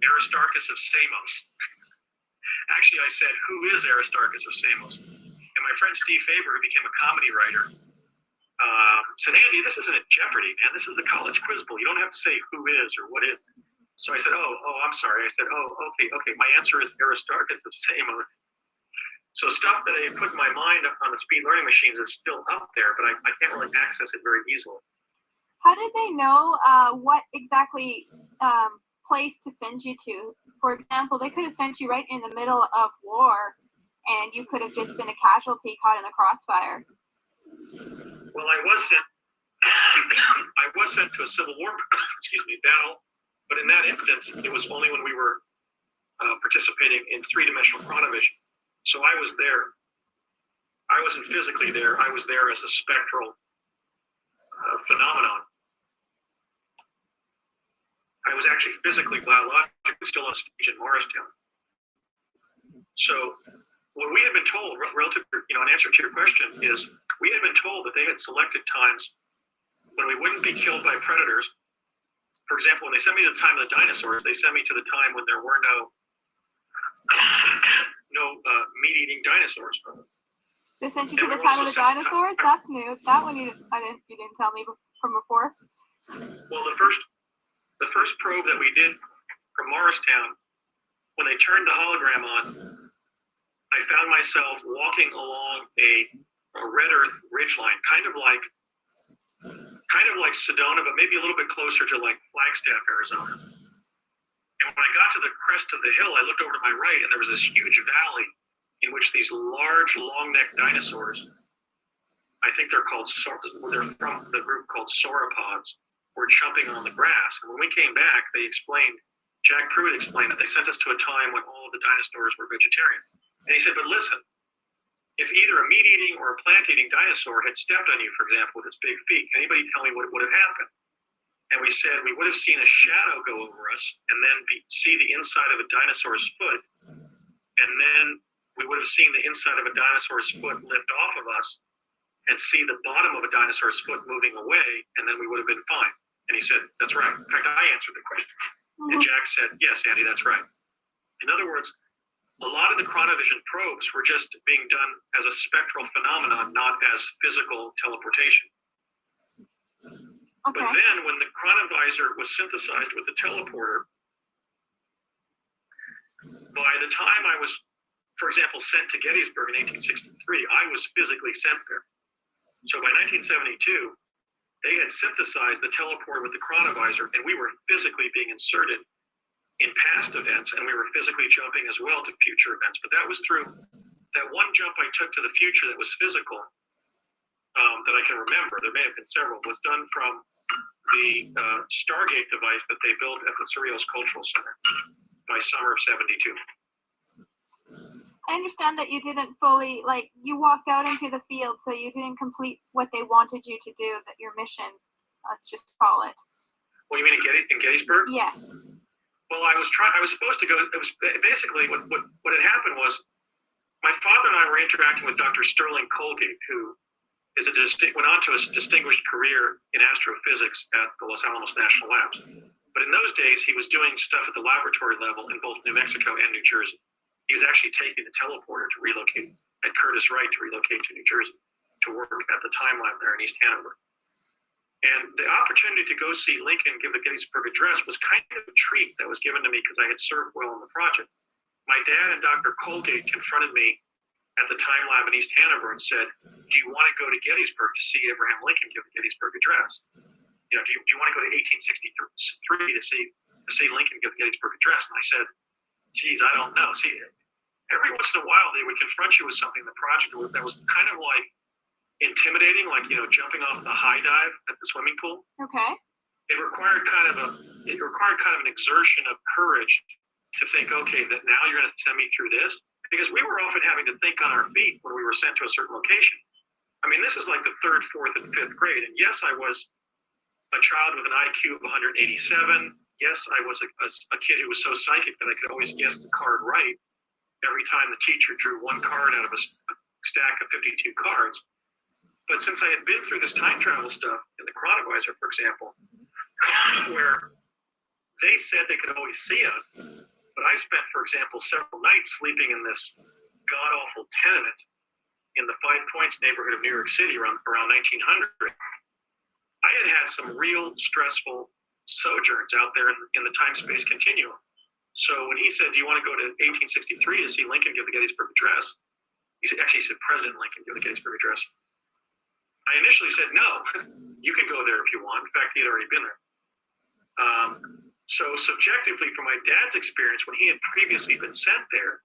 Aristarchus of Samos. Actually, I said, who is Aristarchus of Samos? And my friend Steve Faber, who became a comedy writer, said, Andy, this isn't a Jeopardy, man. This is the College Quiz Bowl. You don't have to say who is or what is. So I said, I'm sorry. I said, okay. My answer is Aristarchus of Samos. So stuff that I put my mind up on the speed learning machines is still up there, but I can't really access it very easily. How did they know what exactly place to send you to? For example, they could have sent you right in the middle of war, and you could have just been a casualty caught in the crossfire. Well, I was sent to a Civil War battle, but in that instance, it was only when we were participating in three-dimensional chronovision. So I was there. I wasn't physically there. I was there as a spectral phenomenon. I was actually physically, biologically still on stage in Morristown. So what we had been told, relative, in answer to your question, is we had been told that they had selected times when we wouldn't be killed by predators. For example, when they sent me to the time of the dinosaurs, they sent me to the time when there were no meat-eating dinosaurs. They sent you to the time of the dinosaurs? That's new. That one you didn't tell me from before. Well, the first probe that we did from Morristown, when they turned the hologram on, I found myself walking along a red earth ridgeline, kind of like Sedona, but maybe a little bit closer to like Flagstaff, Arizona. And when I got to the crest of the hill, I looked over to my right, and there was this huge valley in which these large, long-necked dinosaurs, I think they're from the group called sauropods, were jumping on the grass. And when we came back, Jack Pruitt explained that they sent us to a time when all of the dinosaurs were vegetarian. And he said, but listen, if either a meat-eating or a plant-eating dinosaur had stepped on you, for example, with its big feet, anybody tell me what would have happened? And we said we would have seen a shadow go over us and then see the inside of a dinosaur's foot. And then we would have seen the inside of a dinosaur's foot lift off of us and see the bottom of a dinosaur's foot moving away, and then we would have been fine. And he said, that's right. In fact, I answered the question. And Jack said, yes, Andy, that's right. In other words, a lot of the chronovision probes were just being done as a spectral phenomenon, not as physical teleportation. Okay. But then when the chronovisor was synthesized with the teleporter, by the time I was, for example, sent to Gettysburg in 1863, I was physically sent there. So by 1972, they had synthesized the teleporter with the chronovisor, and we were physically being inserted in past events, and we were physically jumping as well to future events. But that was through that one jump I took to the future that was physical, that I can remember, there may have been several, was done from the Stargate device that they built at the Cerritos Cultural Center by summer of '72. I understand that you didn't fully, you walked out into the field, so you didn't complete what they wanted you to do, that your mission, let's just call it. Well, you mean in Gettysburg? Yes. Well, I was supposed to go, it was basically what had happened was my father and I were interacting with Dr. Sterling Colgate, who went on to a distinguished career in astrophysics at the Los Alamos National Labs. But in those days, he was doing stuff at the laboratory level in both New Mexico and New Jersey. He was actually taking the teleporter to relocate at Curtiss Wright to relocate to New Jersey to work at the time lab there in East Hanover. And the opportunity to go see Lincoln give the Gettysburg Address was kind of a treat that was given to me because I had served well on the project. My dad and Dr. Colgate confronted me at the time lab in East Hanover and said, do you want to go to Gettysburg to see Abraham Lincoln give the Gettysburg Address? Do you want to go to 1863 to see Lincoln give the Gettysburg Address? And I said, geez, I don't know. See, every once in a while they would confront you with something in the project that was kind of like intimidating, like, jumping off the high dive at the swimming pool. Okay. It required kind of an exertion of courage to think, okay, that now you're going to send me through this, because we were often having to think on our feet when we were sent to a certain location. I mean, this is like the third, fourth, and fifth grade. And yes, I was a child with an IQ of 187. Yes, I was a kid who was so psychic that I could always guess the card right every time the teacher drew one card out of a stack of 52 cards. But since I had been through this time travel stuff in the Chronovisor, for example, where they said they could always see us, but I spent, for example, several nights sleeping in this god-awful tenement in the Five Points neighborhood of New York City around 1900. I had had some real stressful sojourns out there in the time-space continuum. So when he said, do you want to go to 1863 to see Lincoln give the Gettysburg Address? He said President Lincoln give the Gettysburg Address. I initially said, no, you can go there if you want. In fact, he had already been there. So subjectively, from my dad's experience, when he had previously been sent there,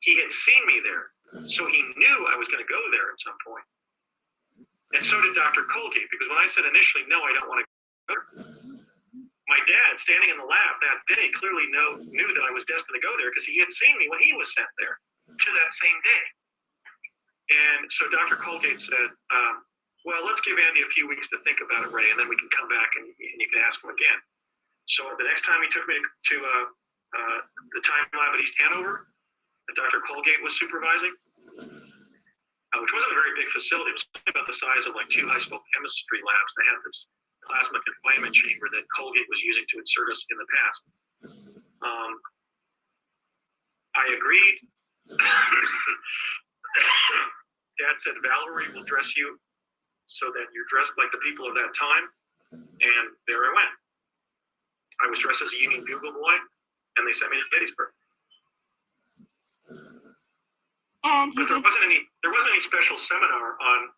he had seen me there. So he knew I was going to go there at some point. And so did Dr. Colgate, because when I said initially, no, I don't want to go there, my dad, standing in the lab that day, clearly knew that I was destined to go there because he had seen me when he was sent there to that same day. And so Dr. Colgate said, well, let's give Andy a few weeks to think about it, Ray, and then we can come back and you can ask him again. So the next time he took me to the time lab at East Hanover that Dr. Colgate was supervising, which wasn't a very big facility. It was about the size of like two high school chemistry labs. They had this plasma confinement chamber that Colgate was using to insert us in the past. I agreed. Dad said, Valerie will dress you so that you're dressed like the people of that time. And there I went. I was dressed as a Union Bugle Boy, and they sent me to Gettysburg. And but there wasn't any special seminar on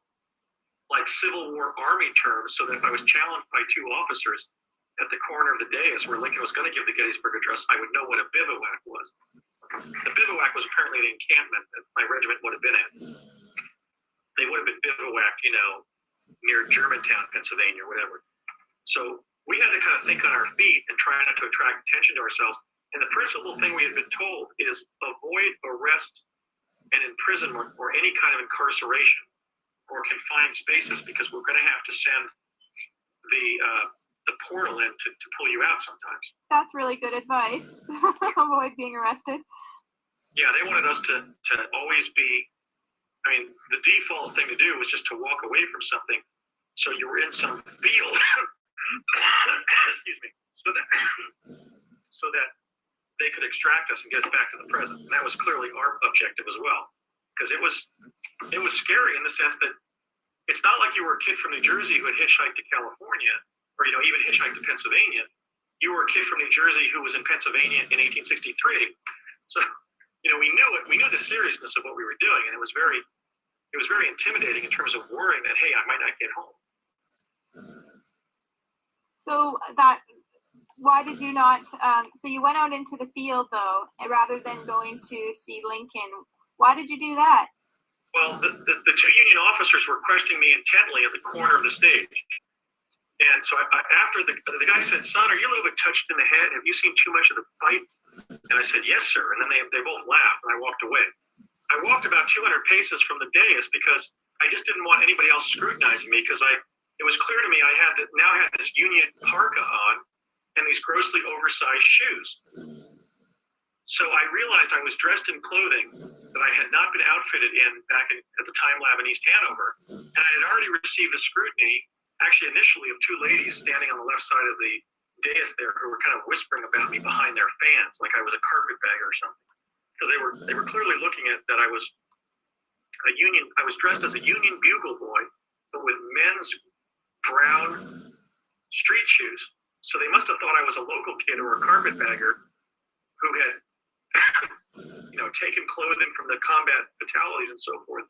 like Civil War Army terms, so that if I was challenged by two officers at the corner of the dais where Lincoln was going to give the Gettysburg Address, I would know what a bivouac was. The bivouac was apparently the encampment that my regiment would have been at. They would have been bivouacked, near Germantown, Pennsylvania, or whatever. So we had to kind of think on our feet and try not to attract attention to ourselves. And the principal thing we had been told is avoid arrest and imprisonment or any kind of incarceration or confined spaces, because we're going to have to send the portal in to pull you out sometimes. That's really good advice. Avoid being arrested. Yeah, they wanted us to always be, the default thing to do was just to walk away from something so you were in some field, excuse me, so that they could extract us and get us back to the present. And that was clearly our objective as well, because it was scary in the sense that it's not like you were a kid from New Jersey who had hitchhiked to California, or even hitchhiked to Pennsylvania. You were a kid from New Jersey who was in Pennsylvania in 1863. So, we knew the seriousness of what we were doing, and it was very intimidating in terms of worrying that, hey, I might not get home. So why did you not, so you went out into the field though, rather than going to see Lincoln. Why did you do that? Well, the two Union officers were questioning me intently at the corner of the stage. And so after the guy said, son, are you a little bit touched in the head? Have you seen too much of the fight? And I said, yes, sir. And then they both laughed and I walked away. I walked about 200 paces from the dais because I just didn't want anybody else scrutinizing me, because it was clear to me I now had this Union parka on and these grossly oversized shoes. So I realized I was dressed in clothing that I had not been outfitted in back at the time lab in East Hanover. And I had already received a scrutiny, actually initially, of two ladies standing on the left side of the dais there who were kind of whispering about me behind their fans, like I was a carpetbagger or something. Because they were clearly looking at that I was dressed as a Union Bugle Boy, but with men's brown street shoes. So they must have thought I was a local kid or a carpetbagger who had, taken clothing from the combat fatalities and so forth.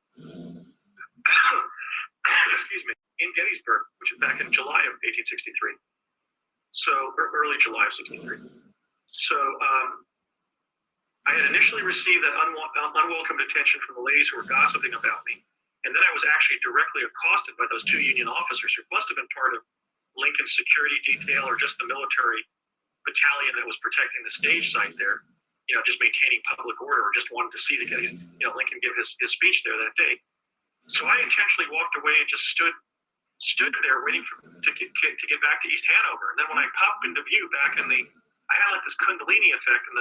Excuse me, in Gettysburg, which is back in July of 1863. So, or early July of 63. So, I had initially received that unwelcome attention from the ladies who were gossiping about me. And then I was actually directly accosted by those two Union officers who must have been part of Lincoln's security detail or just the military battalion that was protecting the stage site there, just maintaining public order, or just wanted to see Lincoln give his speech there that day. So I intentionally walked away and just stood there waiting to get back to East Hanover. And then when I popped into view back in I had like this Kundalini effect, and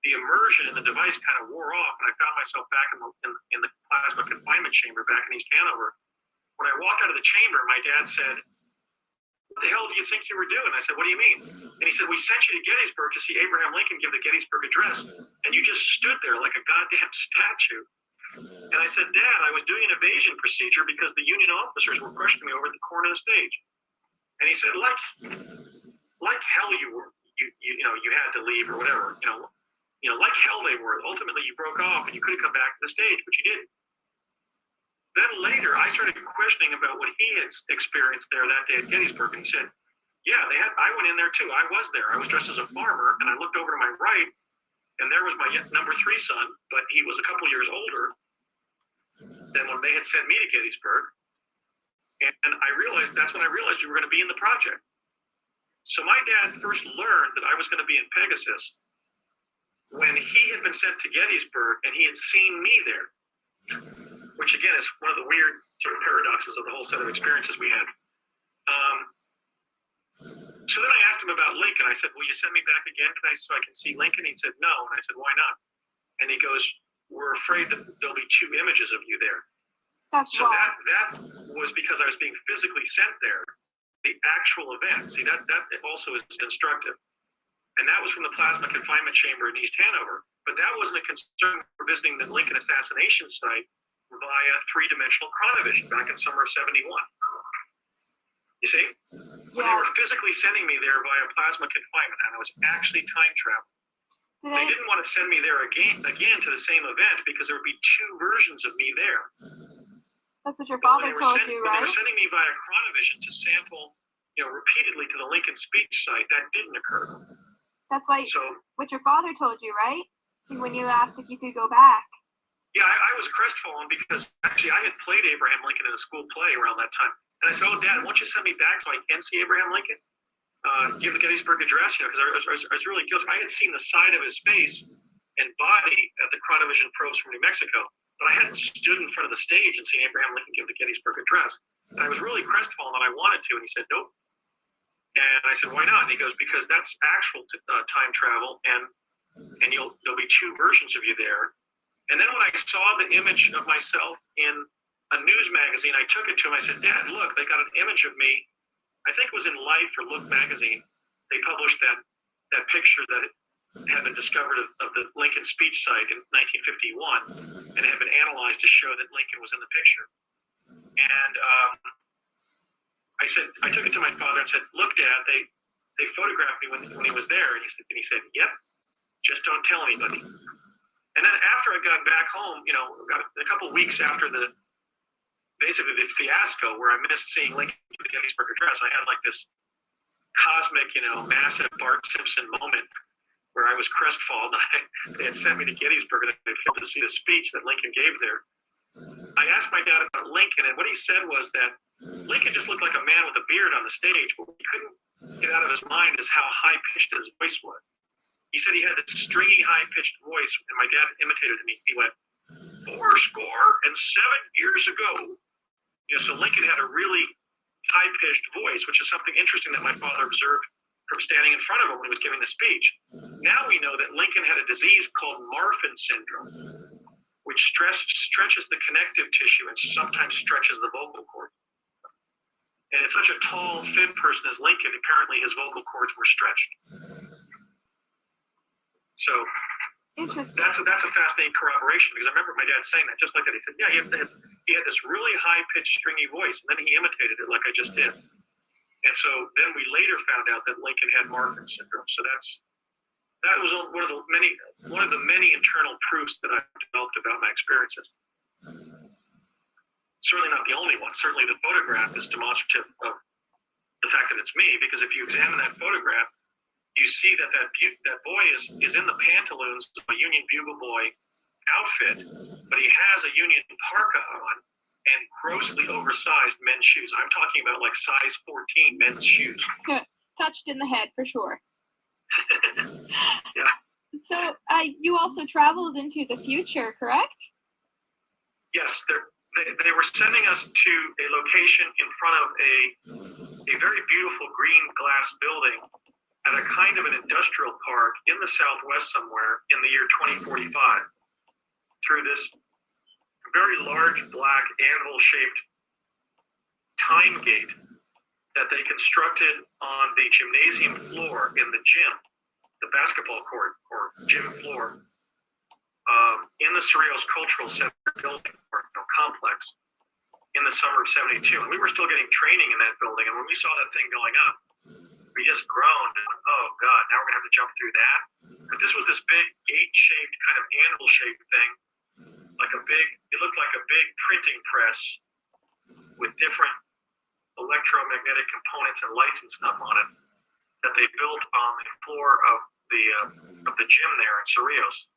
the immersion in the device kind of wore off, and I found myself back in the plasma confinement chamber back in East Hanover. When I walked out of the chamber, my dad said, "What the hell do you think you were doing?" I said, "What do you mean?" And he said, "We sent you to Gettysburg to see Abraham Lincoln give the Gettysburg Address, and you just stood there like a goddamn statue." And I said, "Dad, I was doing an evasion procedure because the Union officers were questioning me over at the corner of the stage." And he said, like hell you were, you had to leave or whatever, like hell they were. Ultimately, you broke off and you could have come back to the stage, but you didn't. Then later, I started questioning about what he had experienced there that day at Gettysburg, and he said, "Yeah, I went in there too. I was there. I was dressed as a farmer, and I looked over to my right, and there was my number 3 son, but he was a couple years older than when they had sent me to Gettysburg. And that's when I realized you were going to be in the project." So my dad first learned that I was going to be in Pegasus when he had been sent to Gettysburg and he had seen me there, which again is one of the weird sort of paradoxes of the whole set of experiences we had. So then I asked him about Lincoln. I said, "Will you send me back again so I can see Lincoln?" He said, "No." And I said, "Why not?" And he goes, "We're afraid that there'll be 2 images of you there." So that was because I was being physically sent there. The actual event, see, that also is instructive. And that was from the plasma confinement chamber in East Hanover. But that wasn't a concern for visiting the Lincoln assassination site via 3-dimensional chronovision back in summer of '71. You see? When they were physically sending me there via plasma confinement, and I was actually time traveling. They didn't want to send me there again to the same event because there would be 2 versions of me there. That's what your father told you, right? When they were sending me via chronovision to sample, repeatedly to the Lincoln speech site, that didn't occur. That's why what your father told you, right? When you asked if you could go back. Yeah, I was crestfallen because actually I had played Abraham Lincoln in a school play around that time. And I said, "Oh, Dad, won't you send me back so I can see Abraham Lincoln? Give the Gettysburg Address," because I was really guilty. I had seen the side of his face and body at the chronovision probes from New Mexico, but I hadn't stood in front of the stage and seen Abraham Lincoln give the Gettysburg Address. And I was really crestfallen that I wanted to, and he said, "Nope." And I said, "Why not?" And he goes, "Because that's actual time travel, and there'll be 2 versions of you there." And then when I saw the image of myself in a news magazine, I took it to him. I said, "Dad, look, they got an image of me." I think it was in Life or Look magazine. They published that picture that had been discovered of the Lincoln speech site in 1951, and it had been analyzed to show that Lincoln was in the picture. And I took it to my father and said, "Look, Dad, they photographed me when he was there." And he said, "Yep, just don't tell anybody." And then after I got back home, got a couple of weeks after basically the fiasco where I missed seeing Lincoln give the Gettysburg Address, I had like this cosmic, massive Bart Simpson moment where I was crestfallen. They had sent me to Gettysburg and I failed to see the speech that Lincoln gave there. I asked my dad about Lincoln, and what he said was that Lincoln just looked like a man with a beard on the stage, but he couldn't get out of his mind is how high-pitched his voice was. He said he had this stringy, high-pitched voice, and my dad imitated him. He went, 407 years ago. So Lincoln had a really high-pitched voice, which is something interesting that my father observed from standing in front of him when he was giving the speech. Now we know that Lincoln had a disease called Marfan syndrome, which stretches the connective tissue and sometimes stretches the vocal cord. And it's such a tall, thin person as Lincoln, apparently his vocal cords were stretched. So that's a fascinating corroboration, because I remember my dad saying that just like that. He said, "Yeah, he had this really high-pitched, stringy voice, and then he imitated it like I just did." And so then we later found out that Lincoln had Marfan syndrome. So that was one of the many internal proofs that I've developed about my experiences. Certainly not the only one. Certainly the photograph is demonstrative of the fact that it's me, because if you examine that photograph, you see that boy is in the pantaloons of a Union Bugle Boy outfit, but he has a Union parka on and grossly oversized men's shoes. I'm talking about like size 14 men's shoes. Touched in the head for sure. Yeah. So you also traveled into the future, correct? Yes, they were sending us to a location in front of a very beautiful green glass building at a kind of an industrial park in the Southwest somewhere in the year 2045 through this very large black anvil-shaped time gate that they constructed on the gymnasium floor in the gym, the basketball court or gym floor, in the Cerrillos Cultural Center building or complex in the summer of '72. And we were still getting training in that building. And when we saw that thing going up, we just groaned. And, oh God, now we're gonna have to jump through that. But this was this big gate-shaped, kind of anvil-shaped thing, it looked like a big printing press with different electromagnetic components and lights and stuff on it that they built on the floor of the gym there in Cerrillos.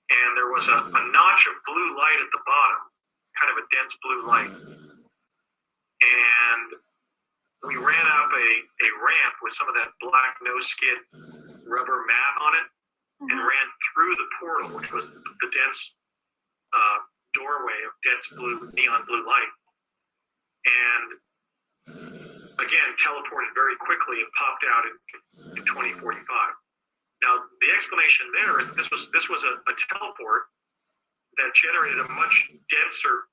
And there was a notch of blue light at the bottom, kind of a dense blue light. And we ran up a ramp with some of that black no-skid rubber mat on it and ran through the portal, which was the dense doorway of dense neon blue light. And again, teleported very quickly and popped out in 2045. Now, the explanation there is that this was a teleport that generated a much denser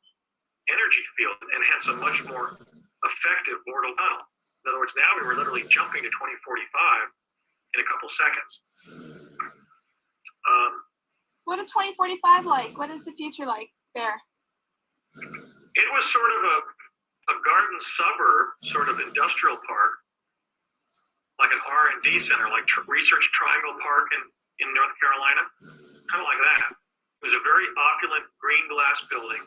energy field and hence a much more effective mortal tunnel. In other words, now we were literally jumping to 2045 in a couple seconds. What is 2045 like? What is the future like there? It was sort of a garden suburb, sort of industrial park, like an R&D center, like Research Triangle Park in North Carolina, kind of like that. It was a very opulent green glass building.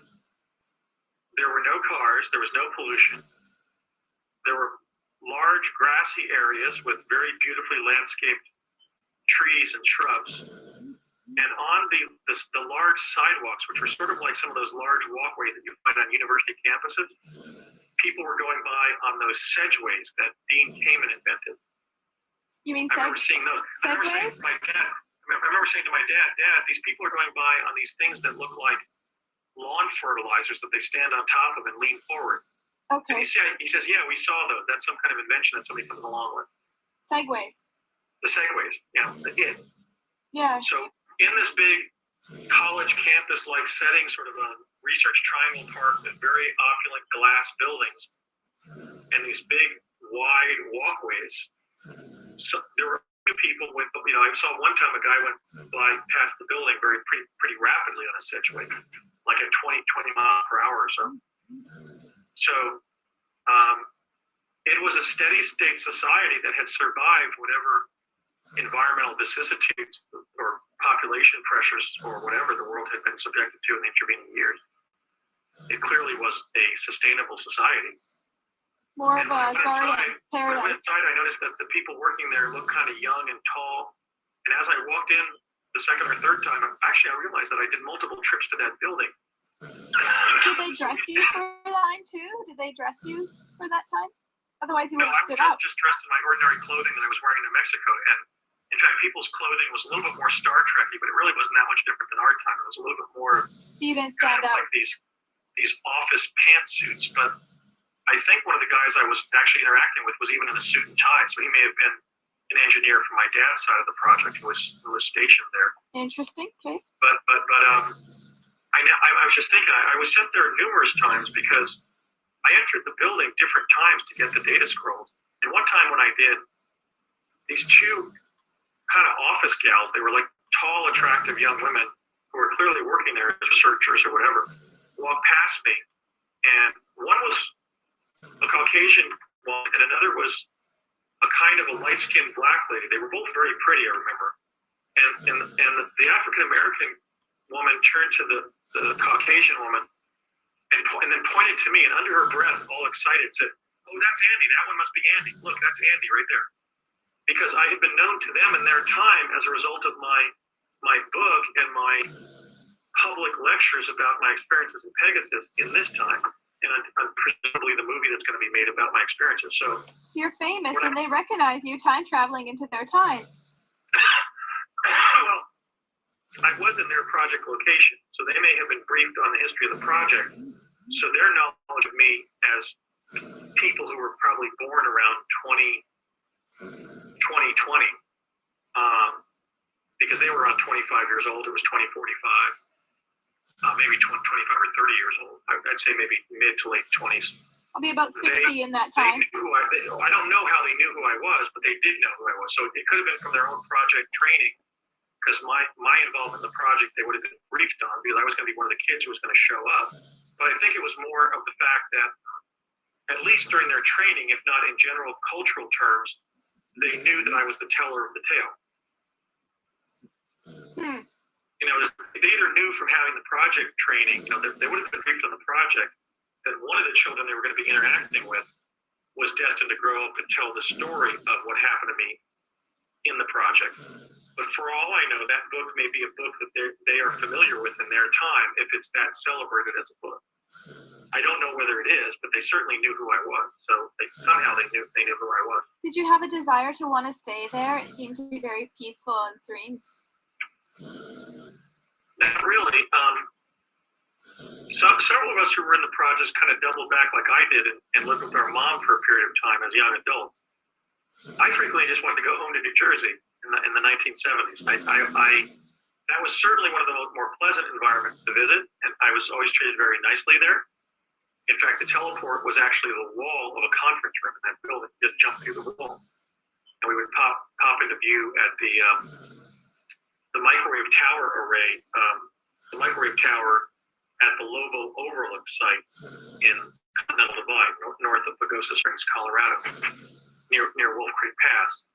There were no cars, there was no pollution. There were large grassy areas with very beautifully landscaped trees and shrubs. And on the large sidewalks, which were sort of like some of those large walkways that you find on university campuses, people were going by on those sedgeways that Dean Kamen invented. You mean I remember seeing those. I remember saying to my dad, Dad, these people are going by on these things that look like lawn fertilizers that they stand on top of and lean forward. Okay. And he says, yeah, we saw those. That's some kind of invention that somebody comes along with. Segways. The segways, yeah. Yeah. So in this big college campus-like setting, sort of a Research Triangle Park with very opulent glass buildings and these big wide walkways. So there were people with, I saw one time a guy went by past the building pretty rapidly on a Sedgway, like at 20 miles per hour or so. So it was a steady state society that had survived whatever environmental vicissitudes or population pressures or whatever the world had been subjected to in the intervening years. It clearly was a sustainable society. More of a garden When I went paradise. inside, I noticed that the people working there looked kind of young and tall. And as I walked in the second or third time, I realized that I did multiple trips to that building. Did they dress you for that time too? Did they dress you for that time? Otherwise, you would have stood I up. was just dressed in my ordinary clothing that I was wearing in New Mexico. And in fact, people's clothing was a little bit more Star Trek-y, but it really wasn't that much different than our time. It was a little bit more So you didn't kind stand of up. like these office pantsuits. But I think one of the guys I was actually interacting with was even in a suit and tie, so he may have been an engineer from my dad's side of the project who was stationed there. Interesting. Okay. But I was just thinking, I was sent there numerous times because I entered the building different times to get the data scrolls. And one time when I did, these two kind of office gals, they were like tall, attractive young women who were clearly working there as researchers or whatever, walked past me. And one was a Caucasian woman, and another was a kind of a light-skinned black lady. They were both very pretty, I remember. And the African-American woman turned to the Caucasian woman and then pointed to me, and under her breath, all excited, said, "Oh, that's Andy. That one must be Andy. Look, that's Andy right there." Because I had been known to them in their time as a result of my book and my public lectures about my experiences in Pegasus in this time, and presumably the movie that's going to be made about my experiences. So You're famous, and they recognize you time traveling into their time. well, I was in their project location, so So they may have been briefed on the history of the project. So their knowledge of me as people who were probably born around 2020, because they were around 25 years old, it was 2045, maybe 25 or 30 years old. I'd say maybe mid to late 20s. I'll be about 60 in that time. They knew I don't know how they knew who I was, but they did know who I was. So it could have been from their own project training, because my involvement in the project, they would have been briefed on, because I was going to be one of the kids who was going to show up. But I think it was more of the fact that, at least during their training, if not in general cultural terms, they knew that I was the teller of the tale. You know, they either knew from having the project training, you know, they would have been briefed on the project, that one of the children they were going to be interacting with was destined to grow up and tell the story of what happened to me in the project. But for all I know, that book may be a book that they are familiar with in their time, if it's that celebrated as a book. I don't know whether it is, but they certainly knew who I was. So somehow they knew who I was. Did you have a desire to want to stay there? It seemed to be very peaceful and serene. Not really. Several of us who were in the projects kind of doubled back like I did and lived with our mom for a period of time as young adults. I frequently just wanted to go home to New Jersey in the 1970s. That was certainly one of the more pleasant environments to visit, and I was always treated very nicely there. In fact, the teleport was actually the wall of a conference room in that building. You just jump through the wall, and we would pop into view at the microwave tower array, the microwave tower at the Lobo Overlook site in Continental Divide, north of Pagosa Springs, Colorado, near Wolf Creek Pass.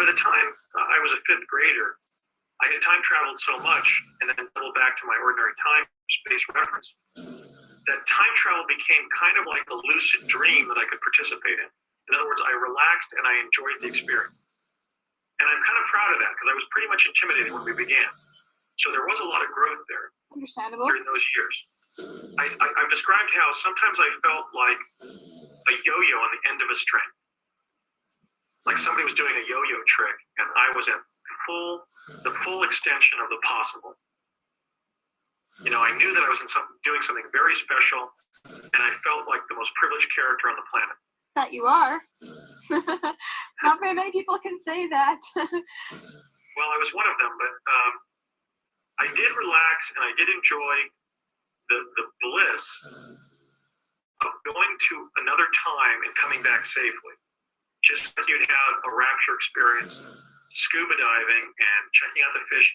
By the time I was a fifth grader, I had time traveled so much and then doubled back to my ordinary time space reference that time travel became kind of like a lucid dream that I could participate in. In other words, I relaxed and I enjoyed the experience. And I'm kind of proud of that, because I was pretty much intimidated when we began. So there was a lot of growth there. Understandable. During those years. I've described how sometimes I felt like a yo-yo on the end of a string. Like somebody was doing a yo-yo trick, and I was at the full extension of the possible. You know, I knew that I was doing something very special, and I felt like the most privileged character on the planet. That you are. Not very many people can say that. Well, I was one of them, but I did relax and I did enjoy the bliss of going to another time and coming back safely. Just like you'd have a rapture experience, scuba diving and checking out the fish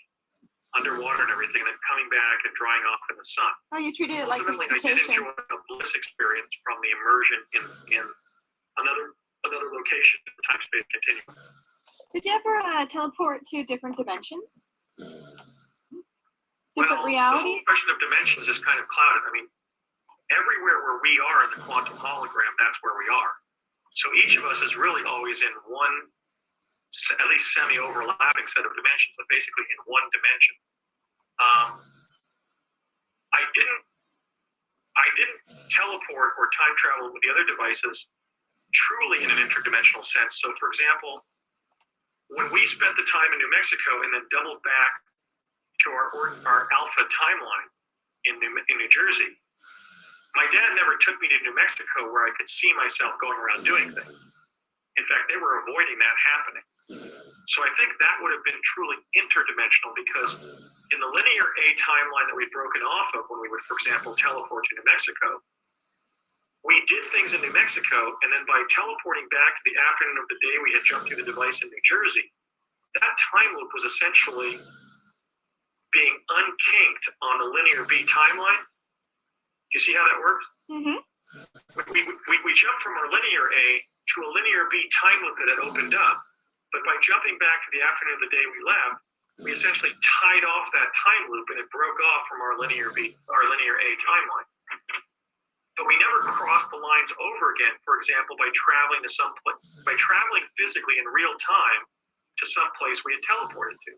underwater and everything, and then coming back and drying off in the sun. Oh, you treated it like ultimately, I did enjoy a bliss experience from the immersion in another location in the time-space continuum. Did you ever teleport to different dimensions? Different realities? The whole question of dimensions is kind of clouded. I mean, everywhere where we are in the quantum hologram, that's where we are. So each of us is really always in one, at least semi-overlapping set of dimensions, but basically in one dimension. I didn't teleport or time travel with the other devices truly in an interdimensional sense. So, for example, when we spent the time in New Mexico and then doubled back to our alpha timeline in New Jersey, my dad never took me to New Mexico where I could see myself going around doing things. In fact, they were avoiding that happening. So I think that would have been truly interdimensional, because in the linear A timeline that we'd broken off of when we would, for example, teleport to New Mexico, we did things in New Mexico, and then by teleporting back to the afternoon of the day we had jumped through the device in New Jersey, that time loop was essentially being unkinked on the linear B timeline. You see how that works? Mm-hmm. We jumped from our linear A to a linear B time loop that had opened up, but by jumping back to the afternoon of the day we left, we essentially tied off that time loop and it broke off from our linear A timeline. But we never crossed the lines over again, for example, by traveling physically in real time to some place we had teleported to.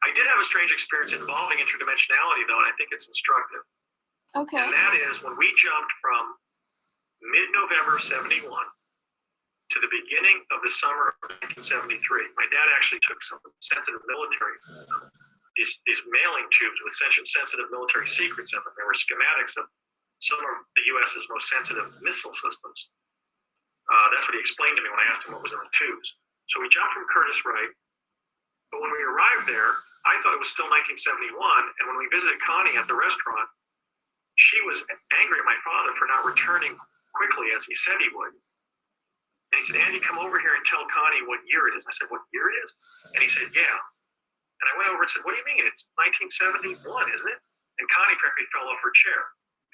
I did have a strange experience involving interdimensionality, though, and I think it's instructive. Okay. And that is when we jumped from mid-November 71 to the beginning of the summer of 1973. My dad actually took some sensitive military, these mailing tubes with sensitive military secrets in them. There were schematics of some of the U.S.'s most sensitive missile systems. That's what he explained to me when I asked him what was in the tubes. So we jumped from Curtiss-Wright, but when we arrived there, I thought it was still 1971, and when we visited Connie at the restaurant, she was angry at my father for not returning quickly as he said he would. And he said, Andy, come over here and tell Connie what year it is. And I said, what year it is? And he said, yeah. And I went over and said, what do you mean? It's 1971, isn't it? And Connie practically fell off her chair.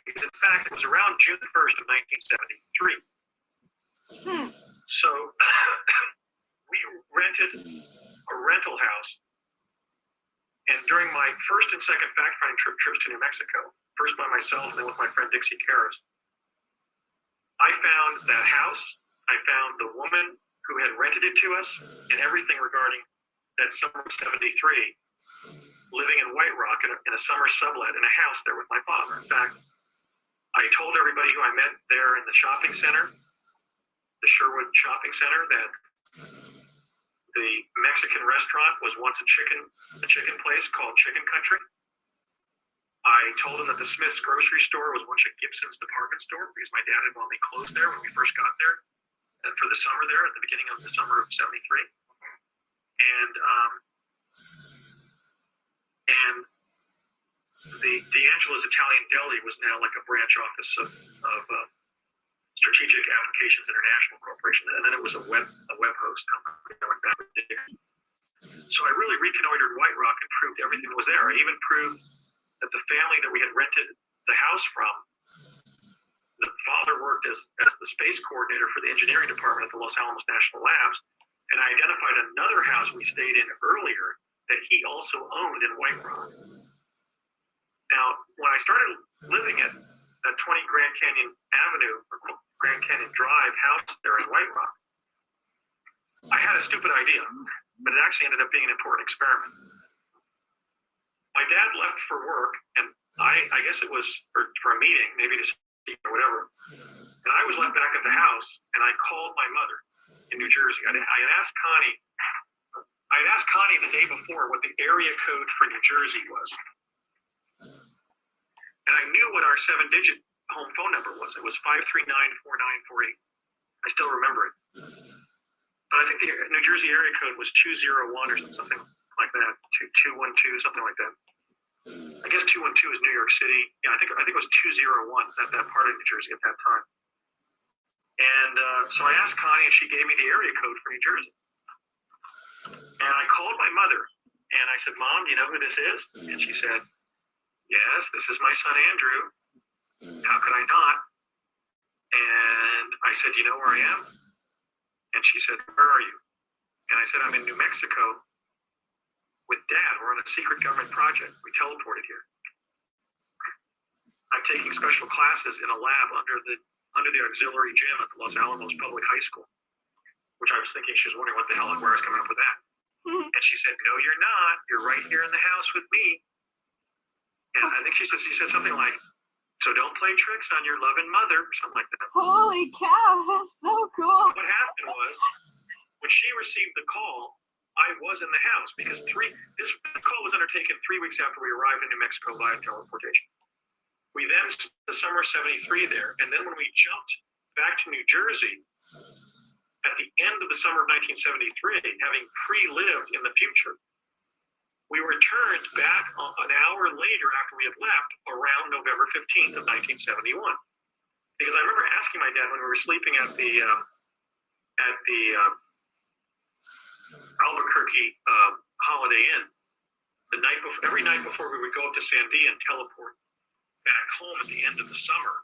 Because in fact, it was around June 1st of 1973. So we rented a rental house. And during my first and second fact-finding trips to New Mexico, first by myself and then with my friend Dixie Karras, I found that house. I found the woman who had rented it to us and everything regarding that summer of 73, living in White Rock in a summer sublet in a house there with my father. In fact, I told everybody who I met there in the shopping center, the Sherwood Shopping Center, that the Mexican restaurant was once a chicken place called Chicken Country. I told them that the Smith's grocery store was once a Gibson's department store because my dad had bought me clothes there when we first got there. And for the summer there, at the beginning of the summer of 73. And the D'Angelo's Italian Deli was now like a branch office of Strategic Applications International Corporation. And then it was a web host company. I went back there. So I really reconnoitered White Rock and proved everything was there. I even proved that the family that we had rented the house from, the father worked as the space coordinator for the engineering department at the Los Alamos National Labs, and I identified another house we stayed in earlier that he also owned in White Rock. Now, when I started living at that 20 Grand Canyon Avenue, or Grand Canyon Drive house there in White Rock, I had a stupid idea, but it actually ended up being an important experiment. My dad left for work, and I guess it was for a meeting, maybe to or whatever. And I was left back at the house, and I called my mother in New Jersey. I had asked Connie the day before what the area code for New Jersey was. And I knew what our 7-digit home phone number was. It was 539-4948. I still remember it. But I think the New Jersey area code was 201 or something like that, 212, something like that. I guess 212 is New York City. Yeah, I think it was 201, that part of New Jersey at that time. And so I asked Connie, and she gave me the area code for New Jersey. And I called my mother, and I said, Mom, do you know who this is? And she said, yes, this is my son, Andrew. How could I not? And I said, you know where I am? And she said, where are you? And I said, I'm in New Mexico with Dad. We're on a secret government project. We teleported here. I'm taking special classes in a lab under the auxiliary gym at the Los Alamos Public High School, which I was thinking she was wondering what the hell where I was coming up with that. And she said, no, you're not. You're right here in the house with me. And I think she said something like, so don't play tricks on your loving mother, or something like that. Holy cow, that's so cool. What happened was, when she received the call, I was in the house because this call was undertaken 3 weeks after we arrived in New Mexico via teleportation. We then spent the summer of 73 there, and then when we jumped back to New Jersey at the end of the summer of 1973, having pre-lived in the future, we returned back an hour later after we had left around November 15th of 1971. Because I remember asking my dad when we were sleeping at the Albuquerque Holiday Inn, every night before we would go up to Sandia and teleport back home at the end of the summer,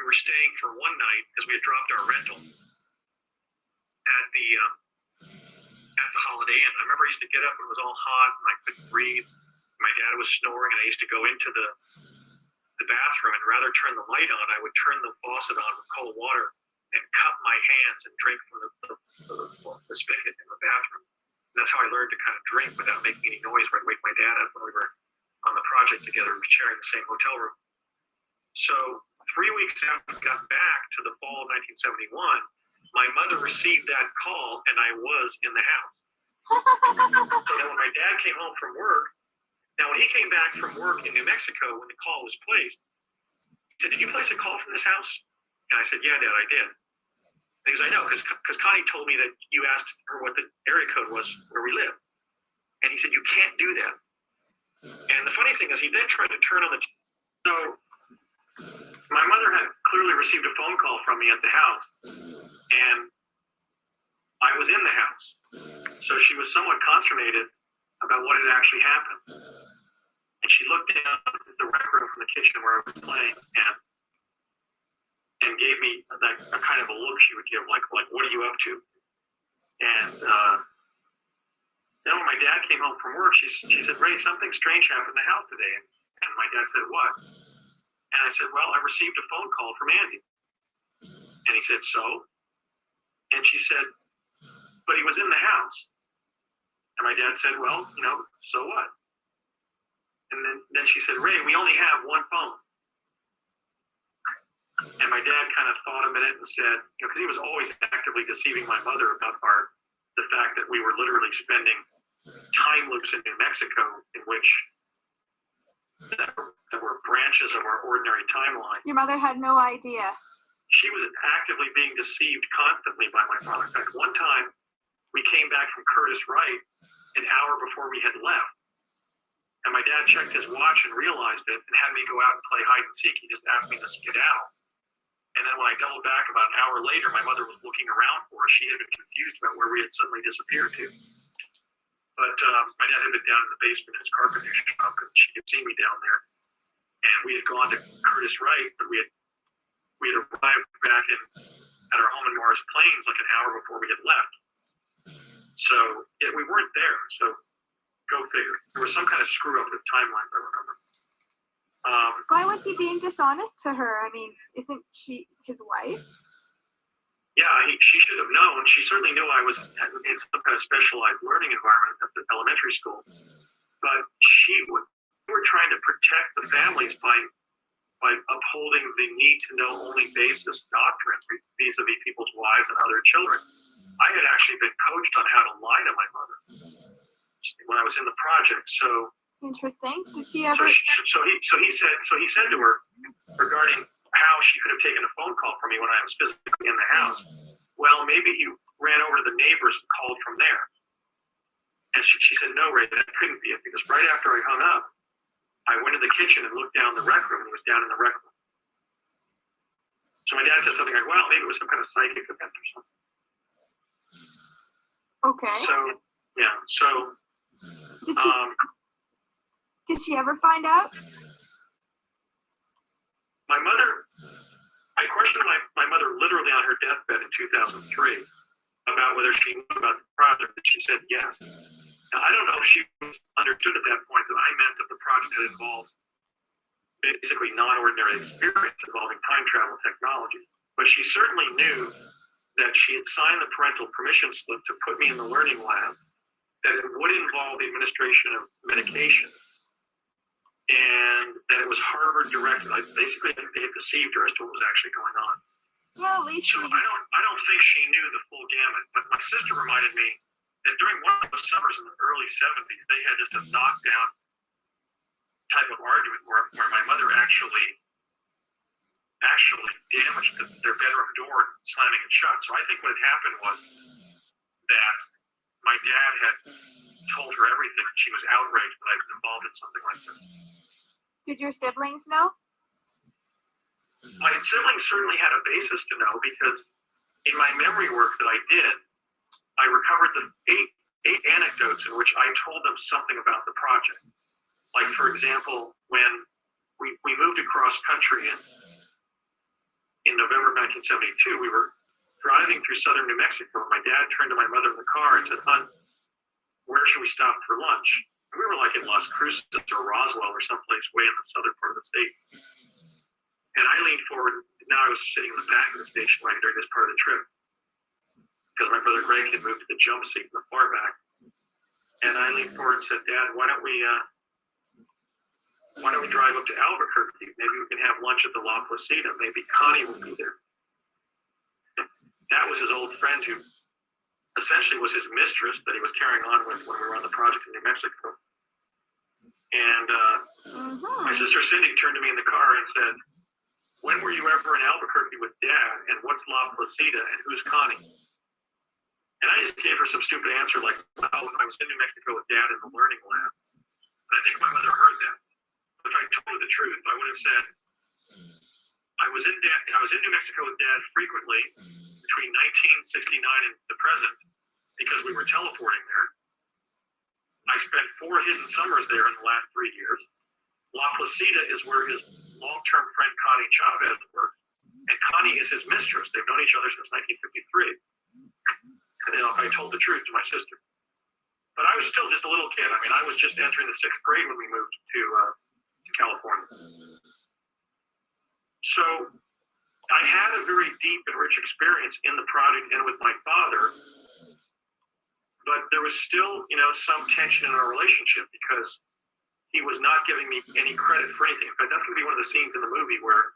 we were staying for one night because we had dropped our rental at the Holiday Inn. I remember I used to get up when it was all hot and I couldn't breathe. My dad was snoring, and I used to go into the bathroom, and rather turn the light on, I would turn the faucet on with cold water and cup my hands and drink from the spigot in the bathroom. And that's how I learned to kind of drink without making any noise where I'd wake my dad up when we were on the project together, sharing the same hotel room. So 3 weeks after we got back to the fall of 1971, my mother received that call and I was in the house. So then when my dad came home from work, now when he came back from work in New Mexico, when the call was placed, he said, "Did you place a call from this house?" And I said, "Yeah, Dad, I did." Because I know, because Connie told me that you asked her what the area code was where we live. And he said, "You can't do that." And the funny thing is, he then tried to turn on the so my mother had clearly received a phone call from me at the house, and I was in the house. So she was somewhat consternated about what had actually happened. And she looked down at the rec room from the kitchen where I was playing and gave me that a kind of a look she would give, like what are you up to? And then when my dad came home from work, she said, "Ray, something strange happened in the house today." And my dad said, "What?" And I said, "Well, I received a phone call from Andy." And he said, "So?" And she said, "But he was in the house." And my dad said, "Well, so what?" And then she said, "Ray, we only have one phone." And my dad kind of thought a minute and said, because he was always actively deceiving my mother about the fact that we were literally spending time loops in New Mexico in which there were branches of our ordinary timeline. Your mother had no idea. She was actively being deceived constantly by my father. In fact, one time we came back from Curtis Wright an hour before we had left. And my dad checked his watch and realized it and had me go out and play hide and seek. He just asked me to skedaddle. And then when I doubled back about an hour later, my mother was looking around for us. She had been confused about where we had suddenly disappeared to. But my dad had been down in the basement in his carpenter shop, and she had seen me down there. And we had gone to Curtis Wright, but we had arrived back at our home in Morris Plains like an hour before we had left. So yeah, we weren't there. So go figure. There was some kind of screw up with the timeline, if I remember. Why was he being dishonest to her? I mean, isn't she his wife? Yeah, she should have known. She certainly knew I was in some kind of specialized learning environment at the elementary school. But we were trying to protect the families by upholding the need to know only basis doctrine vis-a-vis people's wives and other children. I had actually been coached on how to lie to my mother when I was in the project. So interesting. Did she ever? So he said to her regarding how she could have taken a phone call from me when I was physically in the house. Well, maybe he ran over to the neighbors and called from there. And she said, "No, Ray, that couldn't be it, because right after I hung up, I went to the kitchen and looked down the rec room, and he was down in the rec room." So my dad said something like, "Well, maybe it was some kind of psychic event or something." Okay. So yeah. So did she ever find out? My mother, I questioned my mother literally on her deathbed in 2003 about whether she knew about the project, and she said yes. Now, I don't know if she understood at that point that I meant that the project had involved basically non-ordinary experience involving time travel technology, but she certainly knew that she had signed the parental permission slip to put me in the learning lab, that it would involve the administration of medication, and that it was Harvard directed. Basically, they had deceived her as to what was actually going on. Well, at least So I don't think she knew the full gamut. But my sister reminded me that during one of the summers in the early 70s, they had just a knockdown type of argument where my mother actually damaged their bedroom door, slamming it shut. So I think what had happened was that my dad had told her everything. She was outraged that I was involved in something like this. Did your siblings know? My siblings certainly had a basis to know, because in my memory work that I did, I recovered the eight anecdotes in which I told them something about the project. Like, for example, when we moved across country in November of 1972, we were driving through southern New Mexico, and my dad turned to my mother in the car and said, "Hon, where should we stop for lunch?" And we were like in Las Cruces or Roswell or someplace way in the southern part of the state. And I leaned forward. Now I was sitting in the back of the station wagon during this part of the trip, because my brother Greg had moved to the jump seat in the far back. And I leaned forward and said, "Dad, why don't we drive up to Albuquerque? Maybe we can have lunch at the La Placida. Maybe Connie will be there." that was his old friend who essentially was his mistress that he was carrying on with when we were on the project in New Mexico. And my sister Cindy turned to me in the car and said, "When were you ever in Albuquerque with Dad? And what's La Placida? And who's Connie?" And I just gave her some stupid answer like, "Oh, I was in New Mexico with Dad in the learning lab." And I think my mother heard that. If I told her the truth, I would have said, I was in New Mexico with Dad frequently between 1969 and the present because we were teleporting there. I spent 4 hidden summers there in the last 3 years. La Placida is where his long-term friend Connie Chavez works, and Connie is his mistress. They've known each other since 1953. And then I told the truth to my sister. But I was still just a little kid. I mean, I was just entering the 6th grade when we moved to California. So I had a very deep and rich experience in the project and with my father. But there was still, some tension in our relationship because he was not giving me any credit for anything. In fact, that's going to be one of the scenes in the movie where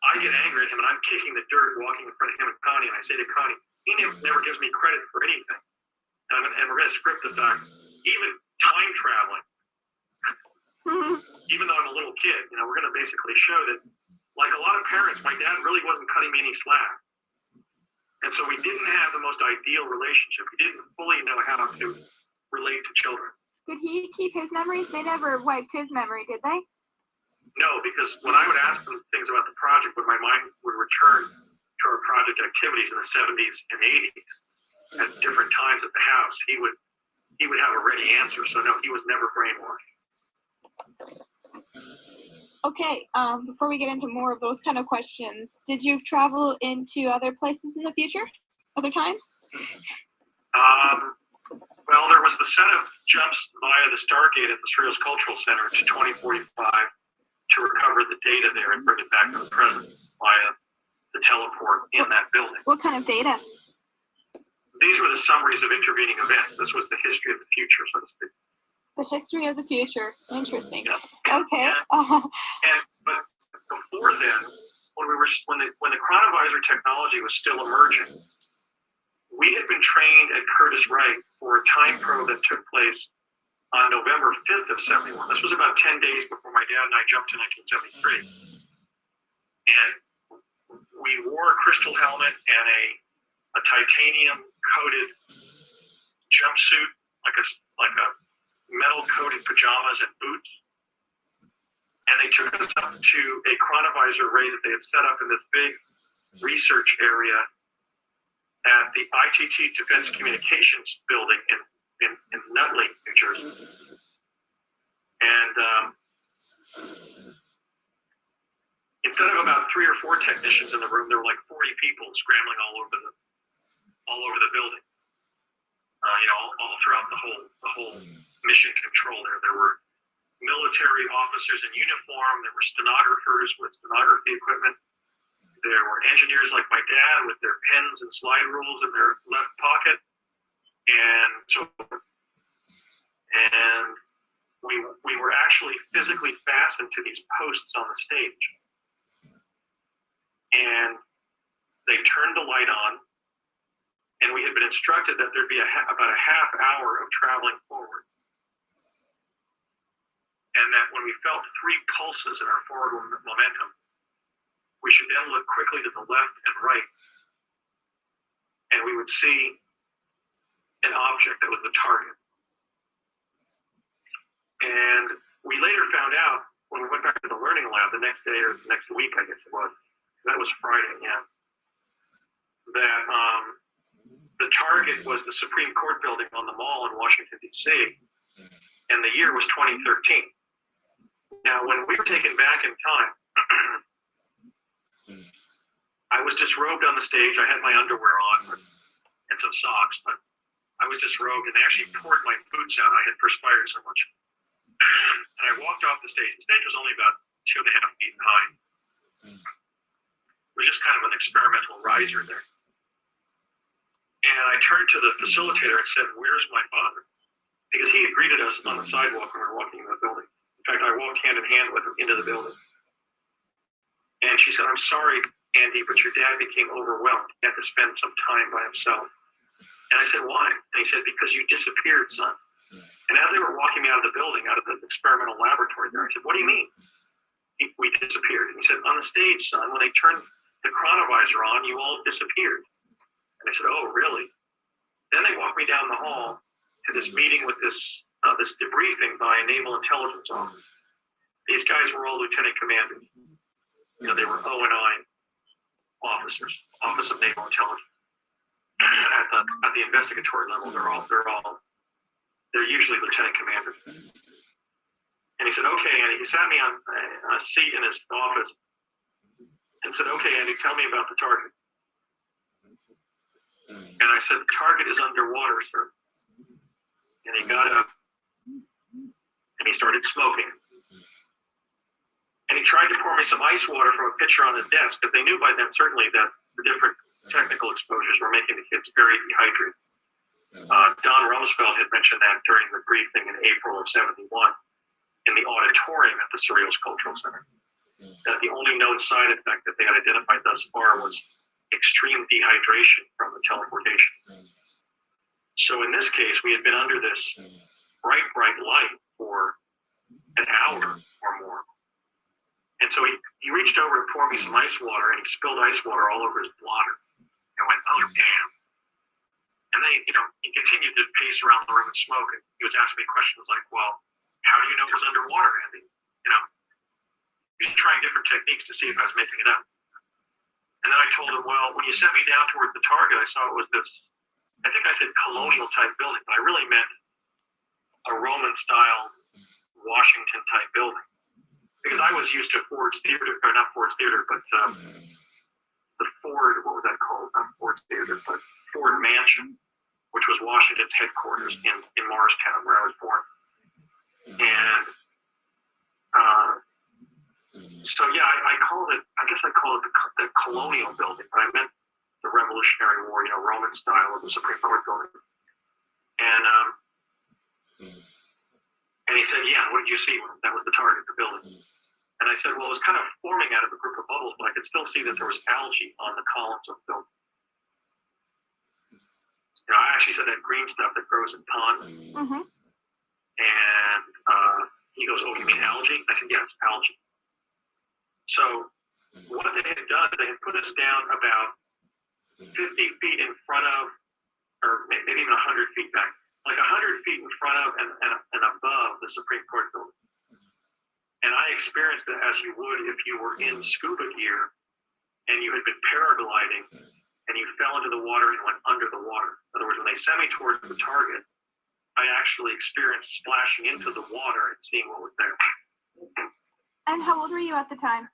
I get angry at him and I'm kicking the dirt walking in front of him and Connie, and I say to Connie, he never gives me credit for anything. And we're going to script the fact, even time traveling, even though I'm a little kid, we're going to basically show that, like a lot of parents, my dad really wasn't cutting me any slack. And so we didn't have the most ideal relationship. We didn't fully know how to relate to children. Did he keep his memories? They never wiped his memory, did they? No, because when I would ask him things about the project, when my mind would return to our project activities in the 70s and 80s at different times at the house, he would have a ready answer. So no, he was never brainwashed. Okay, before we get into more of those kind of questions, did you travel into other places in the future? Other times? Well, there was the set of jumps via the Stargate at the Cerritos Cultural Center to 2045 to recover the data there and bring it back to the present via the teleport in that building. What kind of data? These were the summaries of intervening events. This was the history of the future, so to speak. The history of the future. Interesting. Yeah. Okay. But before then, when the chronovisor technology was still emerging, we had been trained at Curtiss-Wright for a time probe that took place on November 5th of 71. This was about 10 days before my dad and I jumped to 1973. And we wore a crystal helmet and a titanium coated jumpsuit, like a metal coated pajamas and boots. And they took us up to a chronovisor array that they had set up in this big research area at the ITT Defense Communications building in Nutley, New Jersey. And instead of about 3 or 4 technicians in the room, there were like 40 people scrambling all over the building. All throughout the whole mission control there. There were military officers in uniform. There were stenographers with stenography equipment. There were engineers like my dad with their pens and slide rules in their left pocket. And we were actually physically fastened to these posts on the stage. And they turned the light on. And we had been instructed that there'd be about a half hour of traveling forward. And that when we felt 3 pulses in our forward momentum, we should then look quickly to the left and right. And we would see an object that was the target. And we later found out when we went back to the learning lab the next day or next week, I guess it was, that was Friday, yeah, that the target was the Supreme Court building on the Mall in Washington, D.C., and the year was 2013. Now, when we were taken back in time, I was disrobed on the stage. I had my underwear on and some socks, but I was disrobed, and they actually poured my boots out. I had perspired so much. And I walked off the stage. The stage was only about 2.5 feet high. It was just kind of an experimental riser there. And I turned to the facilitator and said, "Where's my father?" Because he had greeted us on the sidewalk when we were walking in the building. In fact, I walked hand in hand with him into the building. And she said, "I'm sorry, Andy, but your dad became overwhelmed. He had to spend some time by himself. And I said, why? And he said, because you disappeared, son. And as they were walking me out of the building, out of the experimental laboratory there, I said, what do you mean? We disappeared. And he said, on the stage, son, when they turned the chronovisor on, you all disappeared. And I said, oh, really? Then they walked me down the hall to this meeting with this debriefing by a Naval Intelligence Office. These guys were all lieutenant commanders. You know, they were O&I officers, Office of Naval Intelligence. At the investigatory level, they're usually lieutenant commanders. And he said, okay, Andy. He sat me on a seat in his office and said, okay, Andy, tell me about the target. And I said, the target is underwater, sir. And he got up and he started smoking. And he tried to pour me some ice water from a pitcher on his desk, because they knew by then certainly that the different technical exposures were making the kids very dehydrated. Don Rumsfeld had mentioned that during the briefing in April of '71 in the auditorium at the Cerritos Cultural Center, that the only known side effect that they had identified thus far was extreme dehydration from the teleportation. So in this case, we had been under this bright light for an hour or more. And so he reached over and poured me some ice water, and he spilled ice water all over his blotter. I went, oh, damn. And then, he continued to pace around the room and smoke. And he was asking me questions like, well, how do you know it was underwater, Andy? He was trying different techniques to see if I was making it up. And then I told him, well, when you sent me down toward the target, I saw it was this, I think I said colonial type building, but I really meant a Roman style Washington type building. Because I was used to Ford's Theater, or not Ford's Theater, but the Ford, what was that called? Not Ford's Theater, but Ford Mansion, which was Washington's headquarters in Morristown, where I was born. And so, yeah, I guess I call it the colonial building, but I meant the Revolutionary War, Roman style of the Supreme Court building. And he said, yeah, what did you see? That was the target, the building. And I said, well, it was kind of forming out of a group of bubbles, but I could still see that there was algae on the columns of the building. I actually said that green stuff that grows in ponds. Mm-hmm. And he goes, oh, you mean algae? I said, yes, algae. So what they had done is they had put us down about 50 feet in front of, or maybe even 100 feet back, like 100 feet in front of and above the Supreme Court building. And I experienced it as you would if you were in scuba gear and you had been paragliding and you fell into the water and went under the water. In other words, when they sent me towards the target, I actually experienced splashing into the water and seeing what was there. And how old were you at the time?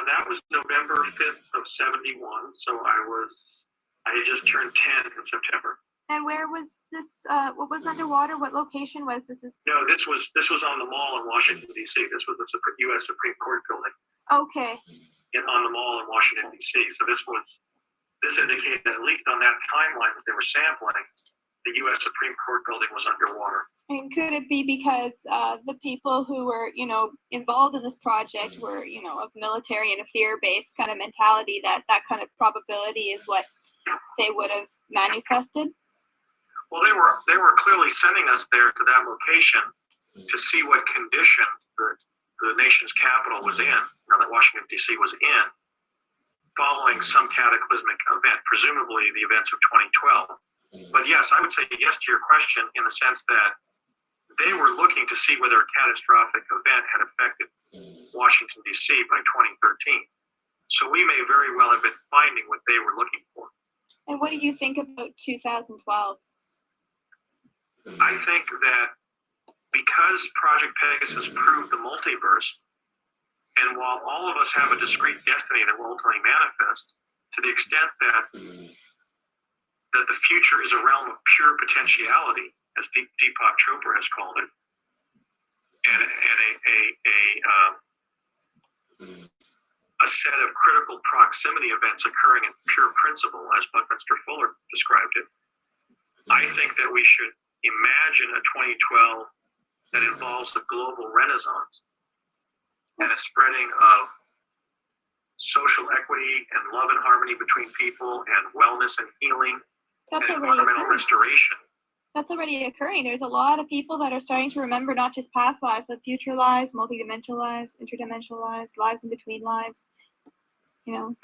That was November 5th of '71. So I had just turned 10 in September. And where was this? What was underwater? What location was this? No, this was on the mall in Washington, D.C. This was the U.S. Supreme Court building. Okay. On the mall in Washington, D.C. So this indicated that at least on that timeline that they were sampling, the U.S. Supreme Court building was underwater. And could it be because the people who were, involved in this project were, of military and a fear-based kind of mentality, that kind of probability is what they would have manifested? Well, they were clearly sending us there to that location to see what condition the nation's capital was in, that Washington, D.C. was in, following some cataclysmic event, presumably the events of 2012. But yes, I would say yes to your question in the sense that they were looking to see whether a catastrophic event had affected Washington, D.C. by 2013. So we may very well have been finding what they were looking for. And what do you think about 2012? I think that because Project Pegasus proved the multiverse, and while all of us have a discrete destiny that will ultimately manifest, to the extent that the future is a realm of pure potentiality, as Deepak Chopra has called it, and a set of critical proximity events occurring in pure principle, as Buckminster Fuller described it, I think that we should imagine a 2012 that involves the global renaissance and a spreading of social equity and love and harmony between people and wellness and healing That's and already environmental occurring. restoration. That's already occurring. There's a lot of people that are starting to remember not just past lives, but future lives, multidimensional lives, interdimensional lives, lives in between lives. You know.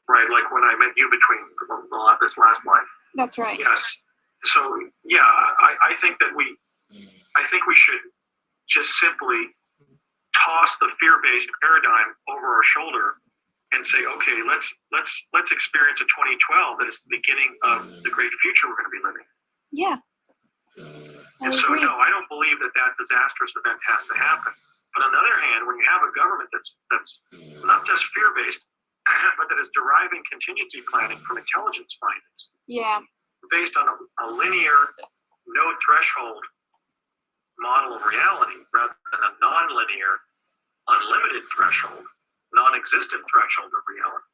Right, like when I met you between this last life. That's right. Yes. So yeah, I think that we should just simply toss the fear-based paradigm over our shoulder and say, okay, let's experience a 2012 that is the beginning of the great future we're going to be living. Yeah. And so no, I don't believe that disastrous event has to happen. But on the other hand, when you have a government that's not just fear-based, but that is deriving contingency planning from intelligence findings. Yeah. Based on a linear, no threshold model of reality rather than a non-linear, unlimited threshold, non-existent threshold of reality.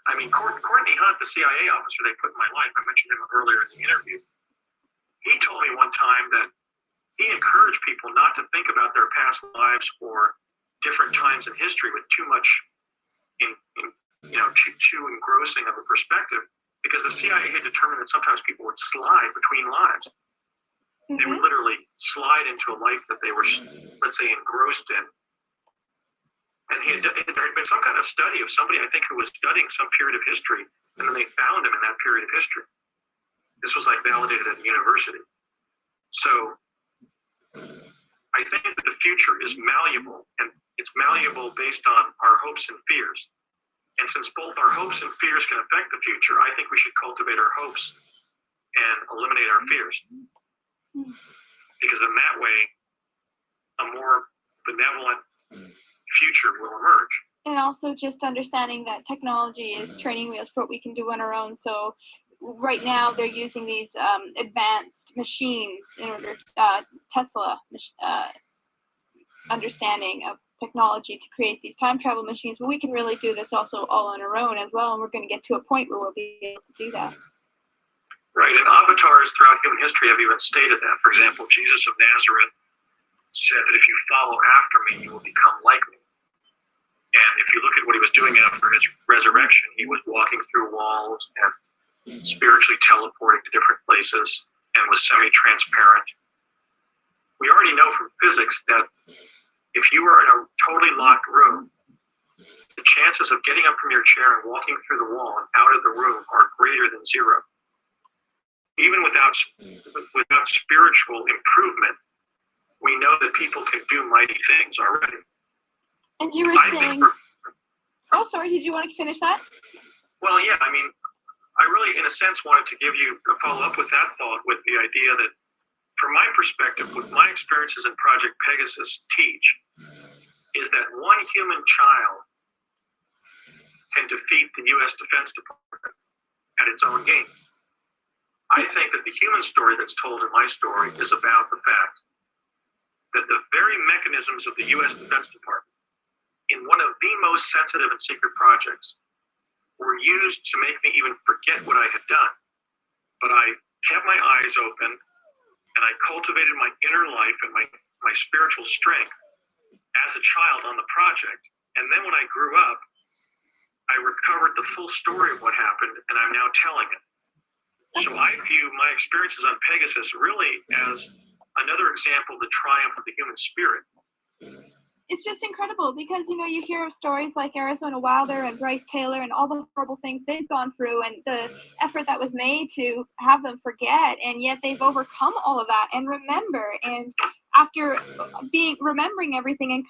I mean, Courtney Hunt, the CIA officer they put in my life, I mentioned him earlier in the interview, he told me one time that he encouraged people not to think about their past lives or different times in history with too much too engrossing of a perspective, because the CIA had determined that sometimes people would slide between lives. Mm-hmm. They would literally slide into a life that they were, let's say, engrossed in. And there had been some kind of study of somebody, I think, who was studying some period of history, and then they found him in that period of history. This was like validated at the university. So I think that the future is malleable, and it's malleable based on our hopes and fears. And since both our hopes and fears can affect the future, I think we should cultivate our hopes and eliminate our fears. Because in that way, a more benevolent future will emerge. And also just understanding that technology is training wheels for what we can do on our own. So right now they're using these advanced machines in order Tesla understanding of technology to create these time travel machines, but we can really do this also all on our own as well, and we're going to get to a point where we'll be able to do that. Right, and avatars throughout human history have even stated that. For example, Jesus of Nazareth said that if you follow after me, you will become like me. And if you look at what he was doing after his resurrection, he was walking through walls and spiritually teleporting to different places and was semi-transparent. We already know from physics that if you are in a totally locked room, the chances of getting up from your chair and walking through the wall and out of the room are greater than zero. Even without spiritual improvement, we know that people can do mighty things already. And you were saying, oh, sorry, did you want to finish that? Well, yeah, I mean, I really, in a sense, wanted to give you a follow-up with that thought, with the idea that, from my perspective, what my experiences in Project Pegasus teach is that one human child can defeat the U.S. Defense Department at its own game. I think that the human story that's told in my story is about the fact that the very mechanisms of the U.S. Defense Department, in one of the most sensitive and secret projects, were used to make me even forget what I had done. But I kept my eyes open, and I cultivated my inner life and my spiritual strength as a child on the project. And then when I grew up, I recovered the full story of what happened, and I'm now telling it. So I view my experiences on Pegasus really as another example of the triumph of the human spirit. It's just incredible because, you know, you hear of stories like Arizona Wilder and Bryce Taylor and all the horrible things they've gone through and the effort that was made to have them forget, and yet they've overcome all of that and remember. And after remembering everything and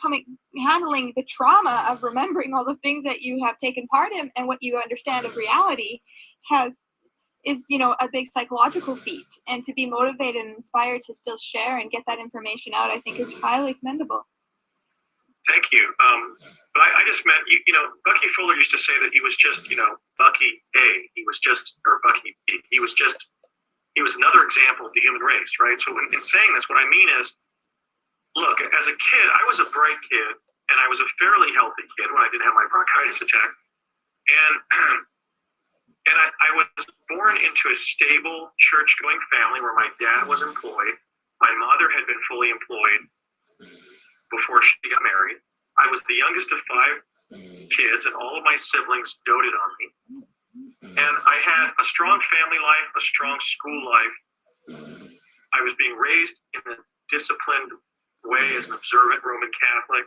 handling the trauma of remembering all the things that you have taken part in and what you understand of reality is, you know, a big psychological feat. And to be motivated and inspired to still share and get that information out, I think is highly commendable. Thank you. But I just meant, you know, Bucky Fuller used to say that he was just, you know, Bucky A. He was another example of the human race, right? So in saying this, what I mean is, look, as a kid, I was a bright kid, and I was a fairly healthy kid when I didn't have my bronchitis attack. And I was born into a stable church-going family where my dad was employed. My mother had been fully employed before she got married. I was the youngest of 5 kids and all of my siblings doted on me. And I had a strong family life, a strong school life. I was being raised in a disciplined way as an observant Roman Catholic.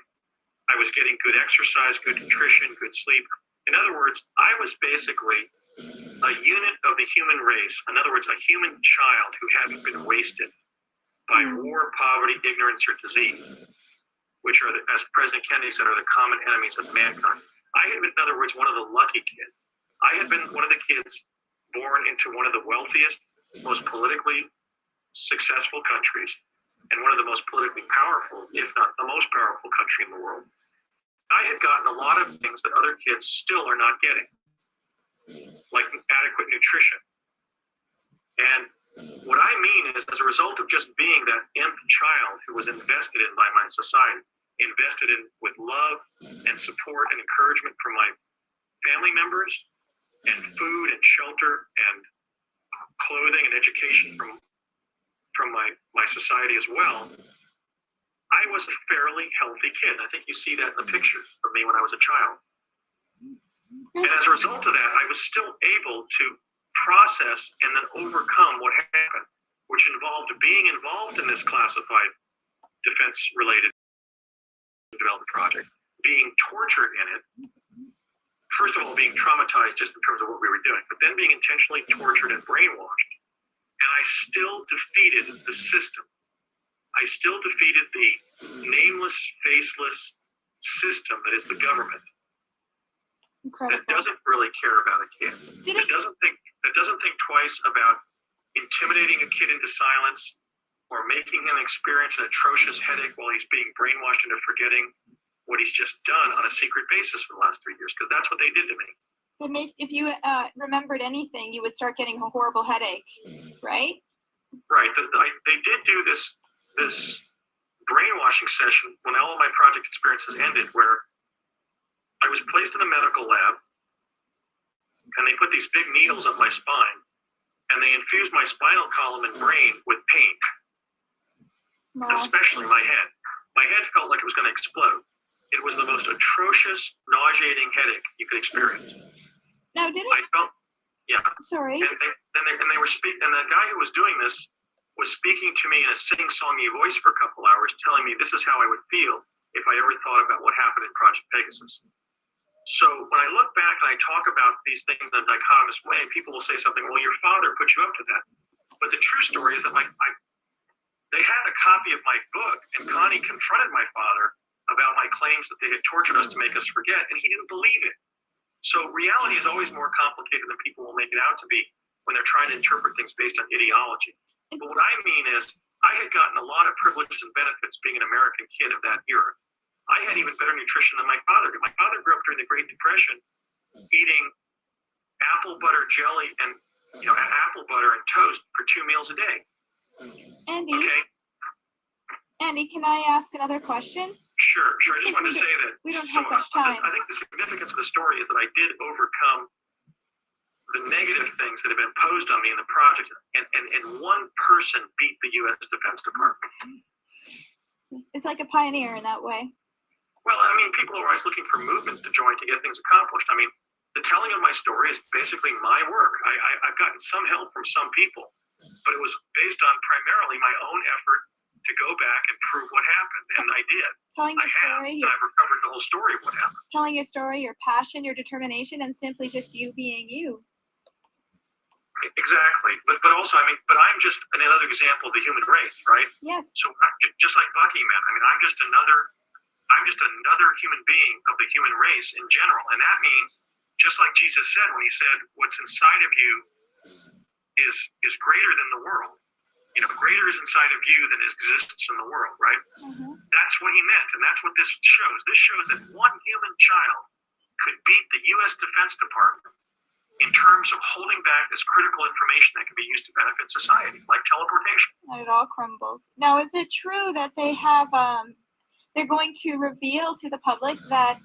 I was getting good exercise, good nutrition, good sleep. In other words, I was basically a unit of the human race. In other words, a human child who hadn't been wasted by war, poverty, ignorance, or disease, which are, as President Kennedy said, are the common enemies of mankind. I had been, in other words, one of the lucky kids. I had been one of the kids born into one of the wealthiest, most politically successful countries, and one of the most politically powerful, if not the most powerful country in the world. I had gotten a lot of things that other kids still are not getting, like adequate nutrition. And what I mean is, as a result of just being that nth child who was invested in by my society, invested in with love and support and encouragement from my family members, and food and shelter and clothing and education from my society as well, I was a fairly healthy kid. I think you see that in the pictures of me when I was a child. And as a result of that, I was still able to process and then overcome what happened, which involved being involved in this classified defense-related development project, being tortured in it, first of all, being traumatized just in terms of what we were doing, but then being intentionally tortured and brainwashed. And I still defeated the system. I still defeated the nameless, faceless system that is the government. Incredible. That doesn't really care about a kid. That doesn't think twice about intimidating a kid into silence or making him experience an atrocious headache while he's being brainwashed into forgetting what he's just done on a secret basis for the last 3 years, because that's what they did to me. If you remembered anything, you would start getting a horrible headache, right? Right. They did do this brainwashing session when all of my project experiences ended, where I was placed in a medical lab, and they put these big needles up my spine, and they infused my spinal column and brain with pain, especially my head. My head felt like it was going to explode. It was the most atrocious, nauseating headache you could experience. Now, did it? I felt, yeah. Sorry. And they were speaking, and the guy who was doing this was speaking to me in a sing-songy voice for a couple hours, telling me this is how I would feel if I ever thought about what happened in Project Pegasus. So when I look back and I talk about these things in a dichotomous way, people will say something, well, your father put you up to that. But the true story is that they had a copy of my book, and Connie confronted my father about my claims that they had tortured us to make us forget, and he didn't believe it. So reality is always more complicated than people will make it out to be when they're trying to interpret things based on ideology. But what I mean is, I had gotten a lot of privileges and benefits being an American kid of that era. I had even better nutrition than my father did. My father grew up during the Great Depression, eating apple butter jelly and apple butter and toast for 2 meals a day. Andy. Okay. Andy, can I ask another question? Sure. I just wanted to say that we don't have much time. I think the significance of the story is that I did overcome the negative things that have been imposed on me in the project, and one person beat the U.S. Defense Department. It's like a pioneer in that way. Well, I mean, people are always looking for movements to join to get things accomplished. I mean, the telling of my story is basically my work. I've gotten some help from some people, but it was based on primarily my own effort to go back and prove what happened, and I did. Telling your story, and I've recovered the whole story of what happened. Telling your story, your passion, your determination, and simply just you being you. Exactly, but also, I mean, but I'm just another example of the human race, right? Yes. So just like Bucky, man, I mean, I'm just another human being of the human race in general, and that means, just like Jesus said when he said, "What's inside of you is greater than the world." Greater is inside of you than exists in the world, right? Mm-hmm. That's what he meant, and that's what this shows. This shows that one human child could beat the U.S. Defense Department in terms of holding back this critical information that can be used to benefit society, like teleportation. And it all crumbles. Now, is it true that they have, they're going to reveal to the public that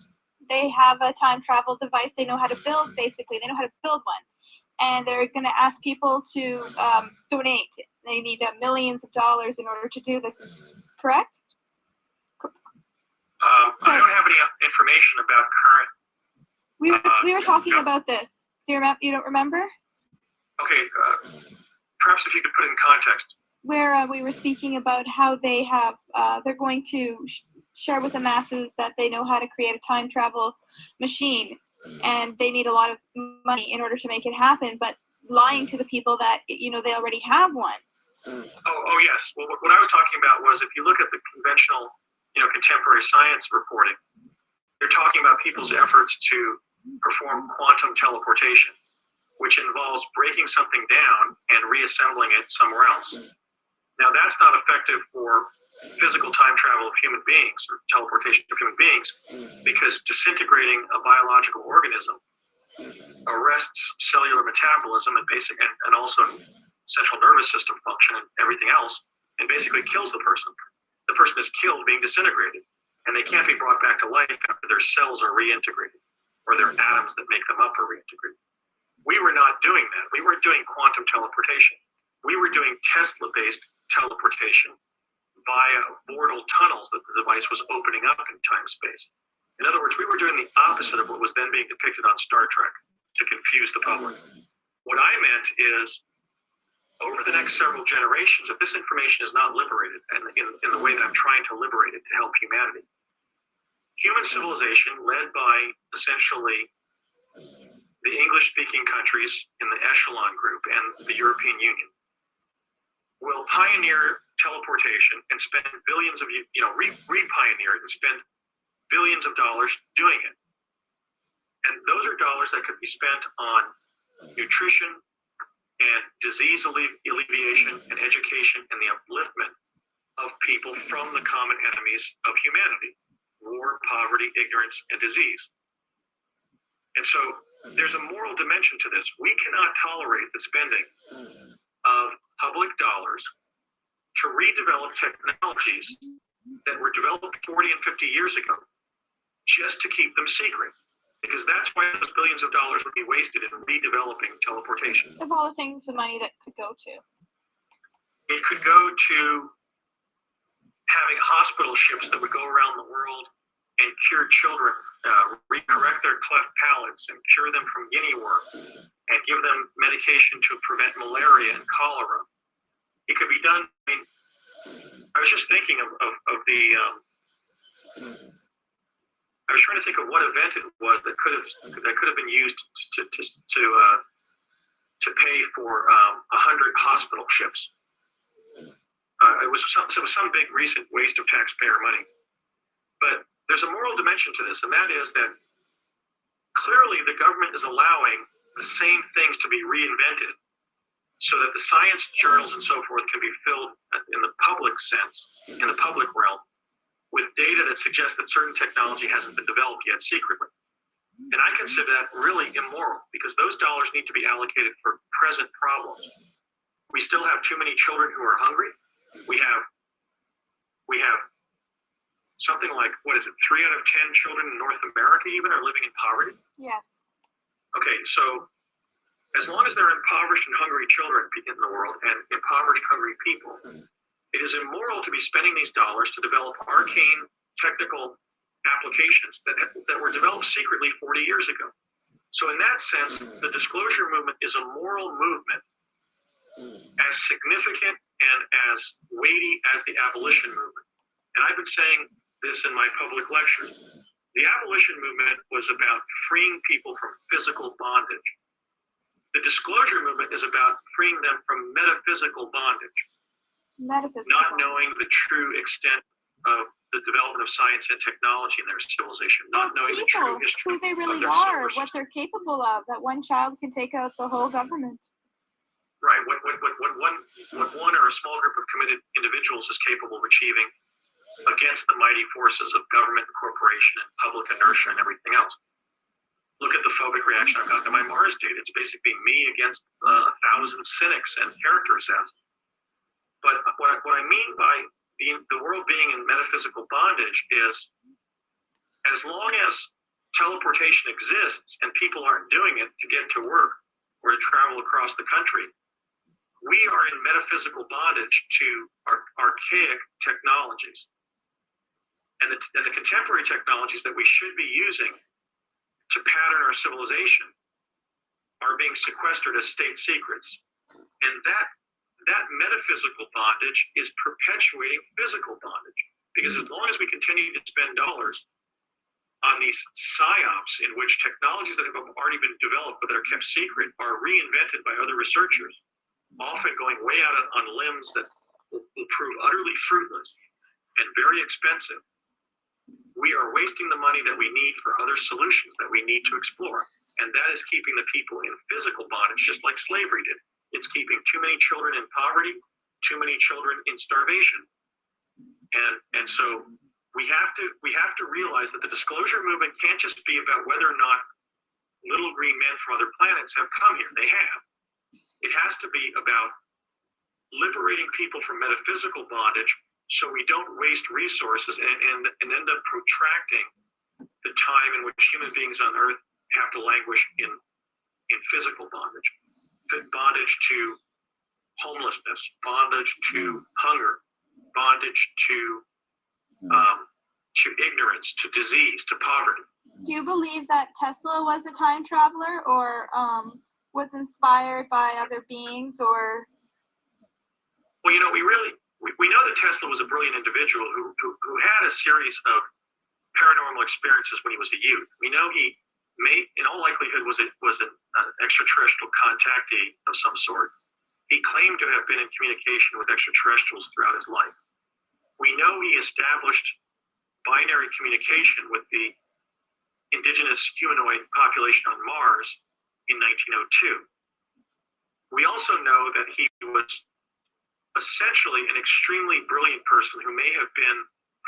they have a time travel device they know how to build, basically? They know how to build one. And they're going to ask people to donate. They need millions of dollars in order to do this, correct? I don't have any information about current We were talking about this. Do you remember? You don't remember? Okay, perhaps if you could put it in context. Where we were speaking about how they have, they're going to share with the masses that they know how to create a time travel machine, and they need a lot of money in order to make it happen, but lying to the people that, you know, they already have one. Oh yes. Well, what I was talking about was if you look at the conventional, contemporary science reporting, they're talking about people's efforts to perform quantum teleportation, which involves breaking something down and reassembling it somewhere else. Now, that's not effective for physical time travel of human beings or teleportation of human beings, because disintegrating a biological organism arrests cellular metabolism and also central nervous system function and everything else, and basically kills the person. The person is killed being disintegrated, and they can't be brought back to life after their cells are reintegrated or their atoms that make them up are reintegrated. We were not doing that. We weren't doing quantum teleportation. We were doing Tesla-based teleportation via portal tunnels that the device was opening up in time-space. In other words, we were doing the opposite of what was then being depicted on Star Trek to confuse the public. What I meant is, over the next several generations, if this information is not liberated, and in the way that I'm trying to liberate it to help humanity, human civilization led by essentially the English-speaking countries in the Echelon Group and the European Union will pioneer teleportation and spend billions of, re-pioneer it and spend billions of dollars doing it. And those are dollars that could be spent on nutrition and disease alleviation and education and the upliftment of people from the common enemies of humanity: war, poverty, ignorance, and disease. And so there's a moral dimension to this. We cannot tolerate the spending of public dollars to redevelop technologies that were developed 40 and 50 years ago just to keep them secret. Because that's why those billions of dollars would be wasted in redeveloping teleportation. Of all the things, the money that could go to. It could go to having hospital ships that would go around the world and cure children, recorrect their cleft palates and cure them from guinea worm, and give them medication to prevent malaria and cholera. It could be done. I mean, I was just thinking of the. I was trying to think of what event it was that could have been used to pay for 100 hospital ships. It was some big recent waste of taxpayer money. But there's a moral dimension to this, and that is that clearly the government is allowing the same things to be reinvented so that the science journals and so forth can be filled in the public sense, in the public realm, with data that suggests that certain technology hasn't been developed yet secretly. And I consider that really immoral, because those dollars need to be allocated for present problems. We still have too many children who are hungry. We have something like, 3 out of 10 children in North America even are living in poverty? Yes. Okay, so as long as there are impoverished and hungry children in the world and impoverished, hungry people, it is immoral to be spending these dollars to develop arcane technical applications that were developed secretly 40 years ago. So in that sense, the disclosure movement is a moral movement as significant and as weighty as the abolition movement. And I've been saying this in my public lectures. The abolition movement was about freeing people from physical bondage. The disclosure movement is about freeing them from metaphysical bondage. Not knowing the true extent of the development of science and technology in their civilization, not knowing the true history who they really of their are, solar what they're capable of, that one child can take out the whole government. Right, what one or a small group of committed individuals is capable of achieving against the mighty forces of government and corporation and public inertia and everything else. Look at the phobic reaction I've got to my Mars data. It's basically me against 1,000 cynics and character assassins. But what I mean by the world being in metaphysical bondage is, as long as teleportation exists and people aren't doing it to get to work or to travel across the country, we are in metaphysical bondage to archaic technologies. And the contemporary technologies that we should be using to pattern our civilization are being sequestered as state secrets. And that metaphysical bondage is perpetuating physical bondage. Because as long as we continue to spend dollars on these psyops in which technologies that have already been developed but that are kept secret are reinvented by other researchers, often going way out on limbs that will prove utterly fruitless and very expensive, we are wasting the money that we need for other solutions that we need to explore. And that is keeping the people in physical bondage, just like slavery did. It's keeping too many children in poverty, too many children in starvation. And so we have to realize that the disclosure movement can't just be about whether or not little green men from other planets have come here. They have. It has to be about liberating people from metaphysical bondage so we don't waste resources and end up protracting the time in which human beings on Earth have to languish in physical bondage. Bondage to homelessness, bondage to hunger, bondage to ignorance, to disease, to poverty. Do you believe that Tesla was a time traveler, or was inspired by other beings, or? Well, you know, we know that Tesla was a brilliant individual who had a series of paranormal experiences when he was a youth. We know he in all likelihood was an extraterrestrial contactee of some sort. He claimed to have been in communication with extraterrestrials throughout his life. We know he established binary communication with the indigenous humanoid population on Mars in 1902. We also know that he was essentially an extremely brilliant person who may have been,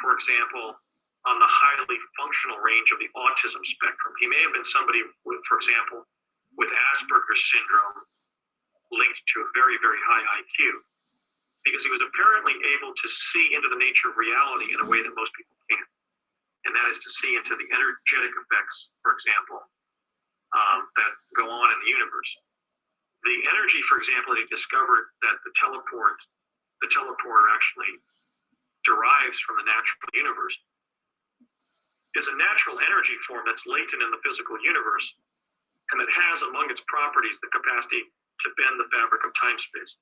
for example, on the highly functional range of the autism spectrum. He may have been somebody with, for example, with Asperger's syndrome linked to a very, very high IQ, because he was apparently able to see into the nature of reality in a way that most people can't. And that is to see into the energetic effects, for example, that go on in the universe. The energy, for example, that he discovered that the teleporter actually derives from the natural universe, is a natural energy form that's latent in the physical universe and that has among its properties the capacity to bend the fabric of time-space.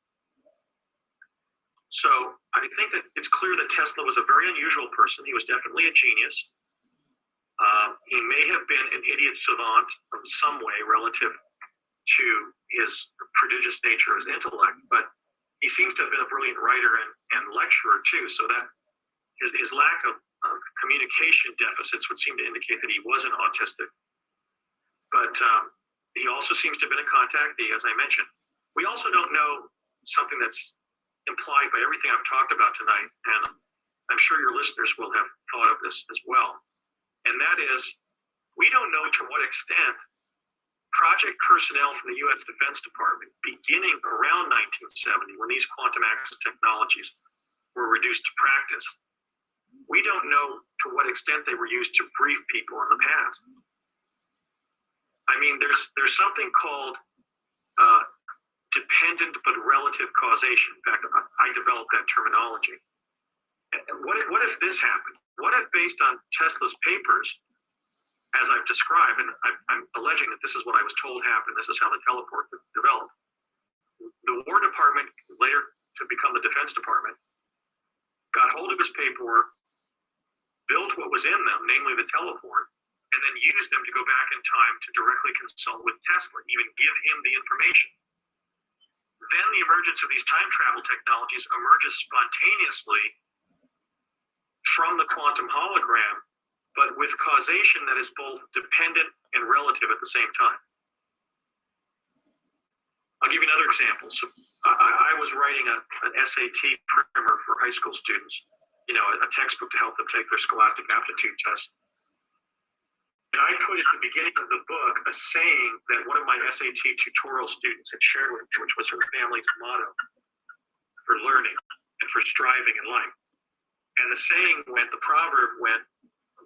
So I think that it's clear that Tesla was a very unusual person. He was definitely a genius. He may have been an idiot savant in some way relative to his prodigious nature, his intellect, but he seems to have been a brilliant writer and lecturer too, so that his lack of communication deficits would seem to indicate that he wasn't autistic. But he also seems to have been a contactee, as I mentioned. We also don't know something that's implied by everything I've talked about tonight, and I'm sure your listeners will have thought of this as well. And that is, we don't know to what extent project personnel from the U.S. Defense Department, beginning around 1970, when these quantum access technologies were reduced to practice, we don't know to what extent they were used to brief people in the past. I mean, there's something called dependent but relative causation. In fact, I developed that terminology. And what if this happened? What if, based on Tesla's papers, as I've described, and I'm alleging that this is what I was told happened, this is how the teleport developed. The War Department, later to become the Defense Department, got hold of his paperwork, built what was in them, namely the teleport, and then used them to go back in time to directly consult with Tesla, even give him the information. Then the emergence of these time travel technologies emerges spontaneously from the quantum hologram, but with causation that is both dependent and relative at the same time. I'll give you another example. So I was writing an SAT primer for high school students, you know, a textbook to help them take their scholastic aptitude test. And I put at the beginning of the book a saying that one of my SAT tutorial students had shared with me, which was her family's motto for learning and for striving in life. And the saying went, the proverb went,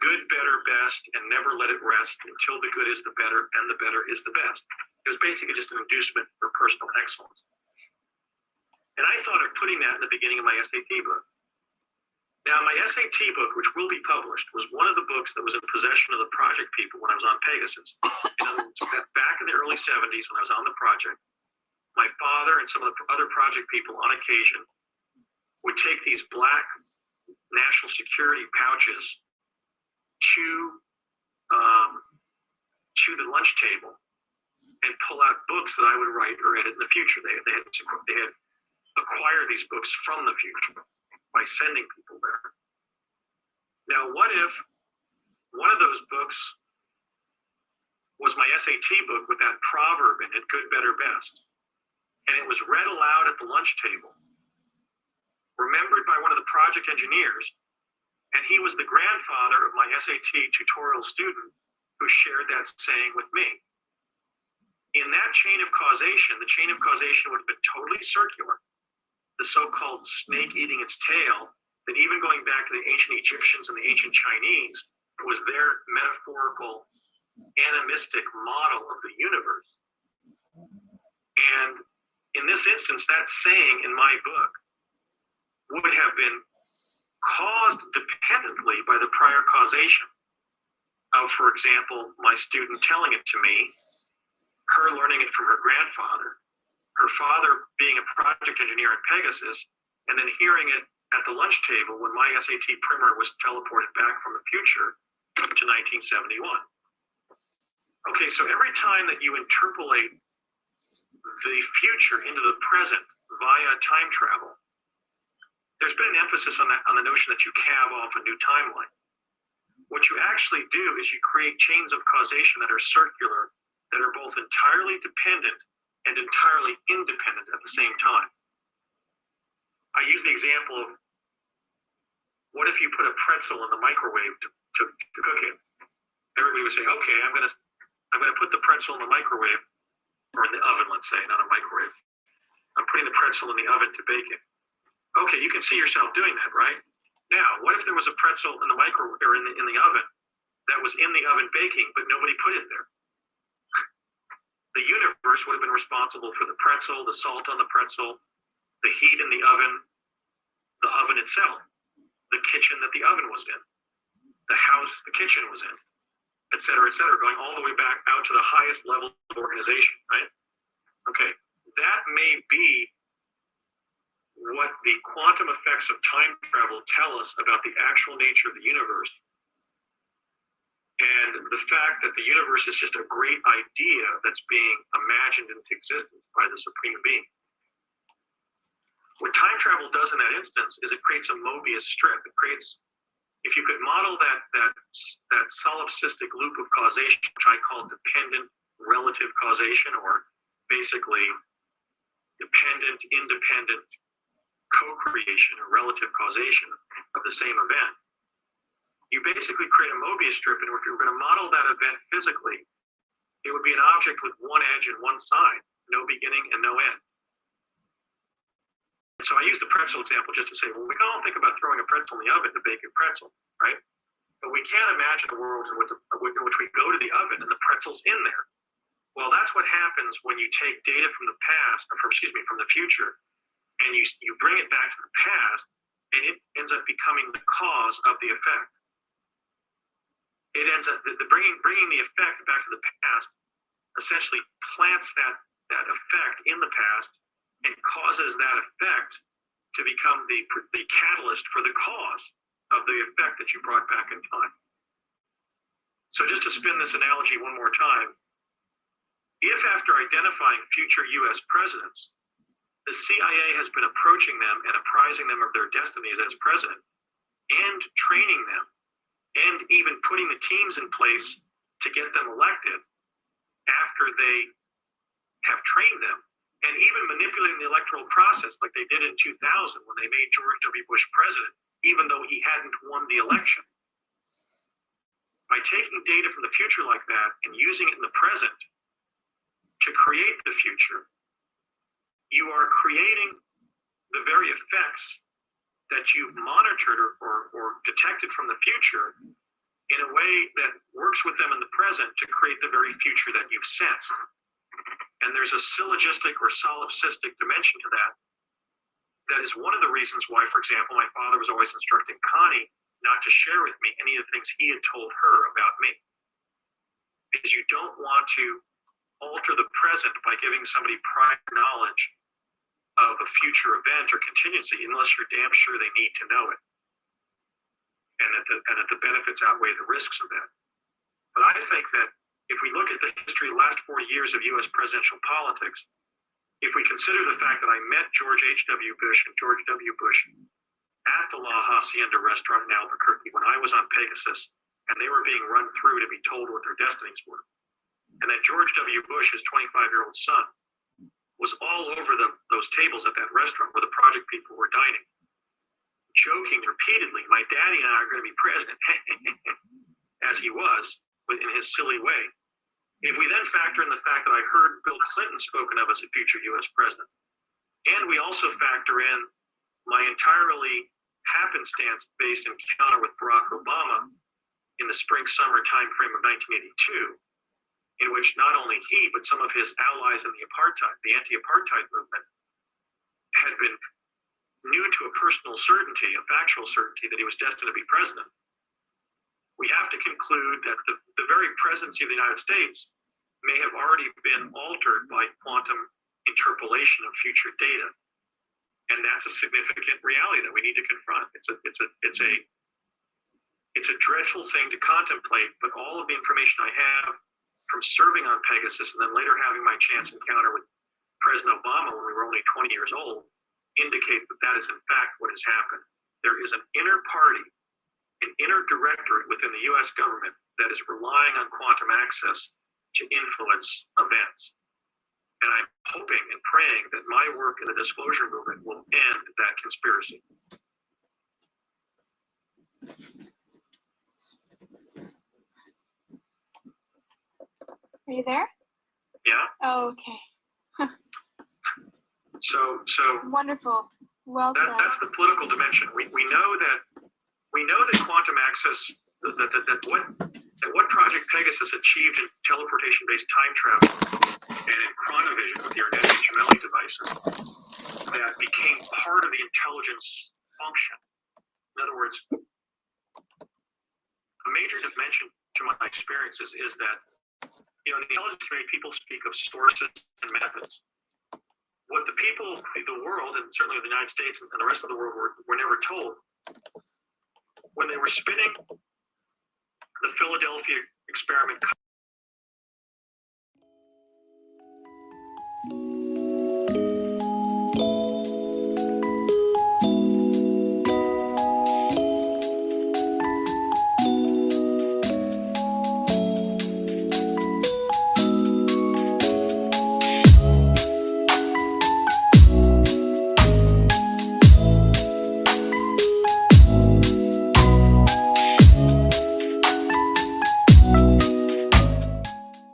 good, better, best, and never let it rest until the good is the better and the better is the best. It was basically just an inducement for personal excellence. And I thought of putting that in the beginning of my SAT book. Now, my SAT book, which will be published, was one of the books that was in possession of the project people when I was on Pegasus. In other words, back in the early 70s when I was on the project, my father and some of the other project people on occasion would take these black national security pouches to the lunch table and pull out books that I would write or edit in the future. They had acquired these books from the future by sending people there. Now, what if one of those books was my SAT book with that proverb in it, good, better, best, and it was read aloud at the lunch table, remembered by one of the project engineers, and he was the grandfather of my SAT tutorial student who shared that saying with me. In that chain of causation, the chain of causation would have been totally circular. The so-called snake eating its tail, that even going back to the ancient Egyptians and the ancient Chinese, was their metaphorical, animistic model of the universe. And in this instance, that saying in my book would have been caused dependently by the prior causation of, for example, my student telling it to me, her learning it from her grandfather, her father being a project engineer at Pegasus, and then hearing it at the lunch table when my SAT primer was teleported back from the future to 1971. Okay, so every time that you interpolate the future into the present via time travel, there's been an emphasis on the notion that you calve off a new timeline. What you actually do is you create chains of causation that are circular, that are both entirely dependent and entirely independent at the same time. I use the example of, what if you put a pretzel in the microwave to cook it? Everybody would say, okay, I'm gonna put the pretzel in the microwave, or in the oven, let's say, not a microwave. I'm putting the pretzel in the oven to bake it. Okay, you can see yourself doing that, right? Now, what if there was a pretzel in the microwave or in the oven that was in the oven baking, but nobody put it there? The universe would have been responsible for the pretzel, the salt on the pretzel, the heat in the oven itself, the kitchen that the oven was in, the house the kitchen was in, et cetera, going all the way back out to the highest level of organization, right? Okay, that may be what the quantum effects of time travel tell us about the actual nature of the universe, and the fact that the universe is just a great idea that's being imagined into existence by the Supreme Being. What time travel does in that instance is it creates a Mobius strip. It creates, if you could model that solipsistic loop of causation, which I call dependent relative causation, or basically dependent, independent co-creation or relative causation of the same event, you basically create a Mobius strip, and if you're going to model that event physically, it would be an object with one edge and one side, no beginning and no end. And so I use the pretzel example just to say, well, we can all think about throwing a pretzel in the oven to bake a pretzel, right? But we can't imagine a world in which we go to the oven and the pretzel's in there. Well, that's what happens when you take data from the past, or from the future, and you bring it back to the past, and it ends up becoming the cause of the effect. It ends up bringing the effect back to the past, essentially plants that effect in the past and causes that effect to become the catalyst for the cause of the effect that you brought back in time. So just to spin this analogy one more time, if after identifying future US presidents, the CIA has been approaching them and apprising them of their destinies as president and training them, and even putting the teams in place to get them elected after they have trained them, and even manipulating the electoral process like they did in 2000 when they made George W. Bush president, even though he hadn't won the election. By taking data from the future like that and using it in the present to create the future, you are creating the very effects that you've monitored or detected from the future in a way that works with them in the present to create the very future that you've sensed. And there's a syllogistic or solipsistic dimension to that that is one of the reasons why, for example, my father was always instructing Connie not to share with me any of the things he had told her about me. Because you don't want to alter the present by giving somebody prior knowledge of a future event or contingency unless you're damn sure they need to know it. And that the benefits outweigh the risks of that. But I think that if we look at the history of the last 40 years of U.S. presidential politics, if we consider the fact that I met George H.W. Bush and George W. Bush at the La Hacienda restaurant in Albuquerque when I was on Pegasus, and they were being run through to be told what their destinies were, and that George W. Bush, his 25-year-old son, was all over those tables at that restaurant where the project people were dining, joking repeatedly, my daddy and I are going to be president, as he was, but in his silly way. If we then factor in the fact that I heard Bill Clinton spoken of as a future U.S. president, and we also factor in my entirely happenstance-based encounter with Barack Obama in the spring-summer timeframe of 1982, in which not only he, but some of his allies in the anti-apartheid movement had been new to a personal certainty, a factual certainty that he was destined to be president, we have to conclude that the very presidency of the United States may have already been altered by quantum interpolation of future data. And that's a significant reality that we need to confront. It's a dreadful thing to contemplate, but all of the information I have from serving on Pegasus and then later having my chance encounter with President Obama when we were only 20 years old indicate that that is in fact what has happened. There is an inner party, an inner directorate within the US government that is relying on quantum access to influence events. And I'm hoping and praying that my work in the disclosure movement will end that conspiracy. Are you there? Yeah. Oh, okay. So Wonderful. Well said. That's the political dimension. We know that quantum access, that what Project Pegasus achieved in teleportation-based time travel and in chronovision with the Ernesto Gemelli devices, that became part of the intelligence function. In other words, a major dimension to my experiences is that, in the intelligence community, people speak of sources and methods. What the people, the world, and certainly the United States and the rest of the world were never told, when they were spinning the Philadelphia experiment